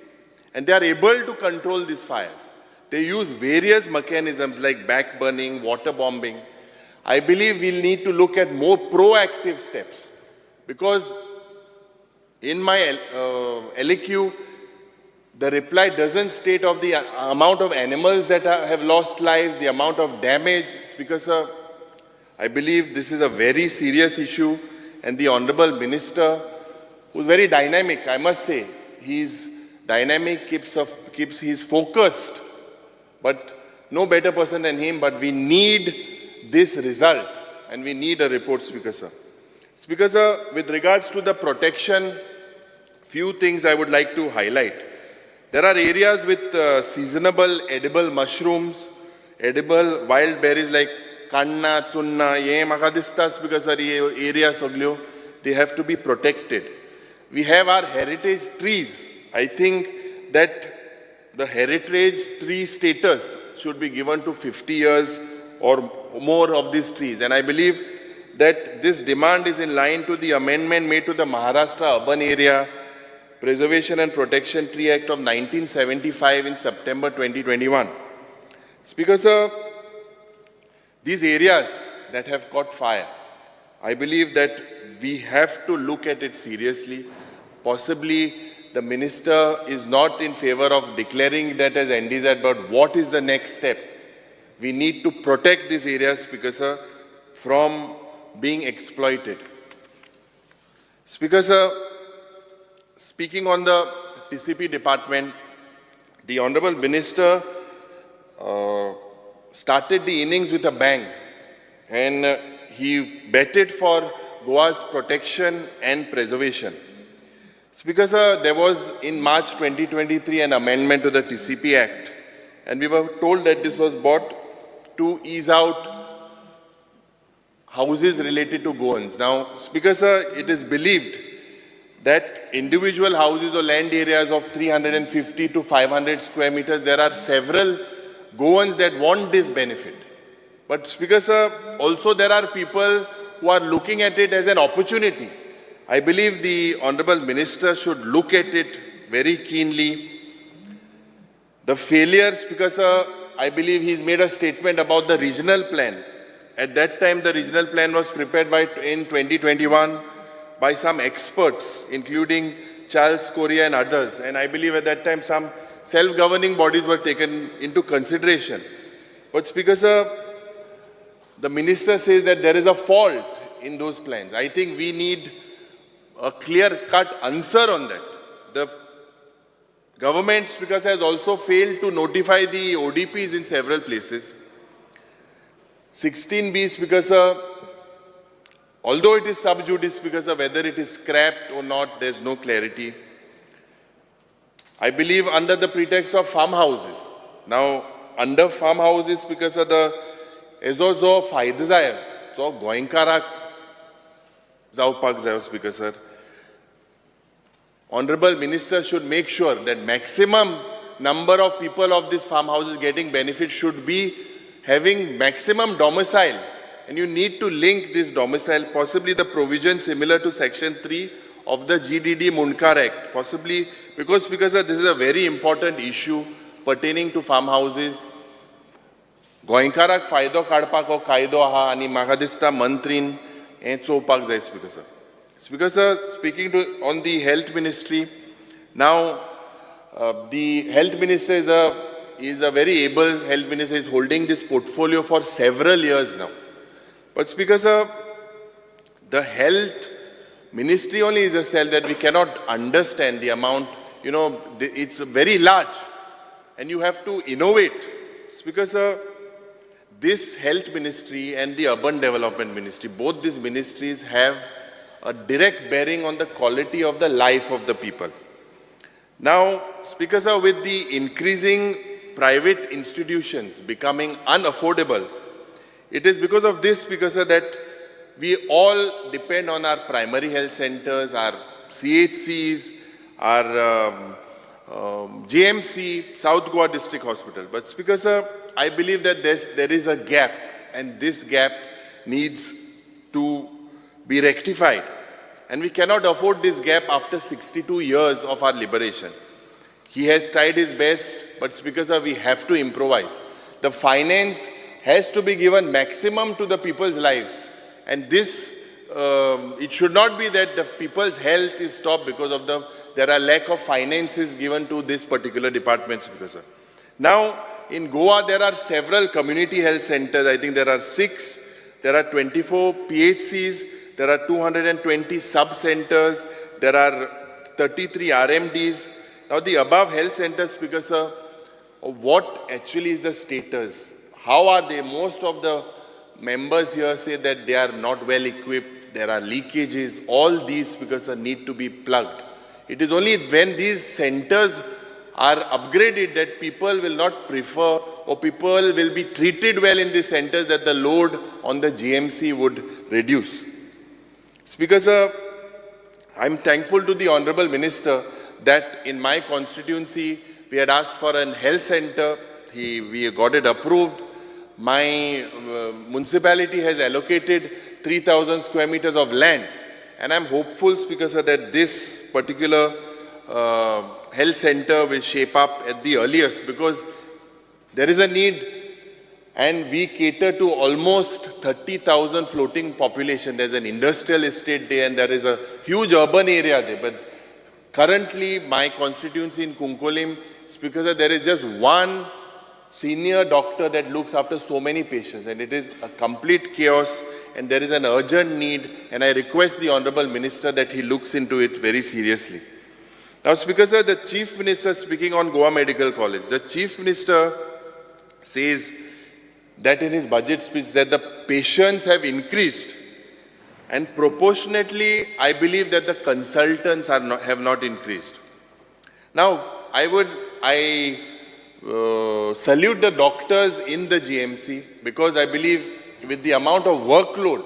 And they are able to control these fires. They use various mechanisms like backburning, water bombing. I believe we'll need to look at more proactive steps. Because in my LEQ, the reply doesn't state of the amount of animals that have lost lives, the amount of damage. Speaker sir, I believe this is a very serious issue. And the Honorable Minister, who's very dynamic, I must say, he's dynamic, he's focused, but no better person than him. But we need this result and we need a report, Speaker sir. Speaker sir, with regards to the protection, few things I would like to highlight. There are areas with seasonable edible mushrooms, edible wild berries like kanna, chunna, ye maka distas because area soglio, they have to be protected. We have our heritage trees. I think that the heritage tree status should be given to 50 years or more of these trees. And I believe that this demand is in line to the amendment made to the Maharashtra Urban Area Preservation and Protection Tree Act of 1975 in September 2021. Speaker Sir, these areas that have caught fire, I believe that we have to look at it seriously. Possibly the minister is not in favor of declaring that as NDZ, but what is the next step? We need to protect these areas, Speaker Sir, from being exploited. Speaker Sir, speaking on the TCP department, the Honorable Minister started the innings with a bang, and he betted for Goa's protection and preservation. Speaker Sir, there was in March 2023 an amendment to the TCP Act, and we were told that this was brought to ease out houses related to Goans. Now, Speaker Sir, it is believed that individual houses or land areas of 350 to 500 square meters, there are several Goans that want this benefit. But Speaker Sir, also there are people who are looking at it as an opportunity. I believe the Honorable Minister should look at it very keenly. The failure, Speaker Sir, I believe he's made a statement about the regional plan. At that time, the regional plan was prepared in 2021 by some experts, including Charles Correa and others. And I believe at that time some self-governing bodies were taken into consideration. But Speaker Sir, the minister says that there is a fault in those plans. I think we need a clear-cut answer on that. The government, Speaker Sir, has also failed to notify the ODPs in several places. 16B, Speaker Sir, although it is sub judice, Speaker Sir, whether it is scrapped or not, there is no clarity. I believe under the pretext of farmhouses. Now, under farmhouses, Speaker Sir, the ezo jo fayda zay, so goinkarak zawpak zay, Speaker Sir. Honorable Minister should make sure that maximum number of people of these farmhouses getting benefit should be having maximum domicile. And you need to link this domicile, possibly the provision similar to Section 3 of the GDD Munkar Act. Possibly, because Speaker Sir, this is a very important issue pertaining to farmhouses. Goinkarak faydo kadpak o kaido aha ani maka dista mantrin en chopak jay, Speaker Sir. Speaker Sir, speaking on the Health Ministry, now the Health Minister is a very able Health Minister, is holding this portfolio for several years now. But Speaker Sir, the Health Ministry only is a cell that we cannot understand the amount, it's very large and you have to innovate. Speaker Sir, this Health Ministry and the Urban Development Ministry, both these ministries have a direct bearing on the quality of the life of the people. Now, Speaker Sir, with the increasing private institutions becoming unaffordable, it is because of this, Speaker Sir, that we all depend on our primary health centers, our CHCs, our GMC, South Goa District Hospital. But Speaker Sir, I believe that there is a gap, and this gap needs to be rectified. And we cannot afford this gap after 62 years of our liberation. He has tried his best, but Speaker Sir, we have to improvise. The finance has to be given maximum to the people's lives. And this, it should not be that the people's health is stopped because of there are lack of finances given to this particular department, Speaker Sir. Now, in Goa, there are several community health centers. I think there are 6. There are 24 PHCs. There are 220 sub-centers. There are 33 RMDs. Now, the above health centers, Speaker Sir, what actually is the status? How are they? Most of the members here say that they are not well equipped. There are leakages. All these, Speaker Sir, need to be plugged. It is only when these centers are upgraded that people will not prefer or people will be treated well in these centers, that the load on the GMC would reduce. Speaker sir, I'm thankful to the Honorable Minister that in my constituency we had asked for an health center. We got it approved. My municipality has allocated 3,000 square meters of land, and I'm hopeful, Speaker sir, that this particular health center will shape up at the earliest, because there is a need, and we cater to almost 30,000 floating population. There's an industrial estate there, and there is a huge urban area there. But currently, my constituency in Kunkolim, Speaker sir, there is just one senior doctor that looks after so many patients, and it is a complete chaos, and there is an urgent need, and I request the Honorable Minister that he looks into it very seriously. Now, Speaker sir, the Chief Minister speaking on Goa Medical College, the Chief Minister says that in his budget speech that the patients have increased, and proportionately, I believe that the consultants have not increased. Now, I salute the doctors in the GMC, because I believe with the amount of workload,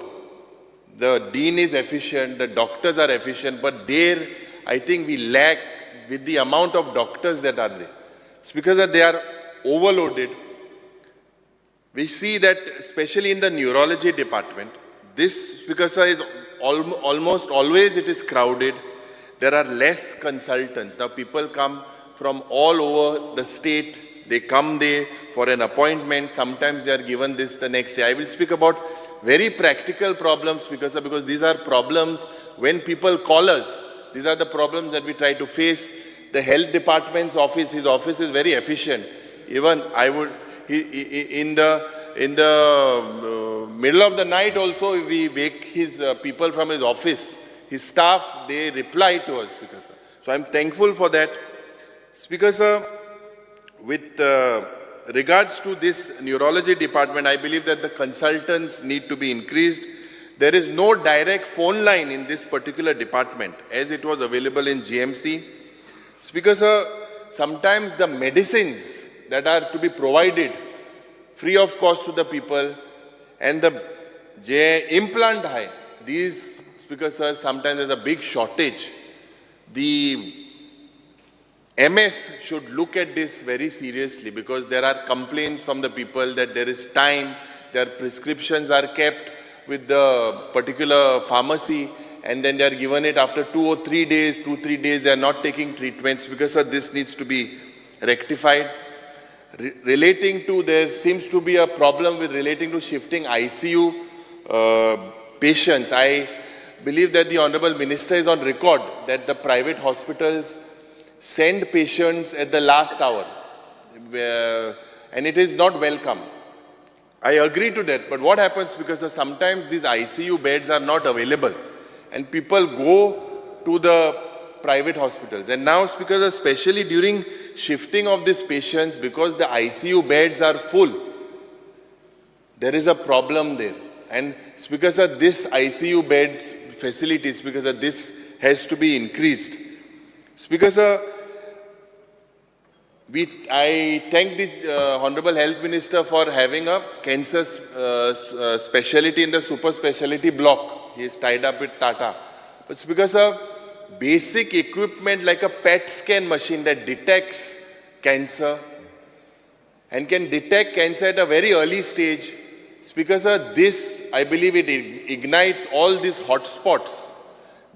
the dean is efficient, the doctors are efficient, but there I think we lack with the amount of doctors that are there. It's because they are overloaded. We see that especially in the neurology department, this, Speaker sir, is almost always it is crowded. There are less consultants. Now people come from all over the state. They come there for an appointment. Sometimes they are given this the next day. I will speak about very practical problems, Speaker sir, because these are problems when people call us. These are the problems that we try to face. The health department's office, his office is very efficient. Even in the middle of the night also, we wake his people from his office. His staff, they reply to us, Speaker sir. So I'm thankful for that. Speaker sir, with regards to this neurology department, I believe that the consultants need to be increased. There is no direct phone line in this particular department as it was available in GMC. Speaker sir, sometimes the medicines that are to be provided free of cost to the people and the implant high, these, Speaker sir, sometimes there's a big shortage. The MS should look at this very seriously, because there are complaints from the people that there is time, their prescriptions are kept with the particular pharmacy, and then they are given it after 2 or 3 days, 2-3 days, they are not taking treatments, because this needs to be rectified. Relating to, there seems to be a problem with relating to shifting ICU patients. I believe that the Honorable Minister is on record that the private hospitals send patients at the last hour, and it is not welcome. I agree to that, but what happens, because sometimes these ICU beds are not available and people go to the private hospitals. And now, Speaker, especially during shifting of these patients, because the ICU beds are full, there is a problem there. And Speaker, this ICU beds facilities, because this has to be increased. Speaker, I thank the Honorable Health Minister for having a cancer specialty in the super specialty block. He is tied up with Tata. But Speaker, basic equipment like a PET scan machine that detects cancer and can detect cancer at a very early stage. Speaker, this, I believe it ignites all these hotspots.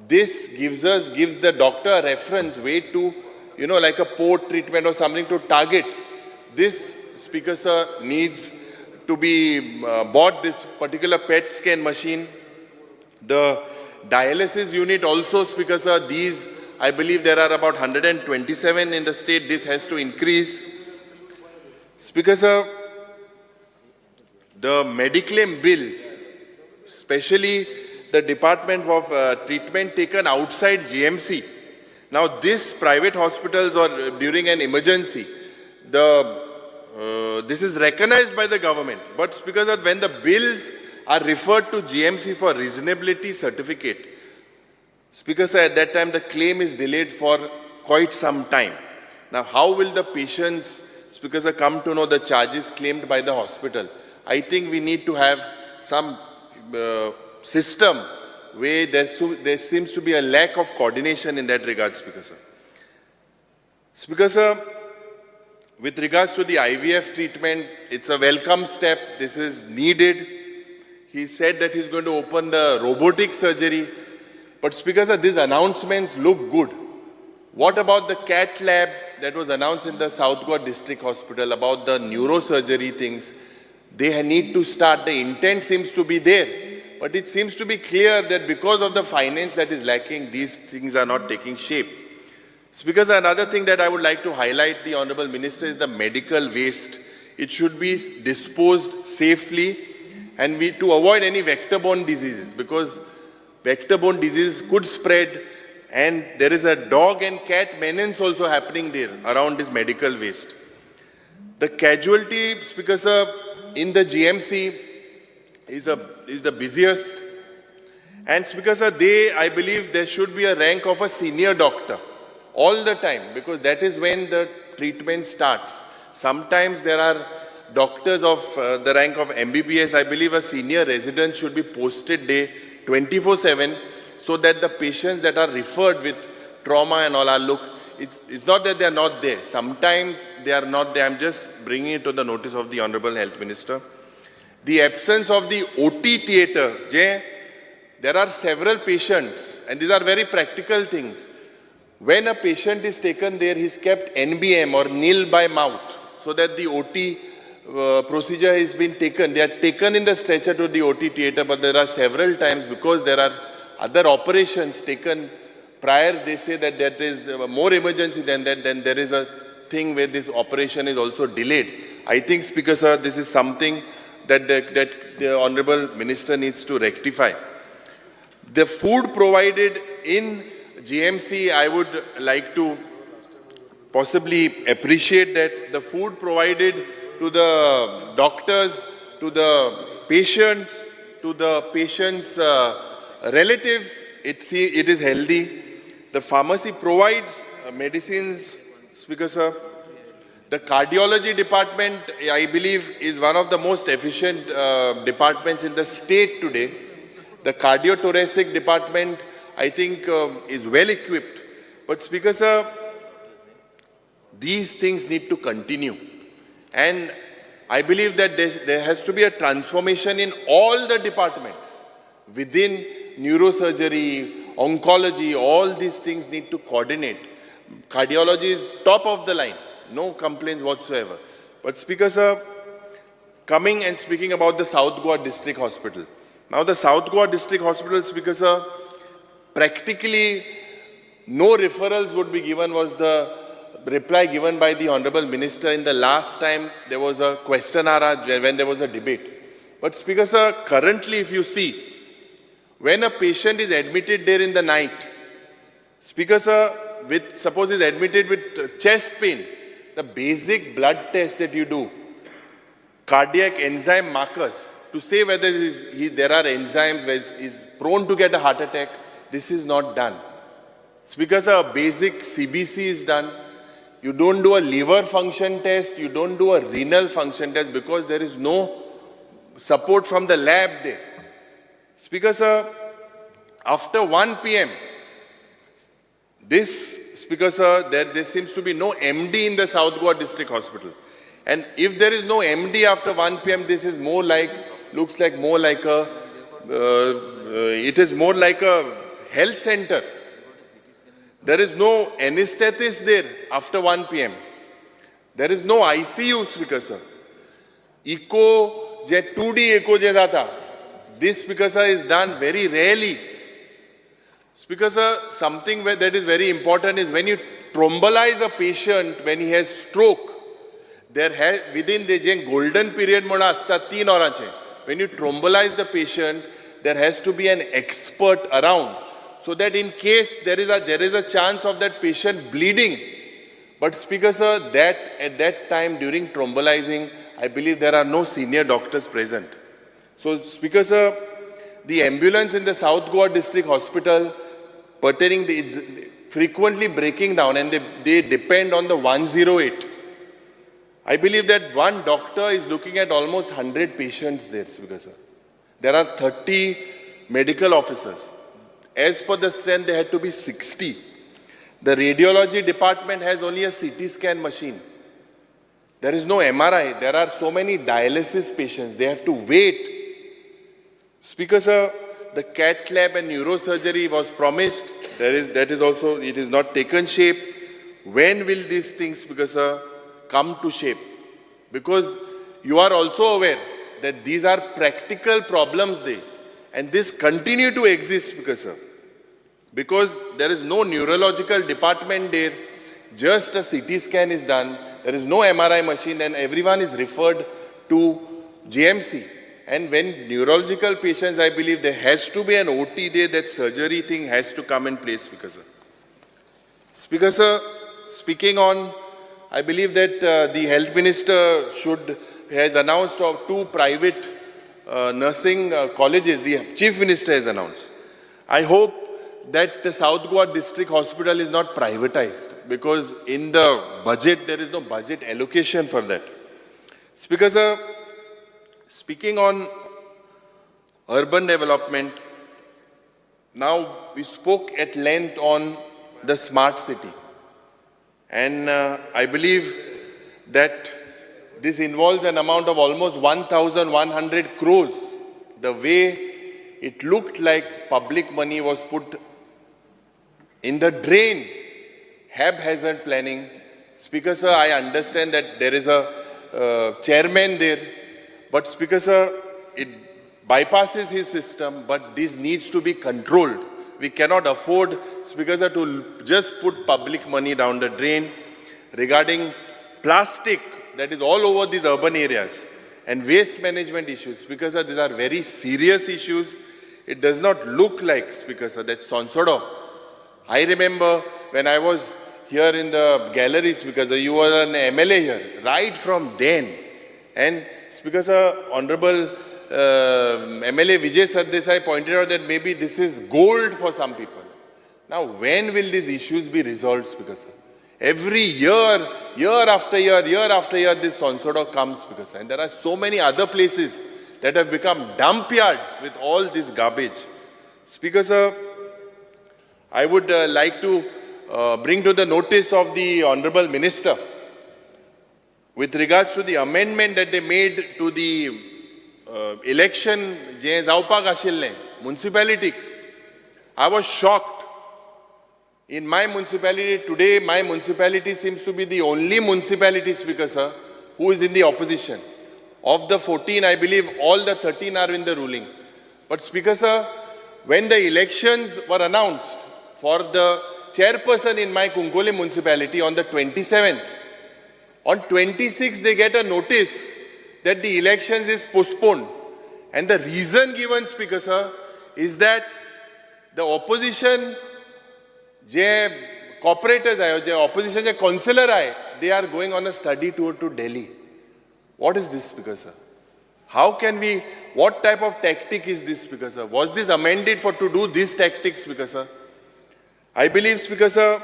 This gives the doctor a reference way to, like a port treatment or something to target. This, Speaker sir, needs to be bought, this particular PET scan machine. The dialysis unit also, Speaker sir, these, I believe there are about 127 in the state. This has to increase. Speaker sir, the Mediclaim bills, especially the Department of Treatment taken outside GMC. Now, this private hospitals or during an emergency, this is recognized by the government. But because of when the bills are referred to GMC for reasonability certificate, Speaker sir, at that time the claim is delayed for quite some time. Now, how will the patients Speaker sir, come to know the charges claimed by the hospital. I think we need to have some system where there seems to be a lack of coordination in that regard, Speaker sir. Speaker sir, with regards to the IVF treatment, it's a welcome step. This is needed. He said that he's going to open the robotic surgery. But Speaker sir, these announcements look good. What about the cath lab that was announced in the South Goa District Hospital about the neurosurgery things? They need to start. The intent seems to be there. But it seems to be clear that because of the finance that is lacking, these things are not taking shape. Speaker sir, another thing that I would like to highlight, the Honourable Minister, is the medical waste. It should be disposed safely and to avoid any vector-borne diseases, because vector-borne diseases could spread, and there is a dog and cat menace also happening there around this medical waste. The casualty, Speaker sir, in the GMC is the busiest. And Speaker sir, I believe there should be a rank of a senior doctor all the time, because that is when the treatment starts. Sometimes there are doctors of the rank of MBBS. I believe a senior resident should be posted day 24/7, so that the patients that are referred with trauma and all are it's not that they are not there. Sometimes they are not there. I'm just bringing it to the notice of the Honorable Health Minister. The absence of the OT theatre. There are several patients, and these are very practical things. When a patient is taken there, he's kept NBM or nil by mouth, so that the OT procedure has been taken. They are taken in the stretcher to the OT theatre, but there are several times, because there are other operations taken prior, they say that there is more emergency than that, then there is a thing where this operation is also delayed. I think, Speaker sir, this is something that the Honourable Minister needs to rectify. The food provided in GMC, I would like to possibly appreciate that the food provided to the doctors, to the patients, relatives, it is healthy. The pharmacy provides medicines, Speaker sir. The cardiology department, I believe, is one of the most efficient departments in the state today. The cardiothoracic department, I think, is well equipped. But Speaker sir, these things need to continue. And I believe that there has to be a transformation in all the departments. Within neurosurgery, oncology, all these things need to coordinate. Cardiology is top of the line. No complaints whatsoever. But Speaker sir, coming and speaking about the South Goa District Hospital. Now the South Goa District Hospital, Speaker sir, practically no referrals would be given, was the reply given by the Honourable Minister in the last time there was a question hour when there was a debate. But Speaker sir, currently if you see, when a patient is admitted there in the night, Speaker sir, suppose he's admitted with chest pain, the basic blood test that you do, cardiac enzyme markers, to say whether there are enzymes where he's prone to get a heart attack, this is not done. Speaker sir, a basic CBC is done. You don't do a liver function test, you don't do a renal function test, because there is no support from the lab there. Speaker sir, after 1 p.m., Speaker sir, there seems to be no MD in the South Goa District Hospital. And if there is no MD after 1 p.m., this is more like, it is more like a health center. There is no anesthetist there after 1 p.m. There is no ICU, Speaker sir. Echo, 2D echo this, Speaker sir, is done very rarely. Speaker sir, something that is very important is when you thrombolize a patient when he has stroke, within the golden period, 3 hours. When you thrombolize the patient, there has to be an expert around, so that in case there is a chance of that patient bleeding. But Speaker sir, at that time during thrombolizing, I believe there are no senior doctors present. So Speaker sir, the ambulance in the South Goa District Hospital is frequently breaking down, and they depend on the 108. I believe that one doctor is looking at almost 100 patients there, Speaker sir. There are 30 medical officers. As per the strength, there had to be 60. The radiology department has only a CT scan machine. There is no MRI. There are so many dialysis patients. They have to wait. Speaker sir, the cath lab and neurosurgery was promised. That is also, it is not taken shape. When will these things, Speaker sir, come to shape? Because you are also aware that these are practical problems there. And this continue to exist, Speaker sir. Because there is no neurological department there, just a CT scan is done, there is no MRI machine, and everyone is referred to GMC. And when neurological patients, I believe there has to be an OT there, that surgery thing has to come in place, Speaker sir. Speaker sir, speaking on, I believe that the health minister has announced of 2 private nursing colleges, the chief minister has announced. I hope that the South Goa District Hospital is not privatized, because in the budget, there is no budget allocation for that. Speaker sir, speaking on urban development, now we spoke at length on the smart city. And I believe that this involves an amount of almost 1,100 crores. The way it looked like public money was put in the drain, haphazard planning. Speaker sir, I understand that there is a chairman there, but Speaker sir, it bypasses his system, but this needs to be controlled. We cannot afford, Speaker sir, to just put public money down the drain. Regarding plastic that is all over these urban areas and waste management issues, Speaker sir, these are very serious issues. It does not look like, Speaker sir, that Sonsodo. I remember when I was here in the gallery, Speaker sir, you were an MLA here, right from then. And Speaker sir, Honorable MLA Vijay Sardesai pointed out that maybe this is gold for some people. Now, when will these issues be resolved, Speaker sir? Every year, year after year, this Sonsodo comes, Speaker sir. And there are so many other places that have become dump yards with all this garbage. Speaker sir, I would like to bring to the notice of the Honorable Minister with regards to the amendment that they made to the election je जावपाक आशिल्लें municipality. I was shocked. In my municipality today, my municipality seems to be the only municipality, Speaker sir, who is in the opposition. Of the 14, I believe all the 13 are in the ruling. But Speaker sir, when the elections were announced for the chairperson in my Kunkole municipality on the 27th, on 26th they get a notice that the elections is postponed. And the reason given, Speaker sir, is that the opposition, cooperators, opposition councillor, they are going on a study tour to Delhi. What is this, Speaker sir? How can we, what type of tactic is this, Speaker sir? Was this amended to do this tactics, Speaker sir? I believe, Speaker sir,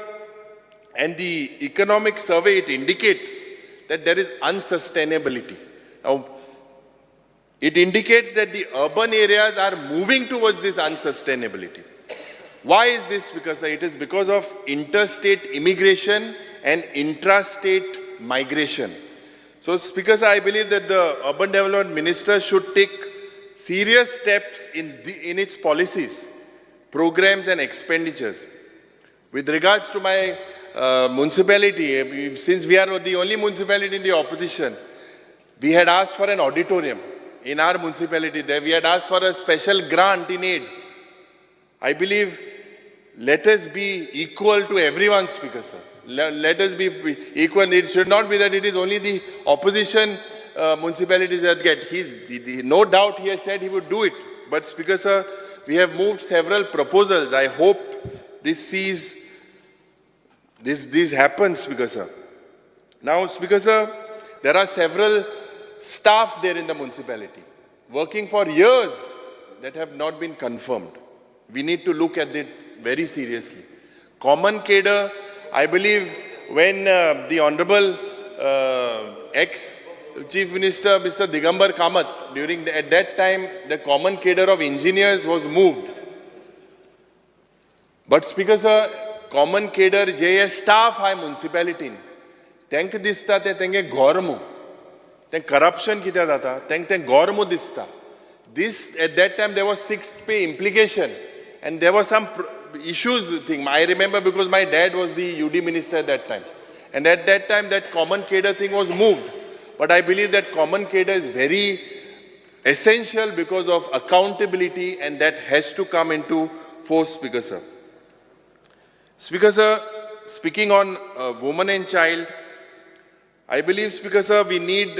and the economic survey, it indicates that there is unsustainability. Now, it indicates that the urban areas are moving towards this unsustainability. Why is this? Because it is because of interstate immigration and intrastate migration. So, Speaker sir, I believe that the Urban Development Minister should take serious steps in its policies, programs and expenditures. With regards to my municipality, since we are the only municipality in the opposition, we had asked for an auditorium in our municipality there. We had asked for a special grant in aid. I believe, let us be equal to everyone, Speaker sir. Let us be equal. It should not be that it is only the opposition municipalities that get. No doubt he has said he would do it. But Speaker sir, we have moved several proposals. I hope this happens, Speaker sir. Now, Speaker sir, there are several staff there in the municipality working for years that have not been confirmed. We need to look at it very seriously. Common cadre, I believe when the Honorable ex-Chief Minister, Mr. Digambar Kamath, at that time, the common cadre of engineers was moved. But Speaker Sir, common cadre, J staff आहे municipality, तांकां दिसता ते तांगे गोरमू, तांकां corruption कित्या जाता, तांकां गोरमू दिसता. This, at that time, there was sixth pay implication, and there was some issues thing. I remember because my dad was the UD minister at that time. And at that time, that common cadre thing was moved. But I believe that common cadre is very essential because of accountability, and that has to come into force, Speaker Sir. Speaker Sir, speaking on women and child, I believe, Speaker Sir, we need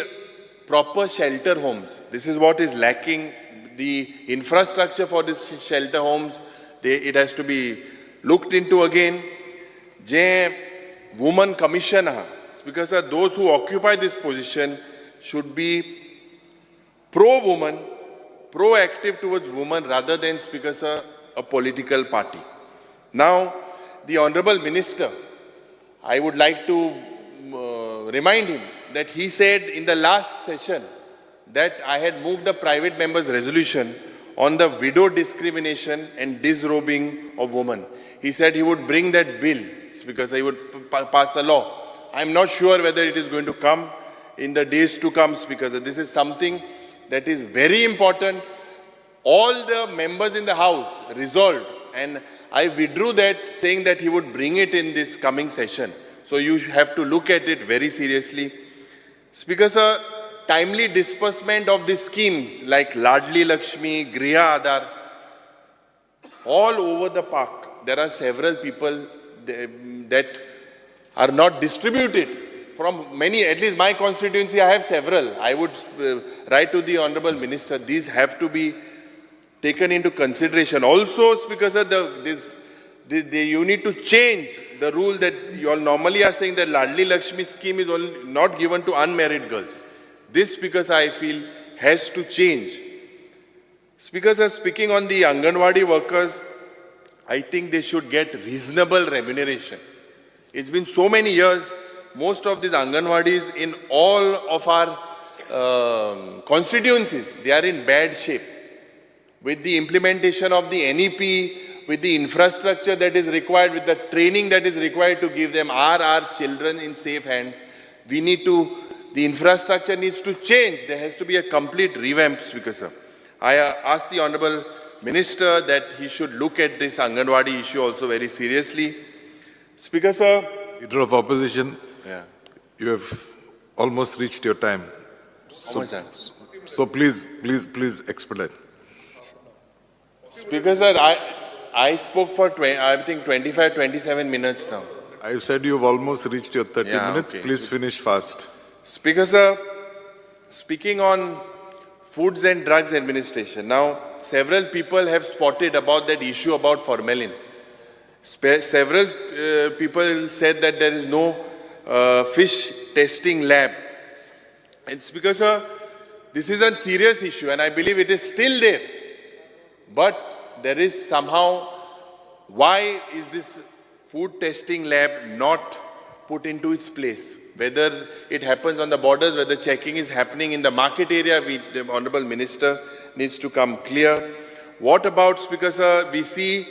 proper shelter homes. This is what is lacking. The infrastructure for these shelter homes, it has to be looked into again. Je woman commission, Speaker Sir, those who occupy this position should be pro-woman, proactive towards women rather than, Speaker Sir, a political party. Now, the Honorable Minister, I would like to remind him that he said in the last session that I had moved a private member's resolution on the widow discrimination and disrobing of women. He said he would bring that bill because he would pass a law. I'm not sure whether it is going to come in the days to come, because this is something that is very important. All the members in the House resolved, and I withdrew that, saying that he would bring it in this coming session. So you have to look at it very seriously. Speaker Sir, timely disbursement of these schemes like Ladli Lakshmi, Griha Aadhar, all over the park, there are several people that are not distributed. From many, at least my constituency, I have several. I would write to the Honorable Minister, these have to be taken into consideration. Also, Speaker Sir, you need to change the rule that you all normally are saying that Ladli Lakshmi scheme is only not given to unmarried girls. This, Speaker Sir, I feel has to change. Speaker Sir, speaking on the Anganwadi workers, I think they should get reasonable remuneration. It's been so many years, most of these Anganwadis in all of our constituencies, they are in bad shape. With the implementation of the NEP, with the infrastructure that is required, with the training that is required to give them, are our children in safe hands? We need to, the infrastructure needs to change. There has to be a complete revamp, Speaker Sir. I asked the Honorable Minister that he should look at this Anganwadi issue also very seriously. Speaker Sir. Leader of Opposition, Yeah. you have almost reached your time. How much time? So please expedite. Speaker Sir, I spoke for, I think, 25, 27 minutes now. I said you've almost reached your 30 minutes. Okay. Please finish fast. Speaker Sir, speaking on Foods and Drugs Administration, now several people have spotted about that issue about formalin. Several people said that there is no fish testing lab. And Speaker Sir, this is a serious issue, and I believe it is still there. But there is somehow, why is this food testing lab not put into its place? Whether it happens on the borders, whether checking is happening in the market area, the Honorable Minister needs to come clear. What about, Speaker Sir, we see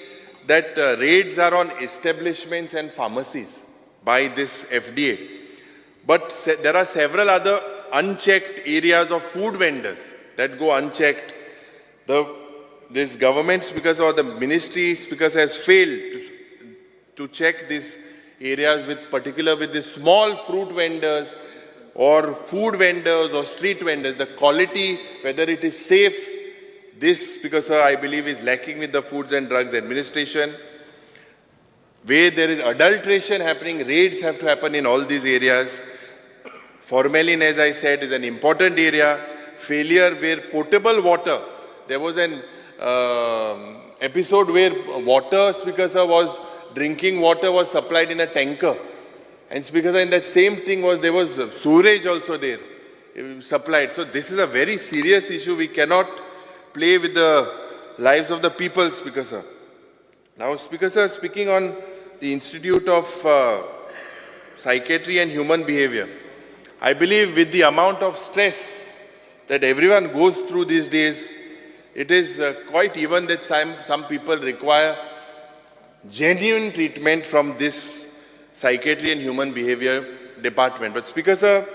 that raids are on establishments and pharmacies by this FDA. But there are several other unchecked areas of food vendors that go unchecked. This government, Speaker Sir, or the ministry, Speaker Sir, has failed to check these areas with the small fruit vendors or food vendors or street vendors. The quality, whether it is safe, this, Speaker Sir, I believe is lacking with the Foods and Drugs Administration. Where there is adulteration happening, raids have to happen in all these areas. Formalin, as I said, is an important area. Failure where potable water, there was an episode where water, Speaker Sir, drinking water was supplied in a tanker. And Speaker Sir, in that same thing there was sewerage also there, supplied. So this is a very serious issue. We cannot play with the lives of the people, Speaker Sir. Now, Speaker Sir, speaking on the Institute of Psychiatry and Human Behavior, I believe with the amount of stress that everyone goes through these days, it is quite even that some people require genuine treatment from this psychiatry and human behavior department. But Speaker Sir,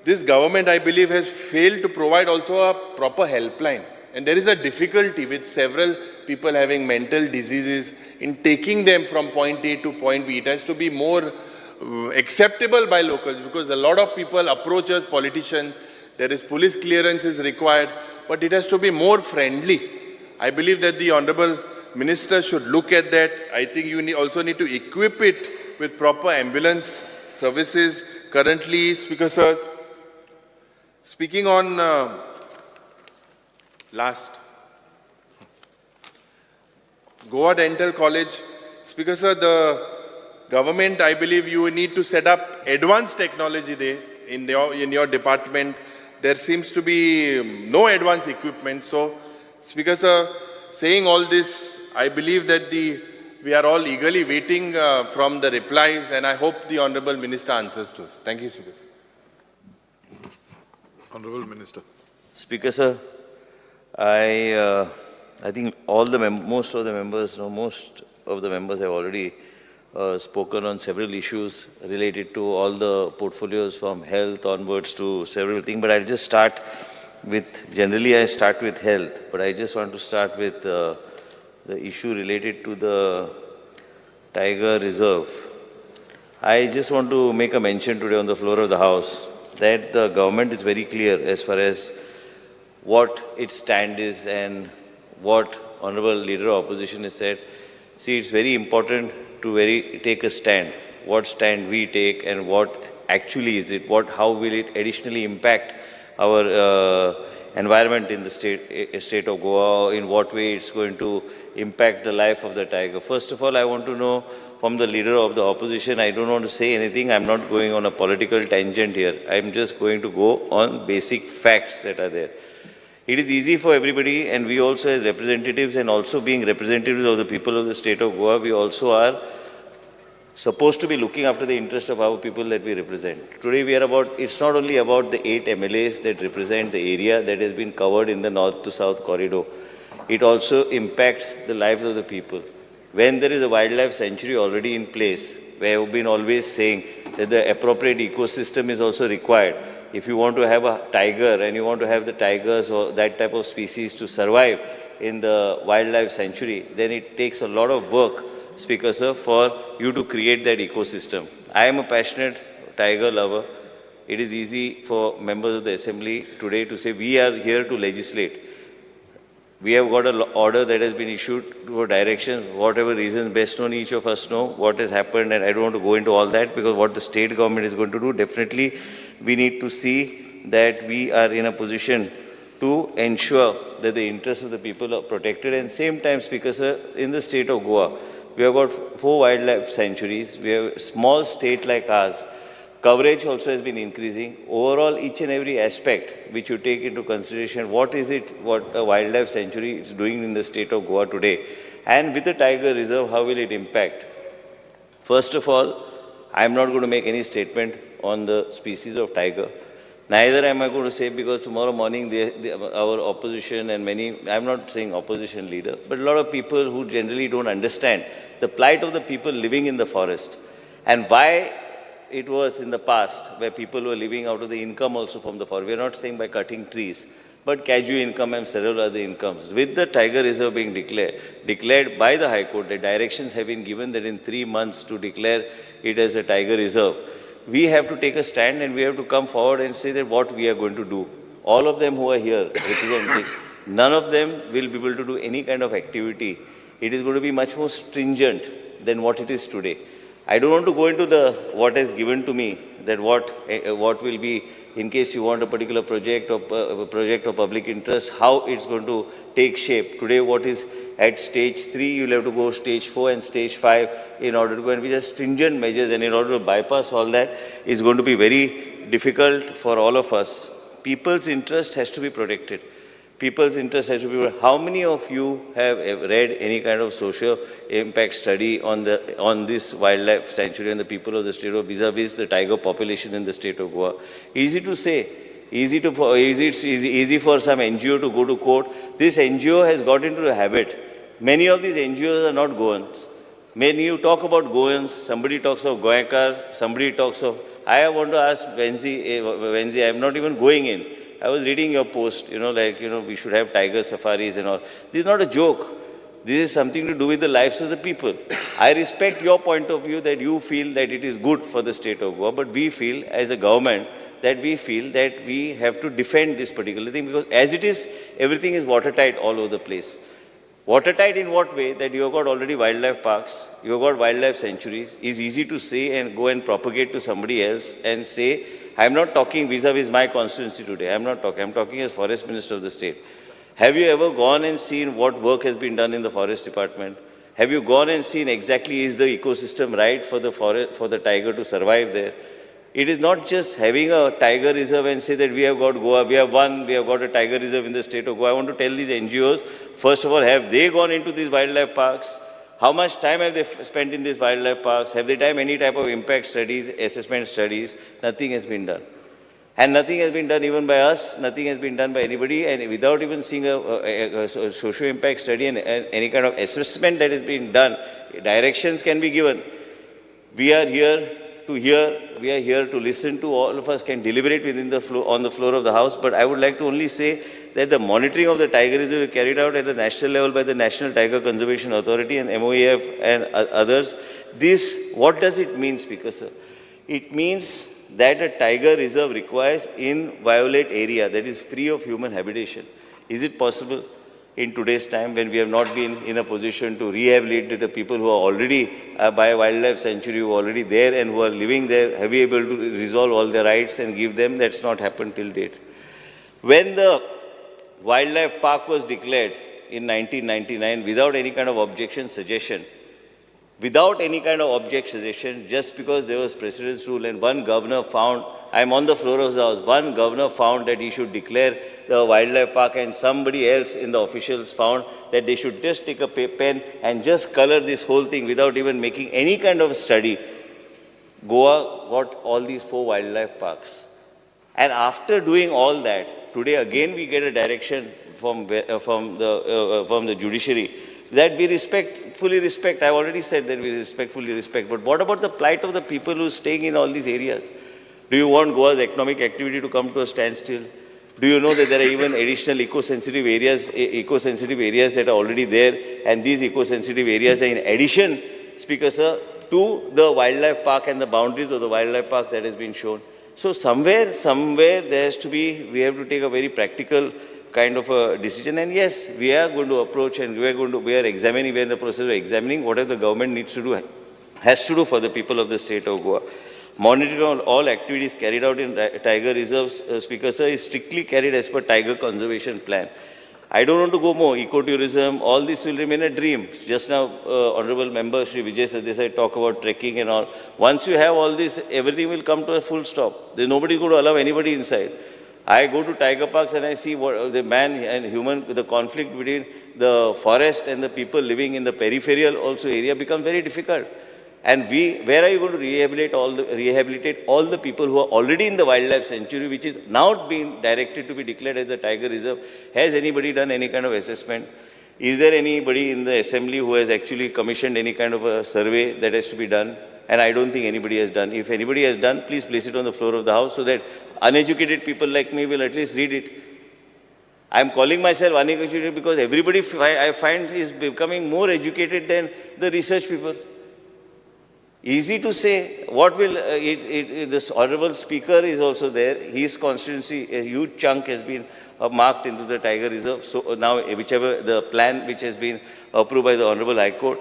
this government, I believe, has failed to provide also a proper helpline. And there is a difficulty with several people having mental diseases in taking them from point A to point B. It has to be more acceptable by locals, because a lot of people approach us, politicians, there is police clearance is required, but it has to be more friendly. I believe that the Honorable Minister should look at that. I think you also need to equip it with proper ambulance services. Currently, Speaker Sir, speaking on last, Goa Dental College, Speaker Sir, the government, I believe you need to set up advanced technology there in your department. There seems to be no advanced equipment. So, Speaker Sir, saying all this, I believe that we are all eagerly waiting from the replies, and I hope the Honorable Minister answers to us. Thank you, Speaker. Honorable Minister. Speaker Sir, I think most of the members have already spoken on several issues related to all the portfolios from health onwards to several things. But I'll just start with, generally I start with health, but I just want to start with the issue related to the Tiger Reserve. I just want to make a mention today on the floor of the House that the government is very clear as far as what its stand is and what Honorable Leader of Opposition has said. See, it's very important to take a stand, what stand we take and what actually is it, how will it additionally impact our environment in the state of Goa, in what way it's going to impact the life of the tiger. First of all, I want to know from the Leader of the Opposition, I don't want to say anything, I'm not going on a political tangent here, I'm just going to go on basic facts that are there. It is easy for everybody, and we also as representatives, and also being representatives of the people of the state of Goa, we also are supposed to be looking after the interest of our people that we represent. Today it's not only about the 8 MLAs that represent the area that has been covered in the north to south corridor. It also impacts the lives of the people. When there is a wildlife sanctuary already in place, where we've been always saying that the appropriate ecosystem is also required. If you want to have a tiger and you want to have the tigers or that type of species to survive in the wildlife sanctuary, then it takes a lot of work, Speaker Sir, for you to create that ecosystem. I am a passionate tiger lover. It is easy for members of the Assembly today to say we are here to legislate. We have got an order that has been issued for direction, whatever reasons best known, each of us know what has happened, and I don't want to go into all that because what the state government is going to do, definitely we need to see that we are in a position to ensure that the interests of the people are protected. And same time, Speaker Sir, in the state of Goa, we have got 4 wildlife sanctuaries. We have a small state like ours. Coverage also has been increasing. Overall, each and every aspect which you take into consideration, what a wildlife sanctuary is doing in the state of Goa today, and with the Tiger Reserve, how will it impact? First of all, I am not going to make any statement on the species of tiger. Neither am I going to say, because tomorrow morning our opposition and many, I'm not saying opposition leader, but a lot of people who generally don't understand the plight of the people living in the forest and why it was in the past where people were living out of the income also from the forest. We are not saying by cutting trees, but casual income and several other incomes. With the Tiger Reserve being declared by the High Court, the directions have been given that in 3 months to declare it as a Tiger Reserve. We have to take a stand and we have to come forward and say that what we are going to do. All of them who are here representing, none of them will be able to do any kind of activity. It is going to be much more stringent than what it is today. I don't want to go into what is given to me, that what will be in case you want a particular project or project of public interest, how it's going to take shape. Today, what is at stage 3, you'll have to go stage 4 and stage 5 in order to go, and with just stringent measures, and in order to bypass all that, it's going to be very difficult for all of us. People's interest has to be protected. people's interest has to be. How many of you have read any kind of social impact study on this wildlife sanctuary and the people of the state of vis-a-vis the tiger population in the state of Goa? Easy to say. Easy for some NGO to go to court. This NGO has got into a habit. Many of these NGOs are not Goans. When you talk about Goans, somebody talks of Goankar, somebody talks of... I want to ask Venzi, I'm not even going in. I was reading your post, we should have tiger safaris and all. This is not a joke. This is something to do with the lives of the people. I respect your point of view that you feel that it is good for the state of Goa, but we feel as a government that we feel that we have to defend this particular thing, because as it is, everything is watertight all over the place. Watertight in what way? That you have got already wildlife parks, you have got wildlife sanctuaries. It's easy to say and go and propagate to somebody else and say, I'm not talking vis-a-vis my constituency today. I'm talking as Forest Minister of the state. Have you ever gone and seen what work has been done in the Forest Department? Have you gone and seen exactly is the ecosystem right for the forest, for the tiger to survive there? It is not just having a tiger reserve and say that we have got Goa, we have got a tiger reserve in the state of Goa. I want to tell these NGOs, first of all, have they gone into these wildlife parks? How much time have they spent in these wildlife parks? Have they done any type of impact studies, assessment studies? Nothing has been done. And nothing has been done even by us, nothing has been done by anybody, and without even seeing a social impact study and any kind of assessment that is being done, directions can be given. We are here to hear, we are here to listen to, all of us can deliberate within the floor, on the floor of the House, but I would like to only say that the monitoring of the tiger reserve is carried out at the national level by the National Tiger Conservation Authority and MOEF and others. This, what does it mean, Speaker Sir? It means that a tiger reserve requires inviolate area that is free of human habitation. Is it possible in today's time when we have not been in a position to rehabilitate the people who are already by a wildlife sanctuary, who are already there and who are living there, have we able to resolve all their rights and give them? That's not happened till date. When the wildlife park was declared in 1999 without any kind of objection, suggestion, just because there was precedence rule and one governor found, I'm on the floor of the House, one governor found that he should declare the wildlife park and somebody else in the officials found that they should just take a pen and just color this whole thing without even making any kind of study. Goa got all these 4 wildlife parks. And after doing all that, today again we get a direction from the judiciary that we fully respect. I already said that we respectfully respect. But what about the plight of the people who are staying in all these areas? Do you want Goa's economic activity to come to a standstill? Do you know that there are even additional eco-sensitive areas that are already there, and these eco-sensitive areas are in addition, Speaker Sir, to the wildlife park and the boundaries of the wildlife park that has been shown. So somewhere there has to be, we have to take a very practical kind of a decision. And yes, we are going to approach and we are examining, we are in the process of examining whatever the government needs to do, has to do for the people of the state of Goa. Monitoring on all activities carried out in tiger reserves, Speaker Sir, is strictly carried as per Tiger Conservation Plan. I don't want to go more. Ecotourism, all this will remain a dream. Just now, Honorable Member Shri Vijay Sardesai talk about trekking and all. Once you have all this, everything will come to a full stop. There's nobody going to allow anybody inside. I go to tiger parks and I see what the man and human, the conflict between the forest and the people living in the peripheral also area becomes very difficult. And where are you going to rehabilitate all the people who are already in the wildlife sanctuary, which is now being directed to be declared as a tiger reserve? Has anybody done any kind of assessment? Is there anybody in the assembly who has actually commissioned any kind of a survey that has to be done? And I don't think anybody has done. If anybody has done, please place it on the floor of the House so that uneducated people like me will at least read it. I'm calling myself uneducated because everybody I find is becoming more educated than the research people. Easy to say. What will, this Honorable Speaker is also there. His constituency, a huge chunk has been marked into the Tiger Reserve. So now, whichever the plan which has been approved by the Honorable High Court,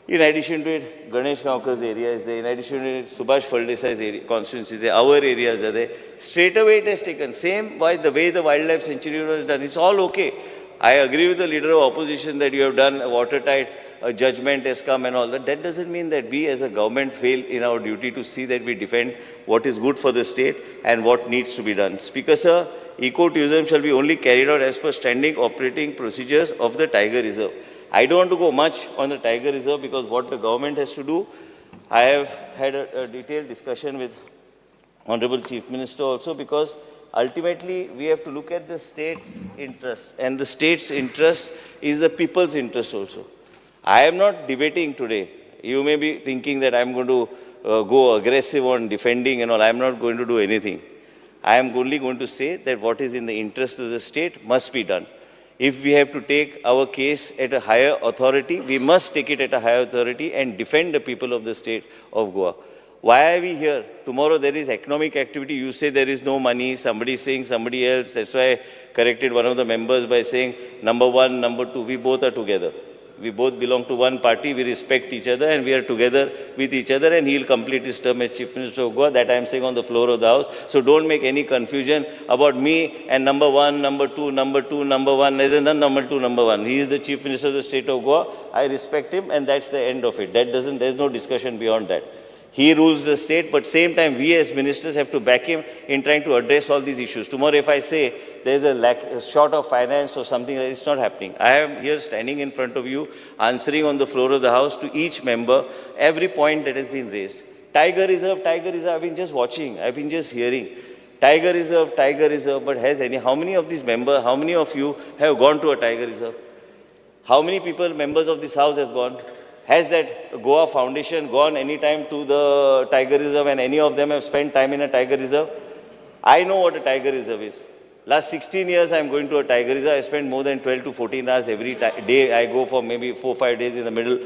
in addition to it, Ganesh Kaunkar's area is there. In addition to it, Subhash Phaldesai's area, constituency is there. Our areas are there. Straight away it has taken. Same by the way the wildlife sanctuary was done. It's all okay. I agree with the leader of opposition that you have done a watertight judgment has come and all that. That doesn't mean that we as a government fail in our duty to see that we defend what is good for the state and what needs to be done. Speaker Sir, ecotourism shall be only carried out as per standing operating procedures of the Tiger Reserve. I don't want to go much on the Tiger Reserve because what the government has to do, I have had a detailed discussion with Honorable Chief Minister also, because ultimately we have to look at the state's interest, and the state's interest is the people's interest also. I am not debating today. You may be thinking that I am going to go aggressive on defending and all. I am not going to do anything. I am only going to say that what is in the interest of the state must be done. If we have to take our case at a higher authority, we must take it at a higher authority and defend the people of the state of Goa. Why are we here? Tomorrow there is economic activity. You say there is no money. Somebody is saying somebody else. That's why I corrected one of the members by saying number one, number two, we both are together. We both belong to one party, we respect each other, and we are together with each other, and he'll complete his term as Chief Minister of Goa. That I am saying on the floor of the House. So don't make any confusion about me and number one, number two, number two, number one. There is none number two, number one. He is the Chief Minister of the state of Goa. I respect him, and that's the end of it. There's no discussion beyond that. He rules the state, but same time, we as ministers have to back him in trying to address all these issues. Tomorrow, if I say there's a short of finance or something, it's not happening. I am here standing in front of you, answering on the floor of the House to each member every point that has been raised. Tiger Reserve, I've been just watching, I've been just hearing. Tiger Reserve, but how many of these members, how many of you have gone to a Tiger Reserve? How many people, members of this House, have gone? Has that Goa Foundation gone any time to the Tiger Reserve, and any of them have spent time in a Tiger Reserve? I know what a Tiger Reserve is. Last 16 years, I'm going to a Tiger Reserve. I spend more than 12 to 14 hours every day. I go for maybe 4-5 days in the middle.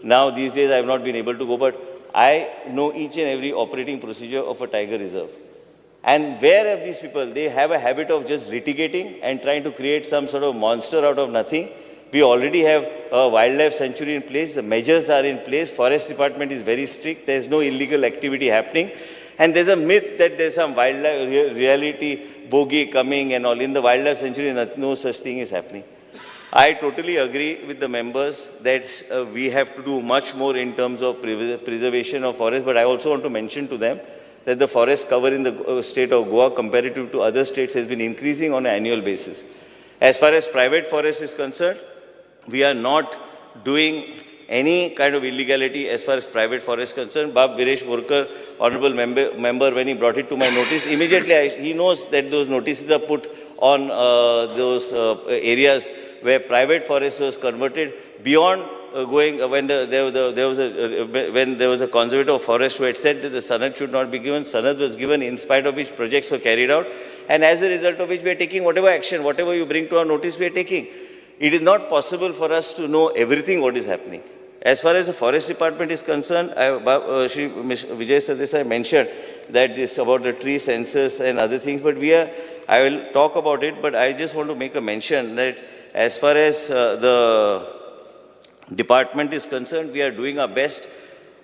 Now, these days, I have not been able to go, but I know each and every operating procedure of a Tiger Reserve. And where have these people? They have a habit of just litigating and trying to create some sort of monster out of nothing. We already have a wildlife sanctuary in place. The measures are in place. Forest department is very strict. There is no illegal activity happening. And there's a myth that there's some wildlife reality bogey coming and all. In the wildlife sanctuary, no such thing is happening. I totally agree with the members that we have to do much more in terms of preservation of forest. But I also want to mention to them that the forest cover in the state of Goa, comparative to other states, has been increasing on an annual basis. As far as private forest is concerned, we are not doing any kind of illegality as far as private forest is concerned. Bab Viresh Borkar, honorable member, when he brought it to my notice, immediately he knows that those notices are put on those areas where private forest was converted beyond going, when there was a conservator of forest who had said that the sanad should not be given. Sanad was given, in spite of which projects were carried out, and as a result of which we are taking whatever action, whatever you bring to our notice, we are taking. It is not possible for us to know everything what is happening. As far as the forest department is concerned, Shri Vijay Sardesai mentioned that this about the tree census and other things, but I will talk about it, but I just want to make a mention that as far as the department is concerned, we are doing our best.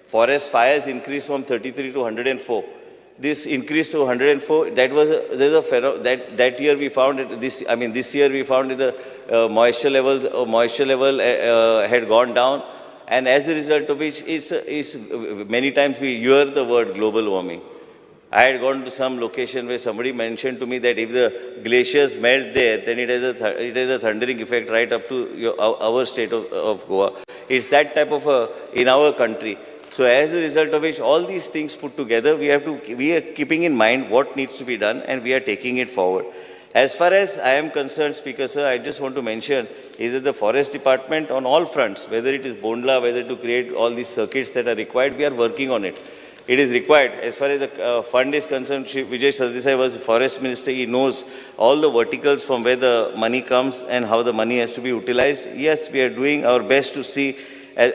Forest fires increased from 33 to 104. This increase to 104, that year we found it, this year we found the moisture level had gone down, and as a result of which many times we hear the word global warming. I had gone to some location where somebody mentioned to me that if the glaciers melt there, then it has a thundering effect right up to our state of Goa. It's that type of in our country. So as a result of which, all these things put together, we are keeping in mind what needs to be done, and we are taking it forward. As far as I am concerned, Speaker Sir, I just want to mention is that the forest department on all fronts, whether it is Bondla, whether to create all these circuits that are required, we are working on it. It is required. As far as the fund is concerned, Vijay Sardesai was forest minister. He knows all the verticals from where the money comes and how the money has to be utilized. Yes, we are doing our best to see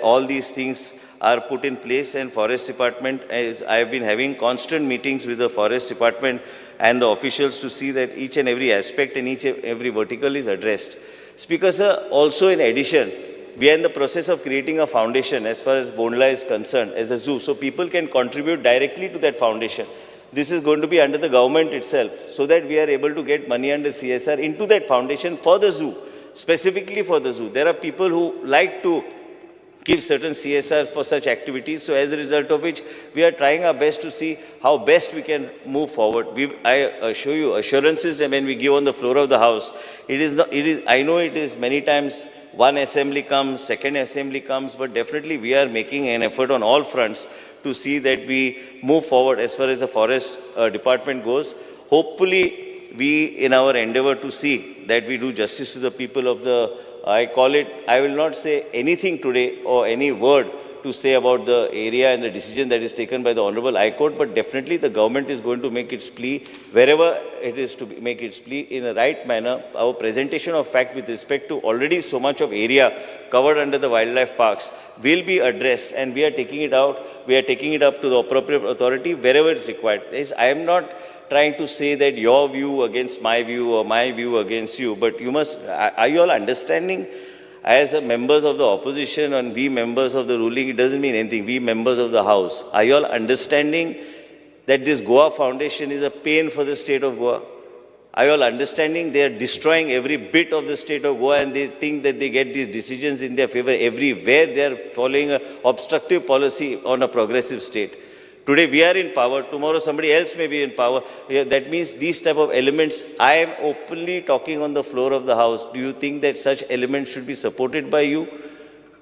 all these things are put in place, and forest department, I have been having constant meetings with the forest department and the officials to see that each and every aspect and each and every vertical is addressed. Speaker Sir, also in addition, we are in the process of creating a foundation as far as Bondla is concerned, as a zoo, so people can contribute directly to that foundation. This is going to be under the government itself, so that we are able to get money under CSR into that foundation for the zoo, specifically for the zoo. There are people who like to give certain CSR for such activities. So as a result of which, we are trying our best to see how best we can move forward. I assure you assurances, and when we give on the floor of the House, I know it is many times one assembly comes, second assembly comes, but definitely we are making an effort on all fronts to see that we move forward as far as the forest department goes. Hopefully, we, in our endeavor to see that we do justice to the people of the, I will not say anything today or any word to say about the area and the decision that is taken by the Honorable High Court, but definitely the government is going to make its plea wherever it is to make its plea in a right manner. Our presentation of fact with respect to already so much of area covered under the wildlife parks will be addressed, and we are taking it out. We are taking it up to the appropriate authority wherever it's required. I am not trying to say that your view against my view or my view against you, but you must, are you all understanding? As members of the opposition and we members of the ruling, it doesn't mean anything. We members of the House, are you all understanding that this Goa Foundation is a pain for the state of Goa? Are you all understanding they are destroying every bit of the state of Goa, and they think that they get these decisions in their favor everywhere? They are following an obstructive policy on a progressive state. Today we are in power, tomorrow somebody else may be in power. That means these type of elements, I am openly talking on the floor of the House. Do you think that such elements should be supported by you?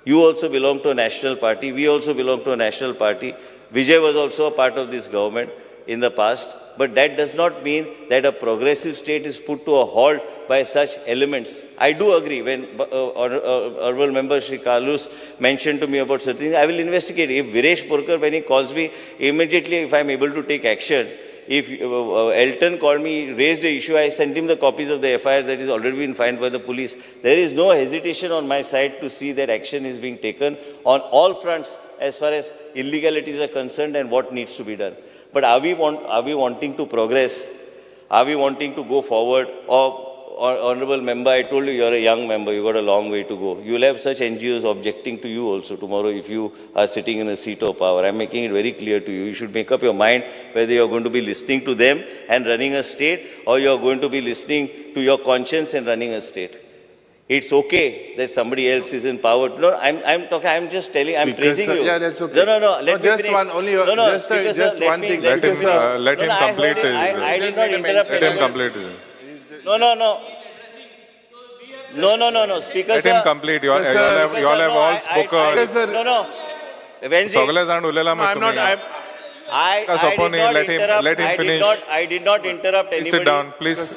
You also belong to a national party. We also belong to a national party. Vijay was also a part of this government in the past. But that does not mean that a progressive state is put to a halt by such elements. I do agree when Honorable Member Shri Kalus mentioned to me about certain things, I will investigate. If Viresh Porkar, when he calls me, immediately if I am able to take action, if Elton called me, raised the issue, I sent him the copies of the FIR that is already been filed by the police. There is no hesitation on my side to see that action is being taken on all fronts as far as illegalities are concerned and what needs to be done. But are we wanting to progress? Are we wanting to go forward? Or Honorable Member, I told you, you're a young member, you got a long way to go. You'll have such NGOs objecting to you also tomorrow if you are sitting in a seat of power. I'm making it very clear to you. You should make up your mind whether you're going to be listening to them and running a state, or you're going to be listening to your conscience and running a state. It's okay that somebody else is in power. No, I'm just telling, I'm praising you. Yeah, that's okay. No, let me just finish. one, only no, just let one me, thing. Let him complete his. I did not interrupt Let him anyone. complete his. No, Speaker Let sir. him complete. You all have all spoken. No. Wenzi, सगळे जाण उलयला मग तुम्ही. Let him finish. I did not interrupt anybody. Sit down, please,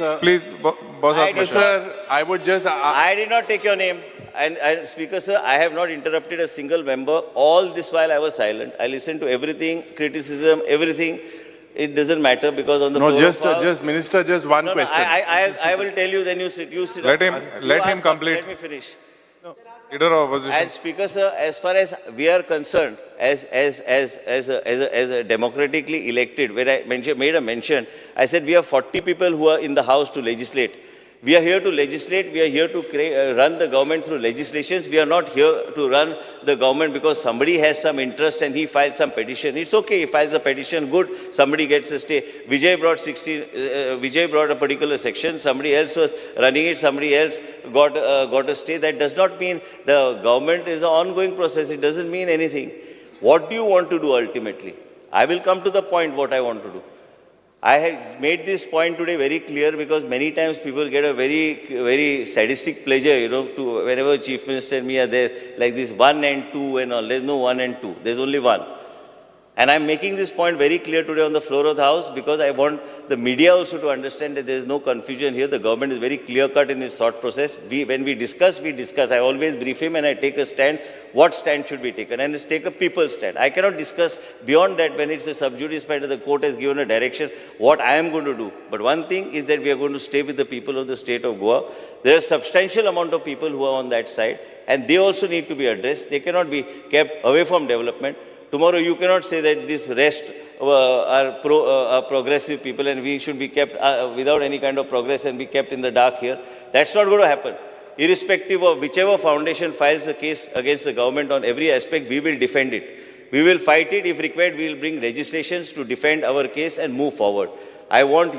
boss up. Sir, I would just... I did not take your name. And Speaker sir, I have not interrupted a single member. All this while I was silent. I listened to everything, criticism, everything. It doesn't matter because on the floor just Minister, just one question. I will tell you, then you sit. Let him complete. Let me finish. Leader of opposition. And Speaker sir, as far as we are concerned, as a democratically elected, where I made a mention, I said we have 40 people who are in the House to legislate. We are here to legislate. We are here to run the government through legislations. We are not here to run the government because somebody has some interest and he files some petition. It's okay. He files a petition. Good. Somebody gets a stay. Vijay brought a particular section. Somebody else was running it. Somebody else got a stay. That does not mean the government is an ongoing process. It doesn't mean anything. What do you want to do ultimately? I will come to the point what I want to do. I have made this point today very clear because many times people get a very sadistic pleasure, to whenever Chief Minister and me are there, like this 1 and 2 and all. There's no 1 and 2. There's only 1. And I'm making this point very clear today on the floor of the House because I want the media also to understand that there is no confusion here. The government is very clear-cut in its thought process. When we discuss. I always brief him and I take a stand. What stand should be taken? And it's take a people's stand. I cannot discuss beyond that when it's a sub judice matter. The court has given a direction what I am going to do. But one thing is that we are going to stay with the people of the state of Goa. There is a substantial amount of people who are on that side and they also need to be addressed. They cannot be kept away from development. Tomorrow you cannot say that this rest are progressive people and we should be kept without any kind of progress and be kept in the dark here. That's not going to happen. Irrespective of whichever foundation files a case against the government on every aspect, we will defend it. We will fight it. If required, we will bring legislations to defend our case and move forward. I want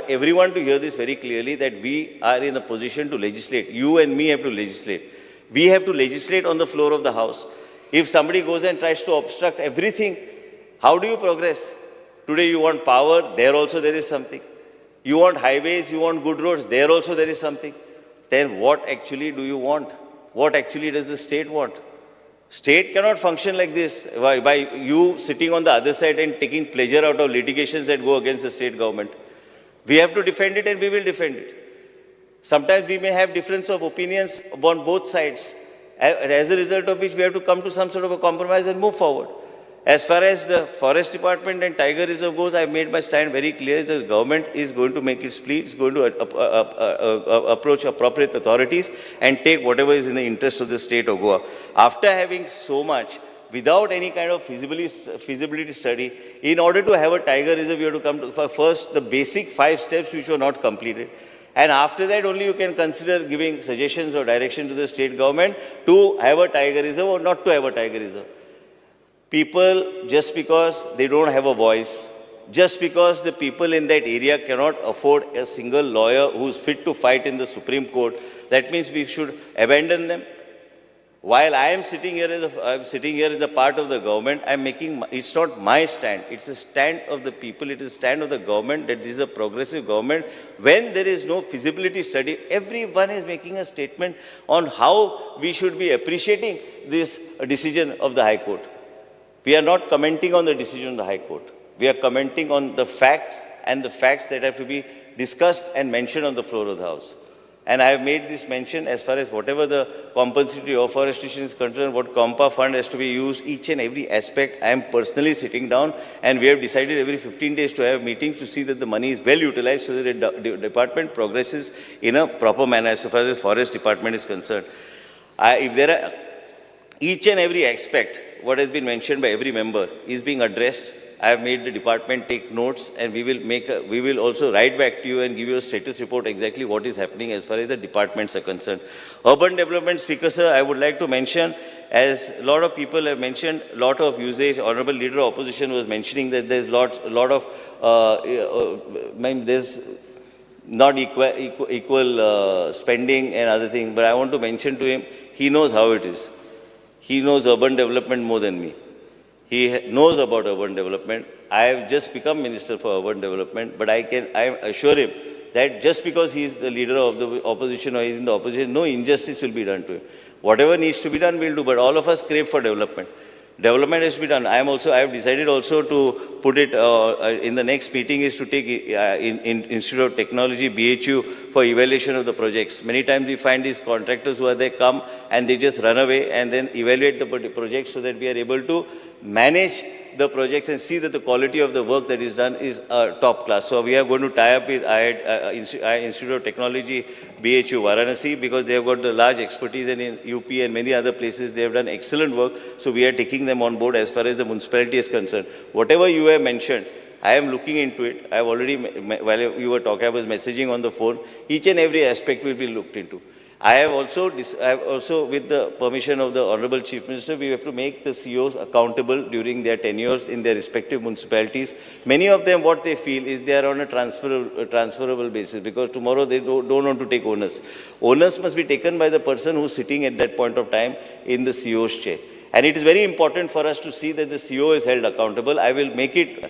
everyone to hear this very clearly that we are in a position to legislate. You and me have to legislate. We have to legislate on the floor of the House. If somebody goes and tries to obstruct everything, how do you progress? Today you want power, there also there is something. You want highways, you want good roads, there also there is something. Then what actually do you want? What actually does the state want? State cannot function like this by you sitting on the other side and taking pleasure out of litigations that go against the state government. We have to defend it and we will defend it. Sometimes we may have difference of opinions on both sides, as a result of which we have to come to some sort of a compromise and move forward. As far as the Forest Department and Tiger Reserve goes, I made my stand very clear. The government is going to make its plea, it's going to approach appropriate authorities and take whatever is in the interest of the state of Goa. After having so much, without any kind of feasibility study, in order to have a Tiger Reserve, you have to come to first the basic 5 steps which were not completed. And after that, only you can consider giving suggestions or direction to the state government to have a Tiger Reserve or not to have a Tiger Reserve. People, just because they don't have a voice, just because the people in that area cannot afford a single lawyer who's fit to fight in the Supreme Court, that means we should abandon them. While I am sitting here as a part of the government, I'm making, it's not my stand, it's a stand of the people, it is a stand of the government that this is a progressive government. When there is no feasibility study, everyone is making a statement on how we should be appreciating this decision of the High Court. We are not commenting on the decision of the High Court. We are commenting on the facts and the facts that have to be discussed and mentioned on the floor of the House. And I have made this mention as far as whatever the compensatory afforestation is concerned, what COMPA fund has to be used, each and every aspect. I am personally sitting down and we have decided every 15 days to have meetings to see that the money is well utilized so that the department progresses in a proper manner as far as the forest department is concerned. If there are each and every aspect, what has been mentioned by every member is being addressed. I have made the department take notes and we will also write back to you and give you a status report exactly what is happening as far as the departments are concerned. Urban development, Speaker sir, I would like to mention, as a lot of people have mentioned, a lot of usage. Honorable Leader of Opposition was mentioning that there's a lot of, there's not equal spending and other things, but I want to mention to him, he knows how it is. He knows urban development more than me. He knows about urban development. I have just become Minister for Urban Development, but I assure him that just because he is the leader of the opposition or he is in the opposition, no injustice will be done to him. Whatever needs to be done, we'll do, but all of us crave for development. Development has to be done. I have decided also to put it in the next meeting is to take in Institute of Technology, BHU, for evaluation of the projects. Many times we find these contractors who are there come and they just run away and then evaluate the projects so that we are able to manage the projects and see that the quality of the work that is done is top class. So we are going to tie up with Institute of Technology, BHU, Varanasi, because they have got the large expertise, and in UP and many other places they have done excellent work. So we are taking them on board as far as the municipality is concerned. Whatever you have mentioned, I am looking into it. I have already, while you were talking, I was messaging on the phone. Each and every aspect will be looked into. I have also, with the permission of the Honorable Chief Minister, we have to make the CEOs accountable during their tenures in their respective municipalities. Many of them, what they feel is they are on a transferable basis, because tomorrow they don't want to take onus. Onus must be taken by the person who is sitting at that point of time in the CEO's chair. And it is very important for us to see that the CEO is held accountable. I will make it,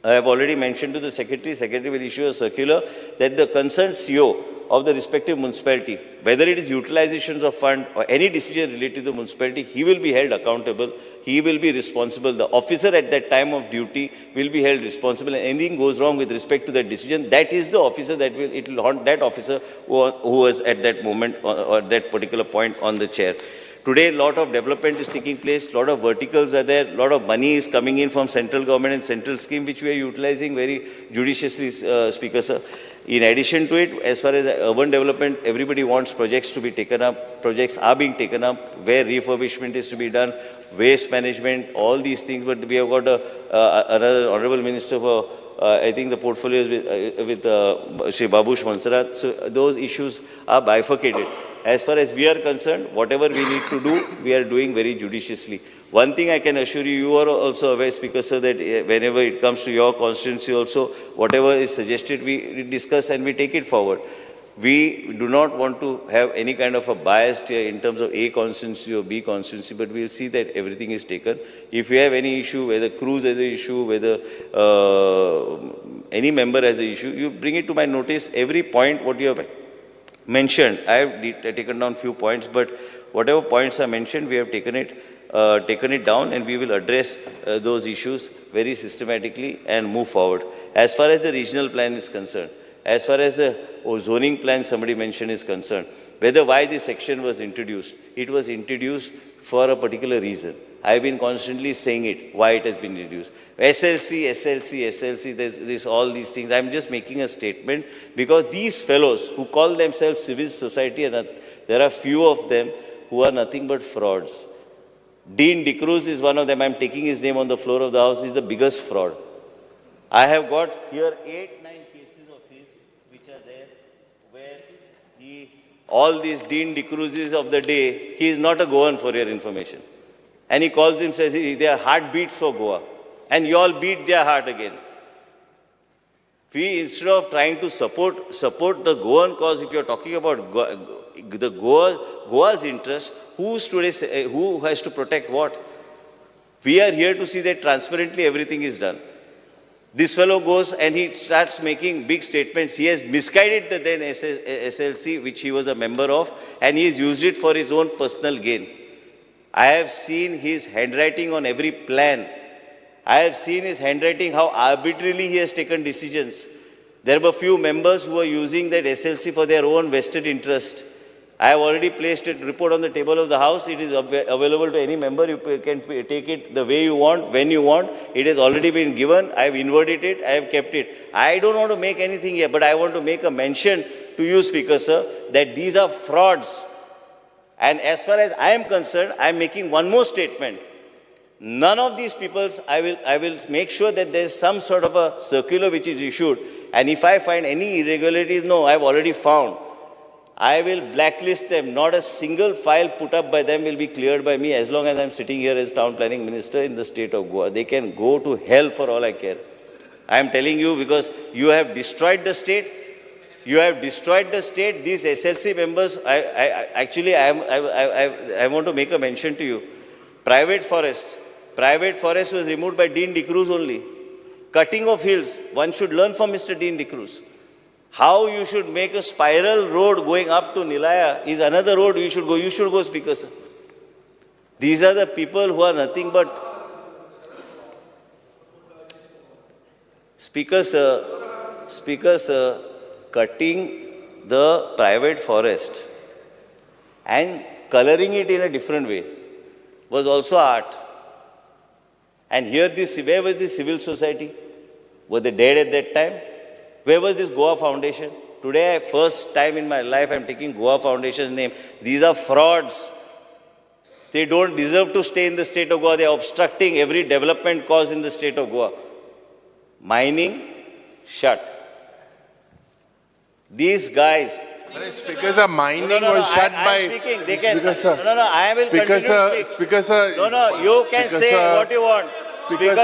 I have already mentioned to the Secretary will issue a circular that the concerned CEO of the respective municipality, whether it is utilizations of fund or any decision related to the municipality, he will be held accountable, he will be responsible. The officer at that time of duty will be held responsible, and anything goes wrong with respect to that decision, that is the officer it will haunt that officer who was at that moment or that particular point on the chair. Today, a lot of development is taking place, a lot of verticals are there, a lot of money is coming in from central government and central scheme, which we are utilizing very judiciously, Speaker sir. In addition to it, as far as urban development, everybody wants projects to be taken up. Projects are being taken up where refurbishment is to be done, waste management, all these things. But we have got another Honorable Minister for, I think the portfolio is with Shri Babush Mansarat. So those issues are bifurcated. As far as we are concerned, whatever we need to do, we are doing very judiciously. One thing I can assure you, you are also aware, Speaker sir, that whenever it comes to your constituency also, whatever is suggested, we discuss and we take it forward. We do not want to have any kind of a bias here in terms of A constituency or B constituency, but we'll see that everything is taken. If you have any issue, whether Cruz has an issue, whether any member has an issue, you bring it to my notice. Every point what you have mentioned, I have taken down few points, but whatever points are mentioned, we have taken it down, and we will address those issues very systematically and move forward. As far as the regional plan is concerned, as far as the zoning plan somebody mentioned is concerned, why this section was introduced, it was introduced for a particular reason. I've been constantly saying it, why it has been introduced. SLC, there's all these things. I'm just making a statement because these fellows who call themselves civil society, and there are few of them who are nothing but frauds. Dean DeCruz is one of them. I'm taking his name on the floor of the House. He's the biggest fraud. I have got here 8, 9 cases of his which are there where all these Dean DeCruzes of the day, he is not a Goan, for your information. And he calls himself, they are heartbeats for Goa. And you all beat their heart again. We, instead of trying to support the Goan cause, if you're talking about Goa's interest, who has to protect what? We are here to see that transparently everything is done. This fellow goes and he starts making big statements. He has misguided the then SLC, which he was a member of, and he has used it for his own personal gain. I have seen his handwriting on every plan. I have seen his handwriting, how arbitrarily he has taken decisions. There were few members who were using that SLC for their own vested interest. I have already placed a report on the table of the House. It is available to any member. You can take it the way you want, when you want. It has already been given. I have inverted it. I have kept it. I don't want to make anything here, but I want to make a mention to you, Speaker, sir, that these are frauds. And as far as I am concerned, I am making one more statement. None of these peoples, I will make sure that there is some sort of a circular which is issued. And if I find any irregularities, no, I have already found. I will blacklist them. Not a single file put up by them will be cleared by me as long as I am sitting here as town planning minister in the state of Goa. They can go to hell for all I care. I am telling you because you have destroyed the state. You have destroyed the state. These SLC members, I want to make a mention to you. Private forest was removed by Dean DeCruz only. Cutting of hills, one should learn from Mr. Dean DeCruz. How you should make a spiral road going up to Nilaya is another road we should go. You should go, Speaker, sir. These are the people who are nothing but... Speaker, sir, cutting the private forest and coloring it in a different way was also art. And here, where was the civil society? Were they dead at that time? Where was this Goa Foundation? Today, first time in my life, I'm taking Goa Foundation's name. These are frauds. They don't deserve to stay in the state of Goa. They are obstructing every development cause in the state of Goa. Mining, shut. These guys... Speaker sir, mining was shut by... I'm speaking. They can... Speaker sir. I will continue to speak. Speaker sir... you can say what you want. Speaker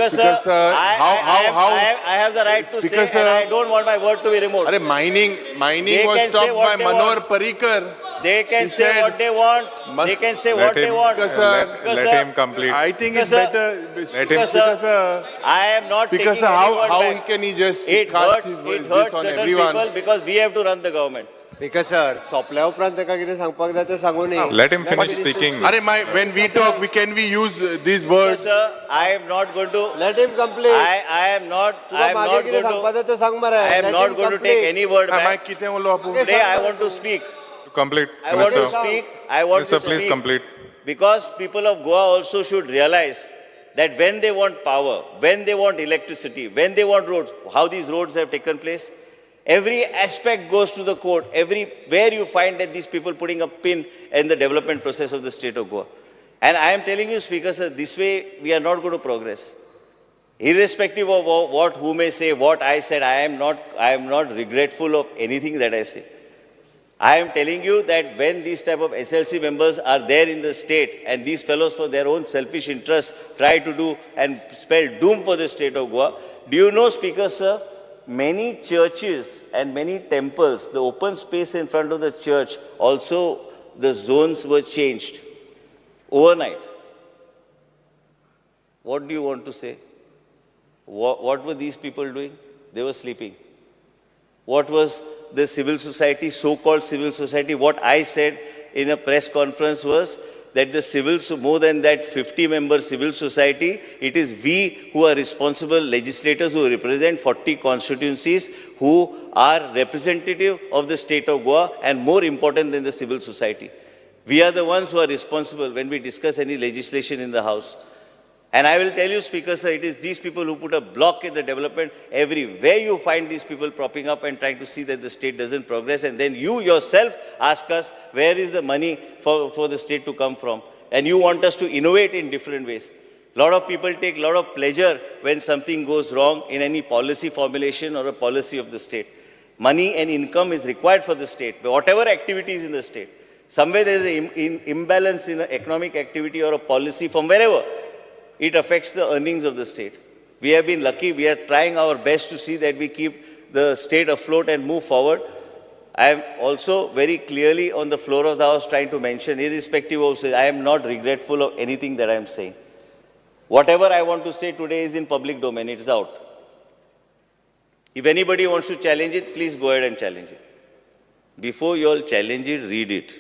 sir, I have the right to say, and I don't want my word to be removed. Mining was stopped by Manohar Parrikar. They can say what they want. They can say what they want. Let him complete. I think it's better. Speaker sir, I am not taking any word back. How can he just It cast hurts this on certain everyone? people because we have to run the government. Speaker sir, सोपल्या उपरांत ताका कितें सांगपाक जाय तें सांगूं न्ही. Let him finish speaking. When we talk, can we use these words? Sir, I am not going to... Let him complete. I am not going to take any word back. Today I want to speak. Complete. I want to speak. Minister, please complete. Because people of Goa also should realize that when they want power, when they want electricity, when they want roads, how these roads have taken place, every aspect goes to the court. Everywhere you find that these people putting a pin in the development process of the state of Goa. And I am telling you, Speaker, sir, this way we are not going to progress. Irrespective of what who may say, what I said, I am not regretful of anything that I say. I am telling you that when these type of SLC members are there in the state and these fellows for their own selfish interests try to do and spell doom for the state of Goa, do you know, Speaker, sir, many churches and many temples, the open space in front of the church, also the zones were changed overnight. What do you want to say? What were these people doing? They were sleeping. What was the civil society, so-called civil society? What I said in a press conference was that the more than that 50-member civil society, it is we who are responsible legislators who represent 40 constituencies, who are representative of the state of Goa and more important than the civil society. We are the ones who are responsible when we discuss any legislation in the House. And I will tell you, Speaker Sir, it is these people who put a block in the development. Everywhere you find these people propping up and trying to see that the state doesn't progress. And then you yourself ask us, where is the money for the state to come from? And you want us to innovate in different ways. A lot of people take a lot of pleasure when something goes wrong in any policy formulation or a policy of the state. Money and income is required for the state, whatever activities in the state. Somewhere there is an imbalance in an economic activity or a policy from wherever. It affects the earnings of the state. We have been lucky. We are trying our best to see that we keep the state afloat and move forward. I am also very clearly on the floor of the House trying to mention, irrespective of, I am not regretful of anything that I am saying. Whatever I want to say today is in public domain. It is out. If anybody wants to challenge it, please go ahead and challenge it. Before you all challenge it, read it.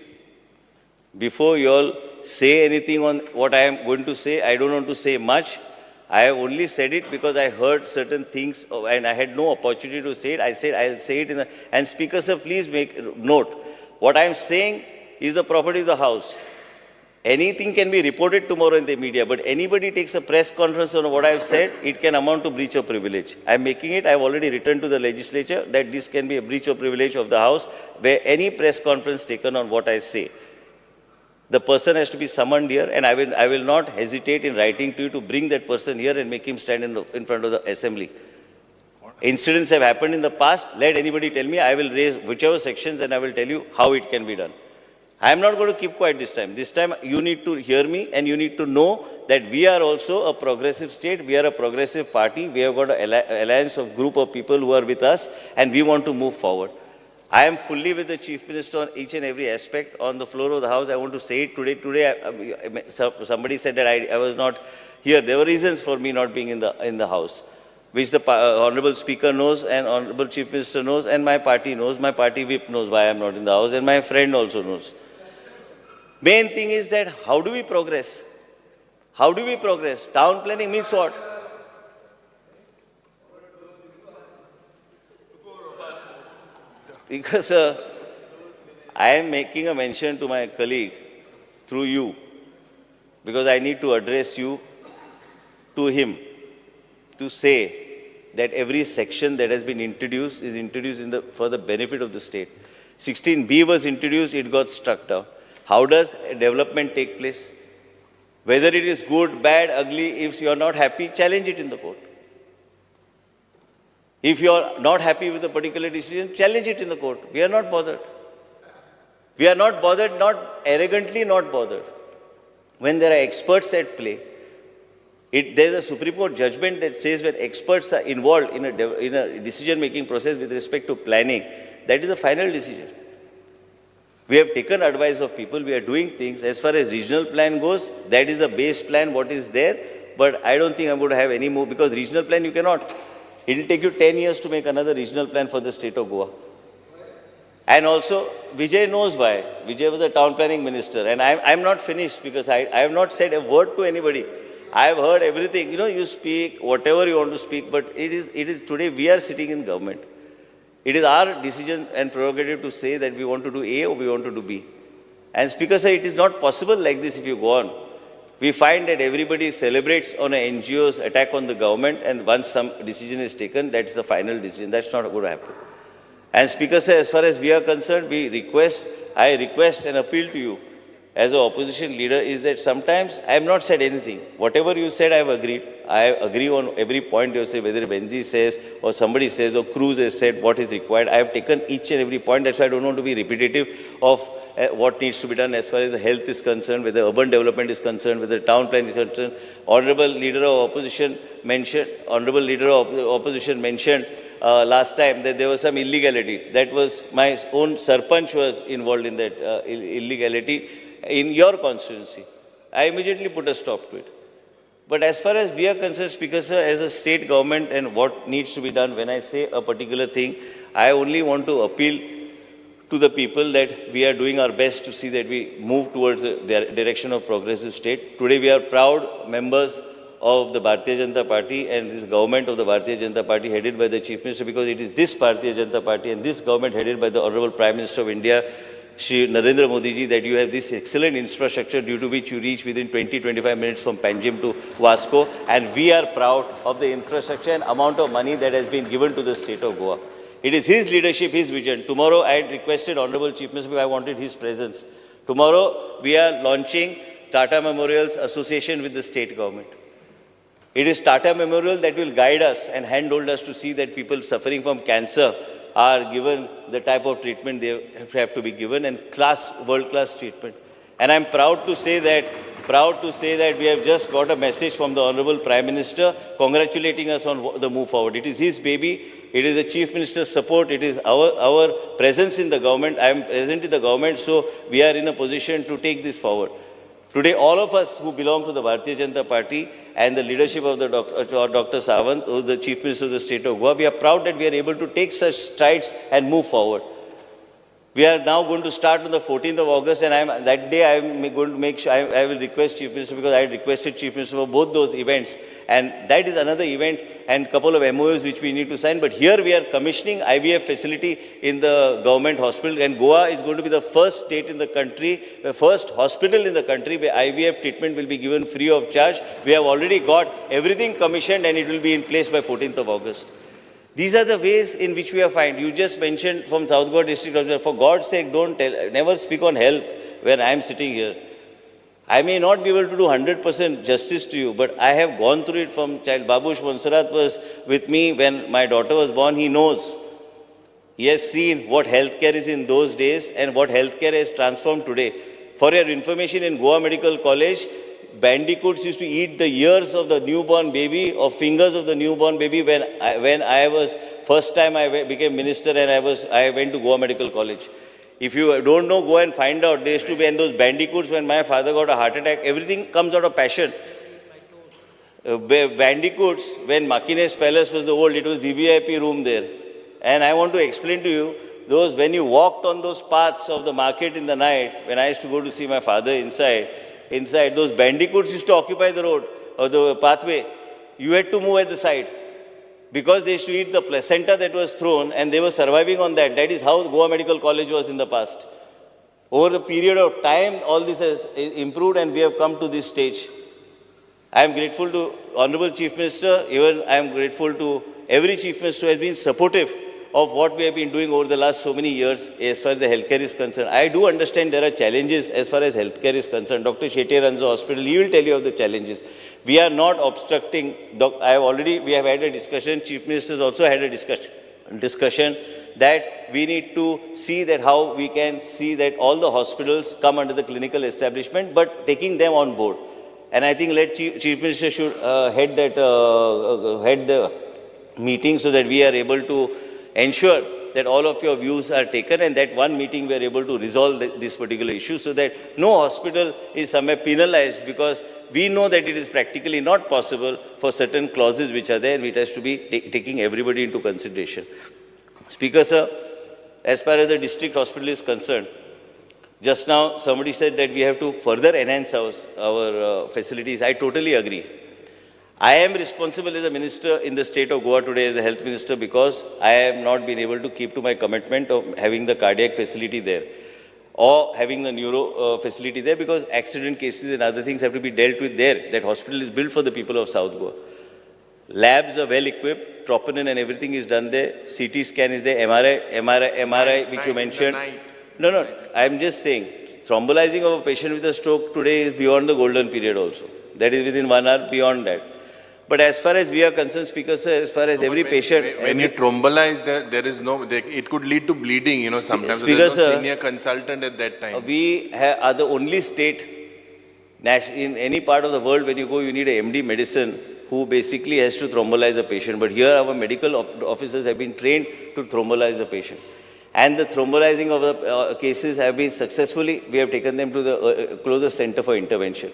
Before you all say anything on what I am going to say, I don't want to say much. I have only said it because I heard certain things and I had no opportunity to say it. I said I'll say it and Speaker Sir, please make note. What I am saying is the property of the House. Anything can be reported tomorrow in the media, but anybody takes a press conference on what I have said, it can amount to breach of privilege. I am making it, I have already written to the legislature that this can be a breach of privilege of the House where any press conference taken on what I say. The person has to be summoned here, and I will not hesitate in writing to you to bring that person here and make him stand in front of the assembly. Incidents have happened in the past. Let anybody tell me. I will raise whichever sections and I will tell you how it can be done. I am not going to keep quiet this time. This time you need to hear me and you need to know that we are also a progressive state. We are a progressive party. We have got an alliance of group of people who are with us and we want to move forward. I am fully with the Chief Minister on each and every aspect on the floor of the House. I want to say it today. Somebody said that I was not here. There were reasons for me not being in the House, which the Honorable Speaker knows and Honorable Chief Minister knows and my party knows. My party whip knows why I am not in the House and my friend also knows. Main thing is that how do we progress? How do we progress? Town planning means what? Because I am making a mention to my colleague through you, because I need to address you to him to say that every section that has been introduced is introduced for the benefit of the state. 16B was introduced, it got struck down. How does development take place? Whether it is good, bad, ugly, if you are not happy, challenge it in the court. If you are not happy with a particular decision, challenge it in the court. We are not bothered. We are not bothered, not arrogantly not bothered. When there are experts at play, there is a Supreme Court judgment that says when experts are involved in a decision-making process with respect to planning, that is a final decision. We have taken advice of people, we are doing things. As far as regional plan goes, that is the base plan, what is there. But I don't think I'm going to have any more, because regional plan you cannot. It will take you 10 years to make another regional plan for the state of Goa. And also, Vijay knows why. Vijay was the town planning minister. And I'm not finished because I have not said a word to anybody. I have heard everything. You know, you speak whatever you want to speak, but it is today we are sitting in government. It is our decision and prerogative to say that we want to do A or we want to do B. And Speaker said it is not possible like this if you go on. We find that everybody celebrates on an NGO's attack on the government, and once some decision is taken, that's the final decision. That's not going to happen. And Speaker said, as far as we are concerned, I request and appeal to you as an opposition leader is that sometimes I have not said anything. Whatever you said, I have agreed. I agree on every point you say, whether Benzi says or somebody says or Cruz has said what is required. I have taken each and every point. That's why I don't want to be repetitive of what needs to be done as far as the health is concerned, whether urban development is concerned, whether town plan is concerned. Honorable Leader of Opposition mentioned last time that there was some illegality. That was my own Sarpanch was involved in that illegality in your constituency. I immediately put a stop to it. But as far as we are concerned, Speaker Sir, as a state government and what needs to be done, when I say a particular thing, I only want to appeal to the people that we are doing our best to see that we move towards the direction of progressive state. Today we are proud members of the Bharatiya Janata Party and this government of the Bharatiya Janata Party headed by the Chief Minister, because it is this Bharatiya Janata Party and this government headed by the Honorable Prime Minister of India, Shri Narendra Modi ji, that you have this excellent infrastructure due to which you reach within 20-25 minutes from Panjim to Vasco, and we are proud of the infrastructure and amount of money that has been given to the state of Goa. It is his leadership, his vision. Tomorrow I had requested Honorable Chief Minister because I wanted his presence. Tomorrow we are launching Tata Memorials Association with the state government. It is Tata Memorial that will guide us and handhold us to see that people suffering from cancer are given the type of treatment they have to be given, and world-class treatment. And I'm proud to say that we have just got a message from the Honorable Prime Minister congratulating us on the move forward. It is his baby. It is the Chief Minister's support. It is our presence in the government. I am present in the government, so we are in a position to take this forward. Today, all of us who belong to the Bharatiya Janata Party and the leadership of the Dr. Sawant, who is the Chief Minister of the state of Goa, we are proud that we are able to take such strides and move forward. We are now going to start on the 14th of August, and that day I am going to make sure, I will request Chief Minister, because I requested Chief Minister for both those events. And that is another event and couple of MOUs which we need to sign. But here we are commissioning IVF facility in the government hospital, and Goa is going to be the first state in the country, the first hospital in the country where IVF treatment will be given free of charge. We have already got everything commissioned and it will be in place by 14th of August. These are the ways in which we are fine. You just mentioned from South Goa district, for God's sake, never speak on health when I am sitting here. I may not be able to do 100% justice to you, but I have gone through it from child. Babush Monsarat was with me when my daughter was born. He knows. He has seen what healthcare is in those days and what healthcare has transformed today. For your information, in Goa Medical College, bandicoots used to eat the ears of the newborn baby or fingers of the newborn baby. When I was, first time I became minister and I went to Goa Medical College. If you don't know, go and find out. There used to be, and those bandicoots, when my father got a heart attack, everything comes out of passion. Bandicoots, when Makines Palace was the old, it was VVIP room there. And I want to explain to you, when you walked on those paths of the market in the night, when I used to go to see my father inside, those bandicoots used to occupy the road or the pathway. You had to move at the side because they used to eat the placenta that was thrown, and they were surviving on that. That is how Goa Medical College was in the past. Over the period of time, all this has improved and we have come to this stage. I am grateful to Honorable Chief Minister, even I am grateful to every Chief Minister who has been supportive of what we have been doing over the last so many years as far as the healthcare is concerned. I do understand there are challenges as far as healthcare is concerned. Dr. Shetty runs the hospital. He will tell you of the challenges. We are not obstructing. We have had a discussion. Chief Minister has also had a discussion that we need to see that how we can see that all the hospitals come under the clinical establishment, but taking them on board. And I think Chief Minister should head the meeting so that we are able to ensure that all of your views are taken, and that one meeting we are able to resolve this particular issue so that no hospital is somewhere penalized, because we know that it is practically not possible for certain clauses which are there, and it has to be taking everybody into consideration. Speaker, sir, as far as the district hospital is concerned, just now somebody said that we have to further enhance our facilities. I totally agree. I am responsible as a minister in the state of Goa today as a health minister because I have not been able to keep to my commitment of having the cardiac facility there or having the neuro facility there, because accident cases and other things have to be dealt with there. That hospital is built for the people of South Goa. Labs are well equipped, troponin and everything is done there. CT scan is there, MRI which you mentioned. No, I am just saying, thrombolizing of a patient with a stroke today is beyond the golden period also. That is within 1 hour, beyond that. But as far as we are concerned, Speaker, sir, as far as every patient... When you thrombolize, there is no... it could lead to bleeding, sometimes. Speaker, there's no sir, senior consultant at that time. We are the only state in any part of the world when you go, you need a MD medicine who basically has to thrombolize a patient. But here our medical officers have been trained to thrombolize the patient. And the thrombolizing of the cases have been successfully, we have taken them to the closest center for intervention.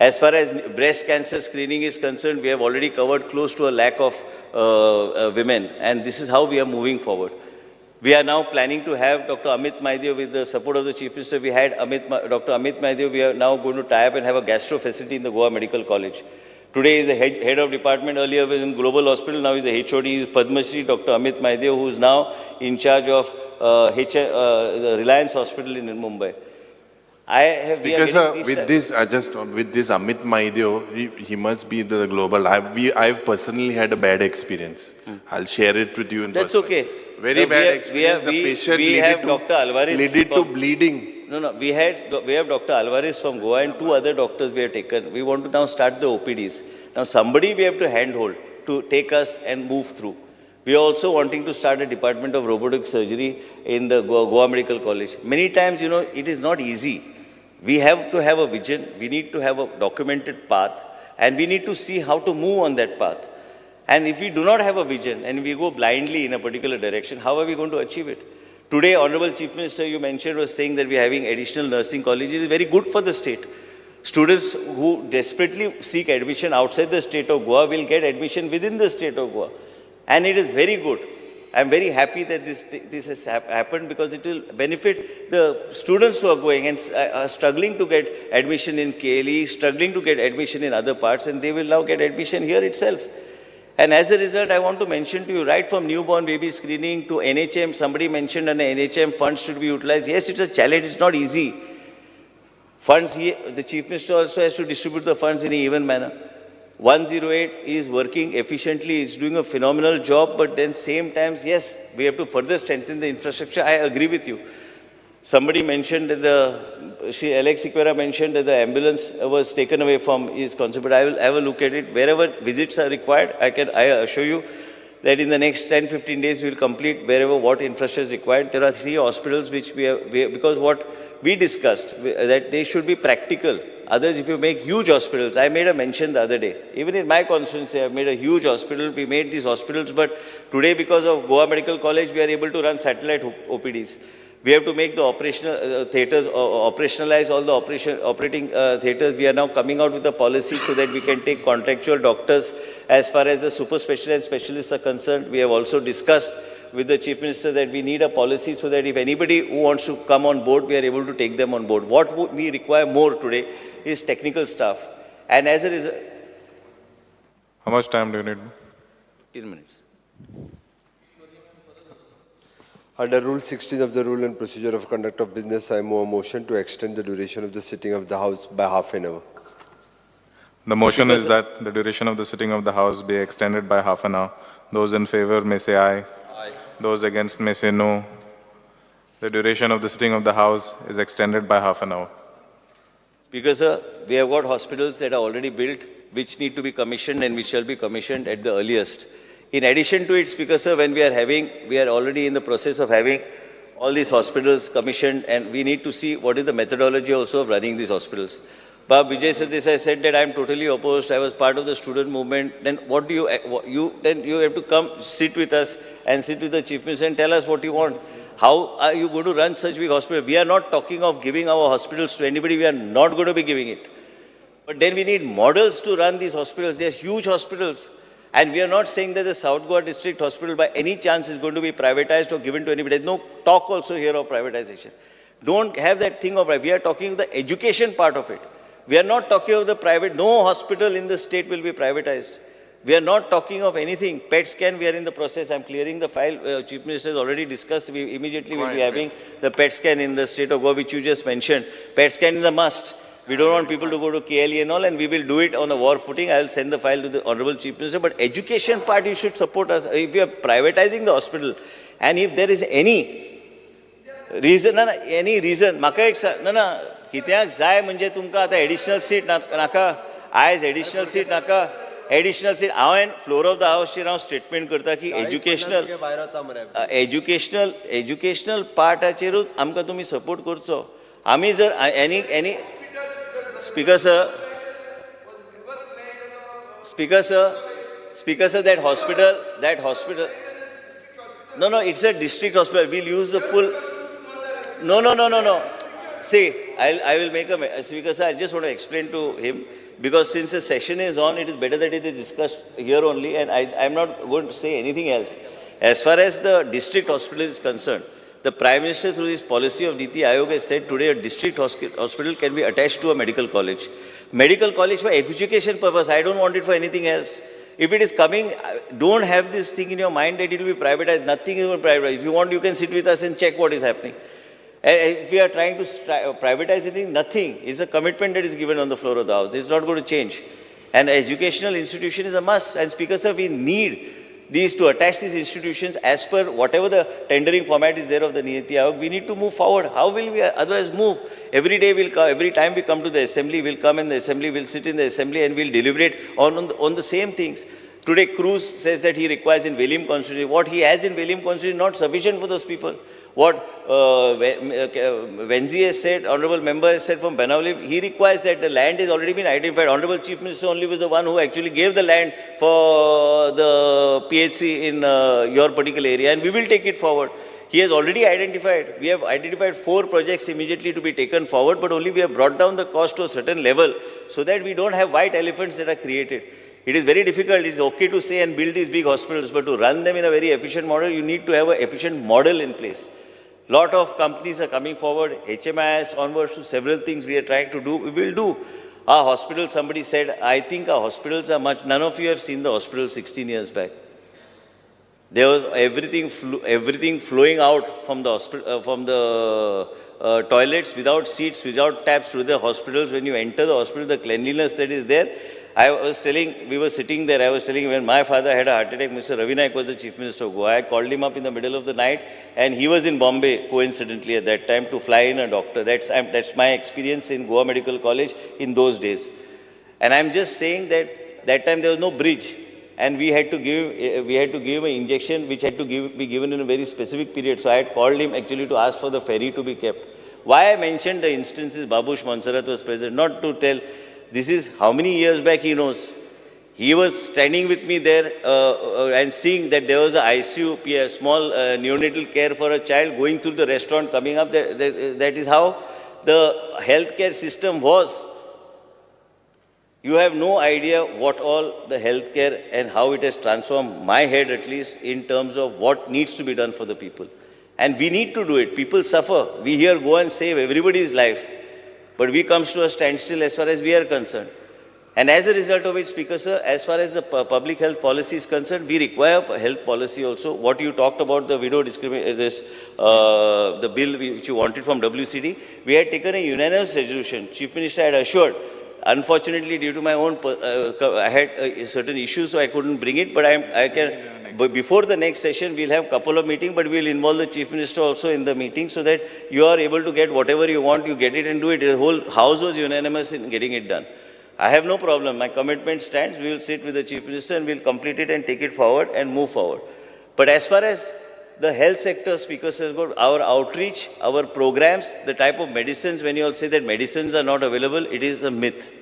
As far as breast cancer screening is concerned, we have already covered close to 1 lakh of women, and this is how we are moving forward. We are now planning to have Dr. Amit Maideo, with the support of the Chief Minister. We had Dr. Amit Maideo. We are now going to tie up and have a gastro facility in the Goa Medical College. Today is the head of department, earlier was in Global Hospital, now is the HOD, is Padma Shri Dr. Amit Maideo, who is now in charge of the Reliance Hospital in Mumbai. Speaker sir, with this Amit Maideo, he must be the global. I've personally had a bad experience. I'll share it with you in That's person. okay. Very bad experience. The patient have Dr. Alvarez leaded to bleeding. No, we have Dr. Alvarez from Goa and 2 other doctors we have taken. We want to now start the OPDs. Now somebody we have to handhold to take us and move through. We are also wanting to start a department of robotic surgery in the Goa Medical College. Many times, it is not easy. We have to have a vision, we need to have a documented path, and we need to see how to move on that path. And if we do not have a vision and we go blindly in a particular direction, how are we going to achieve it? Today, Honorable Chief Minister, you mentioned, was saying that we are having additional nursing colleges. It is very good for the state. Students who desperately seek admission outside the state of Goa will get admission within the state of Goa. And it is very good. I am very happy that this has happened, because it will benefit the students who are going and are struggling to get admission in KLE, struggling to get admission in other parts, and they will now get admission here itself. And as a result, I want to mention to you, right from newborn baby screening to NHM, somebody mentioned an NHM funds should be utilized. Yes, it's a challenge, it's not easy. Funds, the Chief Minister also has to distribute the funds in an even manner. 108 is working efficiently, is doing a phenomenal job, but then same times, yes, we have to further strengthen the infrastructure. I agree with you. Somebody mentioned that Alex Sequeira mentioned that the ambulance was taken away from his concept, but I will have a look at it. Wherever visits are required, I assure you that in the next 10-15 days we will complete wherever what infrastructure is required. There are 3 hospitals which because what we discussed, that they should be practical. Others, if you make huge hospitals, I made a mention the other day. Even in my constituency, I have made a huge hospital. We made these hospitals, but today because of Goa Medical College, we are able to run satellite OPDs. We have to make the operational theatres, operationalize all the operating theatres. We are now coming out with a policy so that we can take contractual doctors as far as the super specialized specialists are concerned. We have also discussed with the Chief Minister that we need a policy so that if anybody who wants to come on board, we are able to take them on board. What we require more today is technical staff. And as a result... How much time do you need? 10 minutes. Under Rule 16 of the Rule and Procedure of Conduct of Business, I move a motion to extend the duration of the sitting of the House by half an hour. The motion is that the duration of the sitting of the House be extended by half an hour. Those in favor may say aye. Aye. Those against may say no. The duration of the sitting of the House is extended by half an hour. Speaker, sir, we have got hospitals that are already built, which need to be commissioned and which shall be commissioned at the earliest. In addition to it, Speaker, sir, when we are already in the process of having all these hospitals commissioned, and we need to see what is the methodology also of running these hospitals. But Vijay Sardesai said that I am totally opposed. I was part of the student movement. Then what do then you have to come sit with us and sit with the Chief Minister and tell us what you want. How are you going to run such big hospitals? We are not talking of giving our hospitals to anybody. We are not going to be giving it. But then we need models to run these hospitals. They are huge hospitals. And we are not saying that the South Goa District Hospital by any chance is going to be privatized or given to anybody. There's no talk also here of privatization. Don't have that thing of, we are talking of the education part of it. We are not talking of the private, no hospital in the state will be privatized. We are not talking of anything. PET scan, we are in the process. I'm clearing the file. Chief Minister has already discussed. We immediately will be having the PET scan in the state of Goa, which you just mentioned. PET scan is a must. We don't want people to go to KLE and all, and we will do it on a war footing. I will send the file to the Honorable Chief Minister. But education part, you should support us. If we are privatizing the hospital, and if there is any reason, म्हाका एक कित्याक जाय म्हणजे तुमकां आतां additional seat नाका आयज additional seat नाका एडिशनल सीट हांवें फ्लोर ऑफ द हावसचेर हांव स्टेटमेंट करता की एज्युकेशनल पार्टाचेरूच आमकां तुमी सपोर्ट करचो आमी जर any speaker Speaker sir, that hospital. No, it's a district hospital. We'll use the full. No. See, I will make a, Speaker sir, I just want to explain to him, because since the session is on, it is better that it is discussed here only, and I'm not going to say anything else. As far as the district hospital is concerned, the Prime Minister, through his policy of Niti Aayog, has said today a district hospital can be attached to a medical college. Medical college for education purpose. I don't want it for anything else. If it is coming, don't have this thing in your mind that it will be privatized. Nothing is going to be privatized. If you want, you can sit with us and check what is happening. If we are trying to privatize anything, nothing. It's a commitment that is given on the floor of the House. It's not going to change. And educational institution is a must. And Speaker sir, we need these to attach these institutions as per whatever the tendering format is there of the Niti Aayog. We need to move forward. How will we otherwise move? Every day we'll come, every time we come to the assembly, we'll come in the assembly, we'll sit in the assembly and we'll deliberate on the same things. Today Cruz says that he requires in Velim constituency. What he has in Velim constituency is not sufficient for those people. What Venzi has said, Honorable Member has said from Benavli, he requires that the land has already been identified. Honorable Chief Minister only was the one who actually gave the land for the PHC in your particular area, and we will take it forward. He has already identified. We have identified 4 projects immediately to be taken forward, but only we have brought down the cost to a certain level so that we don't have white elephants that are created. It is very difficult. It's okay to say and build these big hospitals, but to run them in a very efficient model, you need to have an efficient model in place. Lot of companies are coming forward, HMIS onwards to several things we are trying to do, we will do. Our hospitals, somebody said, I think our hospitals are much, none of you have seen the hospital 16 years back. There was everything flowing out from the hospital, toilets, without seats, without taps through the hospitals. When you enter the hospital, the cleanliness that is there. We were sitting there, I was telling when my father had a heart attack, Mr. Ravi Naik was the Chief Minister of Goa. I called him up in the middle of the night, and he was in Bombay, coincidentally at that time, to fly in a doctor. That's my experience in Goa Medical College in those days. And I'm just saying that time there was no bridge, and we had to give him an injection which had to be given in a very specific period. So I had called him actually to ask for the ferry to be kept. Why I mentioned the instances, Babush Monsarat was present, not to tell. This is how many years back he knows. He was standing with me there and seeing that there was an ICU, a small neonatal care for a child going through the restaurant, coming up. That is how the healthcare system was. You have no idea what all the healthcare and how it has transformed my head, at least, in terms of what needs to be done for the people. And we need to do it. People suffer. We here go and save everybody's life. But we come to a standstill as far as we are concerned. And as a result of it, Speaker sir, as far as the public health policy is concerned, we require a health policy also. What you talked about, the widow discrimination, the bill which you wanted from WCD, we had taken a unanimous resolution. Chief Minister had assured. Unfortunately, due to my own, I had certain issues, so I couldn't bring it. But I can. But before the next session, we'll have a couple of meetings, but we'll involve the Chief Minister also in the meeting so that you are able to get whatever you want, you get it and do it. The whole House was unanimous in getting it done. I have no problem. My commitment stands. We will sit with the Chief Minister and we'll complete it and take it forward and move forward. But as far as the health sector, Speaker says, our outreach, our programs, the type of medicines, when you all say that medicines are not available, it is a myth.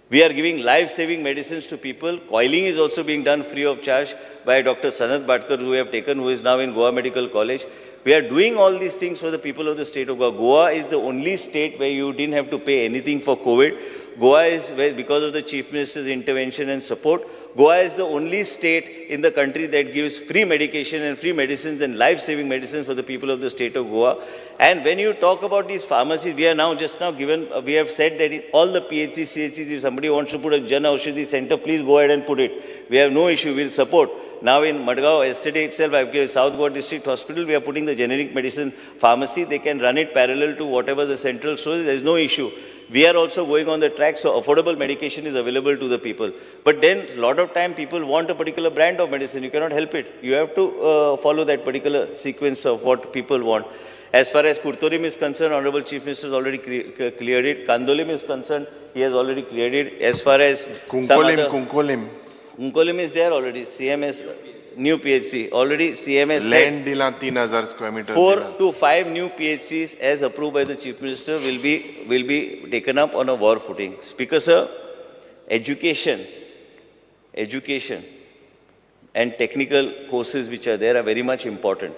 We are giving life-saving medicines to people. Coiling is also being done free of charge by Dr. Sanat Bhatkar, who is now in Goa Medical College. We are doing all these things for the people of the state of Goa. Goa is the only state where you didn't have to pay anything for COVID. Goa is where, because of the Chief Minister's intervention and support, Goa is the only state in the country that gives free medication and free medicines and life-saving medicines for the people of the state of Goa. And when you talk about these pharmacies, we are now we have said that in all the PHCs, CHCs, if somebody wants to put a Jan Aushadhi center, please go ahead and put it. We have no issue, we'll support. Now in Madgaon, yesterday itself, I've given South Goa District Hospital, we are putting the generic medicine pharmacy. They can run it parallel to whatever the central store is. There is no issue. We are also going on the track, so affordable medication is available to the people. But then, a lot of time, people want a particular brand of medicine. You cannot help it. You have to follow that particular sequence of what people want. As far as Kurtorim is concerned, Honorable Chief Minister has already cleared it. Kandolim is concerned, he has already cleared it. As far as Kunkolim is there already. CMS, new PHC. Already CMS land dila 3,000 square meter. 4 to 5 new PHCs as approved by the Chief Minister will be taken up on a war footing. Speaker sir, education. education and technical courses which are there are very much important.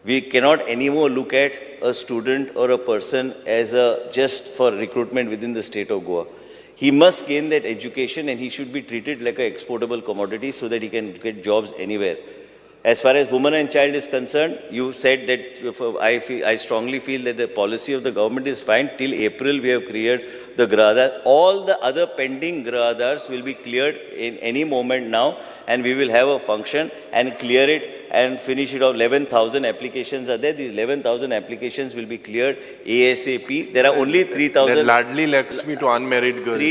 We cannot anymore look at a student or a person as just for recruitment within the state of Goa. He must gain that education and he should be treated like an exportable commodity so that he can get jobs anywhere. As far as women and child is concerned, you said that I strongly feel that the policy of the government is fine. Till April, we have cleared the Grahadar. All the other pending Grahadars will be cleared in any moment now, and we will have a function and clear it and finish it off. 11,000 applications are there. These 11,000 applications will be cleared ASAP. There are only 3,000. Then largely Lakshmi to unmarried girls.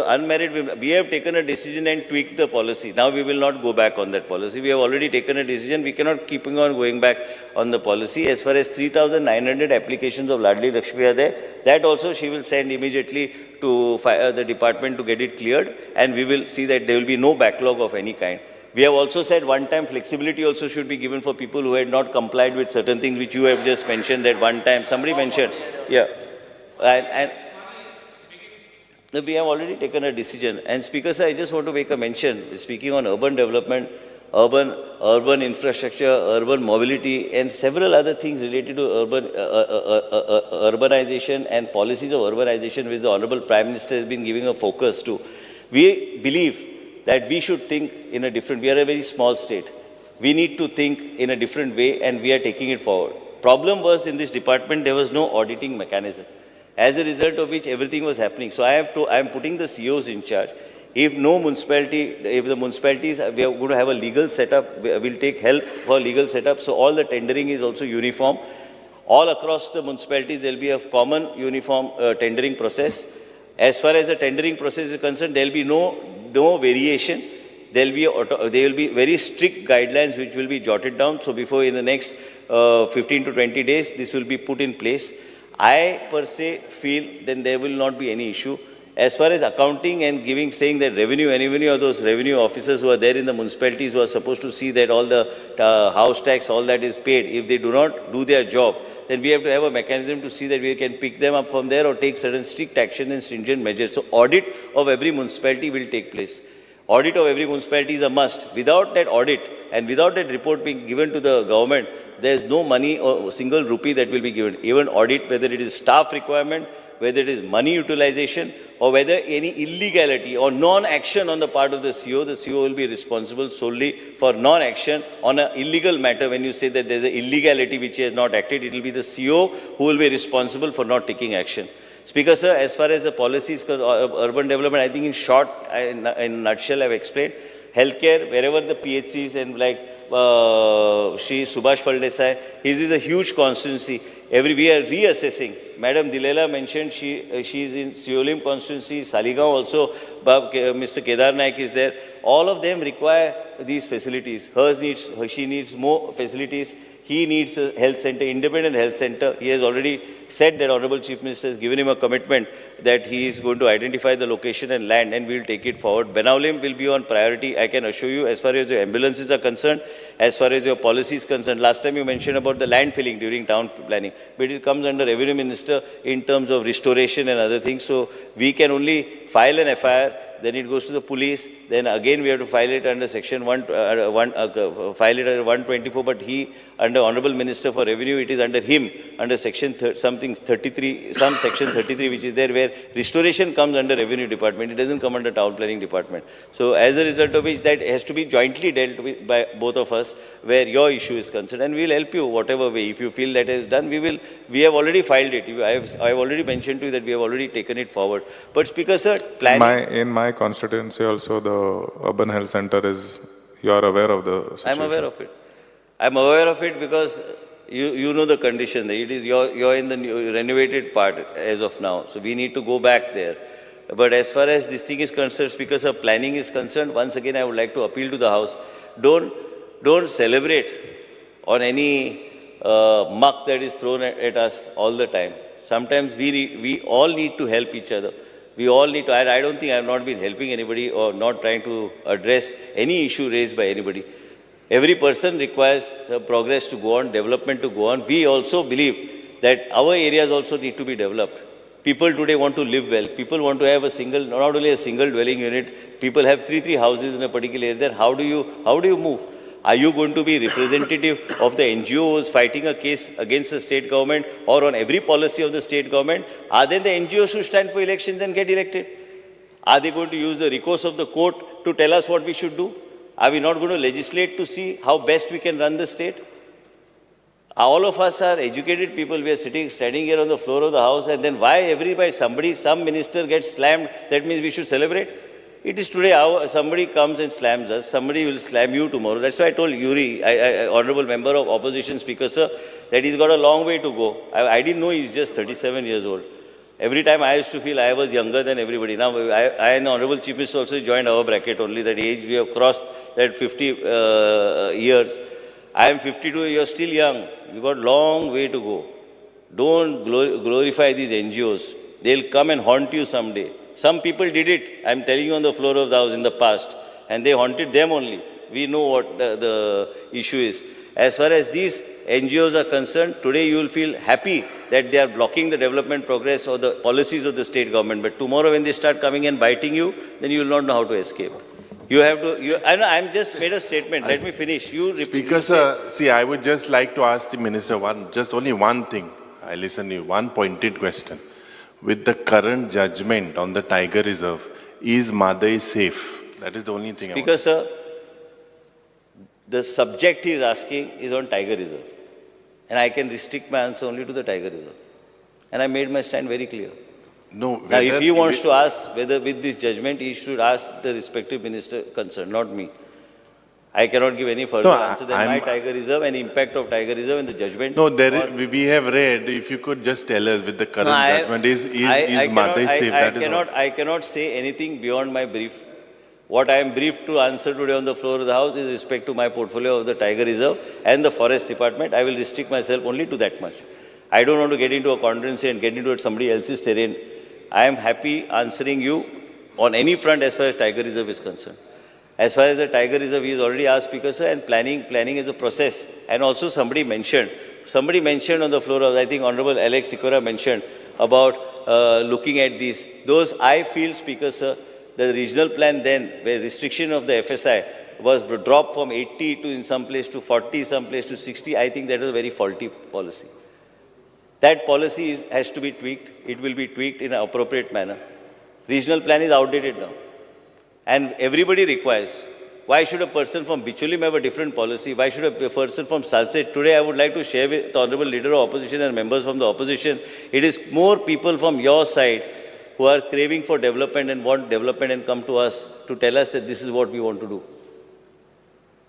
Unmarried. We have taken a decision and tweaked the policy. Now we will not go back on that policy. We have already taken a decision. We cannot keep on going back on the policy. As far as 3,900 applications of Ladli Lakshmi are there, that also she will send immediately to the department to get it cleared, and we will see that there will be no backlog of any kind. We have also said one-time flexibility also should be given for people who had not complied with certain things which you have just mentioned at one time. Somebody mentioned, yeah. And we have already taken a decision. And Speaker Sir, I just want to make a mention, speaking on urban development, urban infrastructure, urban mobility, and several other things related to urbanization and policies of urbanization which the Honorable Prime Minister has been giving a focus to. We believe that we should think in a different, we are a very small state. We need to think in a different way, and we are taking it forward. Problem was in this department, there was no auditing mechanism, as a result of which everything was happening. So I am putting the CEOs in charge. If the municipalities, we are going to have a legal setup, we'll take help for legal setup. So all the tendering is also uniform. All across the municipalities, there will be a common uniform tendering process. As far as the tendering process is concerned, there will be no variation. There will be very strict guidelines which will be jotted down. So before in the next 15 to 20 days, this will be put in place. I per se feel then there will not be any issue. As far as accounting and saying that revenue, any of those revenue officers who are there in the municipalities who are supposed to see that all the house tax, all that is paid, if they do not do their job, then we have to have a mechanism to see that we can pick them up from there or take certain strict action and stringent measures. So audit of every municipality will take place. Audit of every municipality is a must. Without that audit and without that report being given to the government, there is no money or single rupee that will be given. Even audit, whether it is staff requirement, whether it is money utilization, or whether any illegality or non-action on the part of the CEO will be responsible solely for non-action on an illegal matter. When you say that there is an illegality which he has not acted, it will be the CEO who will be responsible for not taking action. Speaker Sir, as far as the policies, urban development, I think in short, in a nutshell, I have explained. Healthcare, wherever the PHCs and like Shri Subhash Faldesai, his is a huge constituency. We are reassessing. Madam Dilela mentioned she is in Siolim constituency, Saligaon also, Mr. Kedar Naik is there. All of them require these facilities. She needs more facilities. He needs a health center, independent health center. He has already said that Honorable Chief Minister has given him a commitment that he is going to identify the location and land, and we will take it forward. Benaulim will be on priority, I can assure you, as far as your ambulances are concerned, as far as your policy is concerned. Last time you mentioned about the land filling during town planning, but it comes under Revenue Minister in terms of restoration and other things. So we can only file an FIR, then it goes to the police, then again we have to file it under section 124, but he, under Honorable Minister for Revenue, it is under him, under section 33, some section 33 which is there, where restoration comes under Revenue Department, it doesn't come under Town Planning Department. So as a result of which that has to be jointly dealt with by both of us, where your issue is concerned, and we will help you whatever way. If you feel that is done, we have already filed it. I have already mentioned to you that we have already taken it forward. But Speaker Sir, planning... In my constituency also, the urban health center is, you are aware of the situation? I'm aware of it. I'm aware of it because you know the condition. It is you're in the renovated part as of now. So we need to go back there. But as far as this thing is concerned, Speaker Sir, planning is concerned, once again I would like to appeal to the House. Don't celebrate on any muck that is thrown at us all the time. Sometimes we all need to help each other. We all need to, I don't think I have not been helping anybody or not trying to address any issue raised by anybody. Every person requires progress to go on, development to go on. We also believe that our areas also need to be developed. People today want to live well. People want to have a single, not only a single dwelling unit. People have three houses in a particular area. Then how do you move? Are you going to be representative of the NGOs fighting a case against the state government or on every policy of the state government? Are then the NGOs who stand for elections and get elected? Are they going to use the recourse of the court to tell us what we should do? Are we not going to legislate to see how best we can run the state? All of us are educated people. We are standing here on the floor of the house, and then why some minister gets slammed, that means we should celebrate? It is today somebody comes and slams us, somebody will slam you tomorrow. That's why I told Yuri, Honorable Member of Opposition Speaker, sir, that he's got a long way to go. I didn't know he's just 37 years old. Every time I used to feel I was younger than everybody. Now, I and Honorable Chief Minister also joined our bracket only, that age we have crossed that 50 years. I am 52, you're still young. You've got a long way to go. Don't glorify these NGOs. They'll come and haunt you someday. Some people did it, I'm telling you, on the floor of the house in the past, and they haunted them only. We know what the issue is. As far as these NGOs are concerned, today you will feel happy that they are blocking the development progress or the policies of the state government. But tomorrow when they start coming and biting you, then you will not know how to escape. You have to, I know, I'm just made a statement. Let me finish. You repeat. Speaker, sir, see, I would just like to ask the minister only one thing. I listen to you, one pointed question. With the current judgment on the Tiger Reserve, is Madai safe? That is the only thing. Speaker, sir, the subject he is asking is on Tiger Reserve. And I can restrict my answer only to the Tiger Reserve. And I made my stand very clear. No. Now, if he wants to ask whether with this judgment, he should ask the respective minister concerned, not me. I cannot give any further answer than my Tiger Reserve and the impact of Tiger Reserve and the judgment. No, we have read, if you could just tell us with the current judgment, is Madai safe? I cannot say anything beyond my brief. What I am briefed to answer today on the floor of the House is respect to my portfolio of the Tiger Reserve and the Forest Department. I will restrict myself only to that much. I don't want to get into a controversy and get into somebody else's terrain. I am happy answering you on any front as far as Tiger Reserve is concerned. As far as the Tiger Reserve, he has already asked Speaker, sir, and planning is a process. And also somebody mentioned on the floor of, I think Honorable Alex Sikora mentioned about looking at these. Those, I feel, Speaker, sir, the regional plan then, where restriction of the FSI was dropped from 80 to in some place to 40, some place to 60, I think that was a very faulty policy. That policy has to be tweaked. It will be tweaked in an appropriate manner. Regional plan is outdated now. And everybody requires. Why should a person from Bicholim have a different policy? Why should a person from Salset? Today I would like to share with the Honorable Leader of Opposition and members from the opposition. It is more people from your side who are craving for development and want development and come to us to tell us that this is what we want to do.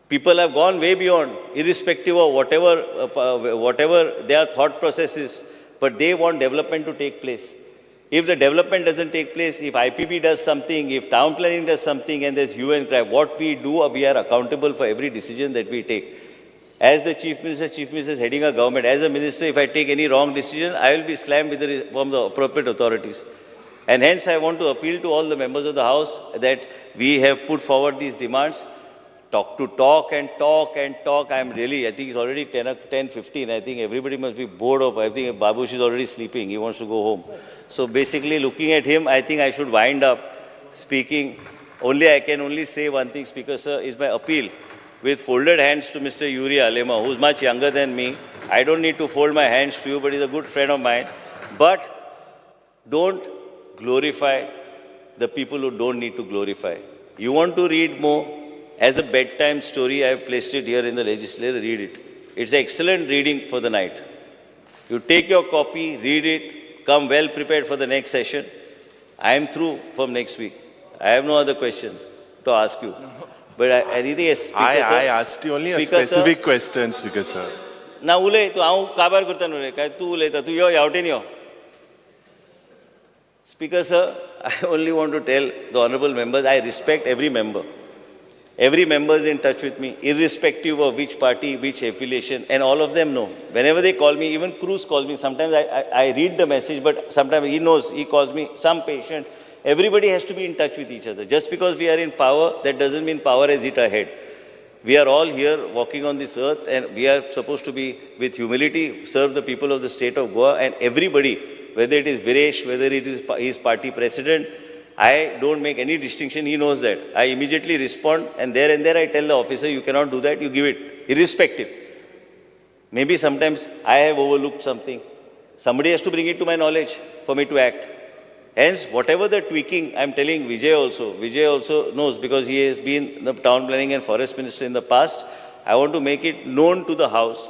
People have gone way beyond, irrespective of whatever their thought process is, but they want development to take place. If the development doesn't take place, if IPB does something, if town planning does something and there's hue and cry, what we do, we are accountable for every decision that we take. As the Chief Minister is heading a government, as a minister, if I take any wrong decision, I will be slammed from the appropriate authorities. And hence, I want to appeal to all the members of the House that we have put forward these demands. Talk. I think it's already 10:15. I think everybody must be bored of. I think Babush is already sleeping. He wants to go home. So basically, looking at him, I think I should wind up speaking. I can only say one thing, Speaker, sir, is my appeal with folded hands to Mr. Yuri Alema, who's much younger than me. I don't need to fold my hands to you, but he's a good friend of mine. But don't glorify the people who don't need to glorify. You want to read more? As a bedtime story, I have placed it here in the legislature, read it. It's excellent reading for the night. You take your copy, read it, come well prepared for the next session. I am through from next week. I have no other questions to ask you. But anything else, Speaker, sir? I asked you only a specific question, Speaker, sir. Now, ulay, tu aau kabar kurta nure, kai tu ulay ta, tu yo yauten yo. Speaker, sir, I only want to tell the honorable members, I respect every member. Every member is in touch with me, irrespective of which party, which affiliation, and all of them know. Whenever they call me, even Cruz calls me, sometimes I read the message, but sometimes he knows, he calls me, some patient. Everybody has to be in touch with each other. Just because we are in power, that doesn't mean power has hit our head. We are all here walking on this earth, and we are supposed to be, with humility, serve the people of the state of Goa, and everybody whether it is Viresh, whether it is his party president. I don't make any distinction, he knows that. I immediately respond, and there I tell the officer, you cannot do that, you give it, irrespective. Maybe sometimes I have overlooked something. Somebody has to bring it to my knowledge for me to act. Hence, whatever the tweaking, I'm telling Vijay also knows, because he has been the town planning and forest minister in the past. I want to make it known to the House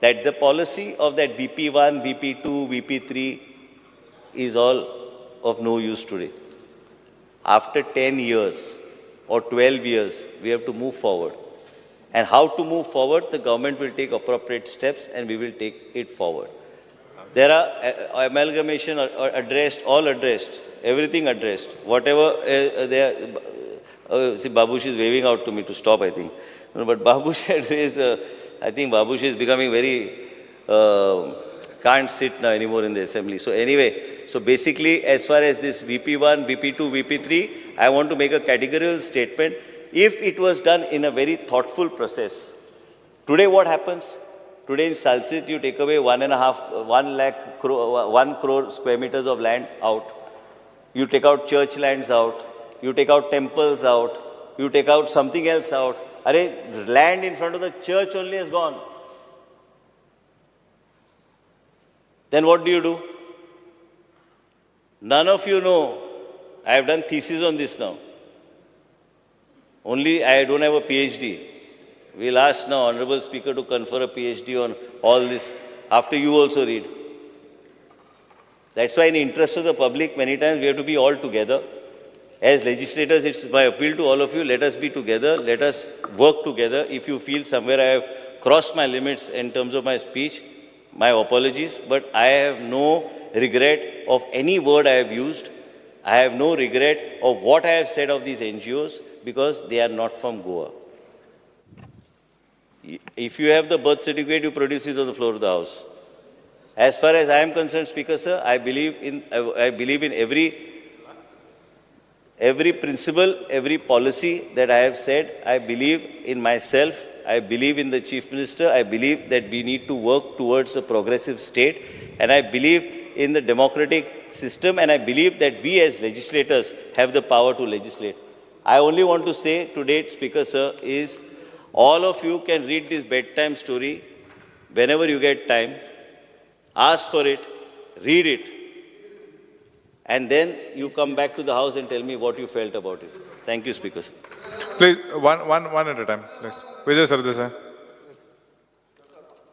that the policy of that VP1, VP2, VP3 is all of no use today. After 10 years or 12 years, we have to move forward. And how to move forward, the government will take appropriate steps and we will take it forward. There are amalgamation addressed, all addressed, everything addressed. Whatever see, Babush is waving out to me to stop, I think. No, but Babush had raised, I think Babush is becoming very, can't sit now anymore in the assembly. So anyway, so basically as far as this VP1, VP2, VP3, I want to make a categorical statement. If it was done in a very thoughtful process, today what happens? Today in Salsit, you take away 1 crore square meters of land out. You take out church lands out. You take out temples out. You take out something else out. Land in front of the church only is gone. Then what do? None of you know. I have done thesis on this now. Only I don't have a PhD. We'll ask now Honorable Speaker to confer a PhD on all this after you also read. That's why in the interest of the public, many times we have to be all together. As legislators, it's my appeal to all of you, let us be together, let us work together. If you feel somewhere I have crossed my limits in terms of my speech, my apologies, but I have no regret of any word I have used. I have no regret of what I have said of these NGOs because they are not from Goa. If you have the birth certificate, you produce it on the floor of the House. As far as I am concerned, Speaker Sir, I believe in every principle, every policy that I have said. I believe in myself. I believe in the Chief Minister. I believe that we need to work towards a progressive state. And I believe in the democratic system. And I believe that we as legislators have the power to legislate. I only want to say today, Speaker Sir, is all of you can read this bedtime story whenever you get time. Ask for it, read it, and then you come back to the House and tell me what you felt about it. Thank you, Speaker Sir. Please, one at a time, please. Vijay Sardesai.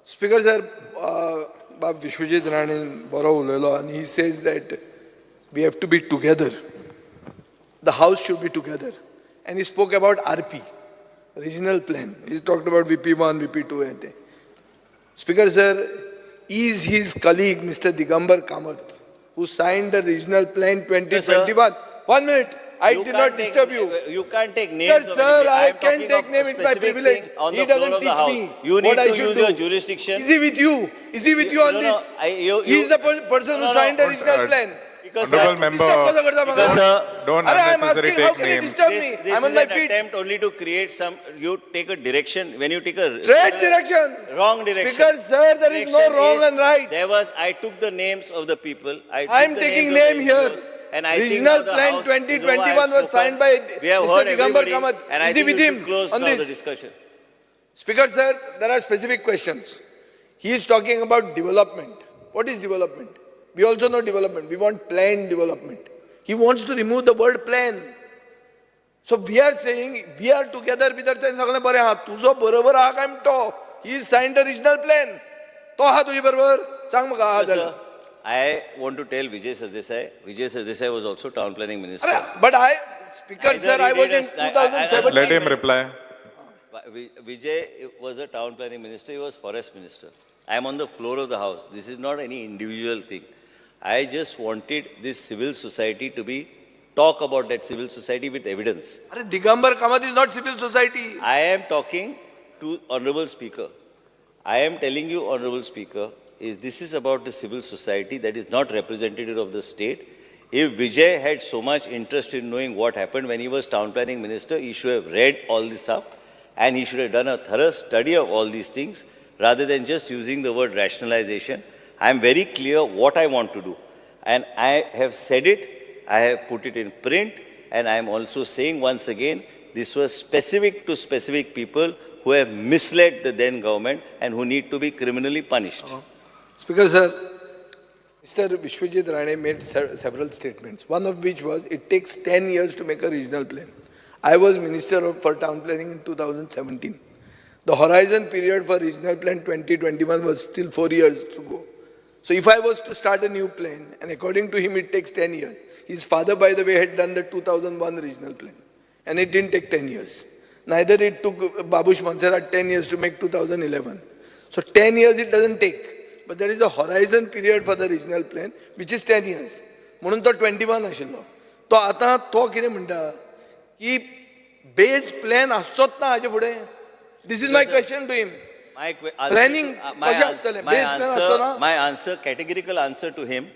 Speaker sir, Bab Vishwajit Rane boro ulelo, and he says that we have to be together. The House should be together. And he spoke about RP, regional plan. He talked about VP1, VP2 and thing. Speaker sir, is his colleague Mr. Digambar Kamath, who signed the regional plan 2021. 1 minute. I did not disturb you. You can't take names. Sir, I can take names. It's my privilege. He doesn't teach me you need what I to should use do. your jurisdiction. Is he with you? Is he with you on this? He is the person who signed the regional plan. Honorable member, don't unnecessarily take names. I'm on my feet. Attempt only to create some. You take a direction. When you take a straight direction, wrong direction. Speaker, sir, there is no wrong and right. I took the names of the people. I'm taking name here. And I Regional Plan 2021 was signed by Mr. Digambar Kamath. Is he with him on this? Discussion. Speaker, sir, there are specific questions. He is talking about development. What is development? We also know development. We want planned development. He wants to remove the word plan. So we are saying, we are together with he signed a regional plan. I want to tell Vijay Sardesai was also town planning minister. But Speaker sir, I was in 2017. Let him reply. Vijay was a town planning minister, he was forest minister. I am on the floor of the House. This is not any individual thing. I just wanted this civil society to talk about that civil society with evidence. Digambar Kamath is not civil society. I am talking to Honorable Speaker. I am telling you, Honorable Speaker, this is about the civil society that is not representative of the state. If Vijay had so much interest in knowing what happened when he was town planning minister, he should have read all this up and he should have done a thorough study of all these things rather than just using the word rationalization. I am very clear what I want to do. And I have said it, I have put it in print, and I am also saying once again, this was specific to specific people who have misled the then government and who need to be criminally punished. Speaker, sir, Mr. Vishwajit Rane made several statements, one of which was it takes 10 years to make a regional plan. I was Minister for Town Planning in 2017. The horizon period for regional plan 2021 was still 4 years to go. So if I was to start a new plan, and according to him it takes 10 years, his father, by the way, had done the 2001 regional plan, and it didn't take 10 years. Neither it took Babush Monserrat 10 years to make 2011. So 10 years it doesn't take. But there is a horizon period for the regional plan, which is 10 years. म्हणून तो 21 आशिल्लो. तो आतां तो कितें म्हणटा की base plan आसचोच ना हाजे फुडें. This is my question to him. Planning कशें आसतलें? Base plan आसचो ना? My answer, categorical answer to him,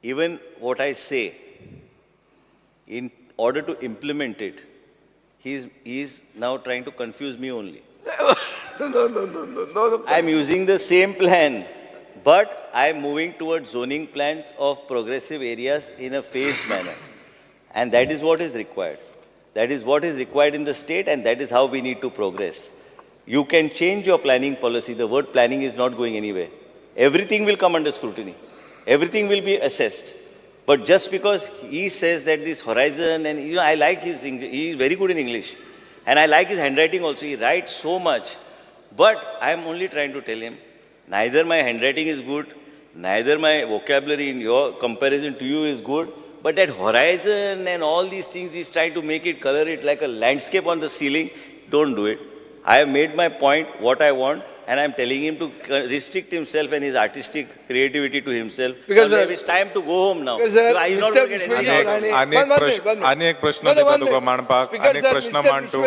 even what I say, in order to implement it, he is now trying to confuse me only. No. I am using the same plan, but I am moving towards zoning plans of progressive areas in a phased manner. And that is what is required. That is what is required in the state, and that is how we need to progress. You can change your planning policy. The word planning is not going anywhere. Everything will come under scrutiny. Everything will be assessed. But just because he says that this horizon, and I like his English, he is very good in English. And I like his handwriting also. He writes so much. But I am only trying to tell him, neither my handwriting is good, neither my vocabulary in your comparison to you is good, but that horizon and all these things, he's trying to make it, color it like a landscape on the ceiling. Don't do it. I have made my point, what I want, and I'm telling him to restrict himself and his artistic creativity to himself. Because it's time to go home now. Because, I will not Mr. get Vishwajit any. Rane, आणि एक प्रश्न दिला तुका मांडपाक, आणि एक प्रश्न मांडतो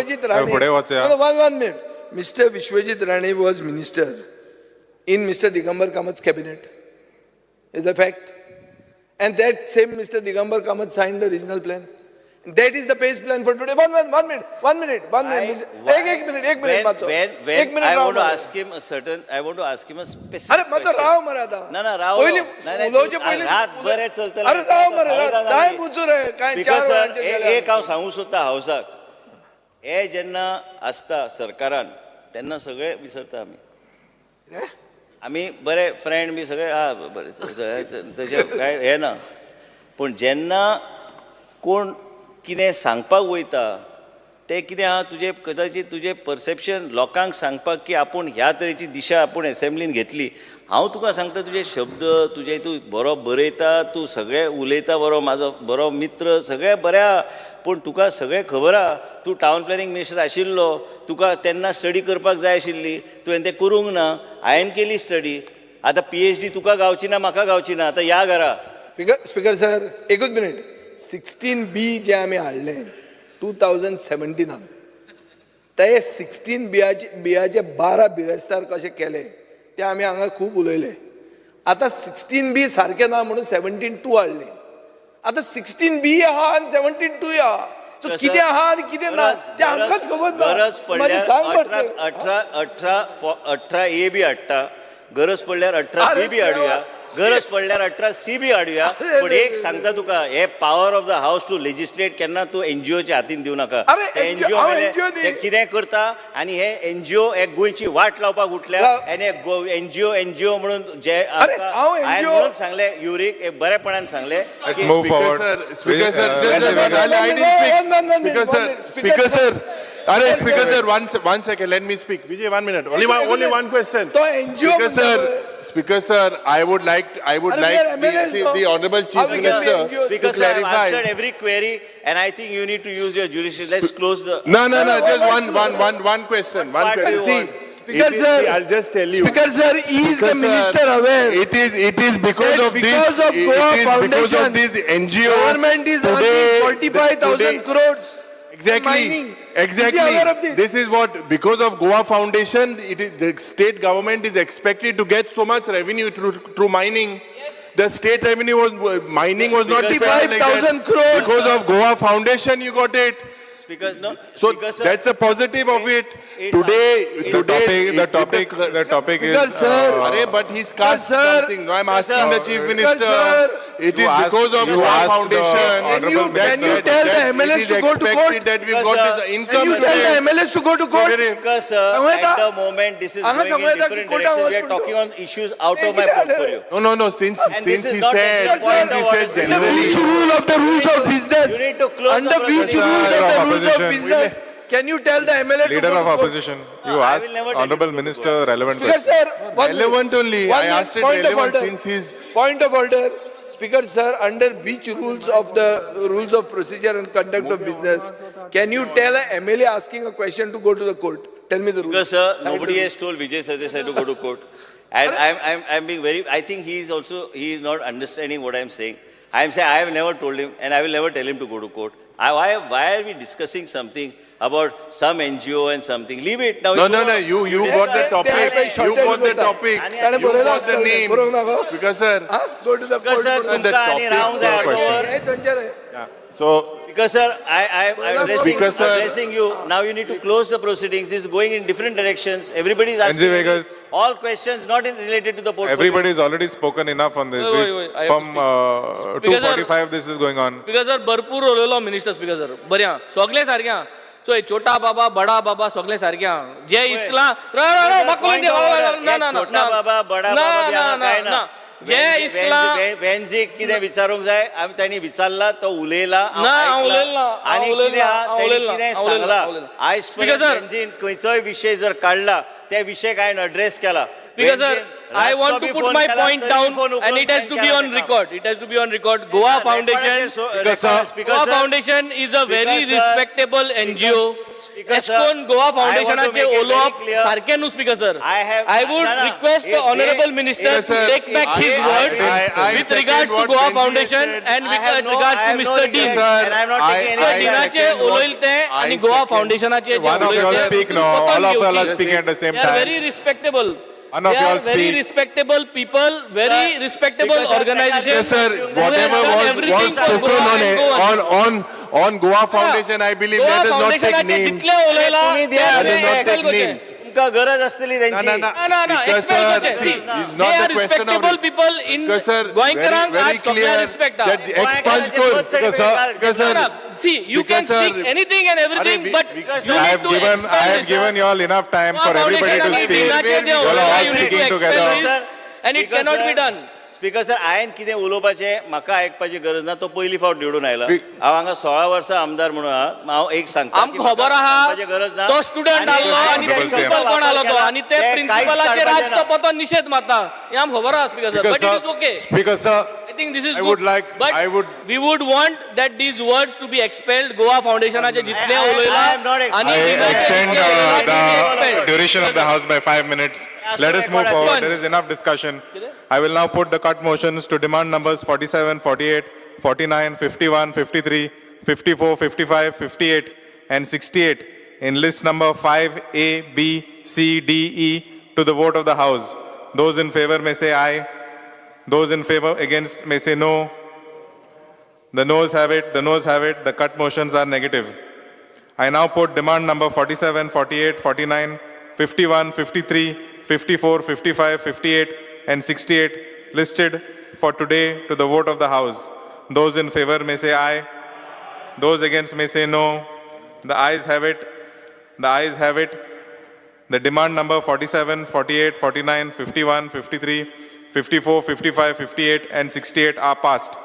फुडें वचया. One minute. Mr. Vishwajit Rane was minister in Mr. Digambar Kamat's cabinet. Is a fact. And that same Mr. Digambar Kamat signed the regional plan. That is the base plan for today. One minute. One minute. When I want to ask him a certain, I want to ask him a specific अरे मग तो राव मरे आता. No, Rao. उलोवचे पयलीं रातभर चलतलें. अरे राव मरे time बुजू रे काय 4 वरांचेर गेले. एक हांव सांगूं सोदता हावसाक, हे जेन्ना आसता सरकारान तेन्ना सगळे विसरता आमी बरे फ्रेंड बी सगळे बरें तशें काय हें ना. पूण जेन्ना कोण कितें सांगपाक वयता तें कितें आहा, तुजें कदाचित तुजें परसेप्शन लोकांक सांगपाक की आपूण ह्या तरेची दिशा आपूण एसेंब्लीन घेतली. हांव तुका सांगता, तुजे शब्द, तुजे तूं बरो बरयता, तूं सगळें उलयता बरो, म्हाजो बरो मित्र, सगळें बरें आहा. पूण तुका सगळें खबर आहा, तूं टावन प्लॅनिंग मिनिस्टर आशिल्लो, तुका तेन्ना स्टडी करपाक जाय आशिल्ली, तुवें तें करूंक ना. हांवें केली स्टडी. आतां PhD तुका गावची ना, म्हाका गावची ना. आतां या घरा. स्पीकर सर, एकूच मिनिट. 16B जे आमी हाडलें 2017 ते 16Bचे 12 बिरेस्तार कशें केले ते आमी हांगा खूब उलयले. आतां 16B सारकें ना म्हणून 17-2 हाडलें. आतां 16B आहा आनी 17-2 आहा. सो कितें आहा आनी कितें ना तें आमकांच खबर ना. गरज पडल्यार 18A बी हाडटा, गरज पडल्यार 18B बी हाडुया, गरज पडल्यार 18C बी हाडुया. पूण एक सांगता तुका, हे power of the house to legislate केन्ना तूं NGOच्या हातीन दिवं नाका. NGO ते कितें करता, आनी हे NGO एक गोंयची वाट लावपाक उठल्या, आनी NGO म्हणून जे हांवें म्हणून सांगलें, युरीक एक बरेपणान सांगलें. Speaker sir, one second, let me speak. Vijay, 1 minute. Only one question. Speaker sir, I would like the Honorable Chief Minister Speaker to sir, I've clarify. answered every query, and I think you need to use your jurisdiction. Let's close the. No, just one question. Speaker sir, I'll just tell you. Speaker sir, is the minister aware? It is because of this. Goa Foundation, this NGO. Government is earning 45,000 crores. Exactly. This? This is what, because of Goa Foundation, the state government is expected to get so much revenue through mining. Yes. The state revenue mining was not 45,000 crores. Because of Goa Foundation, you got it. Speaker, no. So Speaker, sir, that's the positive of it. Today, The topic is. but he's cast sir. something. No, I'm asking the Chief Minister. sir. It is You asked- because of you the asked the foundation. Honorable Can you Minister. tell the MLS to go to court? That we Because, got sir, this Can income. you tell the MLS to go to court? Because, sir, Samayata? at the moment, this is Anga going in Samayata different ki kota directions. We are was talking on issues out of my Ekita- portfolio. No. Since And this is he not said, the point of order. generally. Which rule of the rules of business? You need to close Under the which proceedings. rules of the Leader of rules of opposition. business? Can you tell the MLA to Leader go of to court? opposition, you I will asked never tell Honorable you to go to Minister relevant Speaker, question. sir, one Relevant minute. only. One I minute. asked it Point of relevant order. since he's. Point of order. Speaker, sir, under which rules of the rules of procedure and conduct of business can you tell a MLA asking a question to go to the court? Tell me the rules. Because, sir, Cite nobody the has told Vijay Sardesai to go to court. And I'm being very, I think he is not understanding what I'm saying. I'm saying I have never told him and I will never tell him to go to court. Why are we discussing something about some NGO and something? Leave it. Now, No. You got the topic. You got the topic. You got the name. Because, sir. Go to the Because, court. sir, go to the तुमका आणि राहून जाय court. अर्धवर. So, Because, sir, I'm Speaker, sir. addressing you. Now you need to close the proceedings. It's going in different directions. Everybody is NG asking Vegas. all questions not related to the portfolio. Everybody's already spoken enough on this. Wait, I have From to speak. Because, sir, 2:45 this is going on. Speaker sir भरपूर उलयलो minister speaker sir बऱ्या सगळे सारक्या सो हे छोटा बाबा बडा बाबा सगळे सारक्या जे इस्कला छोटा बाबा बडा बाबा बी हांगा काय ना जे इस्कला वेन्झी कितें विचारूंक जाय आमी तांणी विचारला तो उलयला हांव उलयला आनी कितें आहा तांणी कितें सांगला आयज Speaker, पर्यंत sir. वेन्झीन खंयचोय विशय जर काडला त्या विशय हांवें एड्रेस केला Because, sir, I want to put my point down and it has to be on record. It has to be on record. Goa Foundation, Goa Foundation is a very respectable NGO. Eskon Goa Foundation चे उलोवप सारखे न्हू Speaker sir. I would request the Honorable Minister to take back his words with regards to Goa Foundation and with regards to Mr. Dean. Mr. Deanaचे उलयलते आणि Goa Foundationचे One of you all speak now. All of you all are speaking at the same They are time. very respectable. One of They you all are very speak. respectable people, very respectable organization. Yes, sir. who Whatever has done was everything for spoken Goa and Goans. on Goa Foundation, I believe Goa let us not take Foundationचे names. जितले उलयला Let us not take names. तुमकां गरज आसतली त्यांची No, Because, expel sir, करचे. see, See, it's not they are the question of- respectable people in Because, sir, गोंयकारांक very आज सगळ्या clear respect that the expunge code. Because, sir, See, you can Because, sir, speak anything and everything, we- but we- you I need have to given expel this. you all enough time for Goa everybody to Foundation speak. आणि You Deanaचे all उलयला are you need speaking to expel together. this, and it cannot be done. Speaker sir हांवें कितें उलोवपाचें म्हाका आयकपाची गरज ना तो पयली फावट निवडून आयला हांव हांगा 16 वर्सां आमदार म्हणून आहा हांव एक सांगता आमकां खबर आहा गरज ना तो स्टुडंट आसलो आणि प्रिन्सिपल कोण आलो तो आणि ते प्रिन्सिपलाचेर आज तो पतो निषेध मारता हे आमकां खबर आहा speaker sir but it is okay Speaker sir, I think this is I good. would like- but I would- we would want that these words to be expelled. Goa Foundationचे जितले उलयला आणि I Deanaचे extend उलयला the expelled. duration of the House by 5 minutes. Let us move forward. There is enough discussion. I will now put the cut motions to demand numbers 47, 48, 49, 51, 53, 54, 55, 58, and 68 in list number 5A, B, C, D, E to the vote of the House. Those in favor may say aye. Those in favor against may say no. The noes have it. The noes have it. The cut motions are negative. I now put demand number 47, 48, 49, 51, 53, 54, 55, 58, and 68 listed for today to the vote of the House. Those in favor may say aye. Those against may say no. The ayes have it. The ayes have it. The demand number 47, 48, 49, 51, 53, 54, 55, 58, and 68 are passed.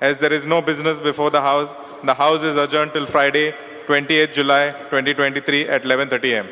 As there is no business before the House is adjourned till Friday, 28th July 2023 at 11:30 a.m.